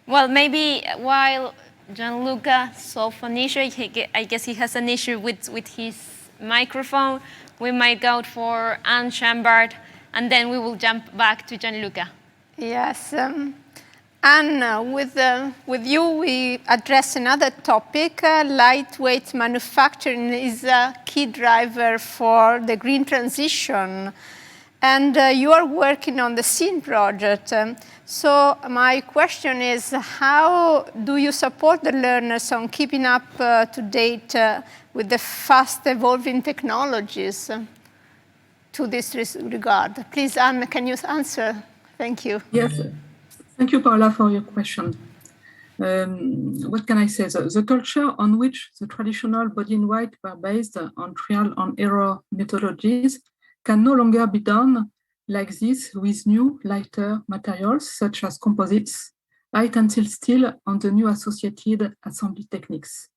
Well, maybe while Gianluca solves an issue, I guess he has an issue with his microphone. We might go for Anne Chambard, and then we will jump back to Gianluca. Yes. Anne, with you, we address another topic. Lightweight manufacturing is a key driver for the green transition. And you are working on the SEEN project. So my question is, how do you support the learners on keeping up to date with the fast evolving technologies to this regard? Please, Anne, can you answer? Thank you. Yes. Thank you, Paola, for your question. What can I say? The culture on which the traditional body in white were based on trial and error methodologies can no longer be done like this with new, lighter materials such as composites, high tensile steel, and the new associated assembly techniques,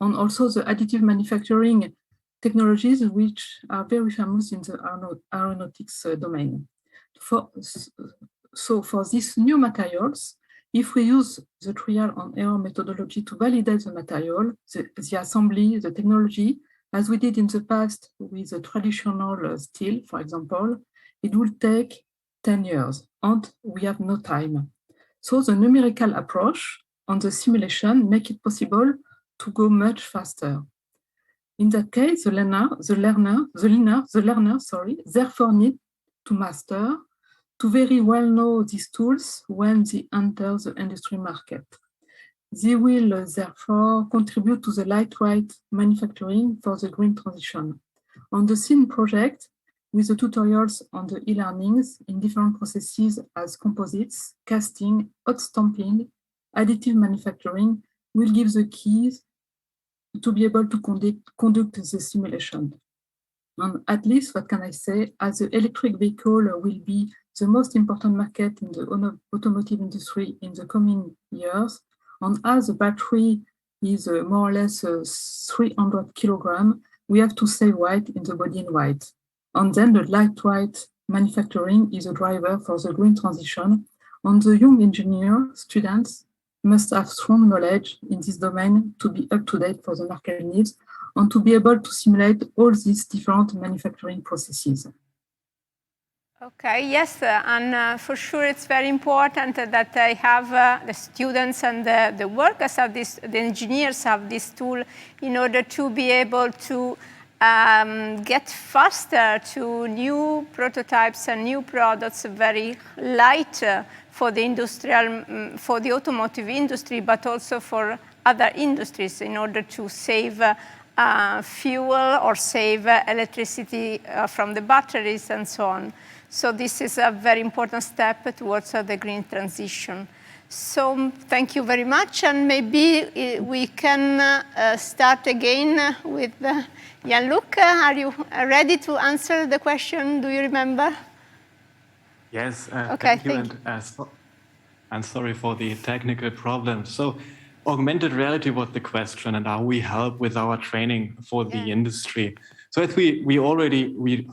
and also the additive manufacturing technologies which are very famous in the aeronautics domain. So for these new materials, if we use the trial and error methodology to validate the material, the assembly, the technology, as we did in the past with the traditional steel, for example, it will take 10 years and we have no time. So the numerical approach on the simulation make it possible to go much faster. In that case, the learner, therefore need to master to very well know these tools when they enter the industry market. They will therefore contribute to the lightweight manufacturing for the green transition. On the SEEN project, with the tutorials on the e-learnings in different processes as composites, casting, hot stamping, additive manufacturing, will give the keys to be able to conduct the simulation. And at least, what can I say, as the electric vehicle will be the most important market in the automotive industry in the coming years, and as the battery is more or less 300 kilograms, we have to say white in the body in white. And then the lightweight manufacturing is a driver for the green transition. And the young engineer students must have strong knowledge in this domain to be up to date for the market needs and to be able to simulate all these different manufacturing processes. Okay, yes, and for sure it's very important that I have the students and the workers have this, the engineers have this tool in order to be able to get faster to new prototypes and new products, very light for the industrial, for the automotive industry, but also for other industries in order to save fuel or save electricity from the batteries and so on. So this is a very important step towards the green transition. So thank you very much, and maybe we can start again with Gianluca. Are you ready to answer the question? Do you remember? Yes, okay, thank you. And sorry for the technical problem. So augmented reality was the question, and how we help with our training for the industry. So as we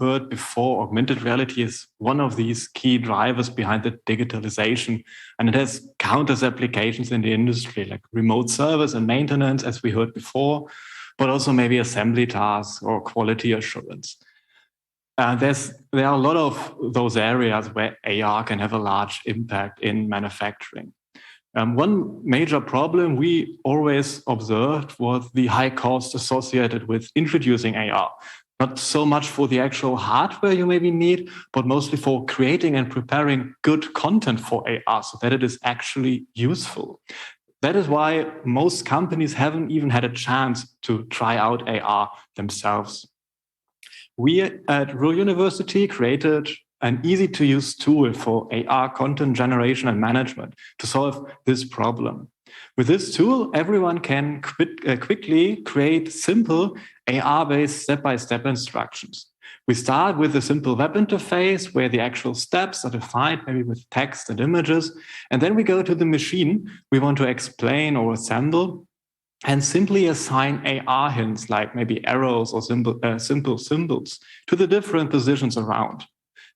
heard before, augmented reality is one of these key drivers behind the digitalization, and it has countless applications in the industry, like remote service and maintenance, as we heard before, but also maybe assembly tasks or quality assurance. There are a lot of those areas where AR can have a large impact in manufacturing. One major problem we always observed was the high cost associated with introducing AR. Not so much for the actual hardware you maybe need, but mostly for creating and preparing good content for AR so that it is actually useful. That is why most companies haven't even had a chance to try out AR themselves. We at Ruhr University created an easy-to-use tool for AR content generation and management to solve this problem. With this tool, everyone can quickly create simple AR-based step-by-step instructions. We start with a simple web interface where the actual steps are defined, maybe with text and images, and then we go to the machine we want to explain or assemble, and simply assign AR hints like maybe arrows or simple symbols to the different positions around.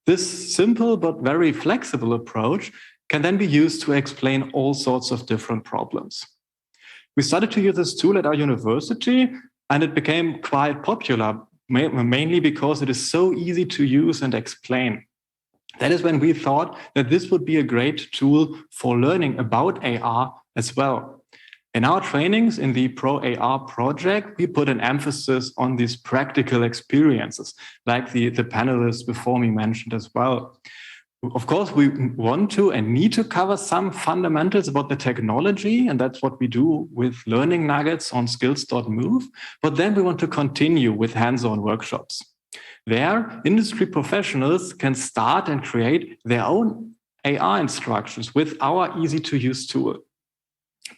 This simple but very flexible approach can then be used to explain all sorts of different problems. We started to use this tool at our university, and it became quite popular, mainly because it is so easy to use and explain. That is when we thought that this would be a great tool for learning about AR as well. In our trainings in the Pro AR project, we put an emphasis on these practical experiences, like the panelists before me mentioned as well. Of course, we want to and need to cover some fundamentals about the technology, and that's what we do with learning nuggets on skills.move. But then we want to continue with hands-on workshops. There, industry professionals can start and create their own AR instructions with our easy-to-use tool.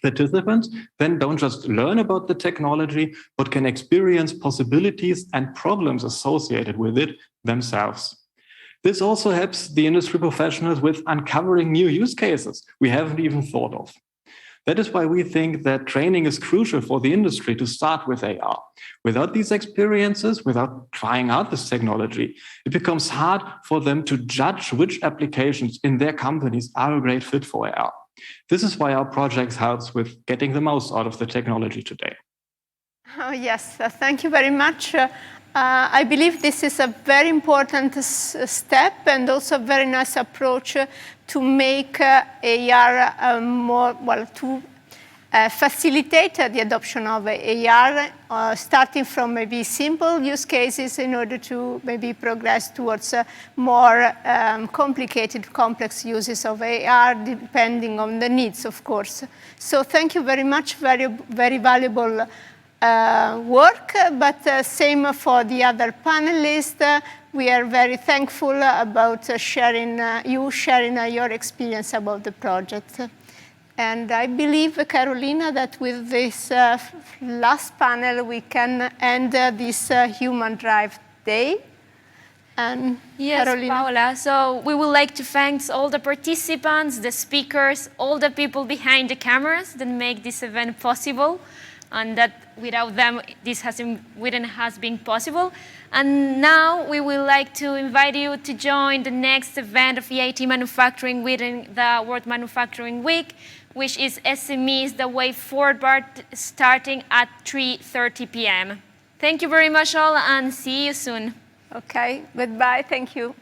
Participants then don't just learn about the technology, but can experience possibilities and problems associated with it themselves. This also helps the industry professionals with uncovering new use cases we haven't even thought of. That is why we think that training is crucial for the industry to start with AR. Without these experiences, without trying out this technology, it becomes hard for them to judge which applications in their companies are a great fit for AR. This is why our project helps with getting the most out of the technology today. Oh, yes, thank you very much. I believe this is a very important step and also a very nice approach to make AR more, to facilitate the adoption of AR, starting from maybe simple use cases in order to maybe progress towards more complicated, complex uses of AR, depending on the needs, of course. So thank you very much, very, very valuable work, but same for the other panelists. We are very thankful about sharing your experience about the project. And I believe, Carolina, that with this last panel, we can end this Human Drive Day. And yes, Carolina. Paola. So we would like to thank all the participants, the speakers, all the people behind the cameras that make this event possible, and that without them, this wouldn't have been possible. And now we would like to invite you to join the next event of EIT Manufacturing within the World Manufacturing Week, which is SMEs The Way Forward, starting at 3:30 p.m. Thank you very much all, and see you soon. Okay, goodbye, thank you.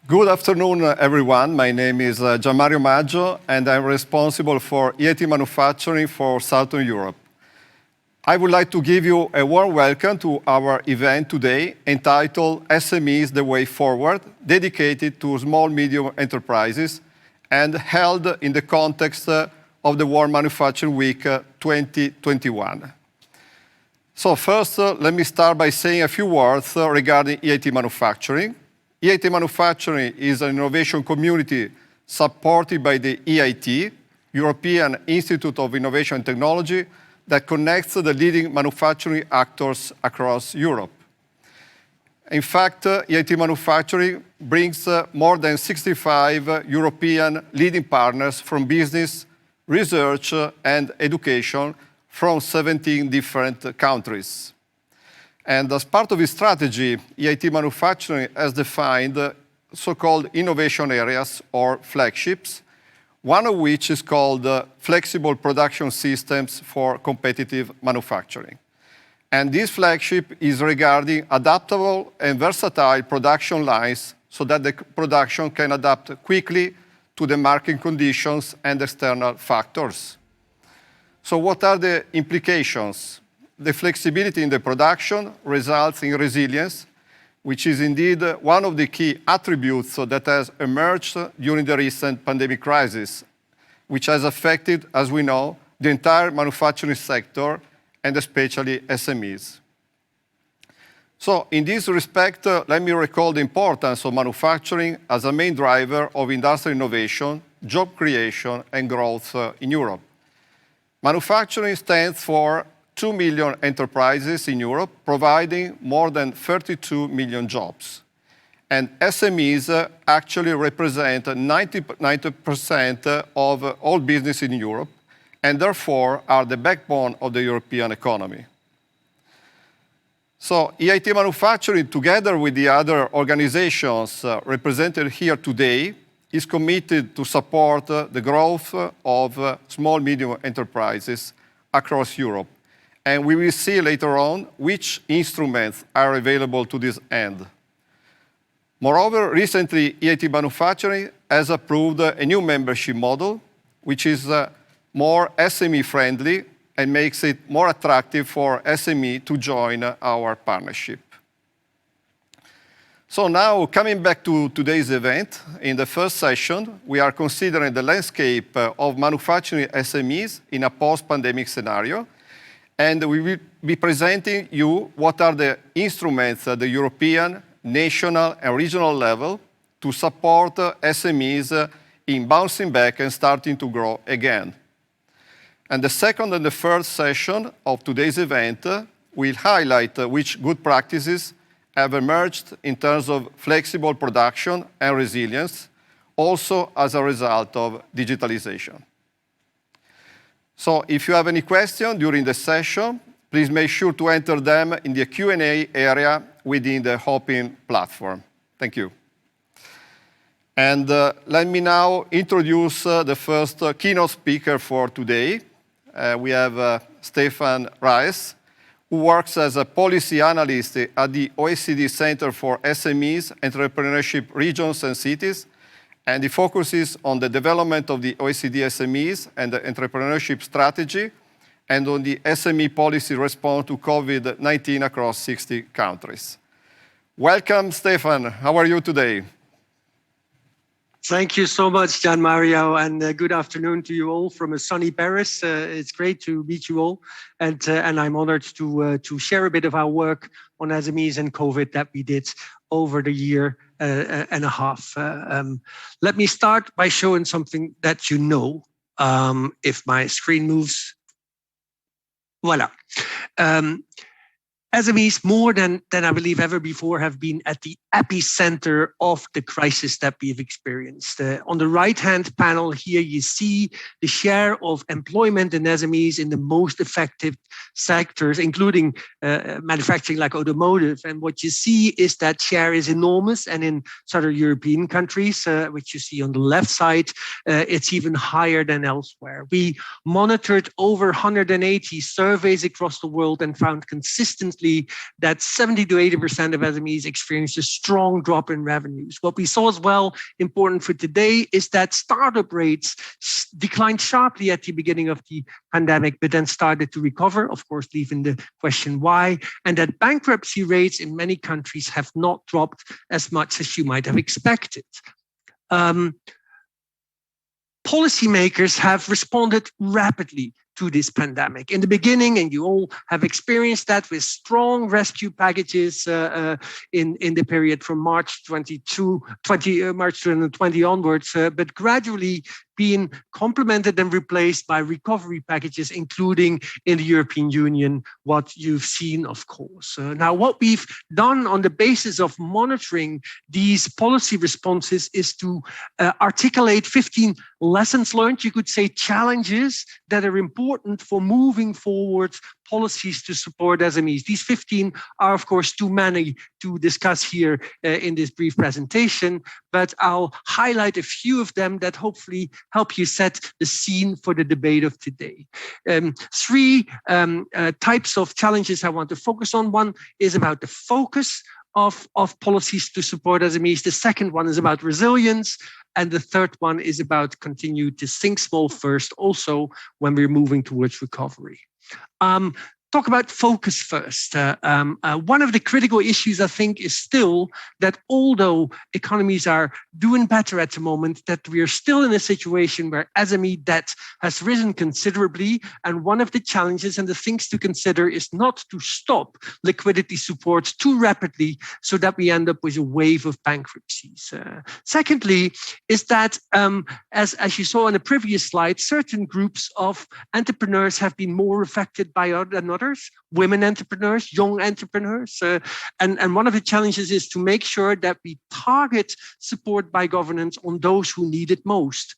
Good afternoon, everyone. My name is Gianmario Maggio, and I'm responsible for EIT manufacturing for Southern Europe. I would like to give you a warm welcome to our event today entitled SMEs The Way Forward, dedicated to small-medium enterprises and held in the context of the World Manufacturing Week 2021. So first, let me start by saying a few words regarding EIT manufacturing. EIT manufacturing is an innovation community supported by the EIT, European Institute of Innovation and Technology, that connects the leading manufacturing actors across Europe. In fact, EIT manufacturing brings more than 65 European leading partners from business, research, and education from 17 different countries. And as part of its strategy, EIT manufacturing has defined so-called innovation areas or flagships, one of which is called Flexible Production Systems for Competitive Manufacturing. And this flagship is regarding adaptable and versatile production lines so that the production can adapt quickly to the market conditions and external factors. So what are the implications? The flexibility in the production results in resilience, which is indeed one of the key attributes that has emerged during the recent pandemic crisis, which has affected, as we know, the entire manufacturing sector and especially SMEs. So in this respect, let me recall the importance of manufacturing as a main driver of industrial innovation, job creation, and growth in Europe. Manufacturing stands for 2 million enterprises in Europe, providing more than 32 million jobs. And SMEs actually represent 90% of all business in Europe, and therefore are the backbone of the European economy. So EIT manufacturing, together with the other organizations represented here today, is committed to support the growth of small-medium enterprises across Europe. And we will see later on which instruments are available to this end. Moreover, recently, EIT manufacturing has approved a new membership model, which is more SME-friendly and makes it more attractive for SME to join our partnership. So now, coming back to today's event, in the first session, we are considering the landscape of manufacturing SMEs in a post-pandemic scenario. And we will be presenting you what are the instruments at the European, national, and regional level to support SMEs in bouncing back and starting to grow again. And the second and the third session of today's event will highlight which good practices have emerged in terms of flexible production and resilience, also as a result of digitalization. So if you have any questions during the session, please make sure to enter them in the Q&A area within the Hopin platform. Thank you. And let me now introduce the first keynote speaker for today. We have Stefan Reis, who works as a policy analyst at the OECD Center for SMEs, Entrepreneurship Regions and Cities, and he focuses on the development of the OECD SMEs and the entrepreneurship strategy, and on the SME policy response to COVID-19 across 60 countries. Welcome, Stefan. How are you today? Thank you so much, Gianmario, and good afternoon to you all from a sunny Paris. It's great to meet you all, and I'm honored to share a bit of our work on SMEs and COVID that we did over the year and a half. Let me start by showing something that you know, if my screen moves. Voila. SMEs, more than I believe ever before, have been at the epicenter of the crisis that we've experienced. On the right-hand panel here, you see the share of employment in SMEs in the most affected sectors, including manufacturing like automotive. And what you see is that share is enormous. And in Southern European countries, which you see on the left side, it's even higher than elsewhere. We monitored over 180 surveys across the world and found consistent recently that 70 to 80% of SMEs experienced a strong drop in revenues. What we saw as well, important for today, is that startup rates declined sharply at the beginning of the pandemic, but then started to recover, of course, leaving the question why, and that bankruptcy rates in many countries have not dropped as much as you might have expected. Policymakers have responded rapidly to this pandemic. In the beginning, and you all have experienced that with strong rescue packages in the period from March 2020 onwards, but gradually being complemented and replaced by recovery packages, including in the European Union, what you've seen, of course. Now, what we've done on the basis of monitoring these policy responses is to articulate 15 lessons learned, you could say challenges that are important for moving forward policies to support SMEs. These 15 are, of course, too many to discuss here in this brief presentation, but I'll highlight a few of them that hopefully help you set the scene for the debate of today. Three types of challenges I want to focus on. One is about the focus of policies to support SMEs. The second one is about resilience. And the third one is about continue to think small first, also when we're moving towards recovery. Talk about focus first. One of the critical issues, I think, is still that although economies are doing better at the moment, that we are still in a situation where SME debt has risen considerably. And one of the challenges and the things to consider is not to stop liquidity support too rapidly so that we end up with a wave of bankruptcies. Secondly, is that, as you saw in the previous slide, certain groups of entrepreneurs have been more affected by than others, women entrepreneurs, young entrepreneurs. And one of the challenges is to make sure that we target support by governance on those who need it most.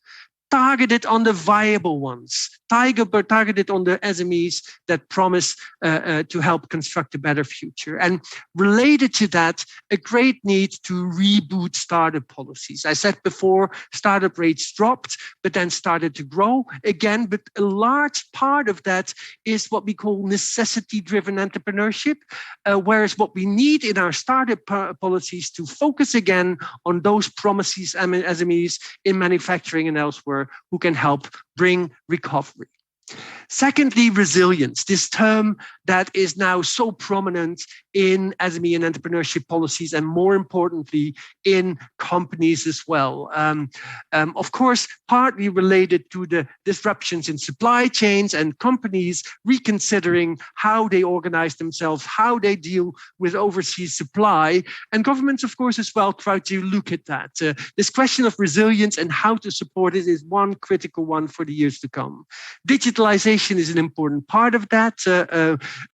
Targeted on the viable ones, targeted on the SMEs that promise to help construct a better future. And related to that, a great need to reboot startup policies. I said before, startup rates dropped, but then started to grow again. But a large part of that is what we call necessity-driven entrepreneurship, whereas what we need in our startup policies to focus again on those promises SMEs in manufacturing and elsewhere who can help bring recovery. Secondly, resilience, this term that is now so prominent in SME and entrepreneurship policies, and more importantly, in companies as well. Of course, partly related to the disruptions in supply chains and companies reconsidering how they organize themselves, how they deal with overseas supply. And governments, of course, as well try to look at that. This question of resilience and how to support it is one critical one for the years to come. Digitalization is an important part of that.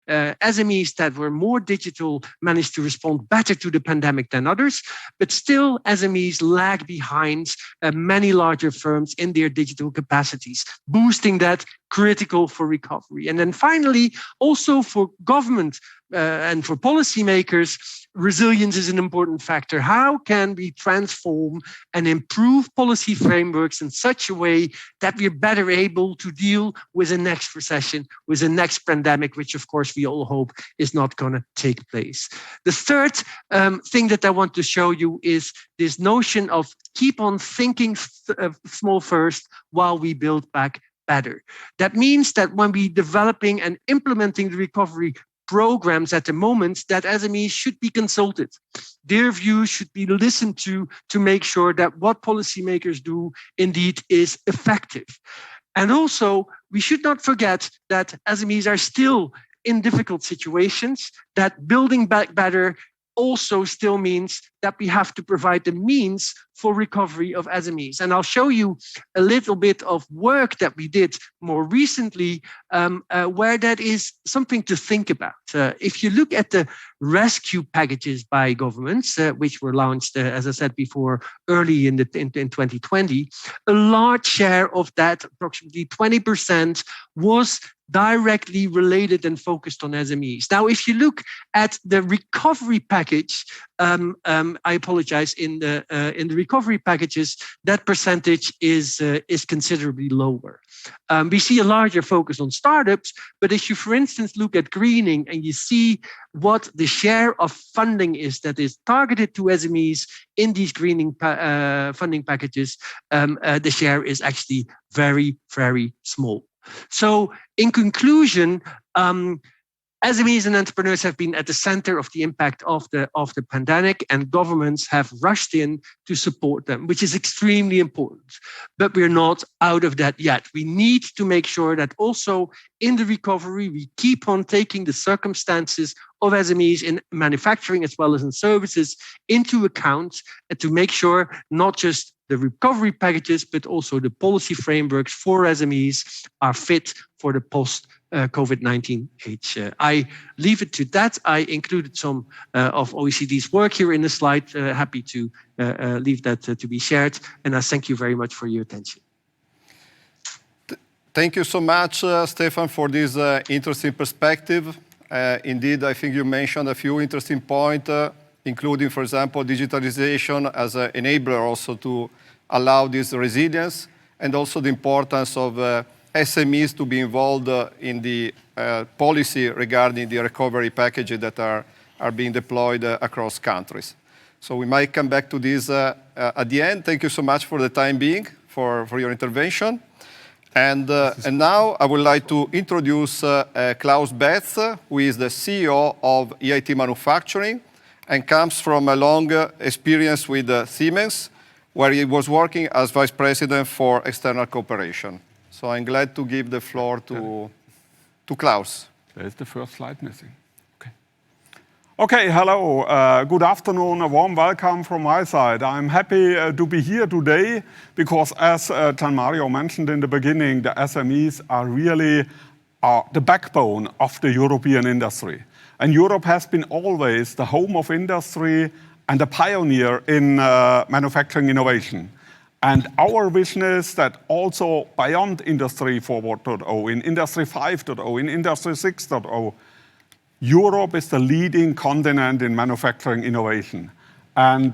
SMEs that were more digital managed to respond better to the pandemic than others, but still SMEs lag behind many larger firms in their digital capacities, boosting that critical for recovery. And then finally, also for government and for policymakers, resilience is an important factor. How can we transform and improve policy frameworks in such a way that we're better able to deal with the next recession, with the next pandemic, which of course we all hope is not going to take place. The third thing that I want to show you is this notion of keep on thinking small first while we build back better. That means that when we're developing and implementing the recovery programs at the moment, that SMEs should be consulted. Their views should be listened to make sure that what policymakers do indeed is effective. And also, we should not forget that SMEs are still in difficult situations, that building back better also still means that we have to provide the means for recovery of SMEs. And I'll show you a little bit of work that we did more recently where that is something to think about. If you look at the rescue packages by governments, which were launched, as I said before, early in 2020, a large share of that, approximately 20%, was directly related and focused on SMEs. Now, if you look at the recovery package, I apologize, in the recovery packages, that percentage is considerably lower. We see a larger focus on startups, but if you, for instance, look at greening and you see what the share of funding is that is targeted to SMEs in these greening funding packages, the share is actually very, very small. So in conclusion, SMEs and entrepreneurs have been at the center of the impact of the pandemic, and governments have rushed in to support them, which is extremely important. But we're not out of that yet. We need to make sure that also in the recovery, we keep on taking the circumstances of SMEs in manufacturing as well as in services into account, and to make sure not just the recovery packages, but also the policy frameworks for SMEs are fit for the post-COVID-19 age. I leave it to that. I included some of OECD's work here in the slide. Happy to leave that to be shared. And I thank you very much for your attention. Thank you so much, Stefan, for this interesting perspective. Indeed, I think you mentioned a few interesting points, including, for example, digitalization as an enabler also to allow this resilience, and also the importance of SMEs to be involved in the policy regarding the recovery packages that are being deployed across countries. So we might come back to this at the end. Thank you so much for the time being, for your intervention. And now I would like to introduce Klaus Betz, who is the CEO of EIT Manufacturing and comes from a long experience with Siemens, where he was working as Vice President for External Cooperation. So I'm glad to give the floor to Klaus. There's the first slide missing. Okay, hello, good afternoon, a warm welcome from my side. I'm happy to be here today because, as Gian Mario mentioned in the beginning, the SMEs are really the backbone of the European industry. And Europe has been always the home of industry and a pioneer in manufacturing innovation. And our vision is that also beyond Industry 4.0, in Industry 5.0, in Industry 6.0, Europe is the leading continent in manufacturing innovation. And,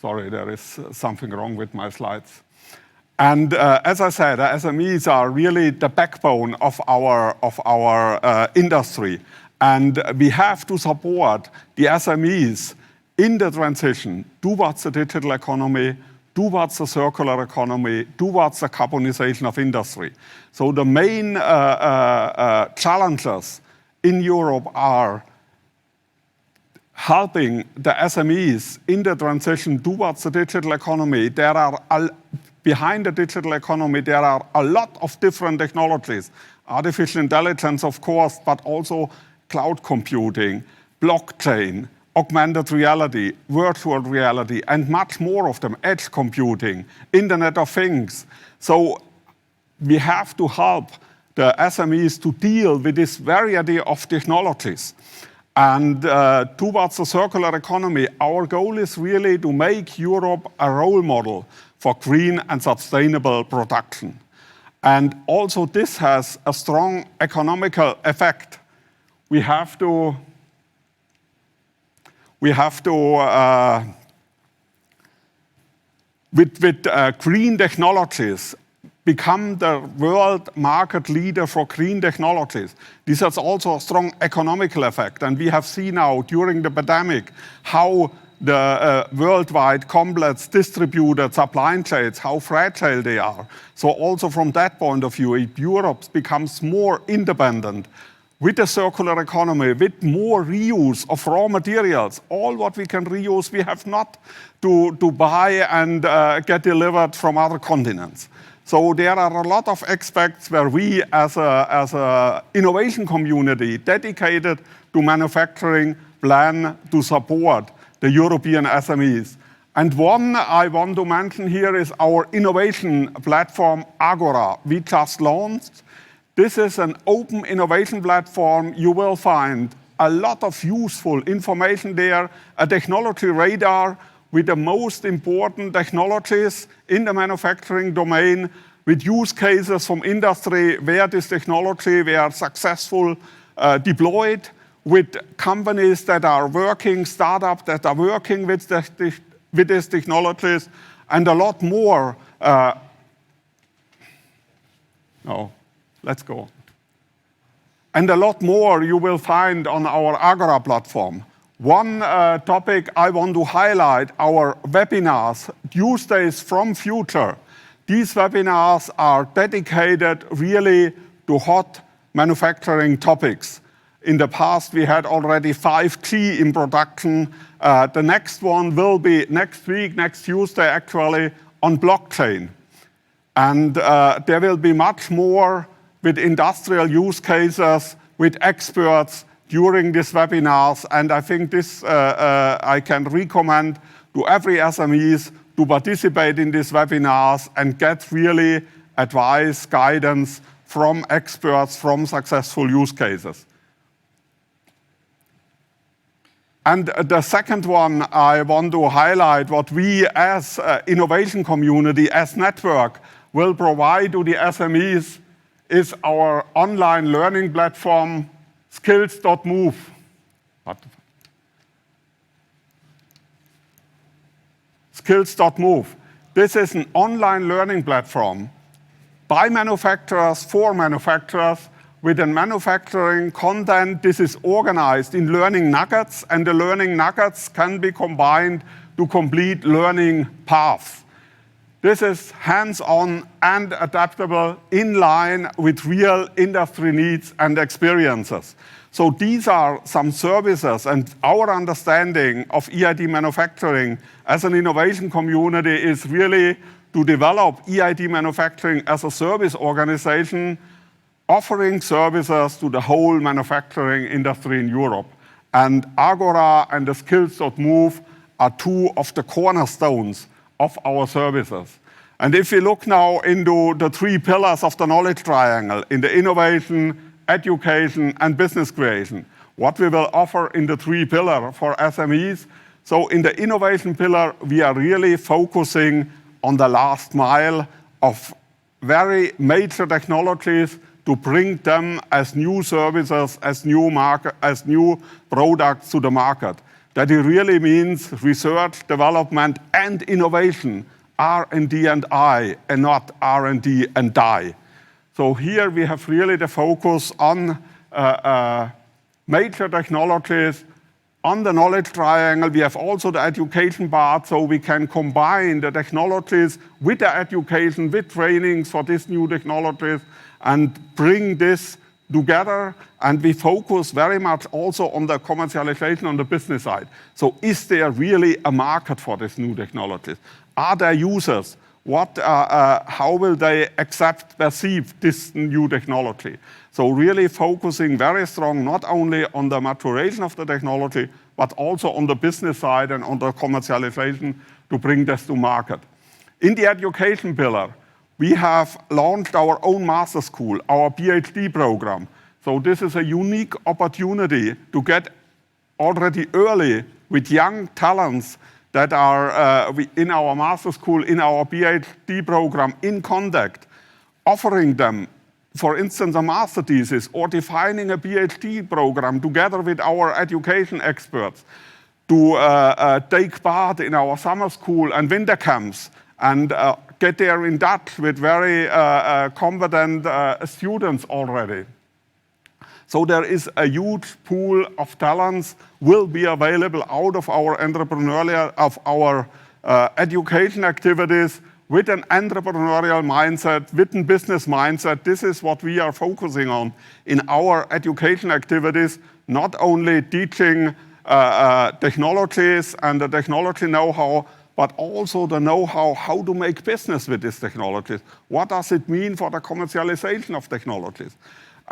sorry, there is something wrong with my slides. And as I said, SMEs are really the backbone of our industry. And we have to support the SMEs in the transition towards the digital economy, towards the circular economy, towards the carbonization of industry. So the main challenges in Europe are helping the SMEs in the transition towards the digital economy. Behind the digital economy, there are a lot of different technologies. Artificial intelligence, of course, but also cloud computing, blockchain, augmented reality, virtual reality, and much more of them, edge computing, Internet of Things. So we have to help the SMEs to deal with this variety of technologies. And towards the circular economy, our goal is really to make Europe a role model for green and sustainable production. And also this has a strong economical effect. We have to with green technologies, become the world market leader for green technologies. This has also a strong economical effect. And we have seen now during the pandemic how the worldwide complex distributed supply chains, how fragile they are. So also from that point of view, if Europe becomes more independent with the circular economy, with more reuse of raw materials, all what we can reuse, we have not to buy and get delivered from other continents. So there are a lot of aspects where we as a innovation community dedicated to manufacturing plan to support the European SMEs. And one I want to mention here is our innovation platform, Agora. We just launched. This is an open innovation platform. You will find a lot of useful information there, a technology radar with the most important technologies in the manufacturing domain, with use cases from industry where this technology were successful deployed, with companies that are working, startups that are working with with these technologies, and a lot more. And a lot more you will find on our Agora platform. One topic I want to highlight, our webinars, Tuesdays from Future. These webinars are dedicated really to hot manufacturing topics. In the past, we had already 5G in production. The next one will be next week, next Tuesday actually, on blockchain. And there will be much more with industrial use cases, with experts during these webinars. And I think this I can recommend to every SMEs to participate in these webinars and get really advice, guidance from experts, from successful use cases. And the second one I want to highlight, what we as innovation community, as network, will provide to the SMEs is our online learning platform, skills.move. Skills.move. This is an online learning platform by manufacturers, for manufacturers, with a manufacturing content. This is organized in learning nuggets, and the learning nuggets can be combined to complete learning paths. This is hands-on and adaptable in line with real industry needs and experiences. So these are some services, and our understanding of EIT manufacturing as an innovation community is really to develop EIT manufacturing as a service organization, offering services to the whole manufacturing industry in Europe. And Agora and the skills.move are two of the cornerstones of our services. And if we look now into the three pillars of the knowledge triangle, in the innovation, education, and business creation, what we will offer in the three pillars for SMEs. So in the innovation pillar, we are really focusing on the last mile of very major technologies to bring them as new services, as new products to the market. That it really means research, development, and innovation, R&D and I, and not R&D and die. So here we have really the focus on major technologies. On the knowledge triangle, we have also the education part, so we can combine the technologies with the education, with trainings for these new technologies, and bring this together. And we focus very much also on the commercialization on the business side. So is there really a market for these new technologies? Are there users? How will they perceive this new technology? So really focusing very strong not only on the maturation of the technology, but also on the business side and on the commercialization to bring this to market. In the education pillar, we have launched our own master school, our PhD program. So this is a unique opportunity to get already early with young talents that are in our master school, in our PhD program, in contact, offering them, for instance, a master thesis or defining a PhD program together with our education experts to take part in our summer school and winter camps and get there in touch with very competent students already. So there is a huge pool of talents will be available out of our entrepreneurial, of our education activities with an entrepreneurial mindset, with a business mindset. This is what we are focusing on in our education activities, not only teaching technologies and the technology know-how, but also the know-how how to make business with these technologies. What does it mean for the commercialization of technologies?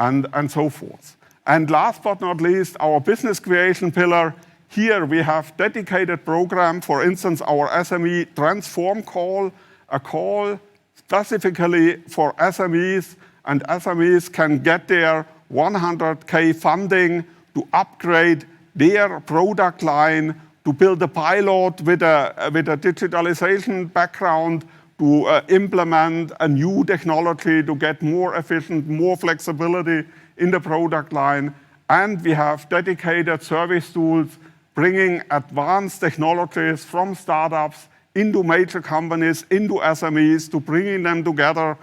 And so forth. And last but not least, our business creation pillar. Here we have dedicated program, for instance, our SME Transform Call, a call specifically for SMEs, and SMEs can get their 100K funding to upgrade their product line, to build a pilot with a digitalization background, to implement a new technology to get more efficient, more flexibility in the product line. And we have dedicated service tools bringing advanced technologies from startups into major companies, into SMEs, to bringing them together,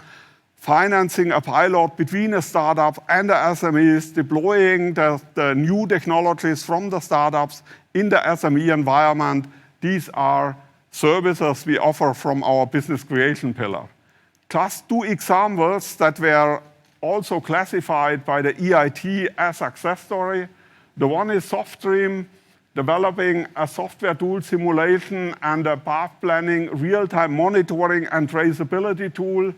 financing a pilot between a startup and the SMEs, deploying the new technologies from the startups in the SME environment. These are services we offer from our business creation pillar. Just 2 examples that were also classified by the EIT as success story. The one is SoftStream, developing a software tool simulation and a path planning, real-time monitoring and traceability tool.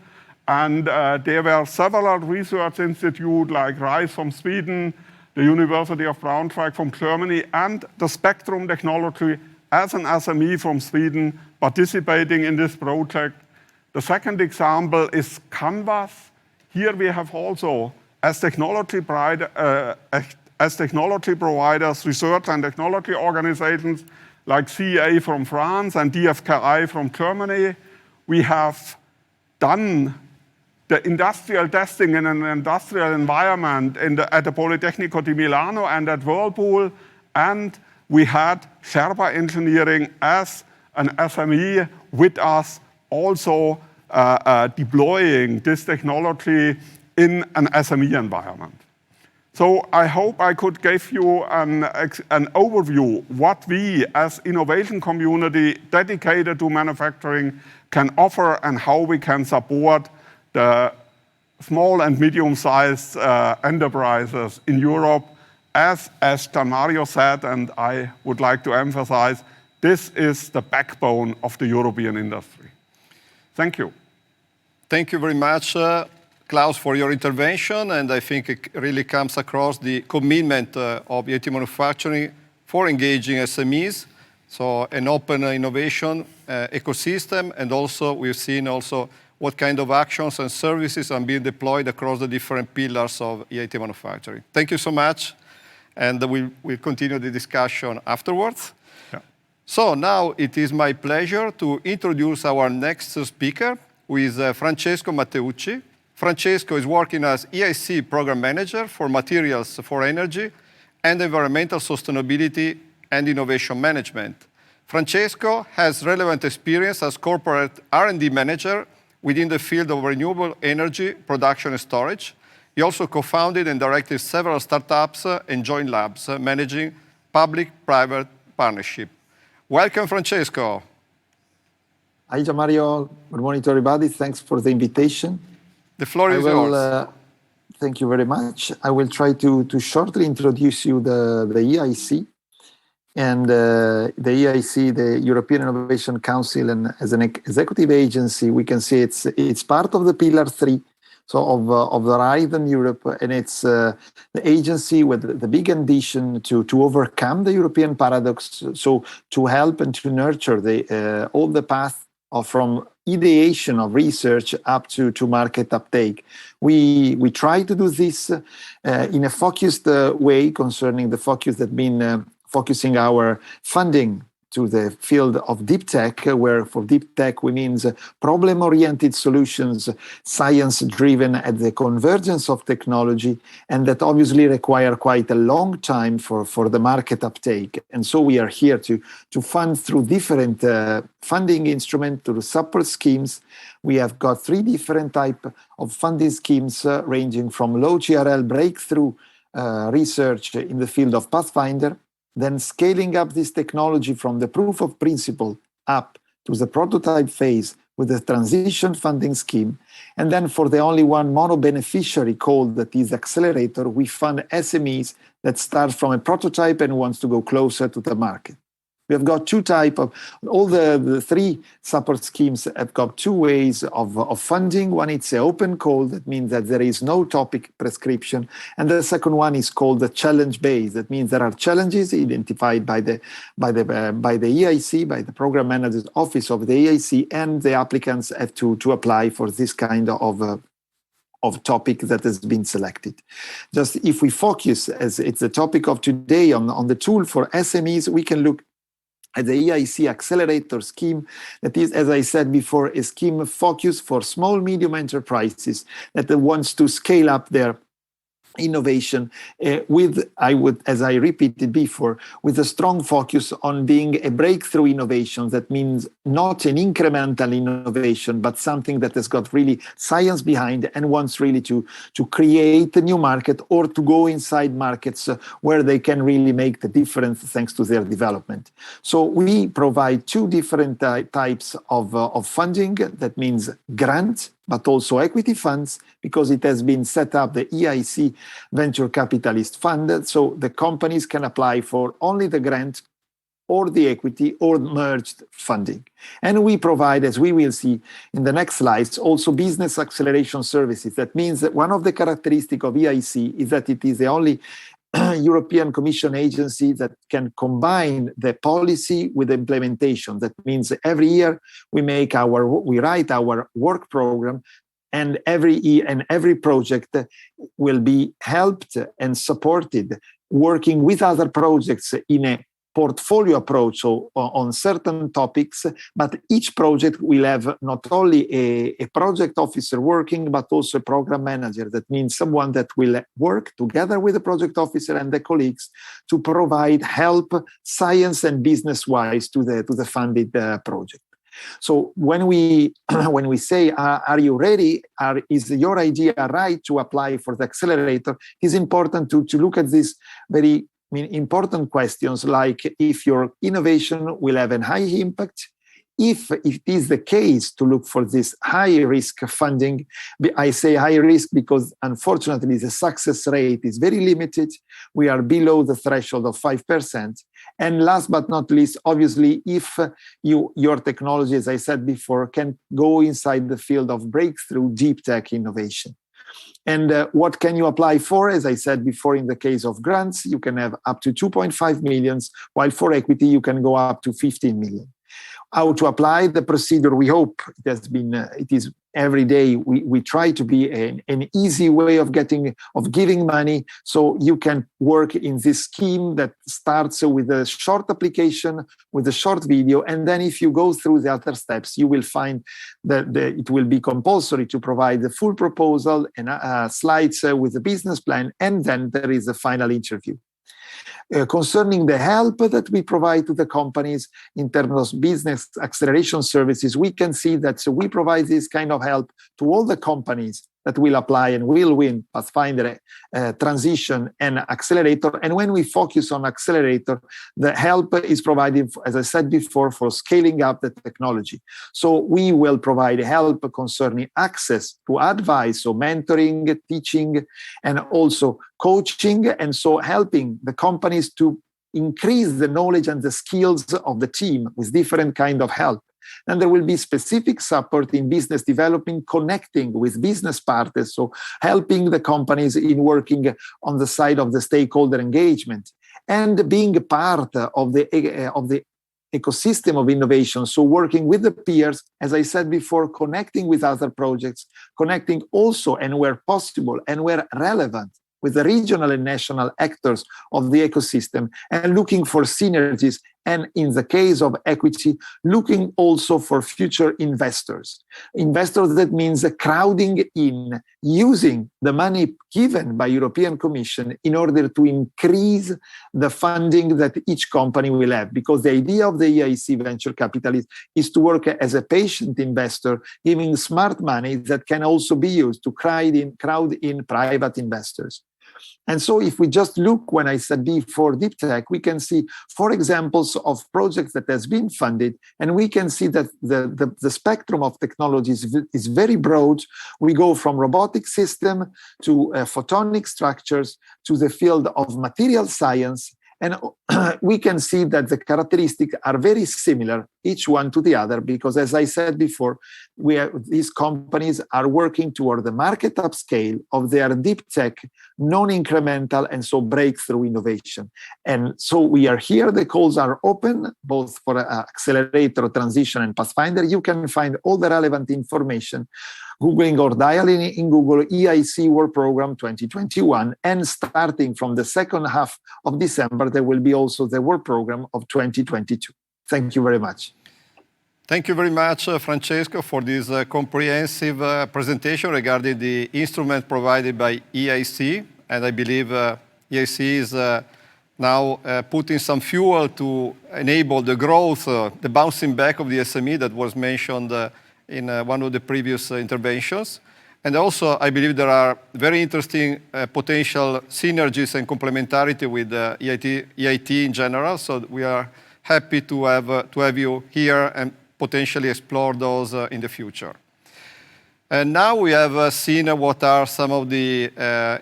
And there were several research institutes like RISE from Sweden, the University of Braunschweig from Germany, and the Spectrum Technology as an SME from Sweden participating in this project. The second example is Canvas. Here we have also, as technology providers, research and technology organizations like CEA from France and DFKI from Germany, we have done the industrial testing in an industrial environment at the Politecnico di Milano and at Whirlpool, and we had Sherpa Engineering as an SME with us also deploying this technology in an SME environment. So I hope I could give you an overview what we as innovation community dedicated to manufacturing can offer and how we can support the small and medium-sized enterprises in Europe. As Gianmario said, and I would like to emphasize, this is the backbone of the European industry. Thank you. Thank you very much, Klaus, for your intervention, and I think it really comes across the commitment of EIT Manufacturing for engaging SMEs, so an open innovation ecosystem, and also we've seen also what kind of actions and services are being deployed across the different pillars of EIT Manufacturing. Thank you so much, and we'll continue the discussion afterwards. Yeah. So now it is my pleasure to introduce our next speaker, who is Francesco Matteucci. Francesco is working as EIC Program Manager for Materials for Energy and Environmental Sustainability and Innovation Management. Francesco has relevant experience as Corporate R&D Manager within the field of renewable energy production and storage. He also co-founded and directed several startups and joint labs, managing public-private partnership. Welcome, Francesco. Hi, Gianmario. Good morning to everybody. Thanks for the invitation. The floor is yours. Thank you very much. I will try to shortly introduce you the EIC. And the EIC, the European Innovation Council, and as an executive agency, we can say it's part of the Pillar 3 of the Horizon Europe, and it's the agency with the big ambition to overcome the European paradox, so to help and to nurture all the path from ideation of research up to market uptake. We try to do this in a focused way concerning the focus that been focusing our funding to the field of deep tech, where for deep tech we means problem-oriented solutions, science-driven at the convergence of technology, and that obviously require quite a long time for the market uptake. And so we are here to fund through different funding instruments, through support schemes. We have got 3 different types of funding schemes ranging from low GRL breakthrough research in the field of Pathfinder, then scaling up this technology from the proof of principle up to the prototype phase with the transition funding scheme. And then for the only one mono beneficiary called that is accelerator, we fund SMEs that start from a prototype and wants to go closer to the market. We have got 2 types of, all the 3 support schemes have got 2 ways of funding. One, it's an open call, that means that there is no topic prescription. And the second one is called the challenge base. That means there are challenges identified by the EIC, by the Program Manager's Office of the EIC, and the applicants have to apply for this kind of topic that has been selected. Just if we focus, as it's the topic of today, on the tool for SMEs, we can look at the EIC Accelerator scheme. That is, as I said before, a scheme focused for small, medium enterprises that wants to scale up their innovation as I repeated before, with a strong focus on being a breakthrough innovation. That means not an incremental innovation, but something that has got really science behind and wants really to create a new market or to go inside markets where they can really make the difference thanks to their development. So we provide two different types of funding. That means grants, but also equity funds, because it has been set up, the EIC Venture Capitalist Fund, so the companies can apply for only the grant or the equity or merged funding. And we provide, as we will see in the next slides, also business acceleration services. That means that one of the characteristics of EIC is that it is the only European Commission agency that can combine the policy with implementation. That means every year we write our work program, and every project will be helped and supported working with other projects in a portfolio approach, so on certain topics, but each project will have not only a project officer working, but also a program manager. That means someone that will work together with the project officer and the colleagues to provide help, science and business-wise, to the funded project. So when we say, are you ready? Is your idea right to apply for the accelerator? It's important to look at this very important questions, like if your innovation will have a high impact. If it is the case to look for this high risk funding, I say high risk because unfortunately the success rate is very limited. We are below the threshold of 5%. And last but not least, obviously, if your technology, as I said before, can go inside the field of breakthrough deep tech innovation. And what can you apply for? As I said before, in the case of grants, you can have up to 2.5 million, while for equity, you can go up to 15 million. How to apply the procedure? We hope it is every day. We try to be an easy way of giving money, so you can work in this scheme that starts with a short application, with a short video, and then if you go through the other steps, you will find that it will be compulsory to provide the full proposal and slides with the business plan, and then there is a final interview. Concerning the help that we provide to the companies in terms of business acceleration services, we can see that we provide this kind of help to all the companies that will apply and will win Pathfinder, Transition, and Accelerator. And when we focus on Accelerator, the help is provided, as I said before, for scaling up the technology. So we will provide help concerning access to advice, so mentoring, teaching, and also coaching, and so helping the companies to increase the knowledge and the skills of the team with different kind of help. And there will be specific support in business development, connecting with business partners, so helping the companies in working on the side of the stakeholder engagement and being a part of the ecosystem of innovation. So working with the peers, as I said before, connecting with other projects, connecting also, and where possible and where relevant, with the regional and national actors of the ecosystem, and looking for synergies. And in the case of equity, looking also for future investors. Investors, that means crowding in, using the money given by European Commission in order to increase the funding that each company will have. Because the idea of the EIC Venture Capitalist is to work as a patient investor, giving smart money that can also be used to crowd in private investors. And so if we just look, when I said before deep tech, we can see 4 examples of projects that has been funded, and we can see that the spectrum of technologies is very broad. We go from robotic system to photonic structures to the field of material science. And we can see that the characteristics are very similar, each one to the other, because as I said before, these companies are working toward the market upscale of their deep tech, non-incremental, and so breakthrough innovation. And so we are here, the calls are open, both for Accelerator, Transition, and Pathfinder. You can find all the relevant information Googling or dialing in Google EIC World Program 2021, and starting from the second half of December, there will be also the World Program of 2022. Thank you very much. Thank you very much, Francesco, for this comprehensive presentation regarding the instrument provided by EIC. and I believe EIC is now putting some fuel to enable the growth, the bouncing back of the SME that was mentioned in one of the previous interventions. And also, I believe there are very interesting potential synergies and complementarity with EIT in general. So we are happy to have you here and potentially explore those in the future. And now we have seen what are some of the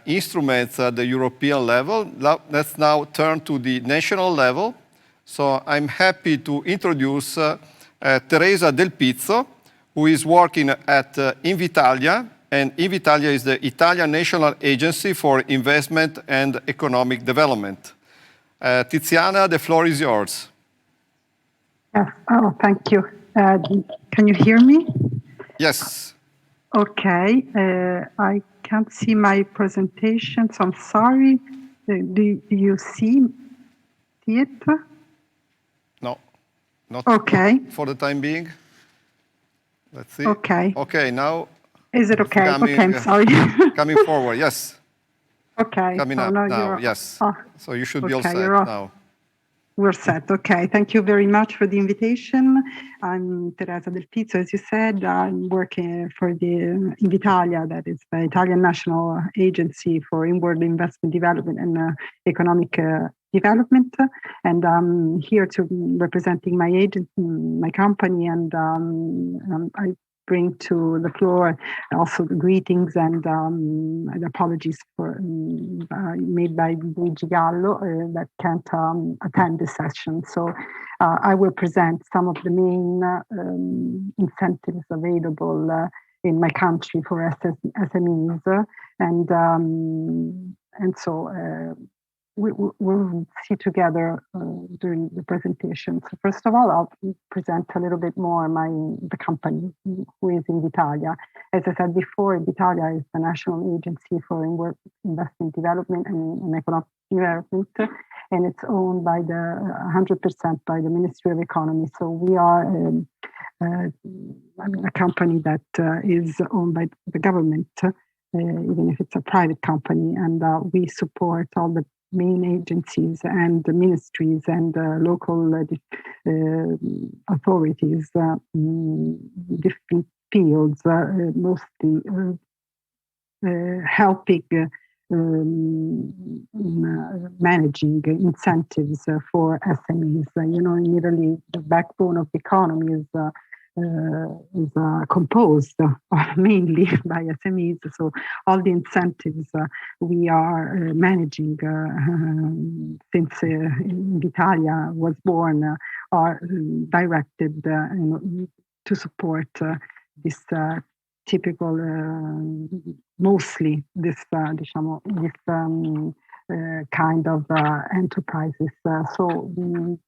instruments at the European level. Let's now turn to the national level. So I'm happy to introduce Teresa Del Pizzo, who is working at Invitalia. And Invitalia is the Italian National Agency for Investment and Economic Development. Tiziana, the floor is yours. Yes. Oh, thank you. Can you hear me? Yes. Okay. I can't see my presentation, so I'm sorry. Do you see it? No. Not okay. For the time being. Let's see. Okay. Okay, now. Is it okay? Okay, I'm sorry. Coming forward, yes. Okay. Coming up now, yes. So you should be all set now. We're set. Okay. Thank you very much for the invitation. I'm Teresa Del Pizzo, as you said. I'm working for the Invitalia, that is the Italian National Agency for Inward Investment Development and Economic Development. And I'm here to representing my agent, my company, and I bring to the floor also the greetings and apologies for made by Luigi Gallo that can't attend this session. So I will present some of the main incentives available in my country for SMEs, and so we'll see together during the presentation. So first of all, I'll present a little bit more the company, who is Invitalia. As I said before, Invitalia is the National Agency for Inward Investment Development and Economic Development, and it's owned by 100% by the Ministry of Economy. So we are a company that is owned by the government, even if it's a private company, and we support all the main agencies and the ministries and local authorities, different fields, mostly helping managing incentives for SMEs. You know, in Italy, the backbone of the economy is composed mainly by SMEs. So all the incentives we are managing since Invitalia was born are directed to support this typical, mostly this kind of enterprises. So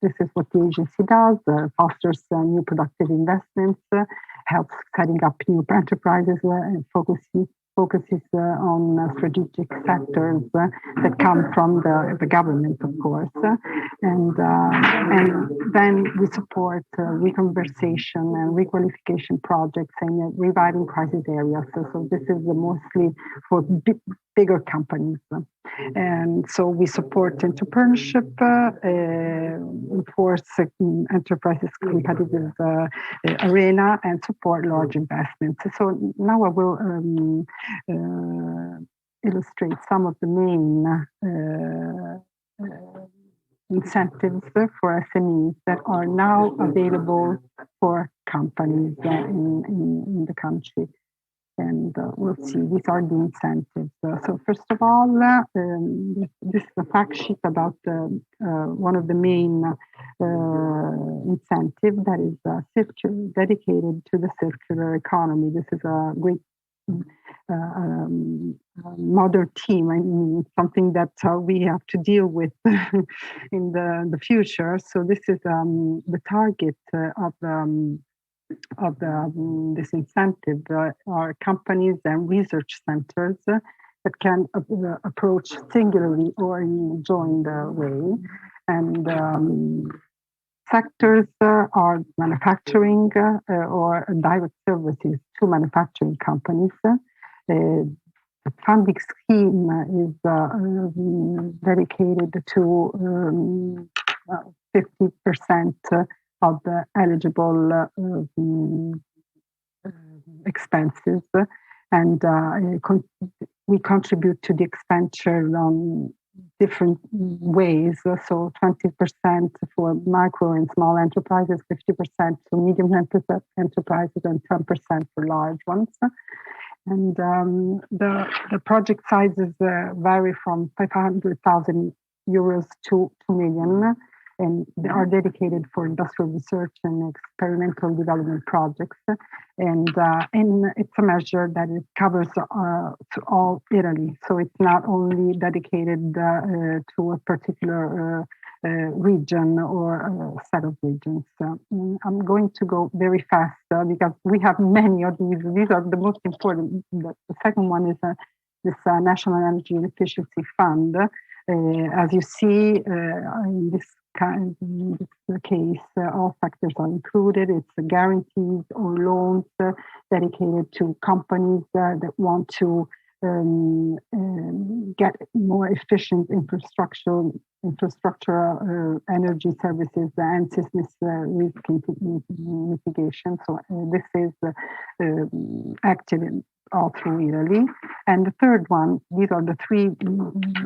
this is what the agency does, fosters new productive investments, helps setting up new enterprises, and focuses on strategic sectors that come from the government, of course. And then we support reconversation and requalification projects in reviving crisis areas. So this is mostly for bigger companies. And so we support entrepreneurship, enforce enterprises' competitive arena, and support large investments. So now I will illustrate some of the main incentives for SMEs that are now available for companies in the country. And we'll see, these are the incentives. So first of all, this is a fact sheet about one of the main incentive that is dedicated to the circular economy. This is a great modern theme. I mean, something that we have to deal with in the future. So this is the target of this incentive are companies and research centers that can approach singularly or in joined way. And sectors are manufacturing or direct services to manufacturing companies, funding scheme is dedicated to 50% of the eligible expenses, and we contribute to the expenditure on different ways. So 20% for micro and small enterprises, 50% for medium enterprises, and 10% for large ones. And the project sizes vary from 500,000 euros to 2 million, and they are dedicated for industrial research and experimental development projects. And it's a measure that it covers to all Italy. So it's not only dedicated to a particular region or a set of regions. I'm going to go very fast because we have many of these. These are the most important. The second one is this National Energy and Efficiency Fund. As you see, in this case, all sectors are included. It's guarantees or loans dedicated to companies that want to get more efficient infrastructure, energy services, and seismic risk mitigation. So this is active in all through Italy. And the third one, these are the three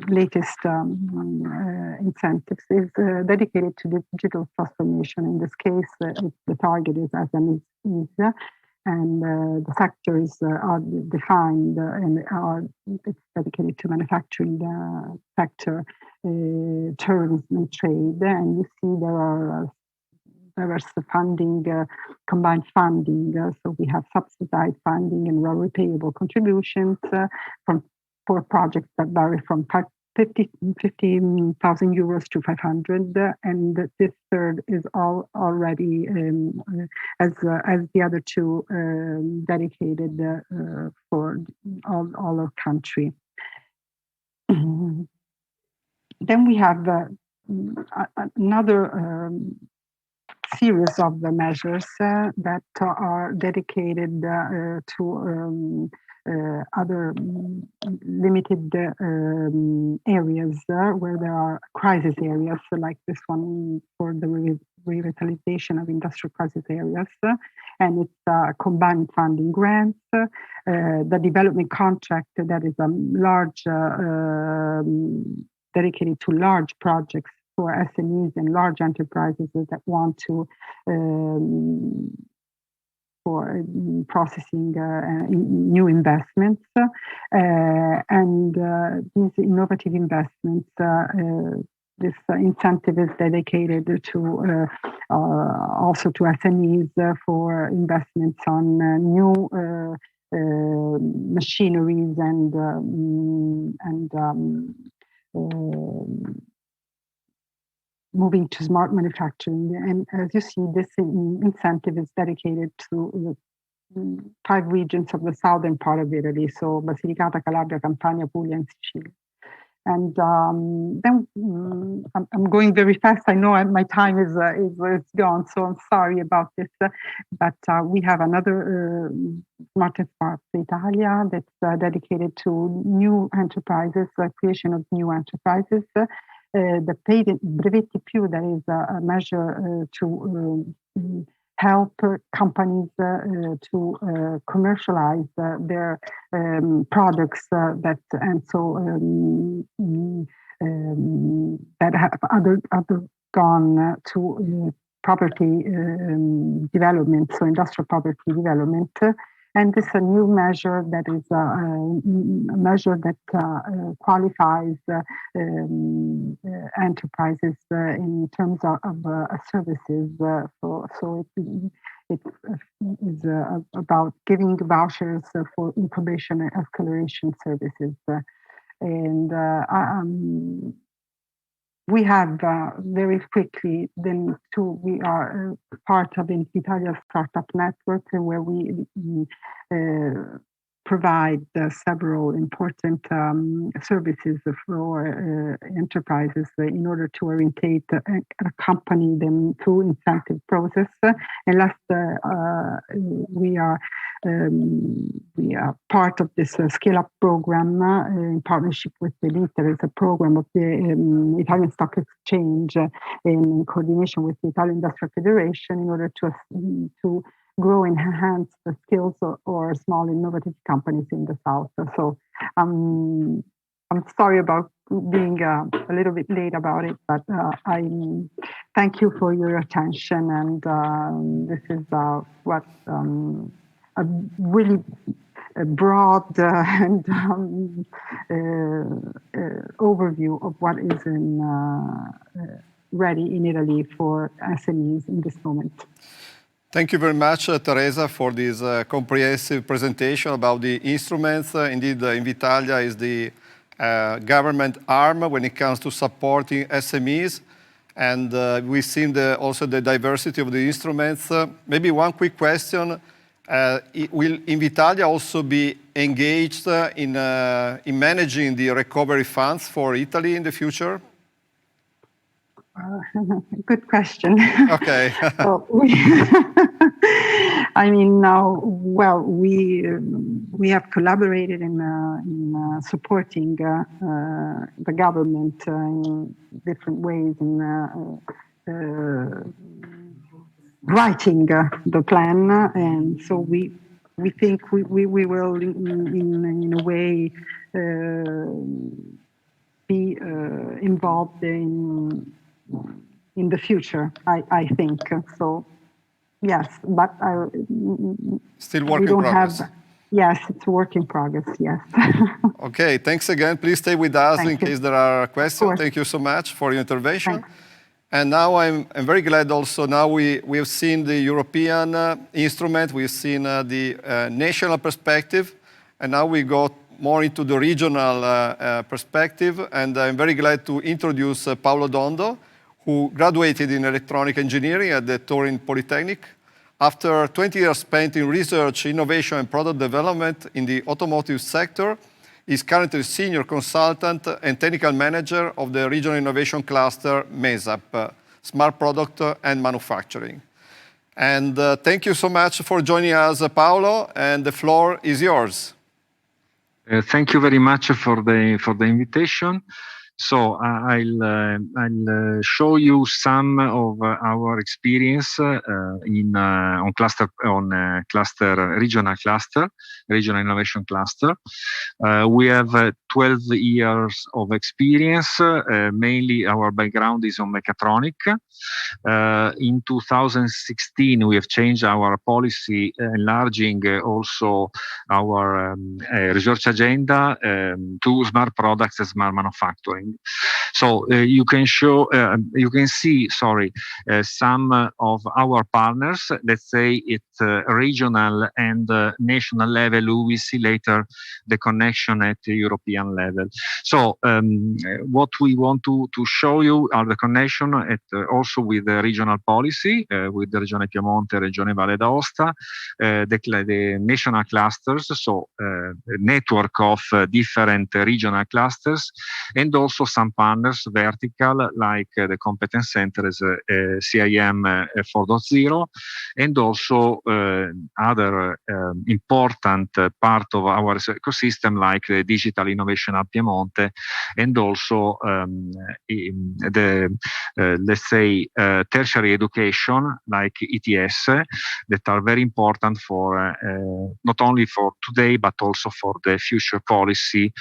latest incentives, is dedicated to digital transformation. In this case, the target is SMEs, and the sectors are defined and it's dedicated to manufacturing sector, tourism and trade. And you see there are diverse funding, combined funding. So we have subsidized funding and repayable contributions for projects that vary from 50,000 euros to 500, and this third is already, as the other two, dedicated for all our country. Then we have another series of the measures that are dedicated to other limited areas where there are crisis areas, like this one for the revitalization of industrial crisis areas, and it's combined funding grants, the development contract that is a large dedicated to large projects for SMEs and large enterprises that want to for processing new investments, and these innovative investments. This incentive is dedicated to also to SMEs for investments on new machineries and moving to smart manufacturing. And as you see, this incentive is dedicated to 5 regions of the southern part of Italy, so Basilicata, Calabria, Campania, Puglia, and Sicily. And then I'm going very fast. I know my time is gone, so I'm sorry about this. But we have another Smart and Smart Italia that's dedicated to new enterprises, creation of new enterprises. The brevetti più, that is a measure to help companies to commercialize their products that have undergone to property development, so industrial property development. And this is a new measure that is a measure that qualifies enterprises in terms of services. So it is about giving vouchers for incubation and acceleration services. And we have very quickly then too, we are part of Invitalia Startup Network, where we provide several important services for enterprises in order to orientate and accompany them through incentive process. And last, we are we are part of this scale-up program in partnership with the LITER. It's a program of the Italian Stock Exchange in coordination with the Italian Industrial Federation in order to grow and enhance the skills or small innovative companies in the South. So I'm sorry about being a little bit late about it, but I thank you for your attention. And this is what a really broad and overview of what is ready in Italy for SMEs in this moment. Thank you very much, Teresa, for this comprehensive presentation about the instruments. Indeed, Invitalia is the government arm when it comes to supporting SMEs. And we've seen also the diversity of the instruments. Maybe one quick question. Will Invitalia also be engaged in managing the recovery funds for Italy in the future? Good question. Okay. Well, I mean, we have collaborated in supporting the government in different ways in writing the plan, and so we think we will in a way be involved in the future, I think. So, yes, but still work in progress. Yes, it's a work in progress, yes. Okay, thanks again. Please stay with us in case there are questions. Thank you so much for your intervention. Thanks. And now I'm very glad also, now we have seen the European instrument, we've seen the national perspective, and now we go more into the regional perspective. And I'm very glad to introduce Paolo Dondo, who graduated in electronic engineering at the Turin Polytechnic. After 20 years spent in research, innovation, and product development in the automotive sector, he's currently senior consultant and technical manager of the Regional Innovation Cluster, MESAP, Smart Product and Manufacturing. And thank you so much for joining us, Paolo, and the floor is yours. Thank you very much for the invitation. So I'll show you some of our experience on regional innovation cluster. We have 12 years of experience. Mainly our background is on mechatronic. In 2016, we have changed our policy, enlarging also our research agenda to smart products and smart manufacturing. So you can see, some of our partners. Let's say it's regional and national level. We will see later the connection at the European level. So what we want to show you are the connection also with the regional policy, with the Regione Piemonte, Regione Valle d'Aosta, the national clusters, so a network of different regional clusters, and also some partners vertical, like the competence centers, CIM 4.0, and also other important part of our ecosystem, like the Digital Innovation Hub Piemonte, and also let's say tertiary education, like ETS, that are very important for not only for today, but also for the future policy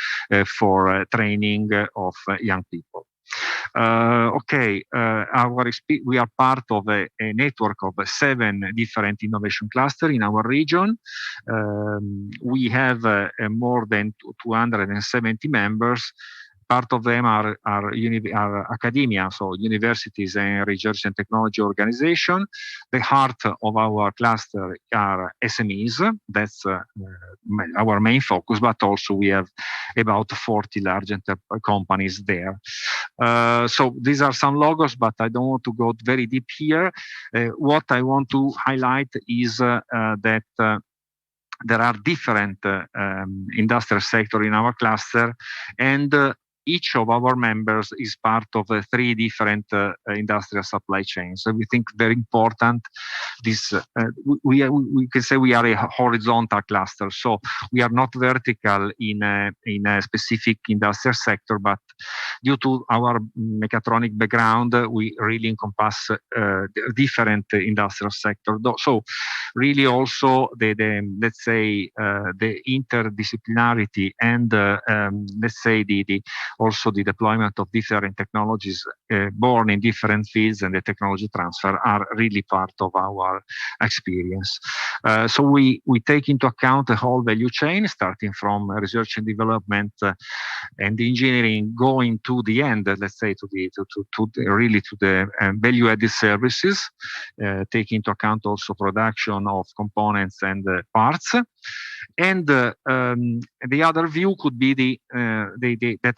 for training of young people. We are part of a network of 7 different innovation clusters in our region. We have more than 270 members. Part of them are academia, so universities and research and technology organization. The heart of our cluster are SMEs. That's our main focus, but also we have about 40 large companies there. So these are some logos, but I don't want to go very deep here. What I want to highlight is that there are different industrial sectors in our cluster, and each of our members is part of 3 different industrial supply chains. So we think very important. This we can say we are a horizontal cluster. So we are not vertical in a specific industrial sector, but due to our mechatronic background, we really encompass different industrial sector. So really also the let's say the interdisciplinarity and let's say also the deployment of different technologies born in different fields and the technology transfer are really part of our experience. So we take into account the whole value chain, starting from research and development and engineering, going to the end, let's say to the value-added services, taking into account also production of components and parts. And the other view could be that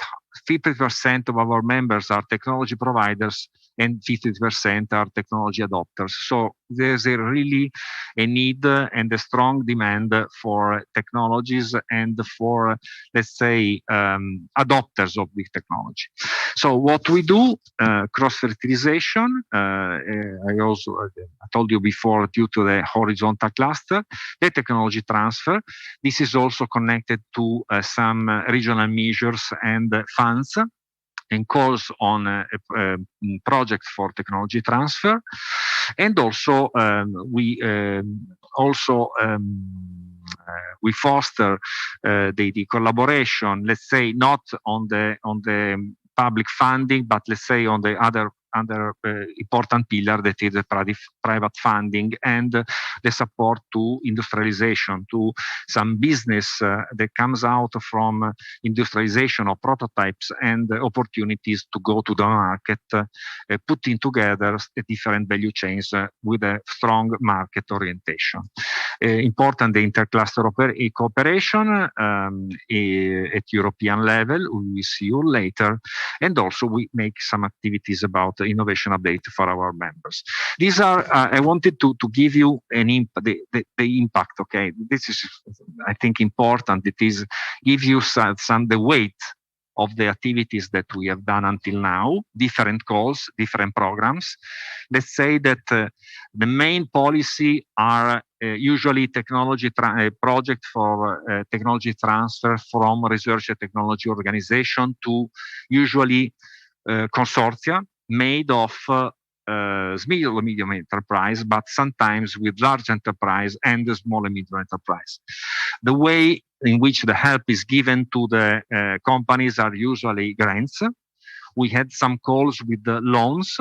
50% of our members are technology providers and 50% are technology adopters. So there's really a need and a strong demand for technologies and for, let's say, adopters of big technology. So what we do, cross-fertilization, I told you before, due to the horizontal cluster, the technology transfer. This is also connected to some regional measures and funds and calls on projects for technology transfer. And also we foster the collaboration, let's say not on the public funding, but let's say on the other important pillar, that is the private funding and the support to industrialization, to some business that comes out from industrialization of prototypes and opportunities to go to the market, putting together different value chains with a strong market orientation. Important, the intercluster cooperation at European level, we will see you later, and also we make some activities about innovation update for our members. These are, I wanted to give you the impact, okay? This is, I think, important. It is give you the weight of the activities that we have done until now, different calls, different programs. Let's say that the main policy are usually technology project for technology transfer from research and technology organization to usually consortia made of small and medium enterprise, but sometimes with large enterprise and the small and medium enterprise. The way in which the help is given to the companies are usually grants. We had some calls with the loans,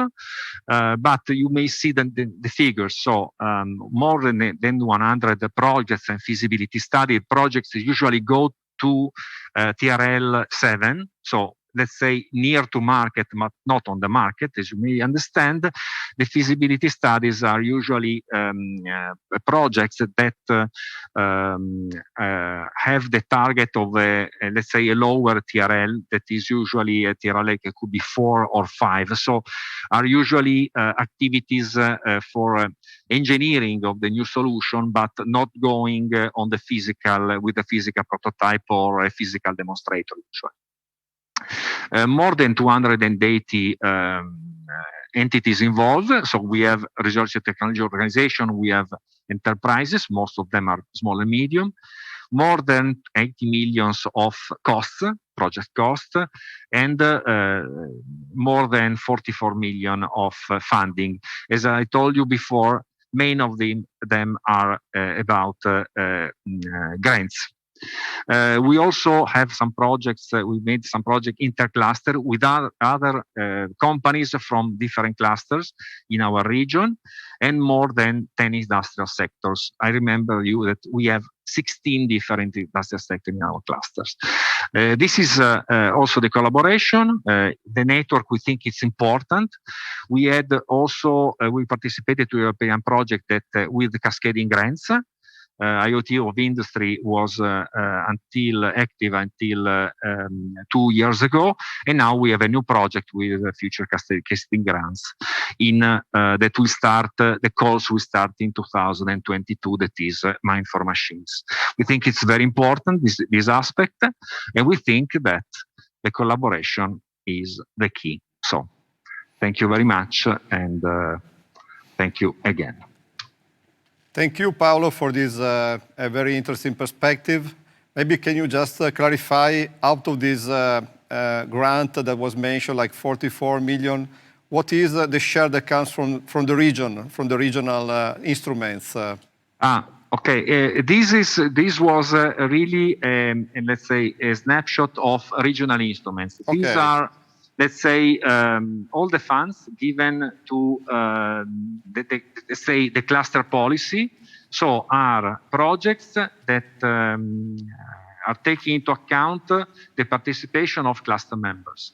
but you may see the figures. So more than 100 projects and feasibility study projects usually go to TRL 7. So let's say near to market, but not on the market, as you may understand. The feasibility studies are usually projects that have the target of let's say a lower TRL, that is usually a TRL that could be 4 or 5. So are usually activities for engineering of the new solution, but not going on the physical, with a physical prototype or a physical demonstrator usually. More than 280 entities involved. So we have research and technology organization, we have enterprises, most of them are small and medium, more than 80 millions of costs, project costs, and more than 44 million of funding. As I told you before, many of them are about grants. We also have some projects, we made some project intercluster with other companies from different clusters in our region and more than 10 industrial sectors. I remember you that we have 16 different industrial sectors in our clusters. This is also the collaboration. The network, we think it's important. We had also, we participated to a European project that with the cascading grants. IoT of industry was active until 2 years ago, and now we have a new project with future cascading grants that will start. The calls will start in 2022. That is Mind for Machines. We think it's very important, this aspect, and we think that the collaboration is the key. So thank you very much, and thank you again. Thank you, Paolo, for this a very interesting perspective. Maybe can you just clarify, out of this grant that was mentioned, like 44 million, what is the share that comes from the region, from the regional instruments? Okay. This was really, let's say, a snapshot of regional instruments. Okay. These are, let's say, all the funds given to the cluster policy. So are projects that are taking into account the participation of cluster members.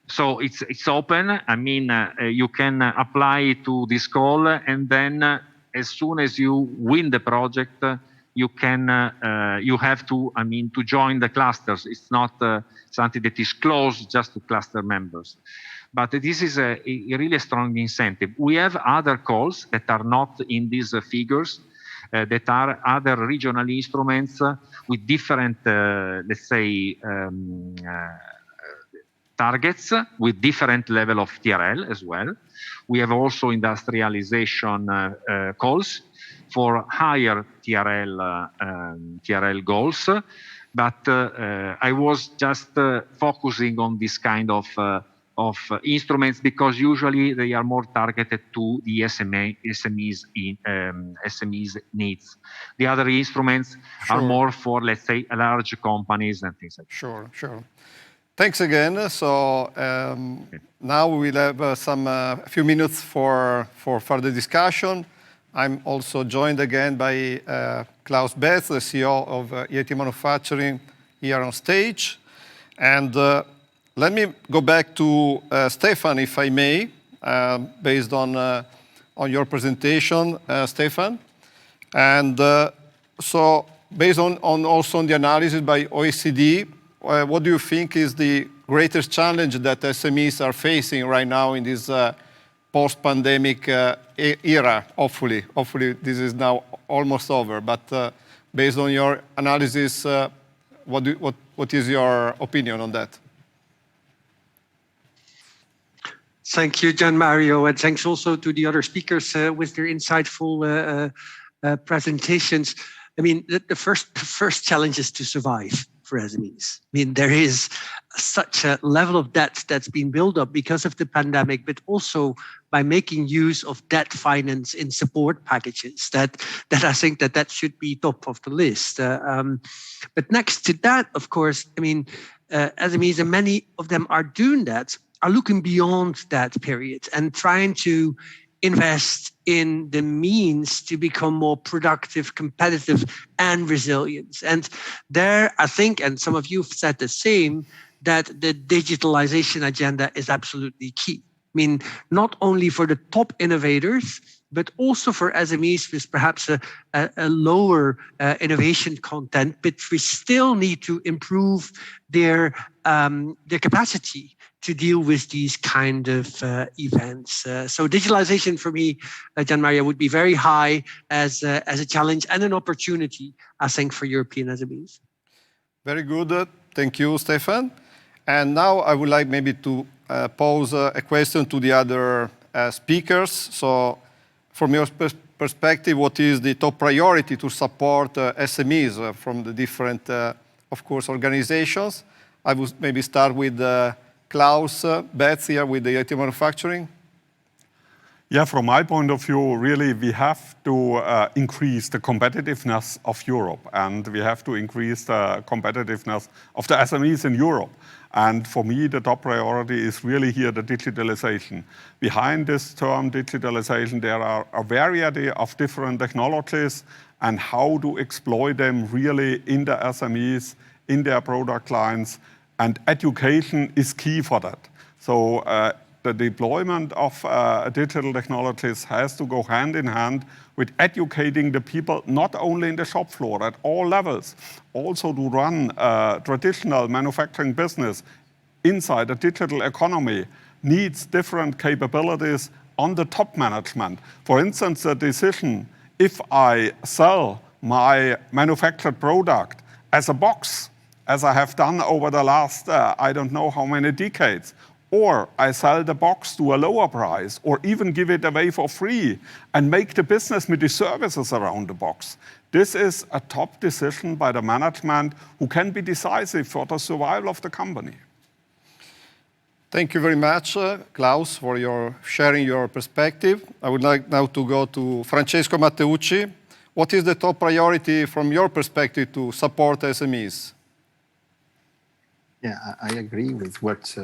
So it's open. I mean, you can apply to this call, and then as soon as you win the project, you have to, to join the clusters. It's not something that is closed just to cluster members. But this is a really strong incentive. We have other calls that are not in these figures, that are other regional instruments with different, let's say, targets with different level of TRL as well. We have also industrialization calls for higher TRL goals, but I was just focusing on this kind of instruments because usually they are more targeted to the SMEs needs. The other instruments are more for, let's say, large companies and things like that. Sure. Thanks again. So now we'll have a few minutes for further discussion. I'm also joined again by Klaus Betz, the CEO of EIT Manufacturing, here on stage. And let me go back to Stefan, if I may, based on your presentation, Stefan. And so based on also on the analysis by OECD, what do you think is the greatest challenge that SMEs are facing right now in this post-pandemic era? Hopefully this is now almost over. But based on your analysis, what is your opinion on that? Thank you, Gian Mario, and thanks also to the other speakers with their insightful presentations. I mean, the first challenge is to survive for SMEs. I mean, there is such a level of debt that's been built up because of the pandemic, but also by making use of debt finance in support packages that I think that should be top of the list. But next to that, of course, I mean, SMEs, and many of them are doing that, are looking beyond that period and trying to invest in the means to become more productive, competitive, and resilient. And there, I think, and some of you have said the same, that the digitalization agenda is absolutely key. I mean, not only for the top innovators, but also for SMEs with perhaps a lower innovation content, but we still need to improve their capacity to deal with these kind of events. So digitalization for me, Gian Maria, would be very high as a challenge and an opportunity, I think, for European SMEs. Very good. Thank you, Stefan. And now I would like maybe to pose a question to the other speakers. So from your perspective, what is the top priority to support SMEs from the different, of course, organizations? I would maybe start with Klaus Betz here with the EIT Manufacturing. Yeah, from my point of view, really, we have to increase the competitiveness of Europe, and we have to increase the competitiveness of the SMEs in Europe. And for me, the top priority is really here the digitalization. Behind this term digitalization, there are a variety of different technologies and how to exploit them really in the SMEs, in their product lines, and education is key for that. So the deployment of digital technologies has to go hand in hand with educating the people, not only in the shop floor, at all levels, also to run traditional manufacturing business inside a digital economy needs different capabilities on the top management. For instance, the decision, if I sell my manufactured product as a box, as I have done over the last, I don't know how many decades. Or I sell the box to a lower price, or even give it away for free and make the business with the services around the box. This is a top decision by the management who can be decisive for the survival of the company. Thank you very much, Klaus, for sharing your perspective. I would like now to go to Francesco Matteucci. What is the top priority from your perspective to support SMEs? Yeah, I agree with what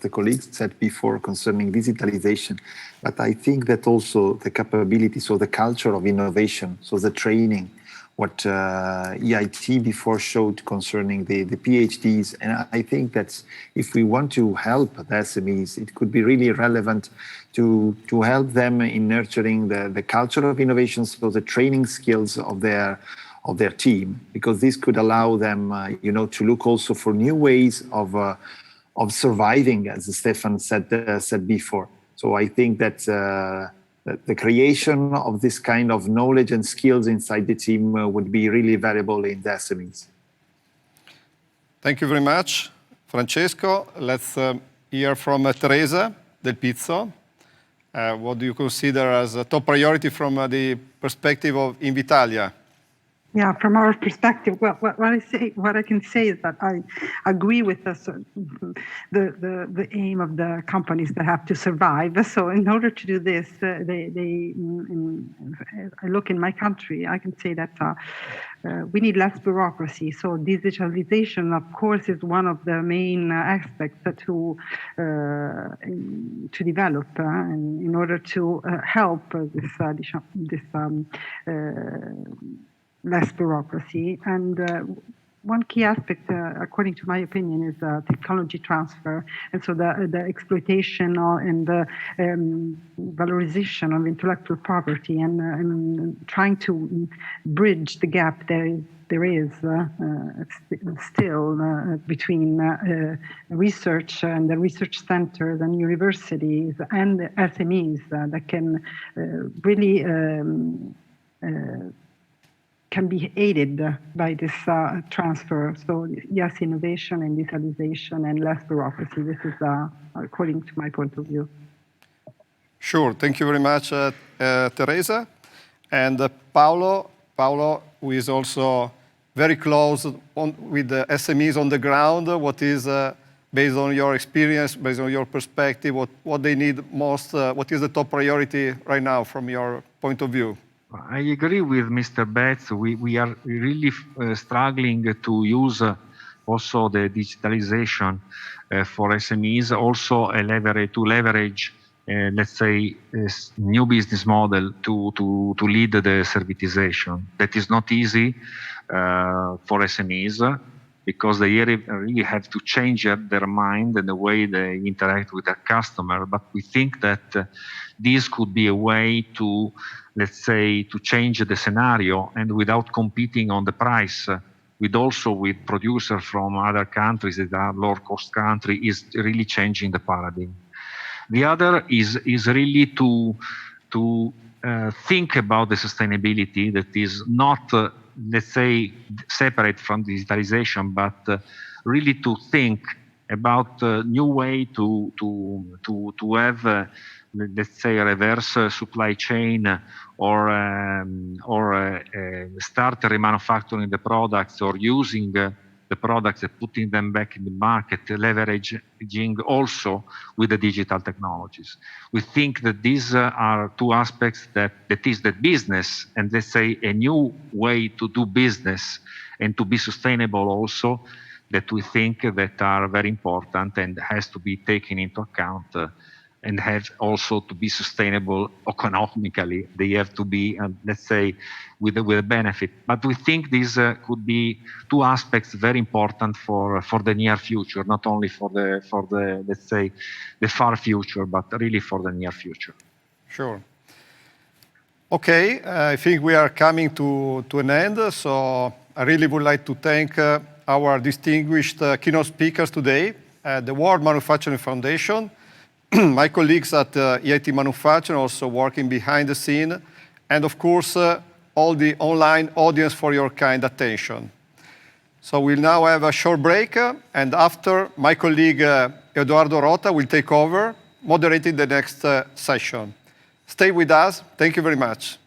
the colleagues said before concerning digitalization. But I think that also the capability, so the culture of innovation, so the training, what EIT before showed concerning the PhDs. And I think that if we want to help the SMEs, it could be really relevant to help them in nurturing the culture of innovation, so the training skills of their team, because this could allow them, to look also for new ways of surviving, as Stefan said before. So I think that the creation of this kind of knowledge and skills inside the team would be really valuable in the SMEs. Thank you very much, Francesco. Let's hear from Teresa Del Pizzo. What do you consider as a top priority from the perspective of Invitalia? Yeah, from our perspective, what I can say is that I agree with the aim of the companies that have to survive. So in order to do this, I look in my country, I can say that we need less bureaucracy. So digitalization, of course, is one of the main aspects to develop in order to help this less bureaucracy. And one key aspect, according to my opinion, is technology transfer. And so the exploitation and the valorization of intellectual property and trying to bridge the gap there is still between research and the research centers and universities and SMEs that can really can be aided by this transfer. So yes, innovation and digitalization and less bureaucracy. This is according to my point of view. Sure, thank you very much, Teresa. And Paolo, who is also very close with the SMEs on the ground. What is, based on your experience, based on your perspective, what they need most, what is the top priority right now from your point of view? I agree with Mr. Betts. We are really struggling to use also the digitalization for SMEs, also to leverage, let's say, new business model to lead the servitization. That is not easy for SMEs because they really have to change their mind and the way they interact with their customer. But we think that this could be a way to, let's say, to change the scenario and without competing on the price, with producers from other countries that are lower cost country, is really changing the paradigm. The other is really to think about the sustainability that is not, let's say, separate from digitalization, but really to think about a new way to have, let's say, a reverse supply chain or start remanufacturing the products or using the products and putting them back in the market, leveraging also with the digital technologies. We think that these are two aspects that is the business and, let's say, a new way to do business and to be sustainable also, that we think that are very important and has to be taken into account and have also to be sustainable economically. They have to be, let's say, with a benefit. But we think these could be two aspects very important for the near future, not only for the let's say the far future, but really for the near future. Sure. Okay, I think we are coming to an end. So I really would like to thank our distinguished keynote speakers today at the World Manufacturing Foundation, my colleagues at EIT Manufacturing also working behind the scene, and of course all the online audience for your kind attention. So we'll now have a short break, and after, my colleague Eduardo Rota will take over, moderating the next session. Stay with us. Thank you very much.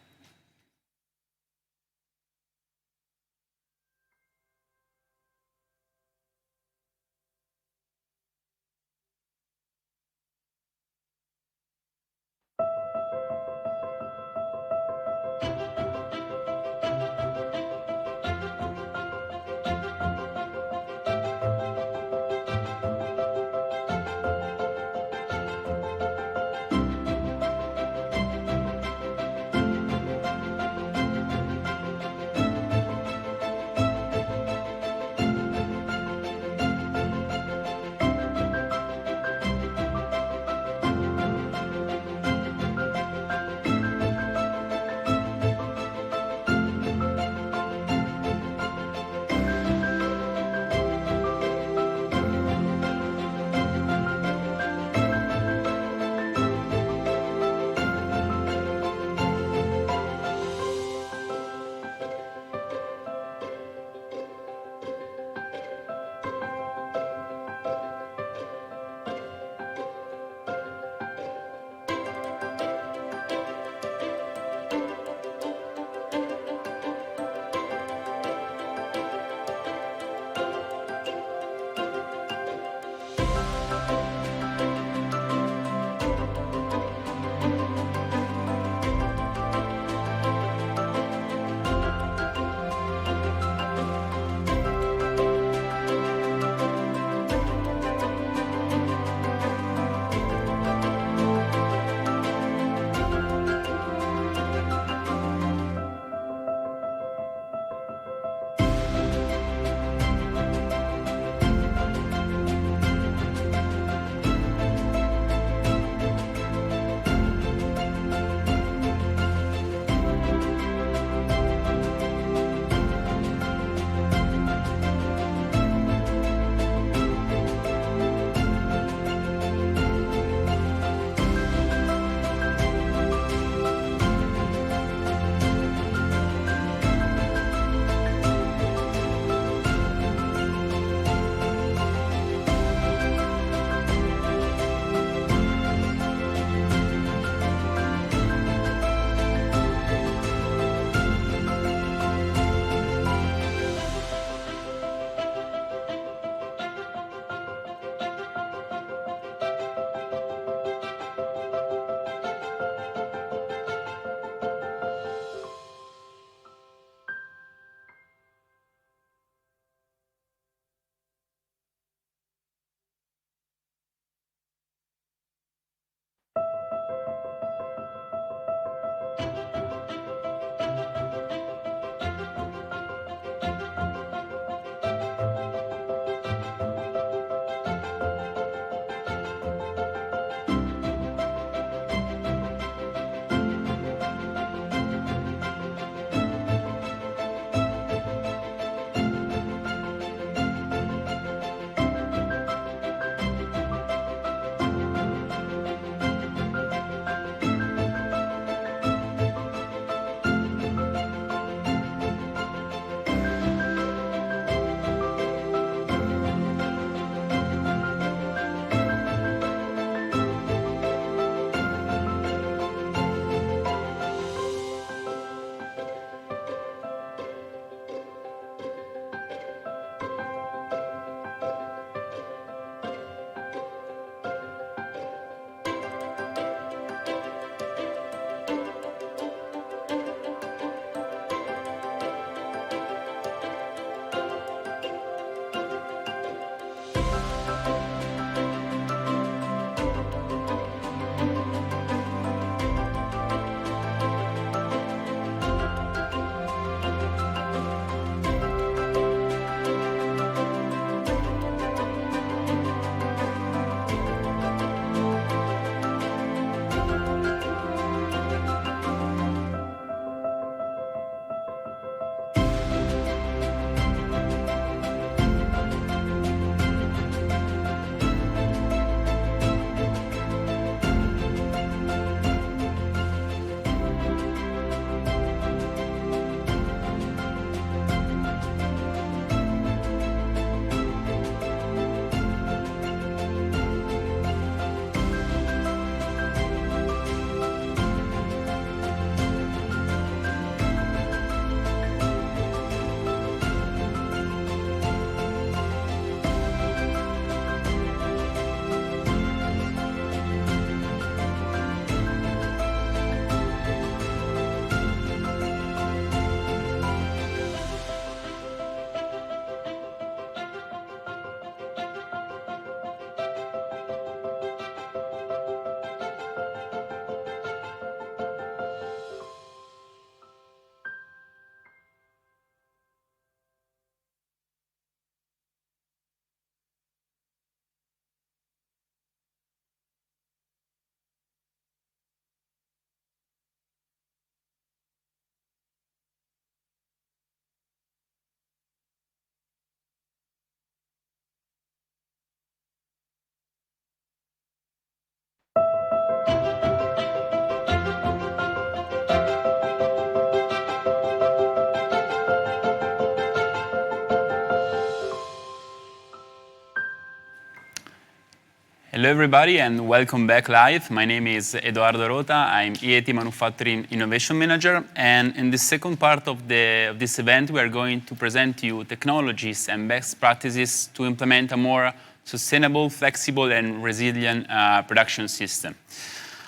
Hello everybody and welcome back live. My name is Edoardo Rota. I'm EIT Manufacturing Innovation Manager, and in the second part of this event we are going to present to you technologies and best practices to implement a more sustainable, flexible and resilient production system.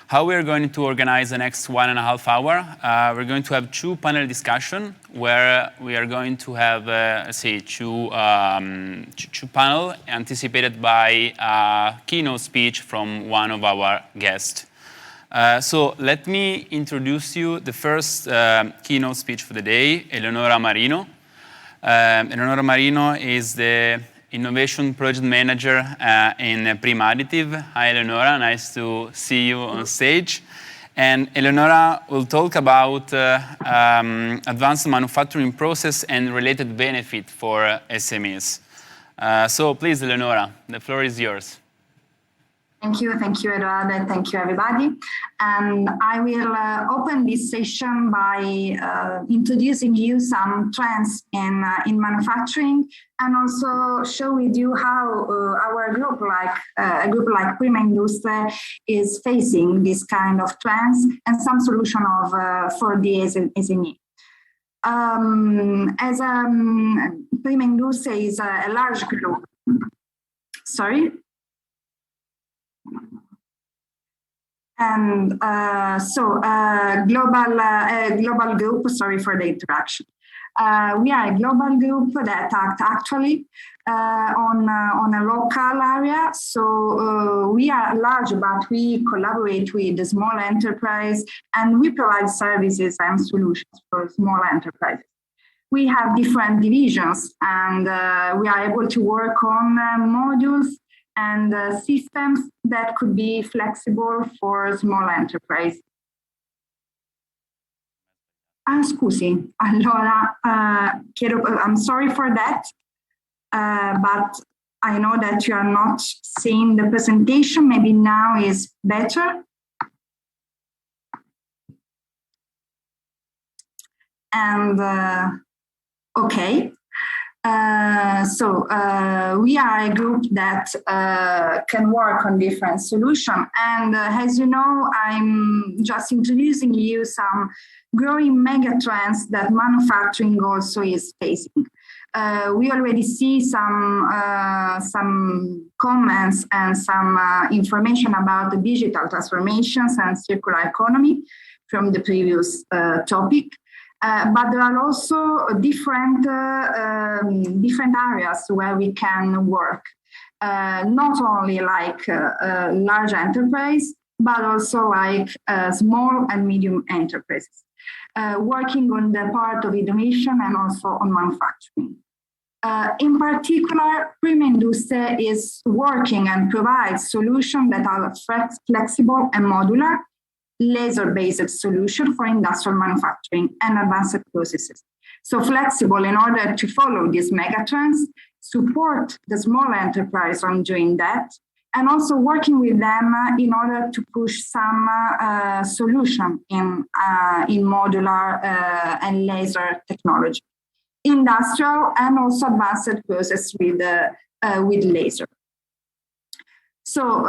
How we are going to organize the next 1.5 hours? We're going to have 2 panel discussions where we are going to have, let's say, two panels anticipated by a keynote speech from one of our guests. So let me introduce you the first keynote speech for the day, Eleonora Marino. Eleonora Marino is the Innovation Project Manager in Prima Additive. Hi, Eleonora. Nice to see you on stage. And Eleonora will talk about advanced manufacturing process and related benefit for SMEs. So please, Eleonora, the floor is yours. Thank you, Eduardo, and thank you, everybody. And I will open this session by introducing you some trends in manufacturing, and also show with you how our group, a group like Prima Industria, is facing this kind of trends and some solution for the SME. Prima Industria is a large group. Sorry. And global group, sorry for the interaction. We are a global group that act actually on a local area. So we are large, but we collaborate with the small enterprise and we provide services and solutions for small enterprises. We have different divisions and we are able to work on modules and systems that could be flexible for small enterprise. Scusi, allora, I'm sorry for that, but I know that you are not seeing the presentation. Maybe now is better. And okay. We are a group that can work on different solutions. And as you know, I'm just introducing you some growing mega trends that manufacturing also is facing. We already see some comments and some information about the digital transformations and circular economy from the previous topic. But there are also different areas where we can work, not only like large enterprise, but also like small and medium enterprises, working on the part of innovation and also on manufacturing. In particular, Prima Industria is working and provides solutions that are flexible and modular, laser-based solution for industrial manufacturing and advanced processes. So flexible in order to follow these megatrends, support the small enterprise on doing that, and also working with them in order to push some solution in modular and laser technology, industrial and also advanced process with laser. So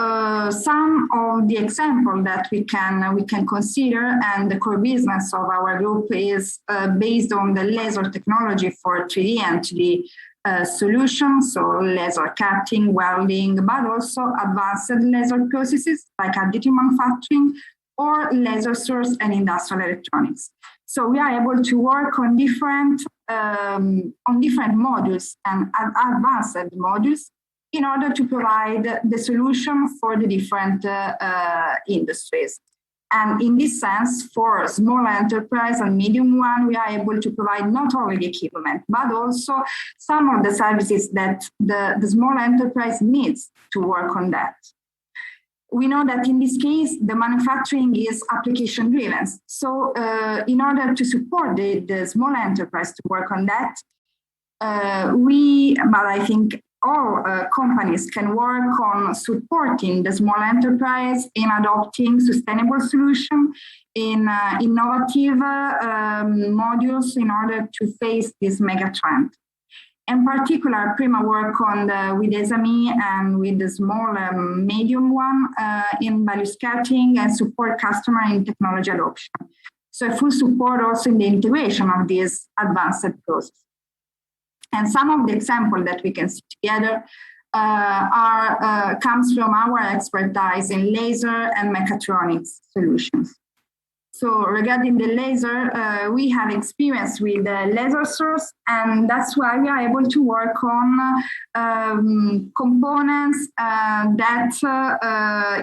some of the examples that we can consider, and the core business of our group is based on the laser technology for 3D and 2D solutions, so laser cutting, welding, but also advanced laser processes like additive manufacturing or laser source and industrial electronics. So we are able to work on different modules and advanced modules in order to provide the solution for the different industries. And in this sense, for small enterprise and medium one, we are able to provide not only the equipment, but also some of the services that the small enterprise needs to work on that. We know that in this case, the manufacturing is application driven. So in order to support the small enterprise to work on that, but I think all companies can work on supporting the small enterprise in adopting sustainable solutions, in innovative modules in order to face this mega trend. In particular, Prima work with SME and with the small and medium one in value scattering and support customer in technology adoption. So full support also in the integration of this advanced process. And some of the examples that we can see together comes from our expertise in laser and mechatronics solutions. So regarding the laser, we have experience with the laser source, and that's why we are able to work on components that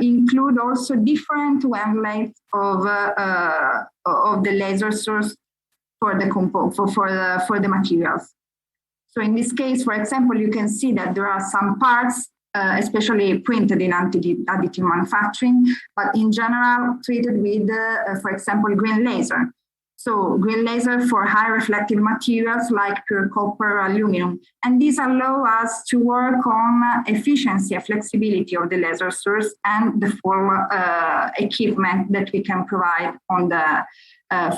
include also different wavelengths of the laser source for the materials. So in this case, for example, you can see that there are some parts, especially printed in additive manufacturing, but in general treated with, for example, green laser. So green laser for high reflective materials like pure copper, aluminum. And these allow us to work on efficiency and flexibility of the laser source and the full equipment that we can provide on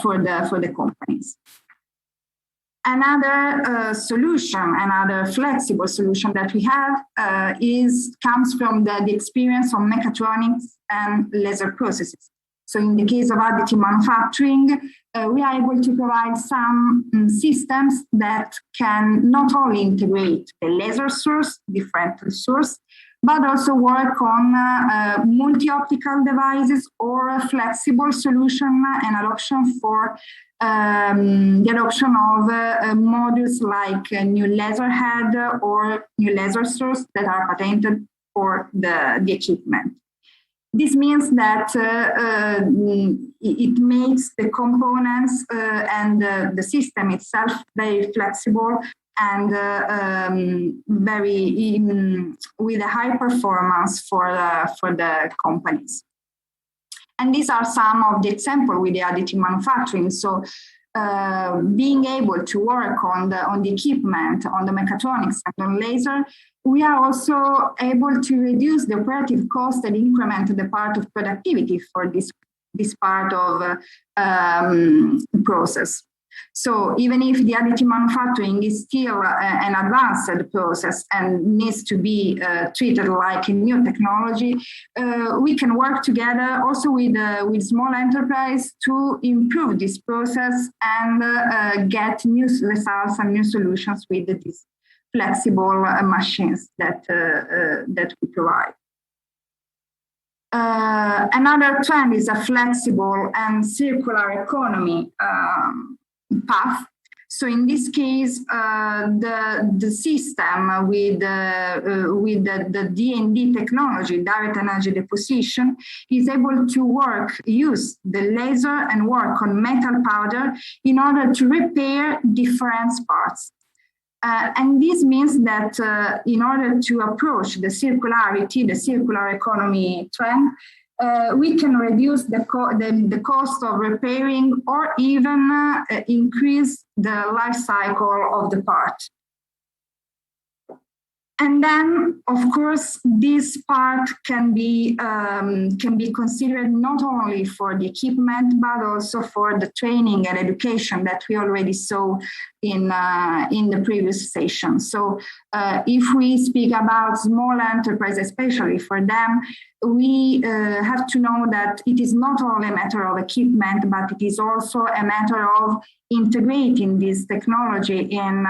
for the companies. Another solution, another flexible solution that we have comes from the experience of mechatronics and laser processes. So in the case of additive manufacturing, we are able to provide some systems that can not only integrate the laser source, different source, but also work on multi-optical devices or a flexible solution and adoption for the adoption of modules like a new laser head or new laser source that are patented for the equipment. This means that it makes the components and the system itself very flexible and with a high performance for the companies. And these are some of the examples with the additive manufacturing. So being able to work on the equipment, on the mechatronics and on laser, we are also able to reduce the operative cost and increment the part of productivity for this part of the process. So even if the additive manufacturing is still an advanced process and needs to be treated like a new technology, we can work together also with small enterprise to improve this process and get new results and new solutions with these flexible machines that we provide. Another trend is a flexible and circular economy path. So in this case, the system with the D&D technology, direct energy deposition, is able to use the laser and work on metal powder in order to repair different parts. And this means that in order to approach the circularity, the circular economy trend, we can reduce the cost of repairing or even increase the life cycle of the part. And then, of course, this part can be considered not only for the equipment, but also for the training and education that we already saw in the previous session. So if we speak about small enterprise, especially for them, we have to know that it is not only a matter of equipment, but it is also a matter of integrating this technology in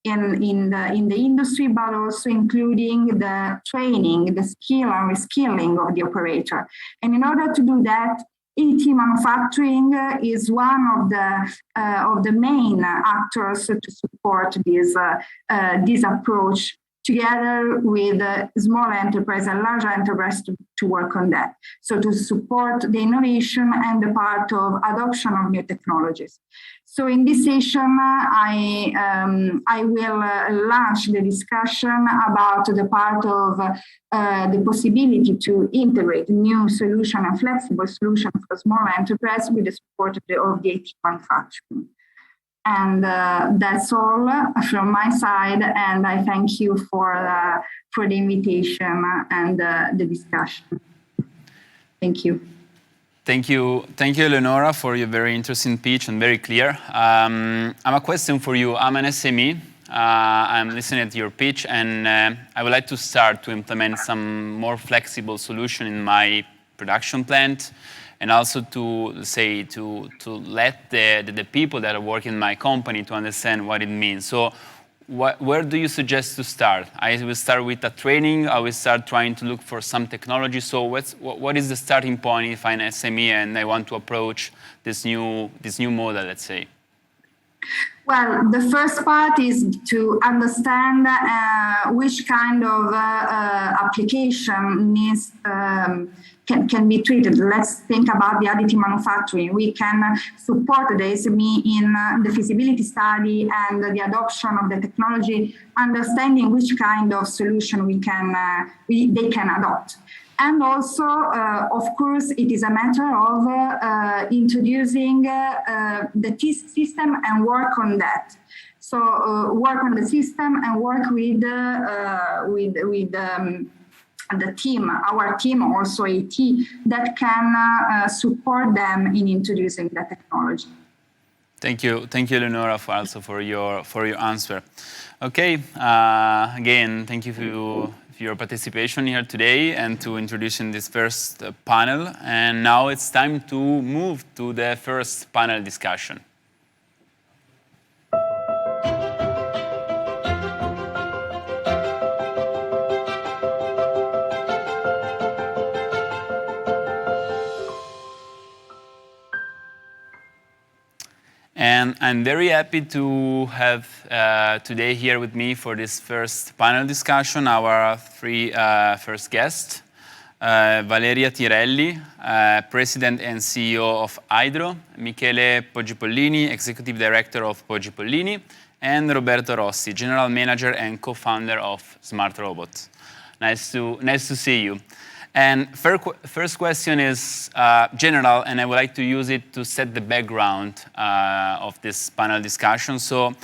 the industry, but also including the training, the skill and reskilling of the operator. And in order to do that, EIT manufacturing is one of the main actors to support this approach, together with small enterprise and large enterprise to work on that. So to support the innovation and the part of adoption of new technologies. So in this session, I will launch the discussion about the part of the possibility to integrate new solution and flexible solution for small enterprise with the support of the EIT manufacturing. And that's all from my side, and I thank you for the invitation and the discussion. Thank you. Thank you, Eleonora, for your very interesting pitch and very clear. I have a question for you. I'm an SME. I'm listening to your pitch, and I would like to start to implement some more flexible solution in my production plant, and also to say to let the people that are working in my company to understand what it means. So where do you suggest to start? I will start with a training. I will start trying to look for some technology. So what is the starting point if I'm an SME and I want to approach this new model, let's say? Well, the first part is to understand which kind of application needs can be treated. Let's think about the additive manufacturing. We can support the SME in the feasibility study and the adoption of the technology, understanding which kind of solution they can adopt. And also, of course, it is a matter of introducing the system and work on that. So work on the system and work with the team, our team, also EIT, that can support them in introducing the technology. Thank you, Leonora, for your answer. Okay, again, thank you for your participation here today and to introducing this first panel. And now it's time to move to the first panel discussion. And I'm very happy to have today here with me for this first panel discussion our three first guests. Valeria Tirelli, President and CEO of Hydro, Michele Poggipollini, Executive Director of Poggipollini, and Roberto Rossi, General Manager and Co-founder of Smart Robots. Nice to see you. And first question is general, and I would like to use it to set the background of this panel discussion. So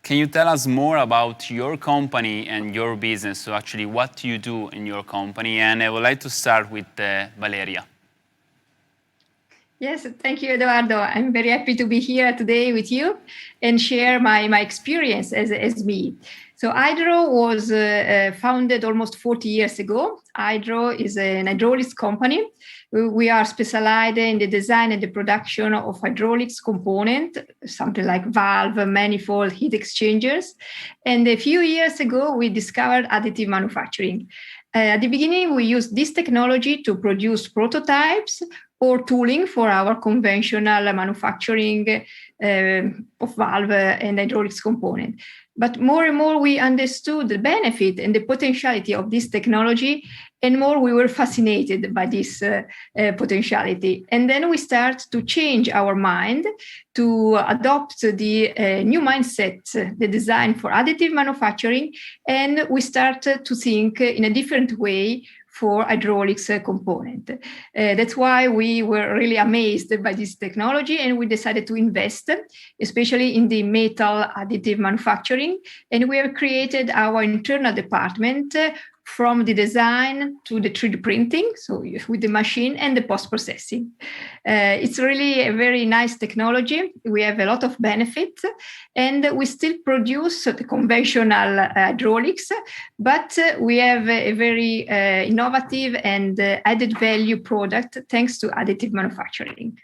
can you tell us more about your company and your business? So actually what you do in your company? And I would like to start with Valeria. Yes, thank you, Eduardo. I'm very happy to be here today with you and share my experience as me. So Hydro was founded almost 40 years ago. Hydro is an hydraulics company. We are specialized in the design and the production of hydraulics component, something like valve, manifold, heat exchangers. And a few years ago, we discovered additive manufacturing. At the beginning, we used this technology to produce prototypes or tooling for our conventional manufacturing of valve and hydraulics component. But more and more we understood the benefit and the potentiality of this technology, and more we were fascinated by this potentiality. And then we start to change our mind to adopt the new mindset, the design for additive manufacturing, and we start to think in a different way for hydraulics component. That's why we were really amazed by this technology, and we decided to invest, especially in the metal additive manufacturing. And we have created our internal department from the design to the 3D printing, so with the machine and the post-processing. It's really a very nice technology. We have a lot of benefits, and we still produce the conventional hydraulics, but we have a very innovative and added value product thanks to additive manufacturing.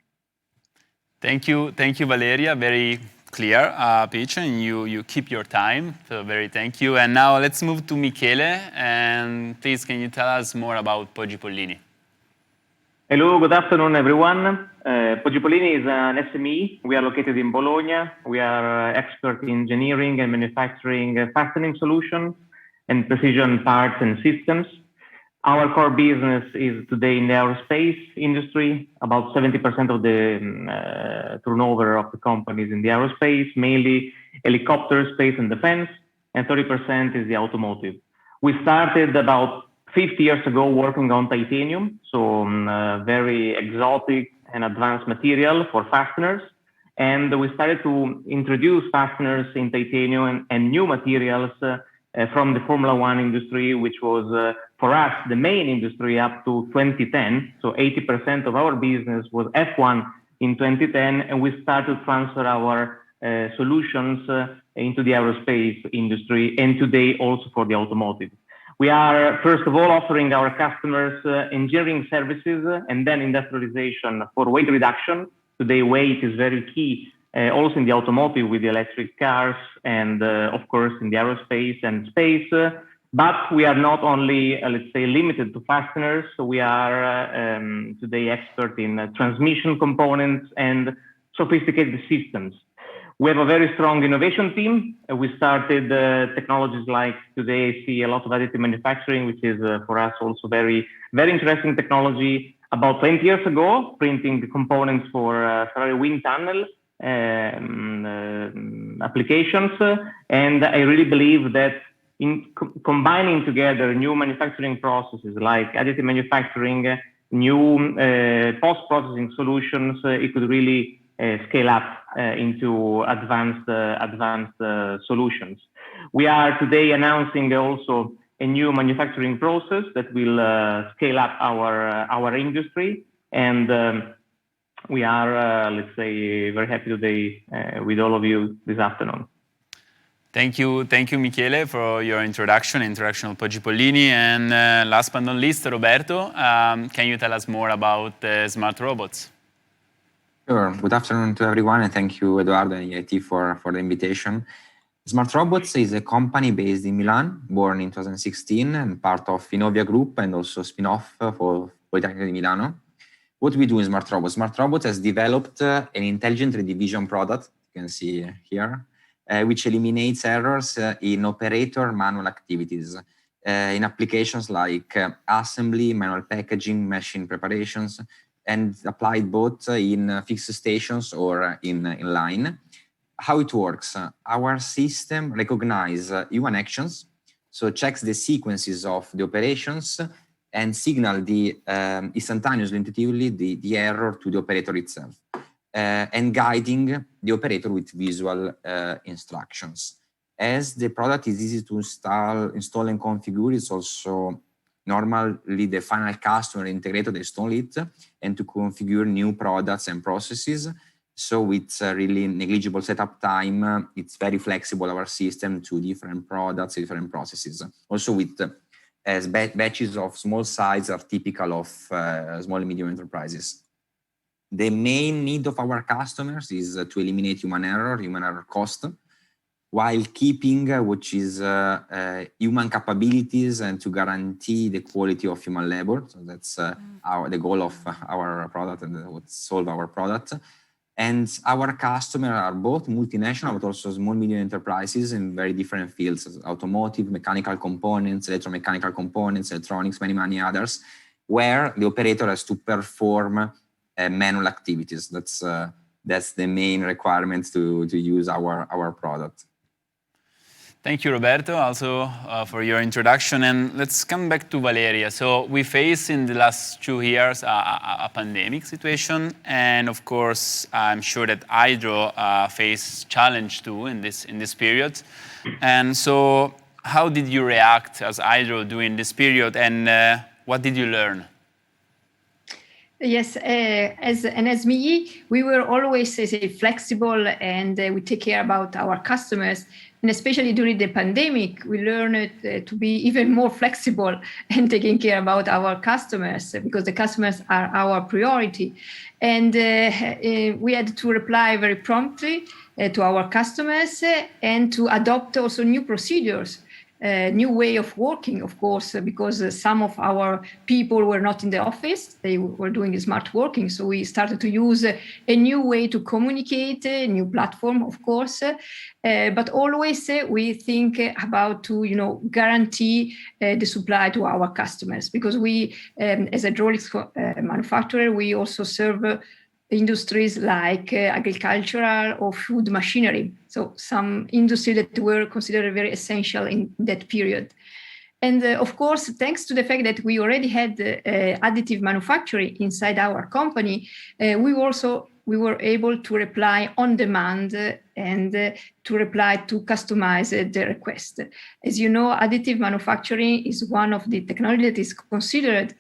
Thank you, Valeria. Very clear pitch, and you keep your time, so thank you. And now let's move to Michele, and please can you tell us more about Poggipollini? Hello, good afternoon everyone. Poggipollini is an SME. We are located in Bologna. We are expert in engineering and manufacturing fastening solutions and precision parts and systems. Our core business is today in the aerospace industry. About 70% of the turnover of the company is in the aerospace, mainly helicopter, space and defense, and 30% is the automotive. We started about 50 years ago working on titanium, so very exotic and advanced material for fasteners. And we started to introduce fasteners in titanium and new materials from the Formula One industry, which was for us the main industry up to 2010. So 80% of our business was F1 in 2010, and we started to transfer our solutions into the aerospace industry, and today also for the automotive. We are, first of all, offering our customers engineering services and then industrialization for weight reduction. Today, weight is very key, also in the automotive with the electric cars and, of course, in the aerospace and space. But we are not only, let's say, limited to fasteners. So we are today expert in transmission components and sophisticated systems. We have a very strong innovation team. We started technologies like today I see a lot of additive manufacturing, which is for us also very, very interesting technology. About 20 years ago, printing components for Ferrari wind tunnel applications. And I really believe that in combining together new manufacturing processes like additive manufacturing, new post-processing solutions, it could really scale up into advanced solutions. We are today announcing also a new manufacturing process that will scale up our industry, and we are, let's say, very happy today with all of you this afternoon. Thank you, Michele, for your introduction of Poggi Pollini. And last but not least, Roberto, can you tell us more about smart robots? Sure. Good afternoon to everyone, and thank you, Eduardo and EIT, for the invitation. Smart Robots is a company based in Milan, born in 2016, and part of Finovia Group and also spin-off for Politecnico di Milano. What we do in Smart Robots? Smart Robots has developed an intelligent 3D vision product, you can see here, which eliminates errors in operator manual activities, in applications like assembly, manual packaging, machine preparations, and applied both in fixed stations or in line. How it works? Our system recognizes human actions, so checks the sequences of the operations and signal instantaneously, intuitively, the error to the operator itself, and guiding the operator with visual instructions. As the product is easy to install and configure, it's also normally the final customer integrator that install it and to configure new products and processes. So with really negligible setup time, it's very flexible, our system, to different products, different processes. Also with batches of small size are typical of small and medium enterprises. The main need of our customers is to eliminate human error cost, while keeping which is human capabilities and to guarantee the quality of human labor. So that's the goal of our product and what solve our product. And our customers are both multinational, but also small, medium enterprises in very different fields: automotive, mechanical components, electromechanical components, electronics, many others, where the operator has to perform manual activities. That's the main requirement to use our product. Thank you, Roberto, also for your introduction. And let's come back to Valeria. So we faced in the last 2 years a pandemic situation. And of course, I'm sure that Hydro faced challenge too in this period. And so how did you react as Hydro during this period, and what did you learn? Yes, as me, we were always flexible, and we take care about our customers. And especially during the pandemic, we learned to be even more flexible and taking care about our customers, because the customers are our priority. And we had to reply very promptly to our customers and to adopt also new procedures. New way of working, of course, because some of our people were not in the office, they were doing smart working. So we started to use a new way to communicate, a new platform, of course. But always we think about to, guarantee the supply to our customers, because we, as a hydraulics manufacturer, we also serve industries like agricultural or food machinery. So some industry that were considered very essential in that period. And of course, thanks to the fact that we already had additive manufacturing inside our company, we were able to reply on demand and to reply to customize the request. As you know, additive manufacturing is one of the technology that is considered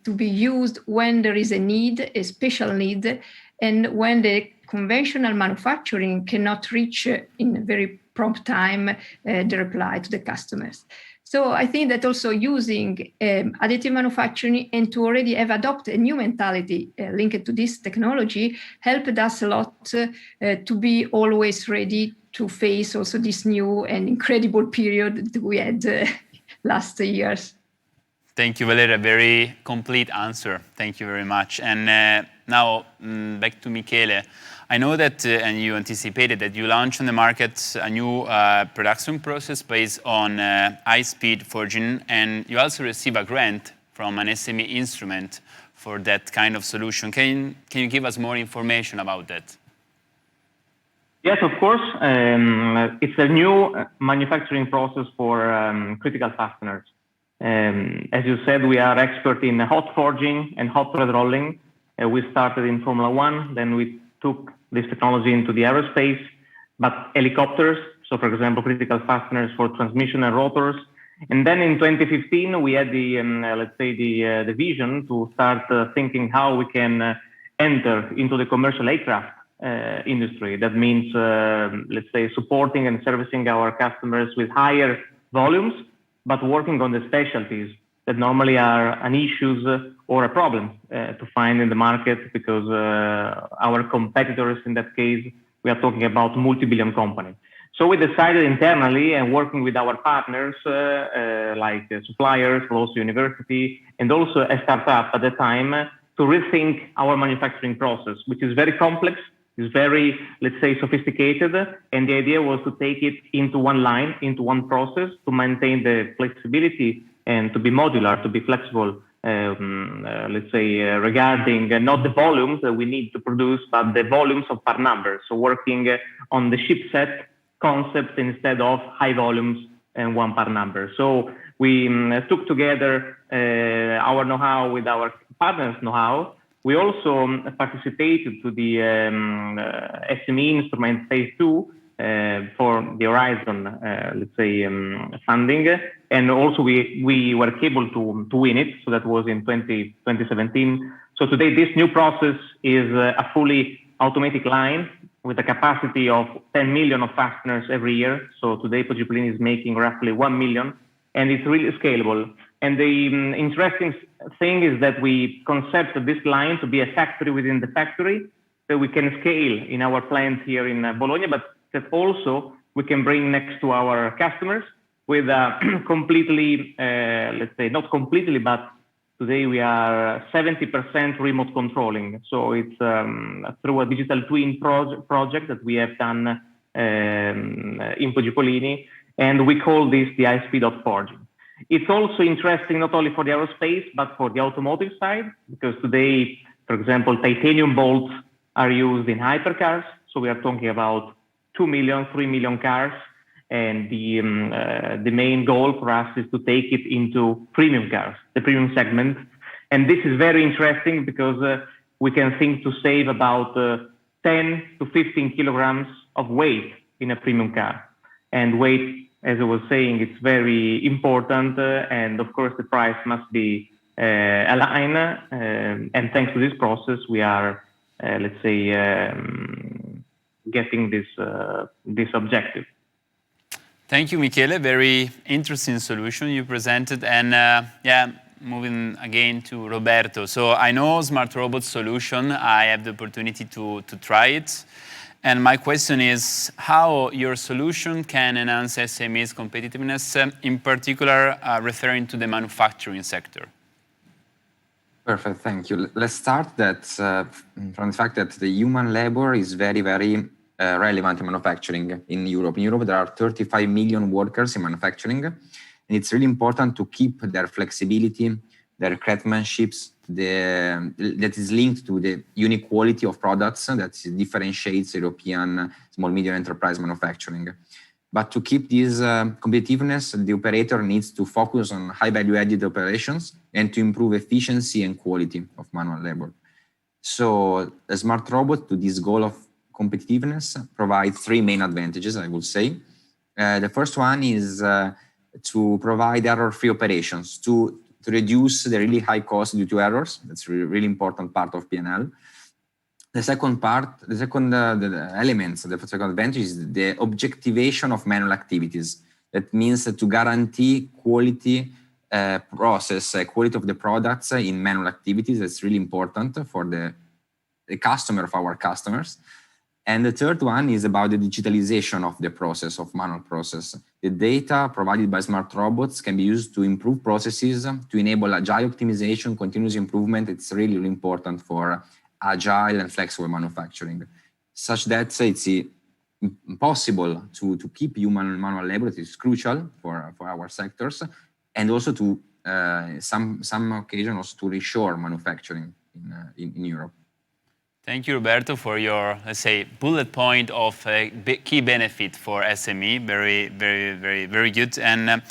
to be used when there is a need, a special need, and when the conventional manufacturing cannot reach in a very prompt time the reply to the customers. So I think that also using additive manufacturing and to already have adopted a new mentality linked to this technology helped us a lot to be always ready to face also this new and incredible period that we had last years. Thank you, Valeria. Very complete answer. Thank you very much. And now back to Michele. I know that, and you anticipated that you launched on the market a new production process based on high-speed forging, and you also receive a grant from an SME instrument for that kind of solution. Can you give us more information about that? Yes, of course. It's a new manufacturing process for critical fasteners. As you said, we are expert in hot forging and hot thread rolling. We started in Formula One, then we took this technology into the aerospace, but helicopters, so for example, critical fasteners for transmission and rotors. And then in 2015, we had the, let's say, the vision to start thinking how we can enter into the commercial aircraft industry. That means, let's say, supporting and servicing our customers with higher volumes, but working on the specialties that normally are an issue or a problem to find in the market, because our competitors in that case, we are talking about multi-billion companies. So we decided internally, and working with our partners like suppliers, but also university, and also a startup at the time, to rethink our manufacturing process, which is very complex, is very, let's say, sophisticated. And the idea was to take it into one line, into one process, to maintain the flexibility and to be modular, to be flexible, let's say, regarding not the volumes that we need to produce, but the volumes of part numbers. So working on the ship set concept instead of high volumes and one part number. So we took together our know-how with our partners' know-how. We also participated to the SME instrument phase 2 for the Horizon, let's say, funding. And also we were able to win it. So that was in 2017. So today this new process is a fully automatic line with a capacity of 10 million of fasteners every year. So today Poggiopolini is making roughly 1 million, and it's really scalable. And the interesting thing is that we concept this line to be a factory within the factory, that we can scale in our plant here in Bologna, but that also we can bring next to our customers with completely, let's say, not completely, but today we are 70% remote controlling. So it's through a digital twin project that we have done in Poggiopolini, and we call this the high-speed hot forging. It's also interesting not only for the aerospace, but for the automotive side, because today, for example, titanium bolts are used in hypercars. So we are talking about 2 million, 3 million cars. And the main goal for us is to take it into premium cars, the premium segment. And this is very interesting because we can think to save about 10 to 15 kilograms of weight in a premium car. And weight, as I was saying, it's very important. And of course, the price must be aligned. And thanks to this process, we are, let's say, getting this objective. Thank you, Michele. Very interesting solution you presented. And yeah, moving again to Roberto. So I know Smart Robot solution. I have the opportunity to try it. And my question is how your solution can enhance SME's competitiveness, in particular referring to the manufacturing sector. Perfect, thank you. Let's start that from the fact that the human labor is very, very relevant in manufacturing in Europe. In Europe, there are 35 million workers in manufacturing, and it's really important to keep their flexibility, their craftsmanship, that is linked to the unique quality of products that differentiates European small medium enterprise manufacturing. But to keep this competitiveness, the operator needs to focus on high value added operations and to improve efficiency and quality of manual labor. So a smart robot to this goal of competitiveness provides three main advantages, I would say. The first one is to provide error-free operations, to reduce the really high cost due to errors. That's a really important part of P&L. The second part, the second the elements, the second advantage is the objectivation of manual activities. That means to guarantee quality process, quality of the products in manual activities. That's really important for the customer of our customers. And the third one is about the digitalization of the process, of manual process. The data provided by smart robots can be used to improve processes, to enable agile optimization, continuous improvement. It's really, really important for agile and flexible manufacturing, such that it's impossible to keep human manual labor. It is crucial for our sectors, and also to some occasion also to reshore manufacturing in Europe. Thank you, Roberto, for your, let's say, bullet point of key benefit for SME. Very, very, very, very good. And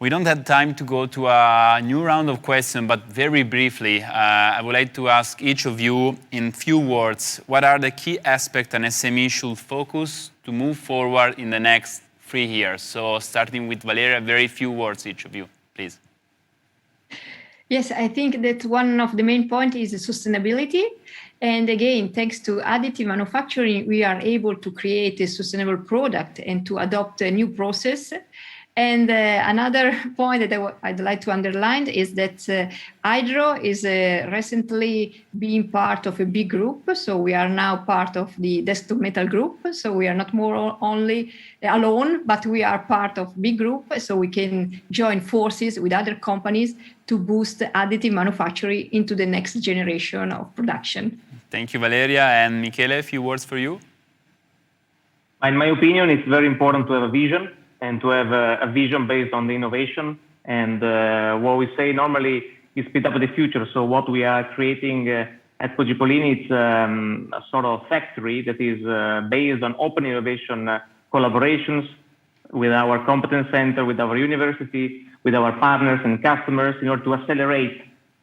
we don't have time to go to a new round of questions, but very briefly, I would like to ask each of you in few words, what are the key aspects an SME should focus to move forward in the next 3 years? So starting with Valeria, very few words, each of you, please. Yes, I think that one of the main points is sustainability. And again, thanks to additive manufacturing, we are able to create a sustainable product and to adopt a new process. And another point that I'd like to underline is that Hydro is recently being part of a big group. So we are now part of the Desktop Metal group. So we are not more only alone, but we are part of big group. So we can join forces with other companies to boost additive manufacturing into the next generation of production. Thank you, Valeria. And Michele, a few words for you. In my opinion, it's very important to have a vision, and to have a vision based on the innovation. And what we say normally is speed up the future. So what we are creating at Poggipolini, it's a sort of factory that is based on open innovation collaborations with our competence center, with our university, with our partners and customers, in order to accelerate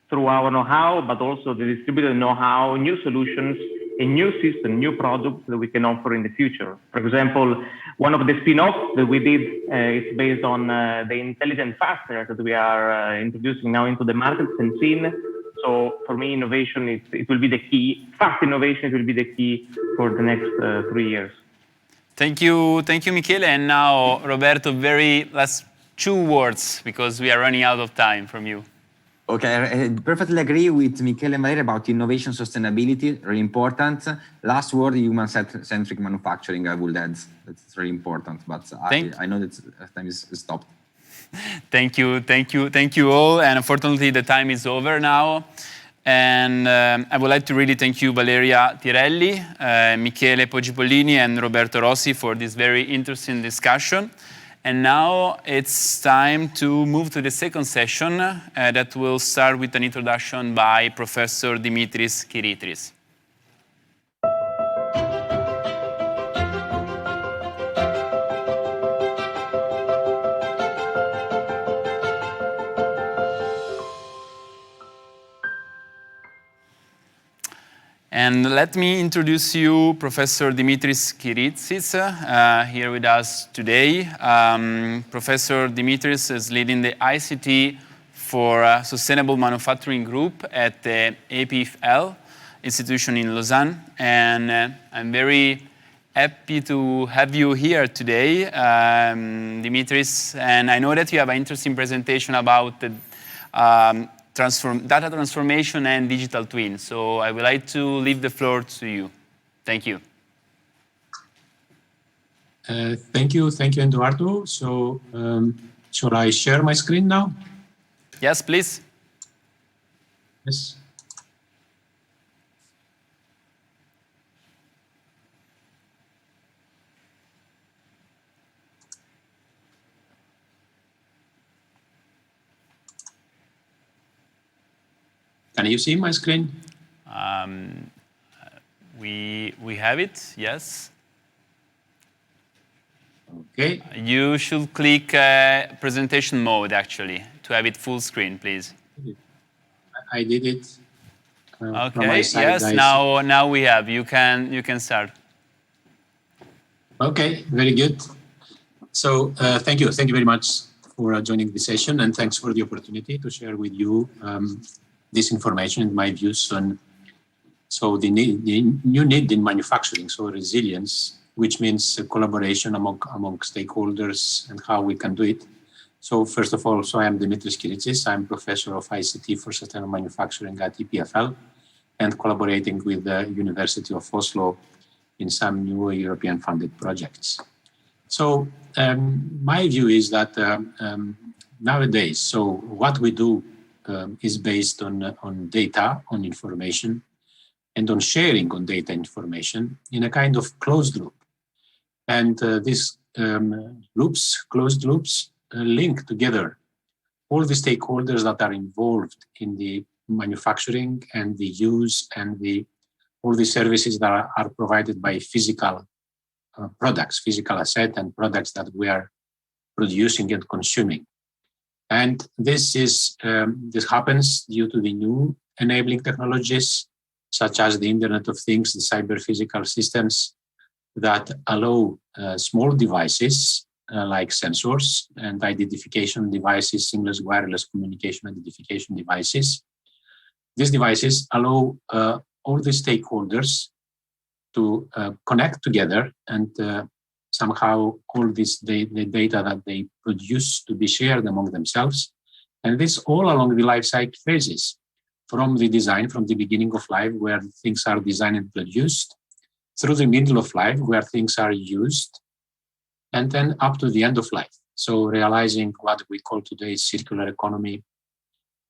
through our know-how, but also the distributed know-how, new solutions, a new system, new products that we can offer in the future. For example, one of the spin-offs that we did is based on the intelligent fastener that we are introducing now into the markets and scene. So for me, innovation, it will be the key. Fast innovation, it will be the key for the next 3 years. Thank you, Michele. And now, Roberto, very last 2 words, because we are running out of time from you. Okay, I perfectly agree with Michele and Valeria about innovation, sustainability, really important. Last word, human-centric manufacturing, I would add. That's really important, but I know that time is stopped. Thank you all. And unfortunately, the time is over now. And I would like to really thank you, Valeria Tirelli, Michele Poggipolini, and Roberto Rossi for this very interesting discussion. And now it's time to move to the second session that will start with an introduction by Professor Dimitris Kiritris. And let me introduce you Professor Dimitris Kiritsis, here with us today. Professor Dimitris is leading the ICT for Sustainable Manufacturing Group at the APFL institution in Lausanne. And I'm very happy to have you here today, Dimitris. And I know that you have an interesting presentation about the data transformation and digital twin. So I would like to leave the floor to you. Thank you. Thank you, Eduardo. So shall I share my screen now? Yes, please. Yes. Can you see my screen? We have it, yes. Okay. You should click presentation mode, actually, to have it full screen, please. I did it. Okay, yes, now we have. You can start. Okay, very good. So thank you very much for joining the session, and thanks for the opportunity to share with you this information and my views on So the new need in manufacturing, so resilience, which means collaboration among stakeholders and how we can do it. So first of all, I am Dimitris Kiritsis. I'm professor of ICT for Sustainable Manufacturing at EPFL and collaborating with the University of Oslo in some new European funded projects. So my view is that nowadays, so what we do is based on data, on information, and on sharing on data information in a kind of closed loop. And these closed loops, link together all the stakeholders that are involved in the manufacturing and the use and all the services that are provided by physical products, physical asset and products that we are producing and consuming. And this happens due to the new enabling technologies, such as the Internet of Things, the cyber physical systems that allow small devices like sensors and identification devices, seamless wireless communication identification devices. These devices allow all the stakeholders to connect together and somehow all this the data that they produce to be shared among themselves. And this all along the life cycle phases, from the design, from the beginning of life where things are designed and produced, through the middle of life where things are used, and then up to the end of life. So realizing what we call today circular economy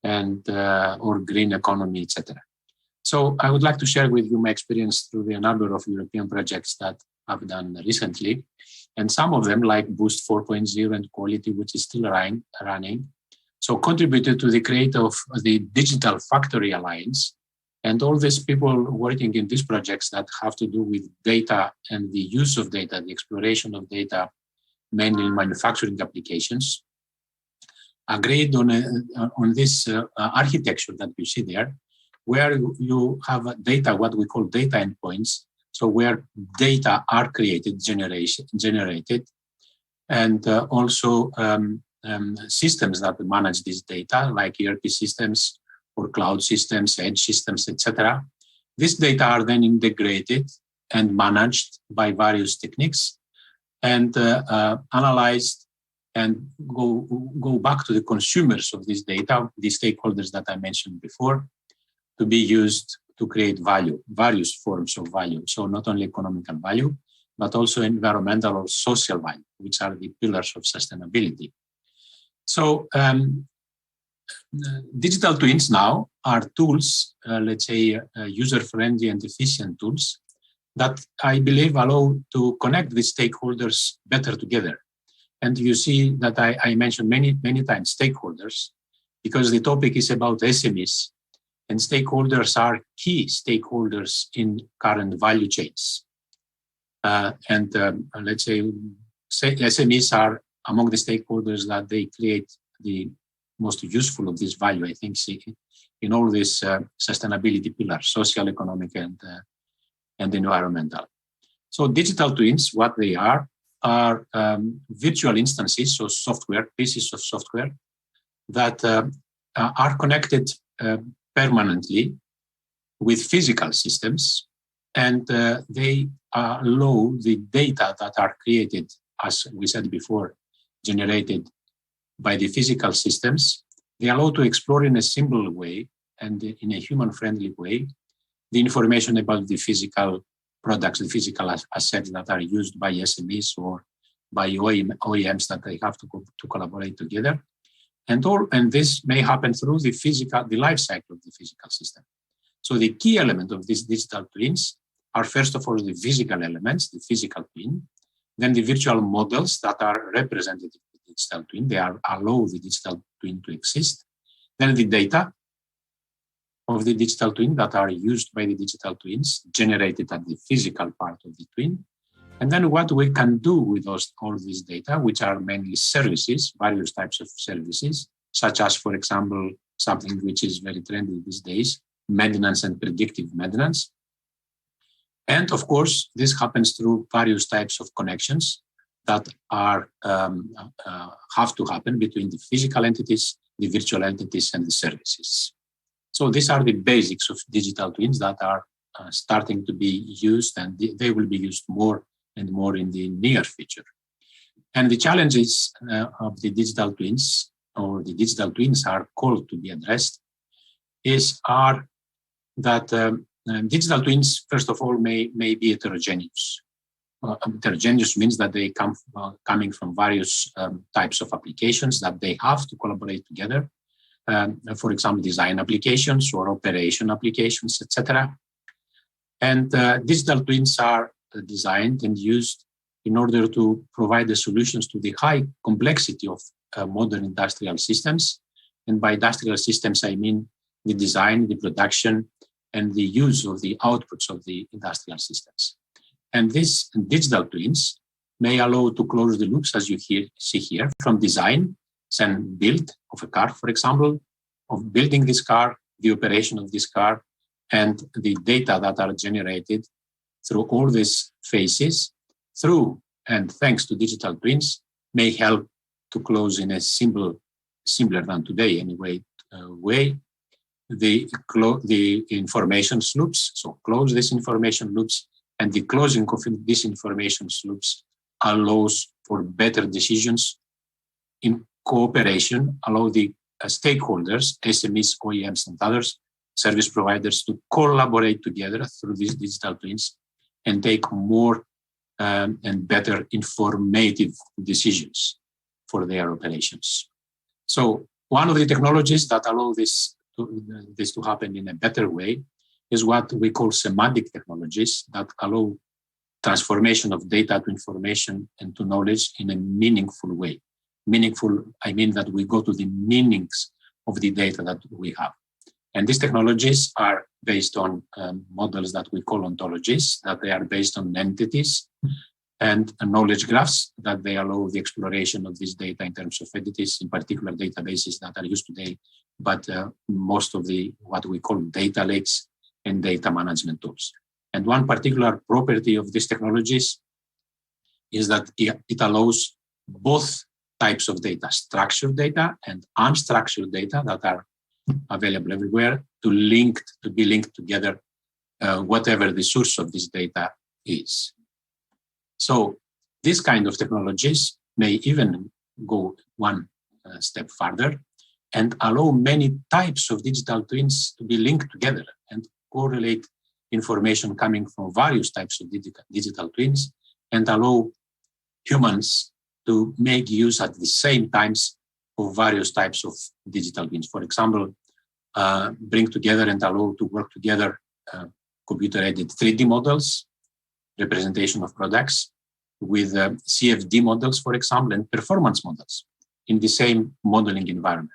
and or green economy, etc. So I would like to share with you my experience through the number of European projects that I've done recently. And some of them, like Boost 4.0 and Quality, which is still running, so contributed to the creation of the Digital Factory Alliance. And all these people working in these projects that have to do with data and the use of data, the exploration of data, mainly in manufacturing applications, agreed on this architecture that you see there, where you have data, what we call data endpoints, so where data are created, generated, and also systems that manage this data, like ERP systems or cloud systems, edge systems, etc. These data are then integrated and managed by various techniques and analyzed and go back to the consumers of this data, the stakeholders that I mentioned before, to be used to create value, various forms of value. So not only economical value, but also environmental or social value, which are the pillars of sustainability. So digital twins now are tools, let's say user-friendly and efficient tools that I believe allow to connect the stakeholders better together. And you see that I mentioned many times stakeholders, because the topic is about SMEs, and stakeholders are key stakeholders in current value chains. Let's say SMEs are among the stakeholders that they create the most useful of this value, I think, in all these sustainability pillars, social, economic, and environmental. So digital twins, what they are virtual instances, so software, pieces of software that are connected permanently with physical systems, and they allow the data that are created, as we said before, generated by the physical systems. They allow to explore in a simple way and in a human-friendly way the information about the physical products, the physical assets that are used by SMEs or by OEMs that they have to collaborate together. And this may happen through the life cycle of the physical system. So the key element of these digital twins are, first of all, the physical elements, the physical twin, then the virtual models that are represented in the digital twin. They allow the digital twin to exist. Then the data of the digital twin that are used by the digital twins, generated at the physical part of the twin. And then what we can do with all these data, which are mainly services, various types of services, such as, for example, something which is very trendy these days, maintenance and predictive maintenance. And of course, this happens through various types of connections that are have to happen between the physical entities, the virtual entities, and the services. So these are the basics of digital twins that are starting to be used, and they will be used more and more in the near future. And the challenges of the digital twins, or the digital twins are called to be addressed, are that digital twins, first of all, may be heterogeneous. Heterogeneous means that they come coming from various types of applications that they have to collaborate together. For example, design applications or operation applications, etc. And digital twins are designed and used in order to provide the solutions to the high complexity of modern industrial systems. And by industrial systems, I mean the design, the production, and the use of the outputs of the industrial systems. And these digital twins may allow to close the loops, as you see here, from design and build of a car, for example, of building this car, the operation of this car, and the data that are generated through all these phases, through and thanks to digital twins, may help to close in a simpler than today anyway way the information loops. So close these information loops, and the closing of these information loops allows for better decisions in cooperation, allow the stakeholders, SMEs, OEMs, and others, service providers to collaborate together through these digital twins and take more and better informative decisions for their operations. So one of the technologies that allow this to happen in a better way is what we call semantic technologies that allow transformation of data to information and to knowledge in a meaningful way. Meaningful, I mean that we go to the meanings of the data that we have. And these technologies are based on models that we call ontologies, that they are based on entities and knowledge graphs, that they allow the exploration of this data in terms of entities, in particular databases that are used today, but most of the what we call data lakes and data management tools. And one particular property of these technologies is that it allows both types of data, structured data and unstructured data that are available everywhere, to be linked together, whatever the source of this data is. So these kind of technologies may even go one step further and allow many types of digital twins to be linked together and correlate information coming from various types of digital twins and allow humans to make use at the same times of various types of digital twins. For example, bring together and allow to work together computer-aided 3D models, representation of products, with CFD models, for example, and performance models in the same modeling environment.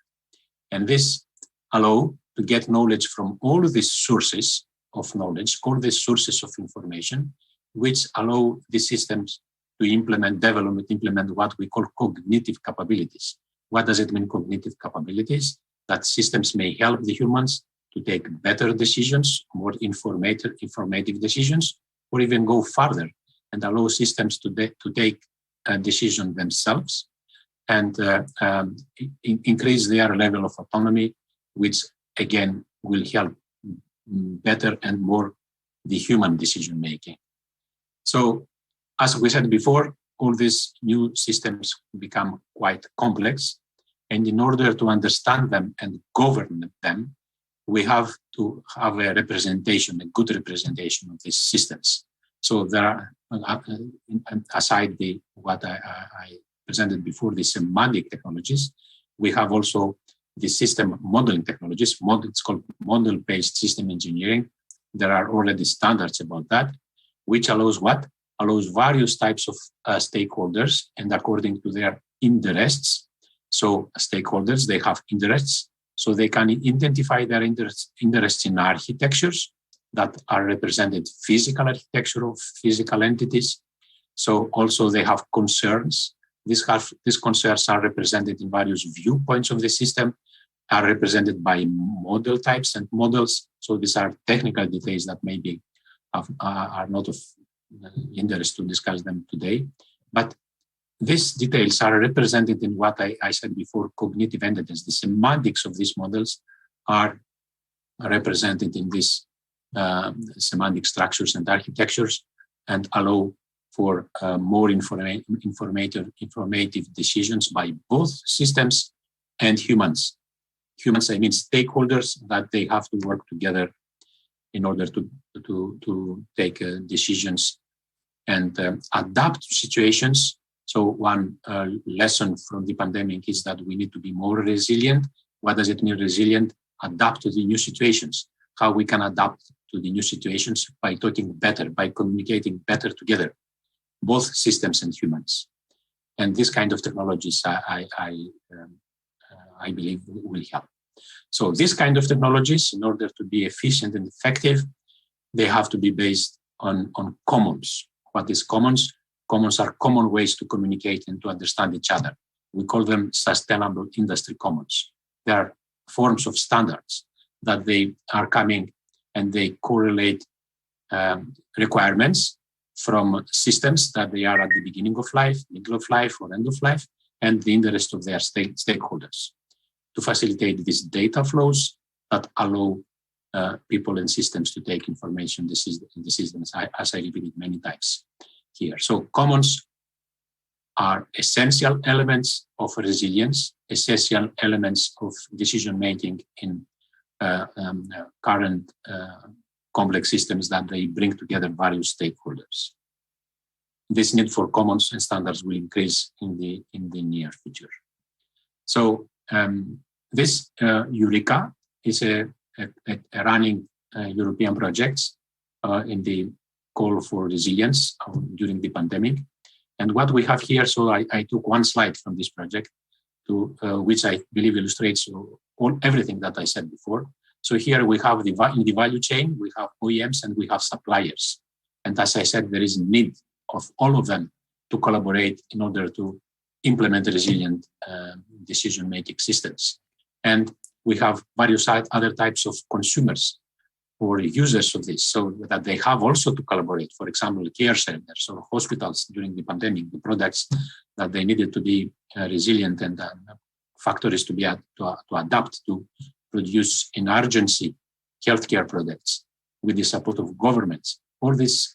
And this allow to get knowledge from all these sources of knowledge, all these sources of information, which allow the systems to implement what we call cognitive capabilities. What does it mean, cognitive capabilities? That systems may help the humans to take better decisions, more informative decisions, or even go further and allow systems to take a decision themselves and increase their level of autonomy, which again will help better and more the human decision making. So, as we said before, all these new systems become quite complex. And in order to understand them and govern them, we have to have a representation, a good representation of these systems. So there are, aside what I presented before, the semantic technologies, we have also the system modeling technologies. It's called model-based system engineering. There are already standards about that, which allows what? Allows various types of stakeholders, and according to their interests. So stakeholders, they have interests, so they can identify their interests in architectures that are represented physical architecture of physical entities. So also they have concerns. These concerns are represented in various viewpoints of the system, are represented by model types and models. So these are technical details that maybe are not of interest to discuss them today. But these details are represented in what I said before, cognitive entities. The semantics of these models are represented in these semantic structures and architectures, and allow for more informative decisions by both systems and humans. Humans, I mean stakeholders, that they have to work together in order to take decisions and adapt to situations. So one lesson from the pandemic is that we need to be more resilient. What does it mean resilient? Adapt to the new situations. How we can adapt to the new situations by talking better, by communicating better together, both systems and humans. And this kind of technologies, I believe, will help. So this kind of technologies, in order to be efficient and effective, they have to be based on commons. What is commons? Commons are common ways to communicate and to understand each other. We call them sustainable industry commons. They are forms of standards that they are coming and they correlate requirements from systems that they are at the beginning of life, middle of life, or end of life, and the interest of their stakeholders, to facilitate these data flows that allow people and systems to take information decisions, as I repeated many times here. So commons are essential elements of resilience, essential elements of decision-making in current complex systems that they bring together various stakeholders. This need for commons and standards will increase in the near future. So this Eureka is a running European project in the call for resilience during the pandemic. And what we have here, so I took one slide from this project, to which I believe illustrates everything that I said before. So here we have in the value chain, we have OEMs and we have suppliers. And as I said, there is a need of all of them to collaborate in order to implement resilient decision-making systems. And we have various other types of consumers or users of this, so that they have also to collaborate. For example, care centers or hospitals during the pandemic, the products that they needed to be resilient and factories to be to adapt to produce in urgency healthcare products with the support of governments. All these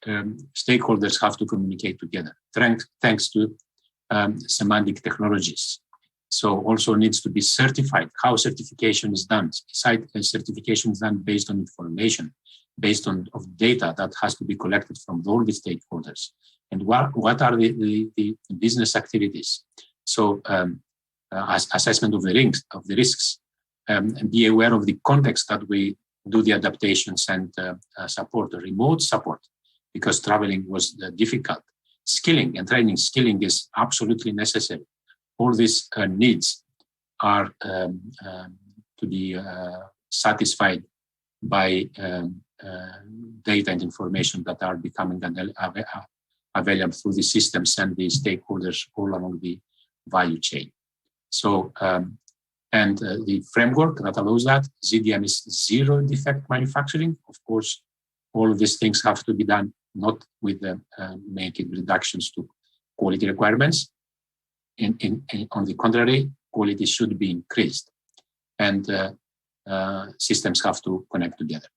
stakeholders have to communicate together, thanks to semantic technologies. So also needs to be certified. How certification is done? Certification is done based on information, based on data that has to be collected from all the stakeholders. And what are the business activities? So assessment of the risks, and be aware of the context that we do the adaptations and support, remote support, because traveling was difficult. Skilling and training, skilling is absolutely necessary. All these needs are to be satisfied by data and information that are becoming available through the systems and the stakeholders all along the value chain. So, and the framework that allows that, ZDM is zero defect manufacturing. Of course, all of these things have to be done not with making reductions to quality requirements. On the contrary, quality should be increased, and systems have to connect together.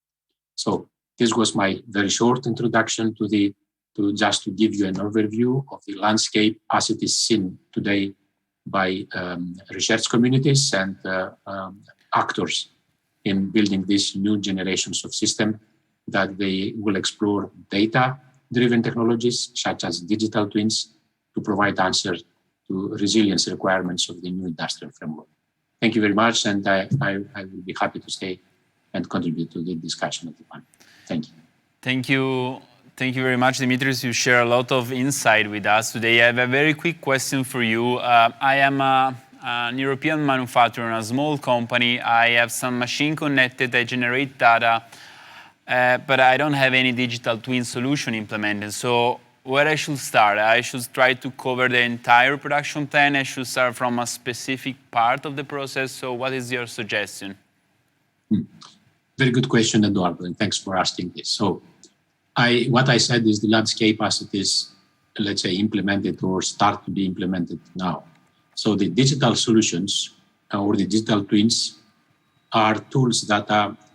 So this was my very short introduction to just to give you an overview of the landscape as it is seen today by research communities and actors in building these new generations of system that they will explore data-driven technologies such as digital twins to provide answers to resilience requirements of the new industrial framework. Thank you very much, and I will be happy to stay and contribute to the discussion of the panel. Thank you. Thank you. Thank you very much, Dimitris. You share a lot of insight with us today. I have a very quick question for you. I am an European manufacturer in a small company. I have some machine connected, I generate data, but I don't have any digital twin solution implemented. So where I should start? I should try to cover the entire production plan. I should start from a specific part of the process. So what is your suggestion? Very good question, Eduardo, and thanks for asking this. So what I said is the landscape as it is, let's say, implemented or start to be implemented now. So the digital solutions or the digital twins are tools that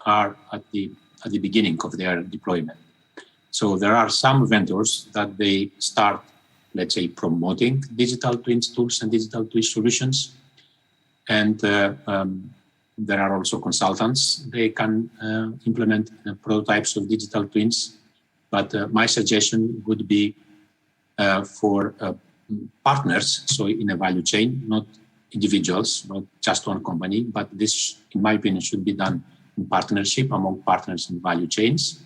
are at the at the beginning of their deployment. So there are some vendors that they start, let's say, promoting digital twins tools and digital twin solutions. And there are also consultants. They can implement prototypes of digital twins. But my suggestion would be for partners, so in a value chain, not individuals, not just one company, but this, in my opinion, should be done in partnership among partners in value chains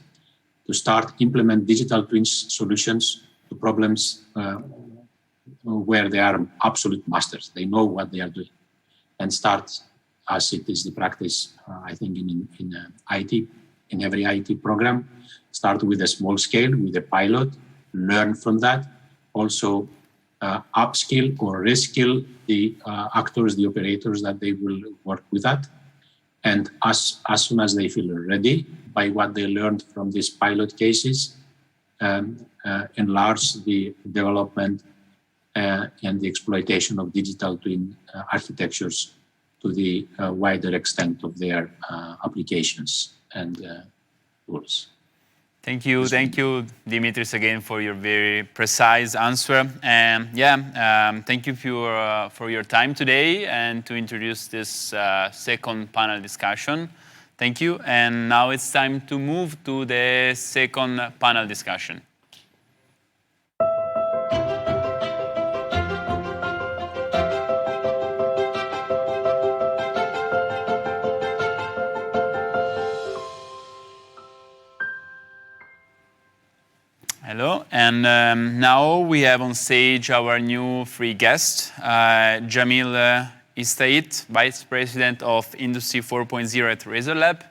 to start implement digital twins solutions to problems where they are absolute masters. They know what they are doing, and start, as it is the practice, I think in IT, in every IT program, start with a small scale, with a pilot, learn from that, also upskill or reskill the actors, the operators that they will work with that. And as soon as they feel ready by what they learned from these pilot cases, enlarge the development and the exploitation of digital twin architectures to the wider extent of their applications and tools. Thank you, Dimitris, again for your very precise answer. And thank you for your time today and to introduce this second panel discussion. Thank you. And now it's time to move to the second panel discussion. Hello, and now we have on stage our new free guest, Jamil Istait, Vice President of Industry 4.0 at Razor Lab,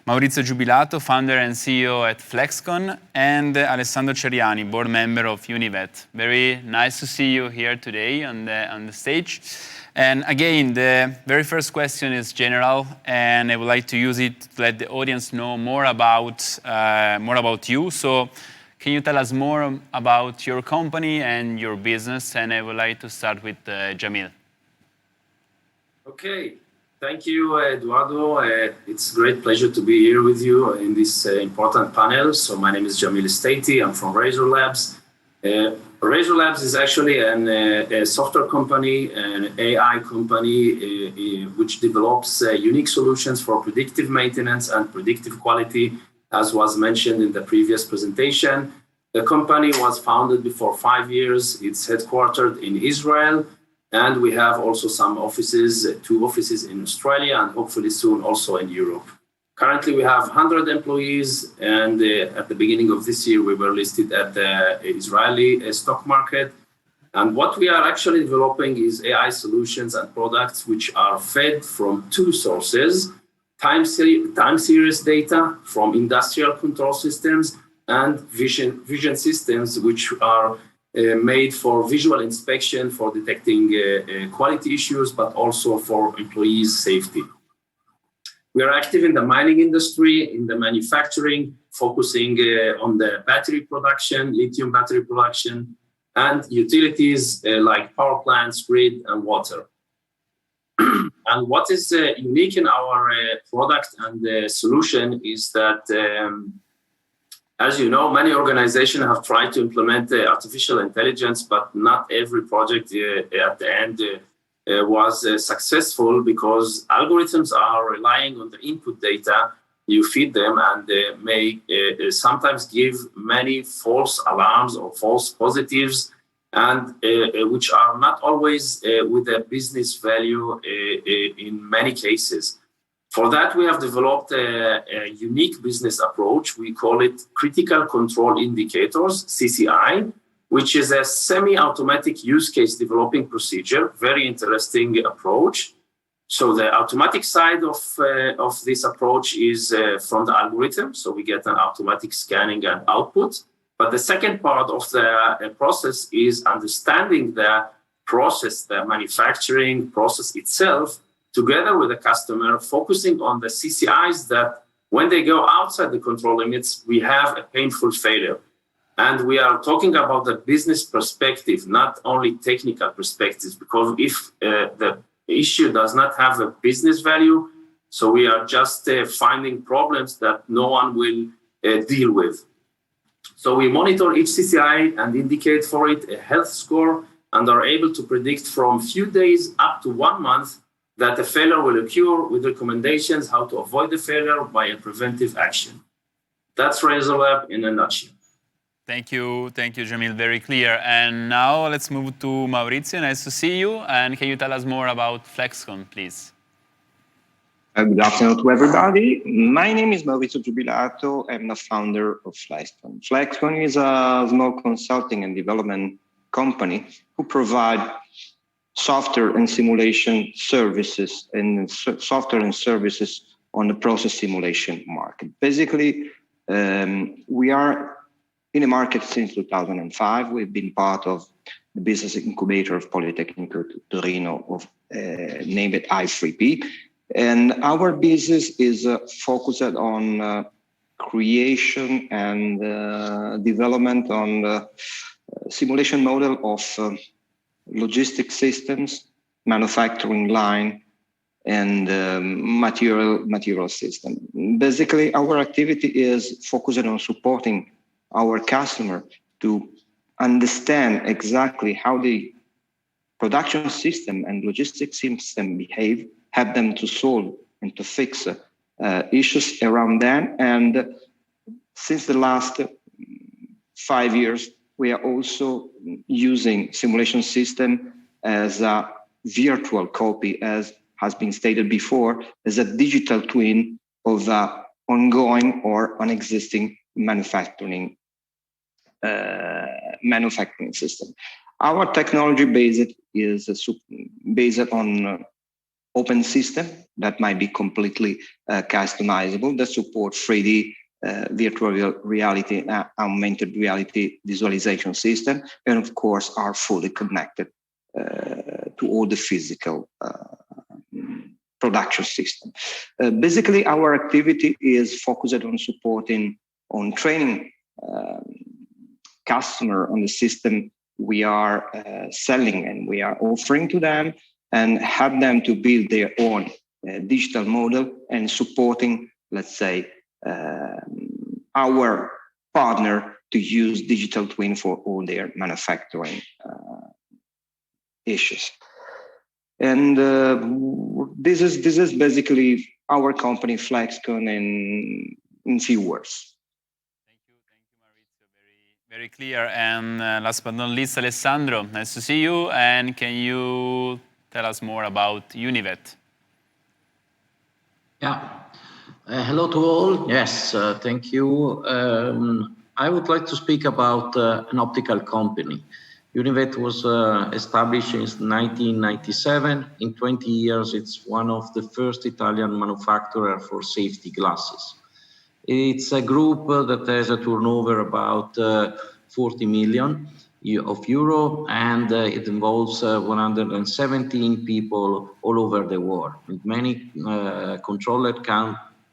Maurizio Giubilato, Founder and CEO at Flexcon, and Alessandro Ceriani, Board Member of Univet. Very nice to see you here today on the stage. And again, the very first question is general, and I would like to use it to let the audience know more about you. So, can you tell us more about your company and your business? And I would like to start with Jamil. Okay, thank you, Eduardo. It's a great pleasure to be here with you in this important panel. So my name is Jamil Istait. I'm from Razor Labs. Razor Labs is actually a software company, an AI company, which develops unique solutions for predictive maintenance and predictive quality, as was mentioned in the previous presentation. The company was founded before 5 years. It's headquartered in Israel, and we have also some offices, 2 offices in Australia, and hopefully soon also in Europe. Currently, we have 100 employees, and at the beginning of this year, we were listed at the Israeli stock market. And what we are actually developing is AI solutions and products which are fed from 2 sources: time series data from industrial control systems and vision systems, which are made for visual inspection, for detecting quality issues, but also for employees' safety. We are active in the mining industry, in the manufacturing, focusing on the battery production, lithium battery production, and utilities like power plants, grid, and water. And what is unique in our product and solution is that, as you know, many organizations have tried to implement artificial intelligence, but not every project at the end was successful, because algorithms are relying on the input data you feed them, and they may sometimes give many false alarms or false positives, and which are not always with a business value in many cases. For that, we have developed a unique business approach. We call it Critical Control Indicators, CCI, which is a semi-automatic use case developing procedure, very interesting approach. So the automatic side of this approach is from the algorithm. So we get an automatic scanning and output. But the second part of the process is understanding the process, the manufacturing process itself, together with the customer, focusing on the CCIs that when they go outside the control limits, we have a painful failure. And we are talking about the business perspective, not only technical perspectives, because if the issue does not have a business value, So we are just finding problems that no one will deal with. So we monitor each CCI and indicate for it a health score and are able to predict from few days up to 1 month that a failure will occur with recommendations how to avoid the failure by a preventive action. That's RazorLab in a nutshell. Thank you, Jamil, very clear. And now let's move to Maurizio, nice to see you. And can you tell us more about FlexCon, please? Good afternoon to everybody. My name is Maurizio Giubilato. I'm the founder of FlexCon. FlexCon is a small consulting and development company who provide software and simulation services and software and services on the process simulation market. Basically, we are in the market since 2005. We've been part of the business incubator of Politecnico Torino, named it I3P. And our business is focused on creation and development on the simulation model of logistic systems, manufacturing line, and material system. Basically, our activity is focused on supporting our customer to understand exactly how the production system and logistics system behave, help them to solve and to fix issues around them. And since the last 5 years, we are also using simulation system as a virtual copy, as has been stated before, as a digital twin of the ongoing or an existing manufacturing system. Our technology based on open system that might be completely customizable, that support 3D virtual reality, augmented reality visualization system, and of course are fully connected to all the physical production system. Basically, our activity is focused on supporting, on training customer on the system we are selling and we are offering to them, and help them to build their own digital model, and supporting, let's say, our partner to use digital twin for all their manufacturing issues. And this is basically our company, FlexCon, in few words. Thank you, Maurizio. Very clear. And last but not least, Alessandro, nice to see you. And can you tell us more about Univet? Yeah. Hello to all. Yes, thank you. I would like to speak about an optical company. Univet was established in 1997. In 20 years, it's one of the first Italian manufacturers for safety glasses. It's a group that has a turnover about 40 million euro, and it involves 117 people all over the world, with many controlled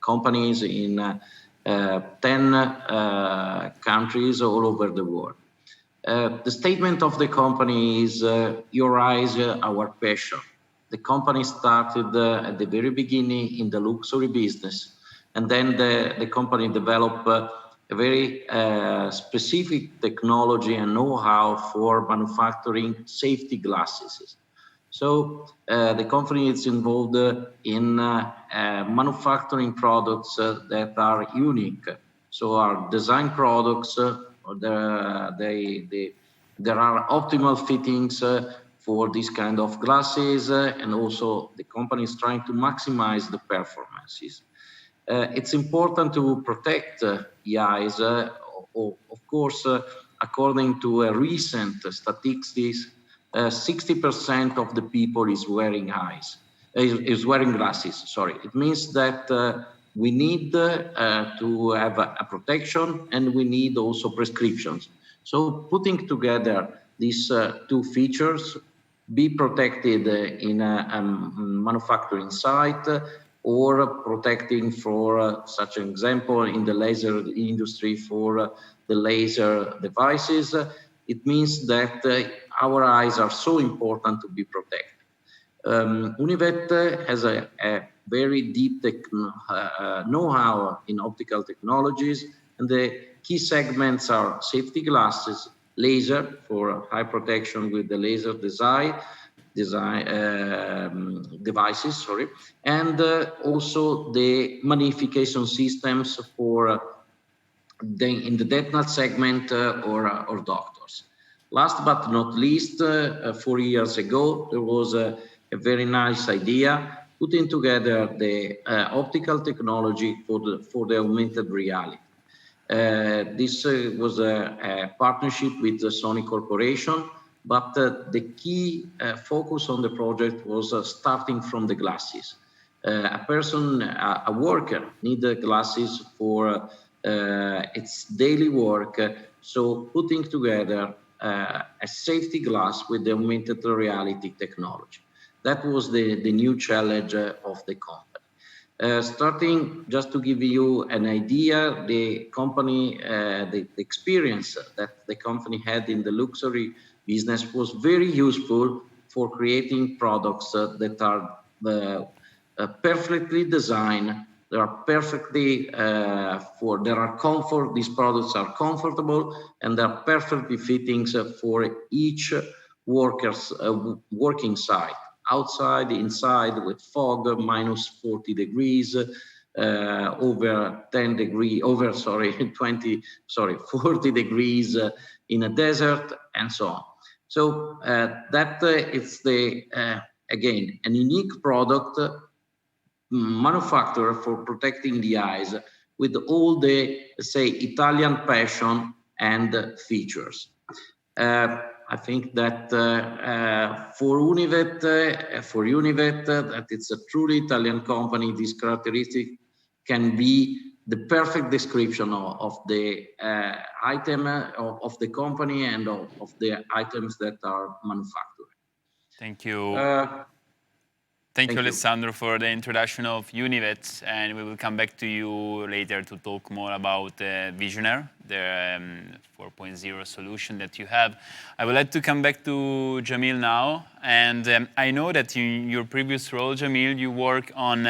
companies in 10 countries all over the world. The statement of the company is, your eyes, our passion. The company started at the very beginning in the luxury business, and then the company developed a very specific technology and know-how for manufacturing safety glasses. So the company is involved in manufacturing products that are unique. So our design products, there are optimal fittings for this kind of glasses, and also the company is trying to maximize the performances. It's important to protect the eyes. Of course, according to a recent statistics, 60% of the people is wearing glasses. Sorry, it means that we need to have a protection, and we need also prescriptions. So putting together these two features, be protected in a manufacturing site, or protecting for such an example in the laser industry for the laser devices, it means that our eyes are so important to be protected. Univet has a very deep know-how in optical technologies, and the key segments are safety glasses, laser for high protection with the laser devices, and also the magnification systems for in the dental segment or doctors. Last but not least, 4 years ago, there was a very nice idea putting together the optical technology for the augmented reality. This was a partnership with the Sony Corporation, but the key focus on the project was starting from the glasses. A worker needed glasses for its daily work, so putting together a safety glass with the augmented reality technology. That was the new challenge of the company. Starting, just to give you an idea, the company, the experience that the company had in the luxury business was very useful for creating products that are perfectly designed. They are perfectly these products are comfortable and they're perfectly fitting for each worker's working site. Outside, inside, with fog, minus 40 degrees, over 40 degrees in a desert, and so on. So that it's again, a unique product manufacturer for protecting the eyes with all the, say, Italian passion and features. I think that for Univet, that it's a truly Italian company, this characteristic can be the perfect description of the item of the company and of the items that are manufactured. Thank you. Thank you, Alessandro, for the introduction of Univet, and we will come back to you later to talk more about Visionaire, the 4.0 solution that you have. I would like to come back to Jamil now, and I know that in your previous role, Jamil, you work on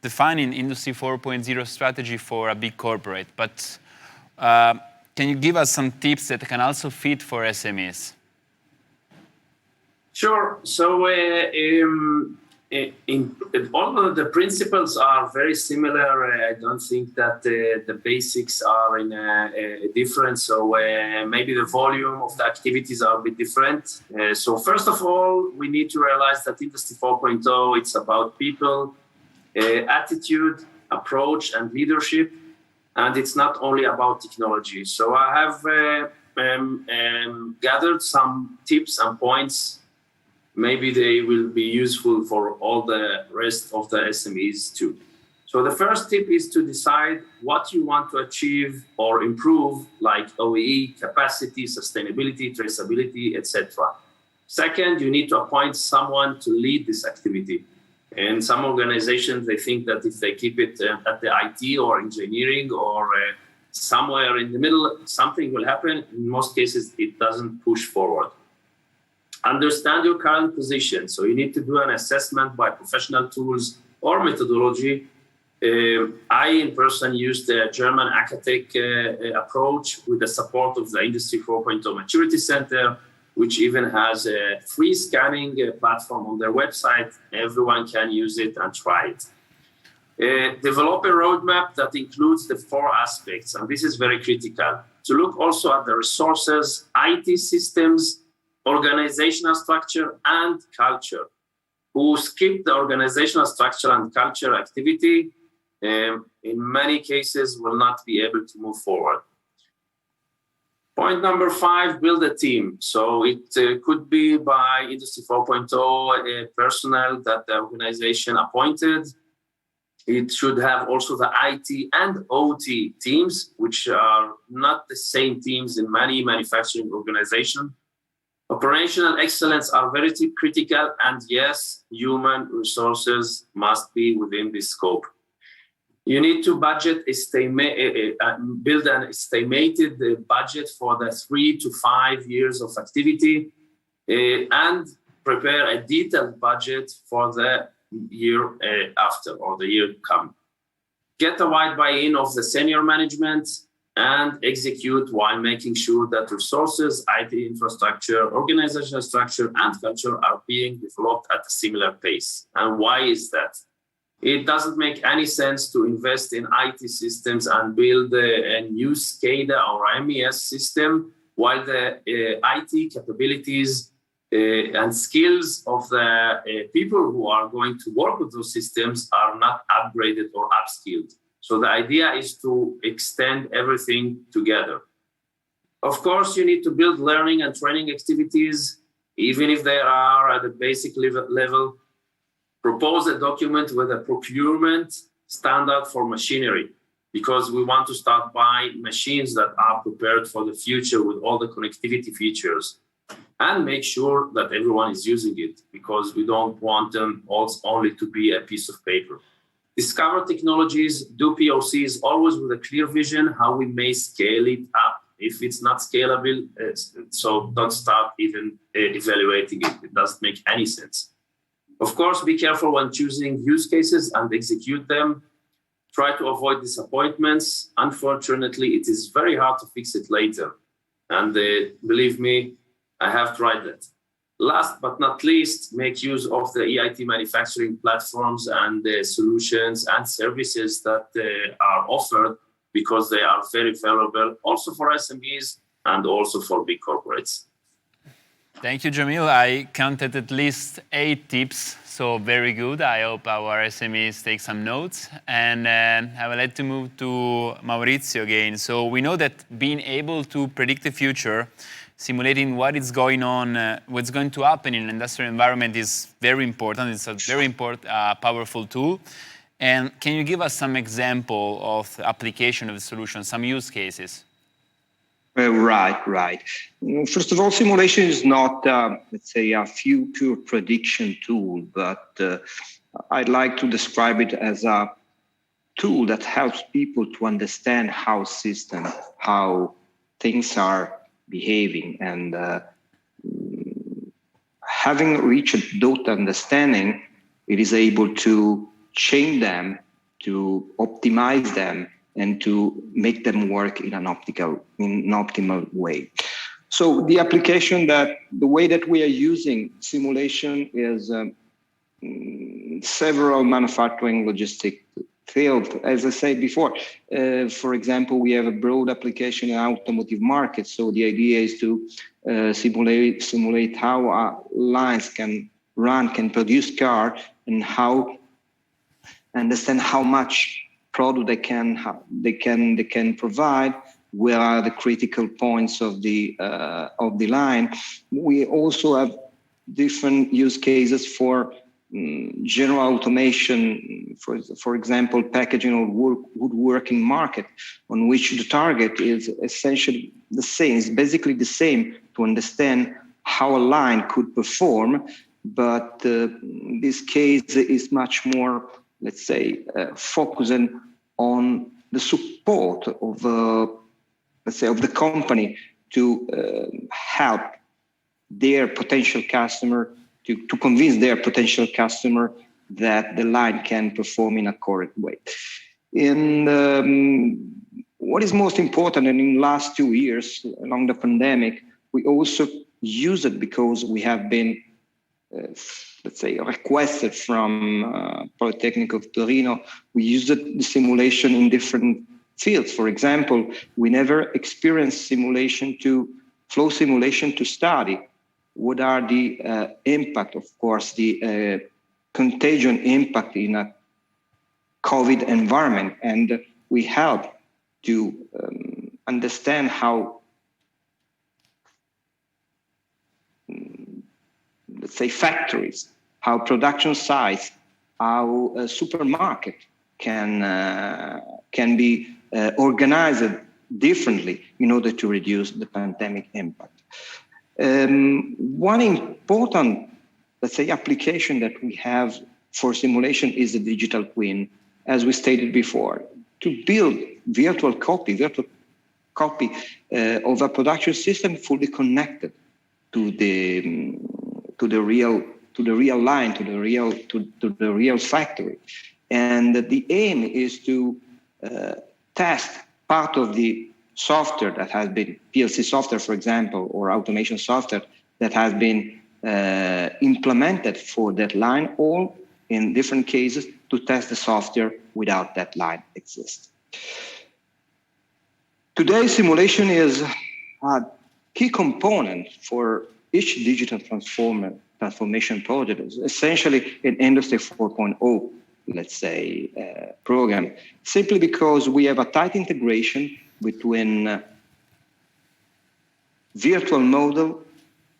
defining Industry 4.0 strategy for a big corporate, but can you give us some tips that can also fit for SMEs? Sure. So all of the principles are very similar. I don't think that the basics are in a different. So maybe the volume of the activities are a bit different. So first of all, we need to realize that Industry 4.0, it's about people, attitude, approach, and leadership. And it's not only about technology. So I have gathered some tips and points. Maybe they will be useful for all the rest of the SMEs too. So the first tip is to decide what you want to achieve or improve, like OEE, capacity, sustainability, traceability, etc. Second, you need to appoint someone to lead this activity. In some organizations, they think that if they keep it at the IT or engineering or somewhere in the middle, something will happen. In most cases, it doesn't push forward. Understand your current position. So you need to do an assessment by professional tools or methodology. I, in person, used the German Acatech approach with the support of the Industry 4.0 Maturity Center, which even has a free scanning platform on their website. Everyone can use it and try it. Develop a roadmap that includes the 4 aspects, and this is very critical. To look also at the resources, IT systems, organizational structure, and culture. Who skip the organizational structure and culture activity, in many cases will not be able to move forward. Point number 5, build a team. So it could be by Industry 4.0 personnel that the organization appointed. It should have also the IT and OT teams, which are not the same teams in many manufacturing organizations. Operational excellence are very critical, and yes, human resources must be within this scope. You need to build an estimated budget for the 3 to 5 years of activity and prepare a detailed budget for the year after or the year come. Get a wide buy-in of the senior management and execute while making sure that resources, IT infrastructure, organizational structure, and culture are being developed at a similar pace. And why is that? It doesn't make any sense to invest in IT systems and build a new SCADA or MES system while the IT capabilities and skills of the people who are going to work with those systems are not upgraded or upskilled. So the idea is to extend everything together. Of course, you need to build learning and training activities, even if they are at a basic level. Propose a document with a procurement standard for machinery, because we want to start buying machines that are prepared for the future with all the connectivity features, and make sure that everyone is using it, because we don't want them only to be a piece of paper. Discover technologies, do POCs, always with a clear vision how we may scale it up. If it's not scalable, so don't start even evaluating it. It doesn't make any sense. Of course, be careful when choosing use cases and execute them. Try to avoid disappointments. Unfortunately, it is very hard to fix it later. And believe me, I have tried that. Last but not least, make use of the EIT manufacturing platforms and the solutions and services that are offered, because they are very valuable also for SMEs and also for big corporates. Thank you, Jamil. I counted at least 8 tips, so very good. I hope our SMEs take some notes. And I would like to move to Maurizio again. So we know that being able to predict the future, simulating what is going on, what's going to happen in an industrial environment is very important. It's a very important, powerful tool. And can you give us some example of application of the solution, some use cases? Right. First of all, simulation is not, let's say, a future prediction tool, but I'd like to describe it as a tool that helps people to understand how things are behaving, and having reached that understanding, it is able to change them, to optimize them, and to make them work in an optimal way. So the way that we are using simulation is several manufacturing logistic fields. As I said before, for example, we have a broad application in automotive market. So the idea is to simulate how lines can produce car, and understand how much product they can provide, where are the critical points of the line. We also have different use cases for general automation, for example, packaging or woodworking market, on which the target is essentially the same. It's basically the same, to understand how a line could perform, but this case is much more, let's say, focusing on the support of the company to help their potential customer, to convince their potential customer that the line can perform in a correct way. And what is most important, and in the last 2 years, along the pandemic, we also use it because we have been let's say, requested from Polytechnic of Torino. We used the simulation in different fields. For example, we never experienced flow simulation to study what are the impact, of course, the contagion impact in a COVID environment. And we help to understand how, let's say, factories, how production sites, how a supermarket can be organized differently in order to reduce the pandemic impact. One important, let's say, application that we have for simulation is the digital twin, as we stated before, to build virtual copy of a production system fully connected to the real the real line, to the real factory. And the aim is to test part of the software that has been, PLC software, for example, or automation software that has been implemented for that line, or in different cases, to test the software without that line exists. Today, simulation is a key component for each digital transformation project. It's essentially an Industry 4.0, let's say, program, simply because we have a tight integration between virtual model,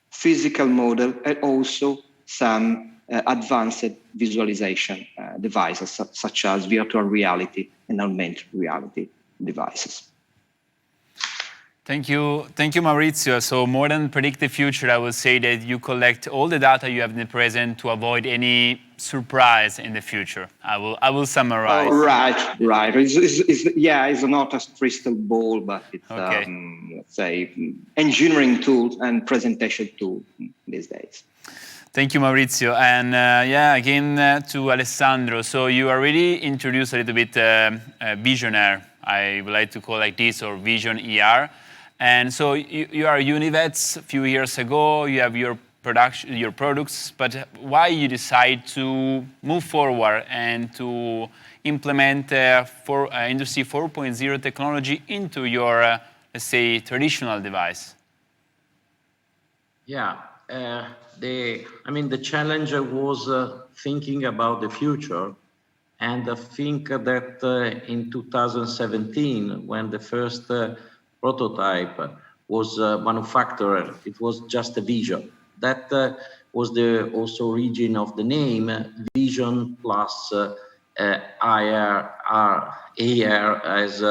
physical model, and also some advanced visualization devices, such as virtual reality and augmented reality devices. Thank you, Maurizio. So more than predict the future, I would say that you collect all the data you have in the present to avoid any surprise in the future. I will summarize. Oh, right. It's not a crystal ball, but it's let's say engineering tools and presentation tool these days. Thank you, Maurizio. And again to Alessandro. So you already introduced a little bit Visionaire, I would like to call like this, or Vision ER. And so you are Univets a few years ago, you have your products, but why you decide to move forward and to implement Industry 4.0 technology into your, let's say, traditional device? Yeah, the challenge was thinking about the future. And I think that in 2017, when the first prototype was manufactured, it was just a vision. That was the also origin of the name Vision plus AR as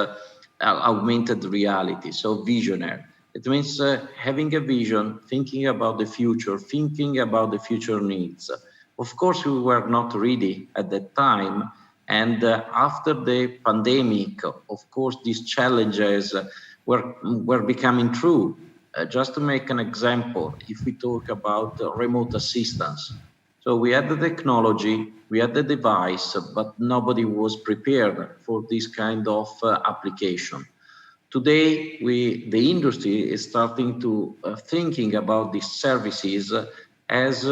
augmented reality, so Visionaire. It means having a vision, thinking about the future, thinking about the future needs. Of course, we were not ready at that time. And after the pandemic, of course, these challenges were becoming true. Just to make an example, if we talk about remote assistance. So we had the technology, we had the device, but nobody was prepared for this kind of application. Today, the industry is starting to thinking about these services as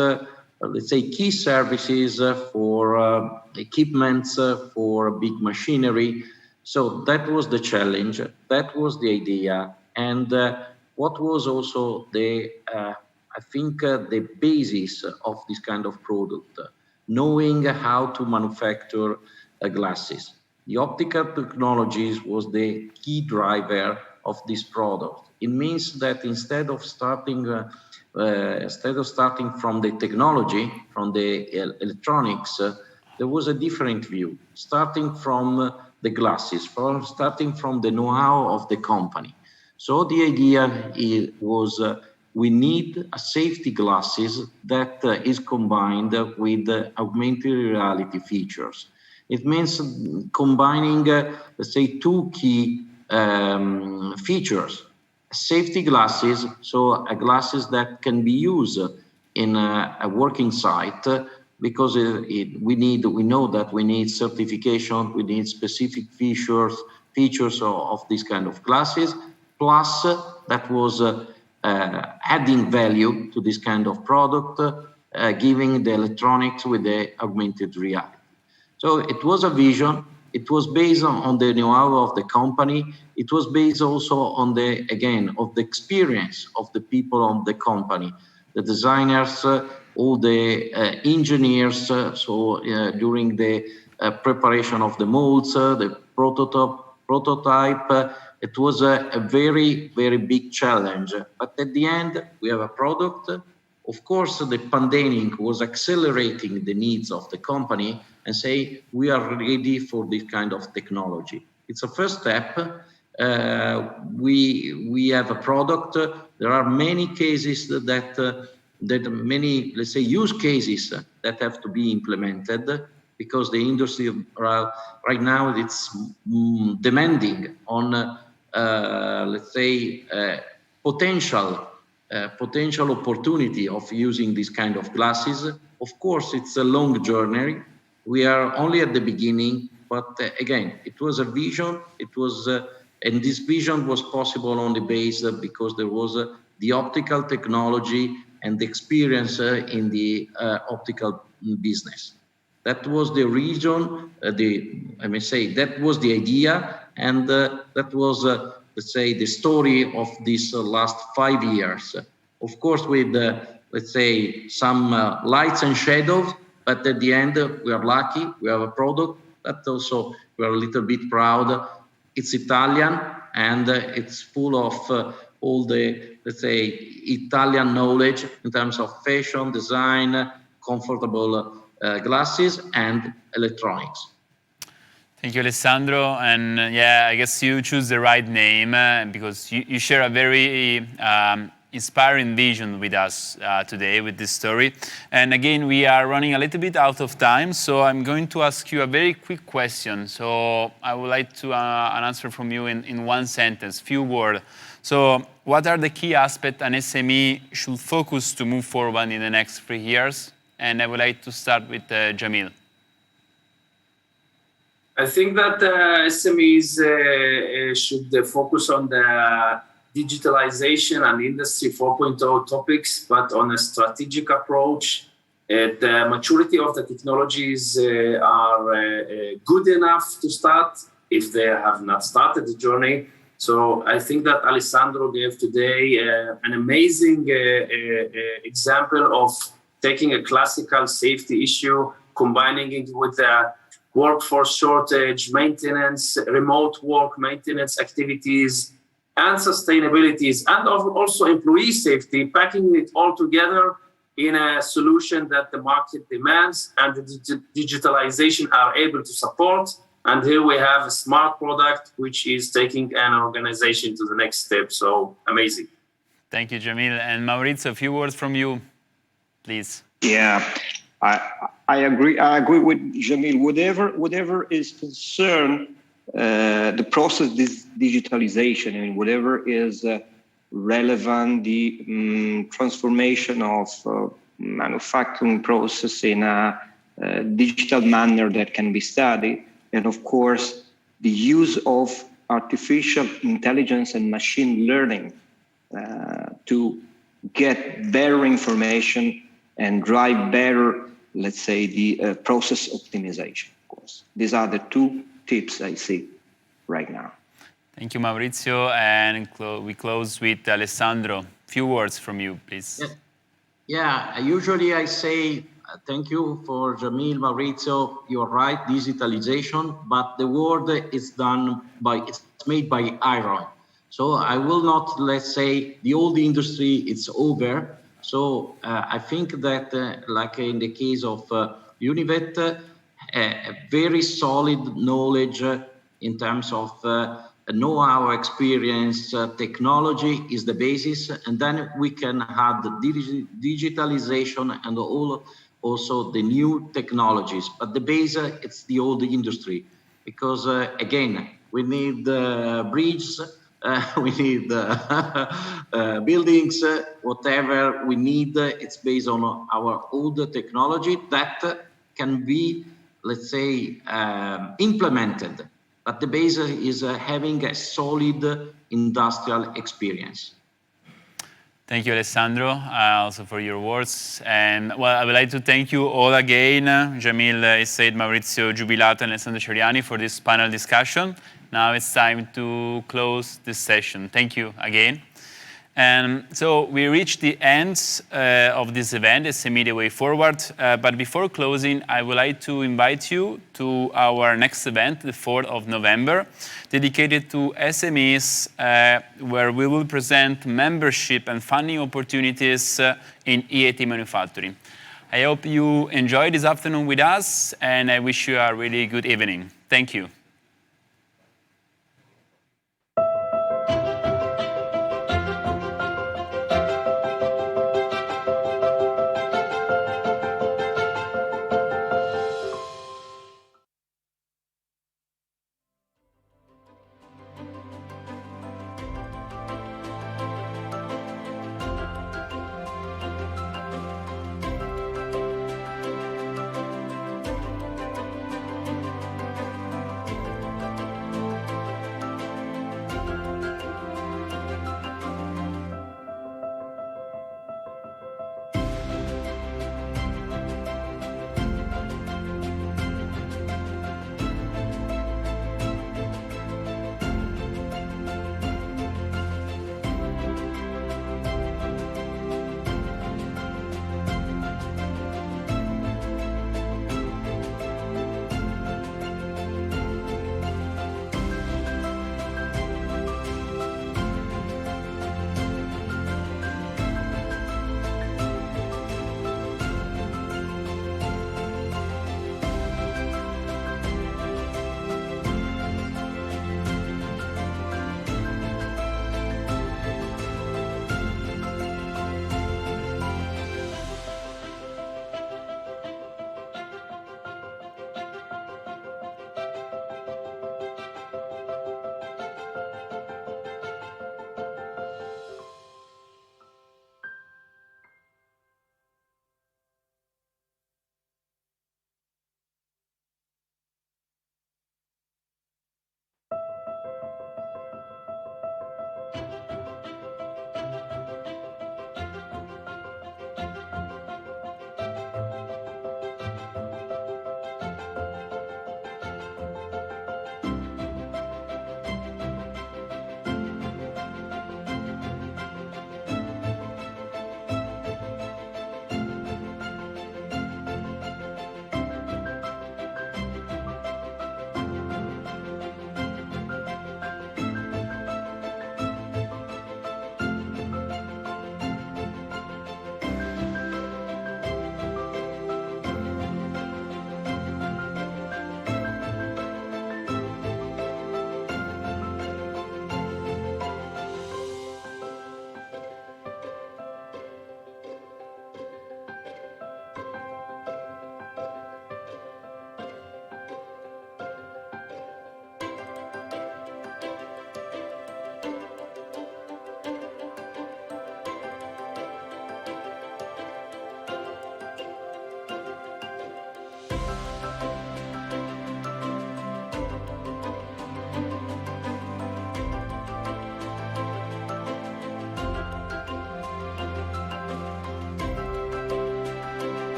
let's say key services for equipments, for big machinery. So that was the challenge, that was the idea. And what was also I think the basis of this kind of product, knowing how to manufacture glasses. The optical technologies was the key driver of this product. It means that instead of starting from the technology, from the electronics, there was a different view, starting from the glasses, starting from the know-how of the company. So the idea was we need a safety glasses that is combined with augmented reality features. It means combining, let's say, two key features. Safety glasses, so glasses that can be used in a working site, because we know that we need certification, we need specific features of this kind of glasses, plus that was adding value to this kind of product, giving the electronics with the augmented reality. So it was a vision. It was based on the know-how of the company. It was based also on the experience of the people on the company, the designers, all the engineers. During the preparation of the molds, the prototype, it was a very, very big challenge. But at the end, we have a product. Of course, the pandemic was accelerating the needs of the company and say, we are ready for this kind of technology. It's a first step. We have a product. There are many cases that many, let's say, use cases that have to be implemented, because the industry right now it's demanding on, let's say, potential opportunity of using this kind of glasses. Of course, it's a long journey. We are only at the beginning, but again, it was a vision. It was, and this vision was possible only based because there was the optical technology and the experience in the optical business. That was the region, I may say, that was the idea, and that was, let's say, the story of these last 5 years. Of course, with, let's say, some lights and shadows, but at the end, we are lucky, we have a product, but also we are a little bit proud. It's Italian, and it's full of all the, let's say, Italian knowledge in terms of fashion, design, comfortable glasses and electronics. Thank you, Alessandro. And yeah, I guess you choose the right name because you share a very inspiring vision with us today with this story. And again, we are running a little bit out of time, so I'm going to ask you a very quick question. So I would like to an answer from you in one sentence, few words. So what are the key aspects an SME should focus to move forward in the next 3 years? And I would like to start with Jamil. I think that SMEs should focus on the digitalization and Industry 4.0 topics, but on a strategic approach. The maturity of the technologies are good enough to start if they have not started the journey. So I think that Alessandro gave today an amazing example of taking a classical safety issue, combining it with a workforce shortage, maintenance, remote work, maintenance activities, and sustainabilities, and also employee safety, packing it all together in a solution that the market demands and the digitalization are able to support. And here we have a smart product which is taking an organization to the next step. So amazing. Thank you, Jamil. And Maurizio, a few words from you, please. Yeah, I agree. I agree with Jamil. Whatever is concerned, the process, this digitalization, I mean, whatever is relevant, the transformation of manufacturing process in a digital manner that can be studied, and of course, the use of artificial intelligence and machine learning to get better information and drive better, let's say, the process optimization, of course. These are the two tips I see right now. Thank you, Maurizio. And we close with Alessandro. Few words from you, please. Yeah, usually I say, thank you for Jamil, Maurizio. You're right, digitalization, but the word is it's made by iron. So I will not, let's say, the old industry, it's over. So I think that, like in the case of Univet, a very solid knowledge in terms of know-how, experience, technology is the basis, and then we can have the digitalization and also the new technologies. But the base, it's the old industry, because again, we need bridges, we need buildings, whatever we need, it's based on our old technology that can be, let's say, implemented. But the base is having a solid industrial experience. Thank you, Alessandro, also for your words. And well, I would like to thank you all again, Jamil Essaid, Maurizio Giubilato, and Alessandro Ceriani for this panel discussion. Now it's time to close this session. Thank you again. And so we reached the end of this event, SME The Way Forward. But before closing, I would like to invite you to our next event, the 4th of November, dedicated to SMEs, where we will present membership and funding opportunities in EIT manufacturing. I hope you enjoyed this afternoon with us, and I wish you a really good evening. Thank you.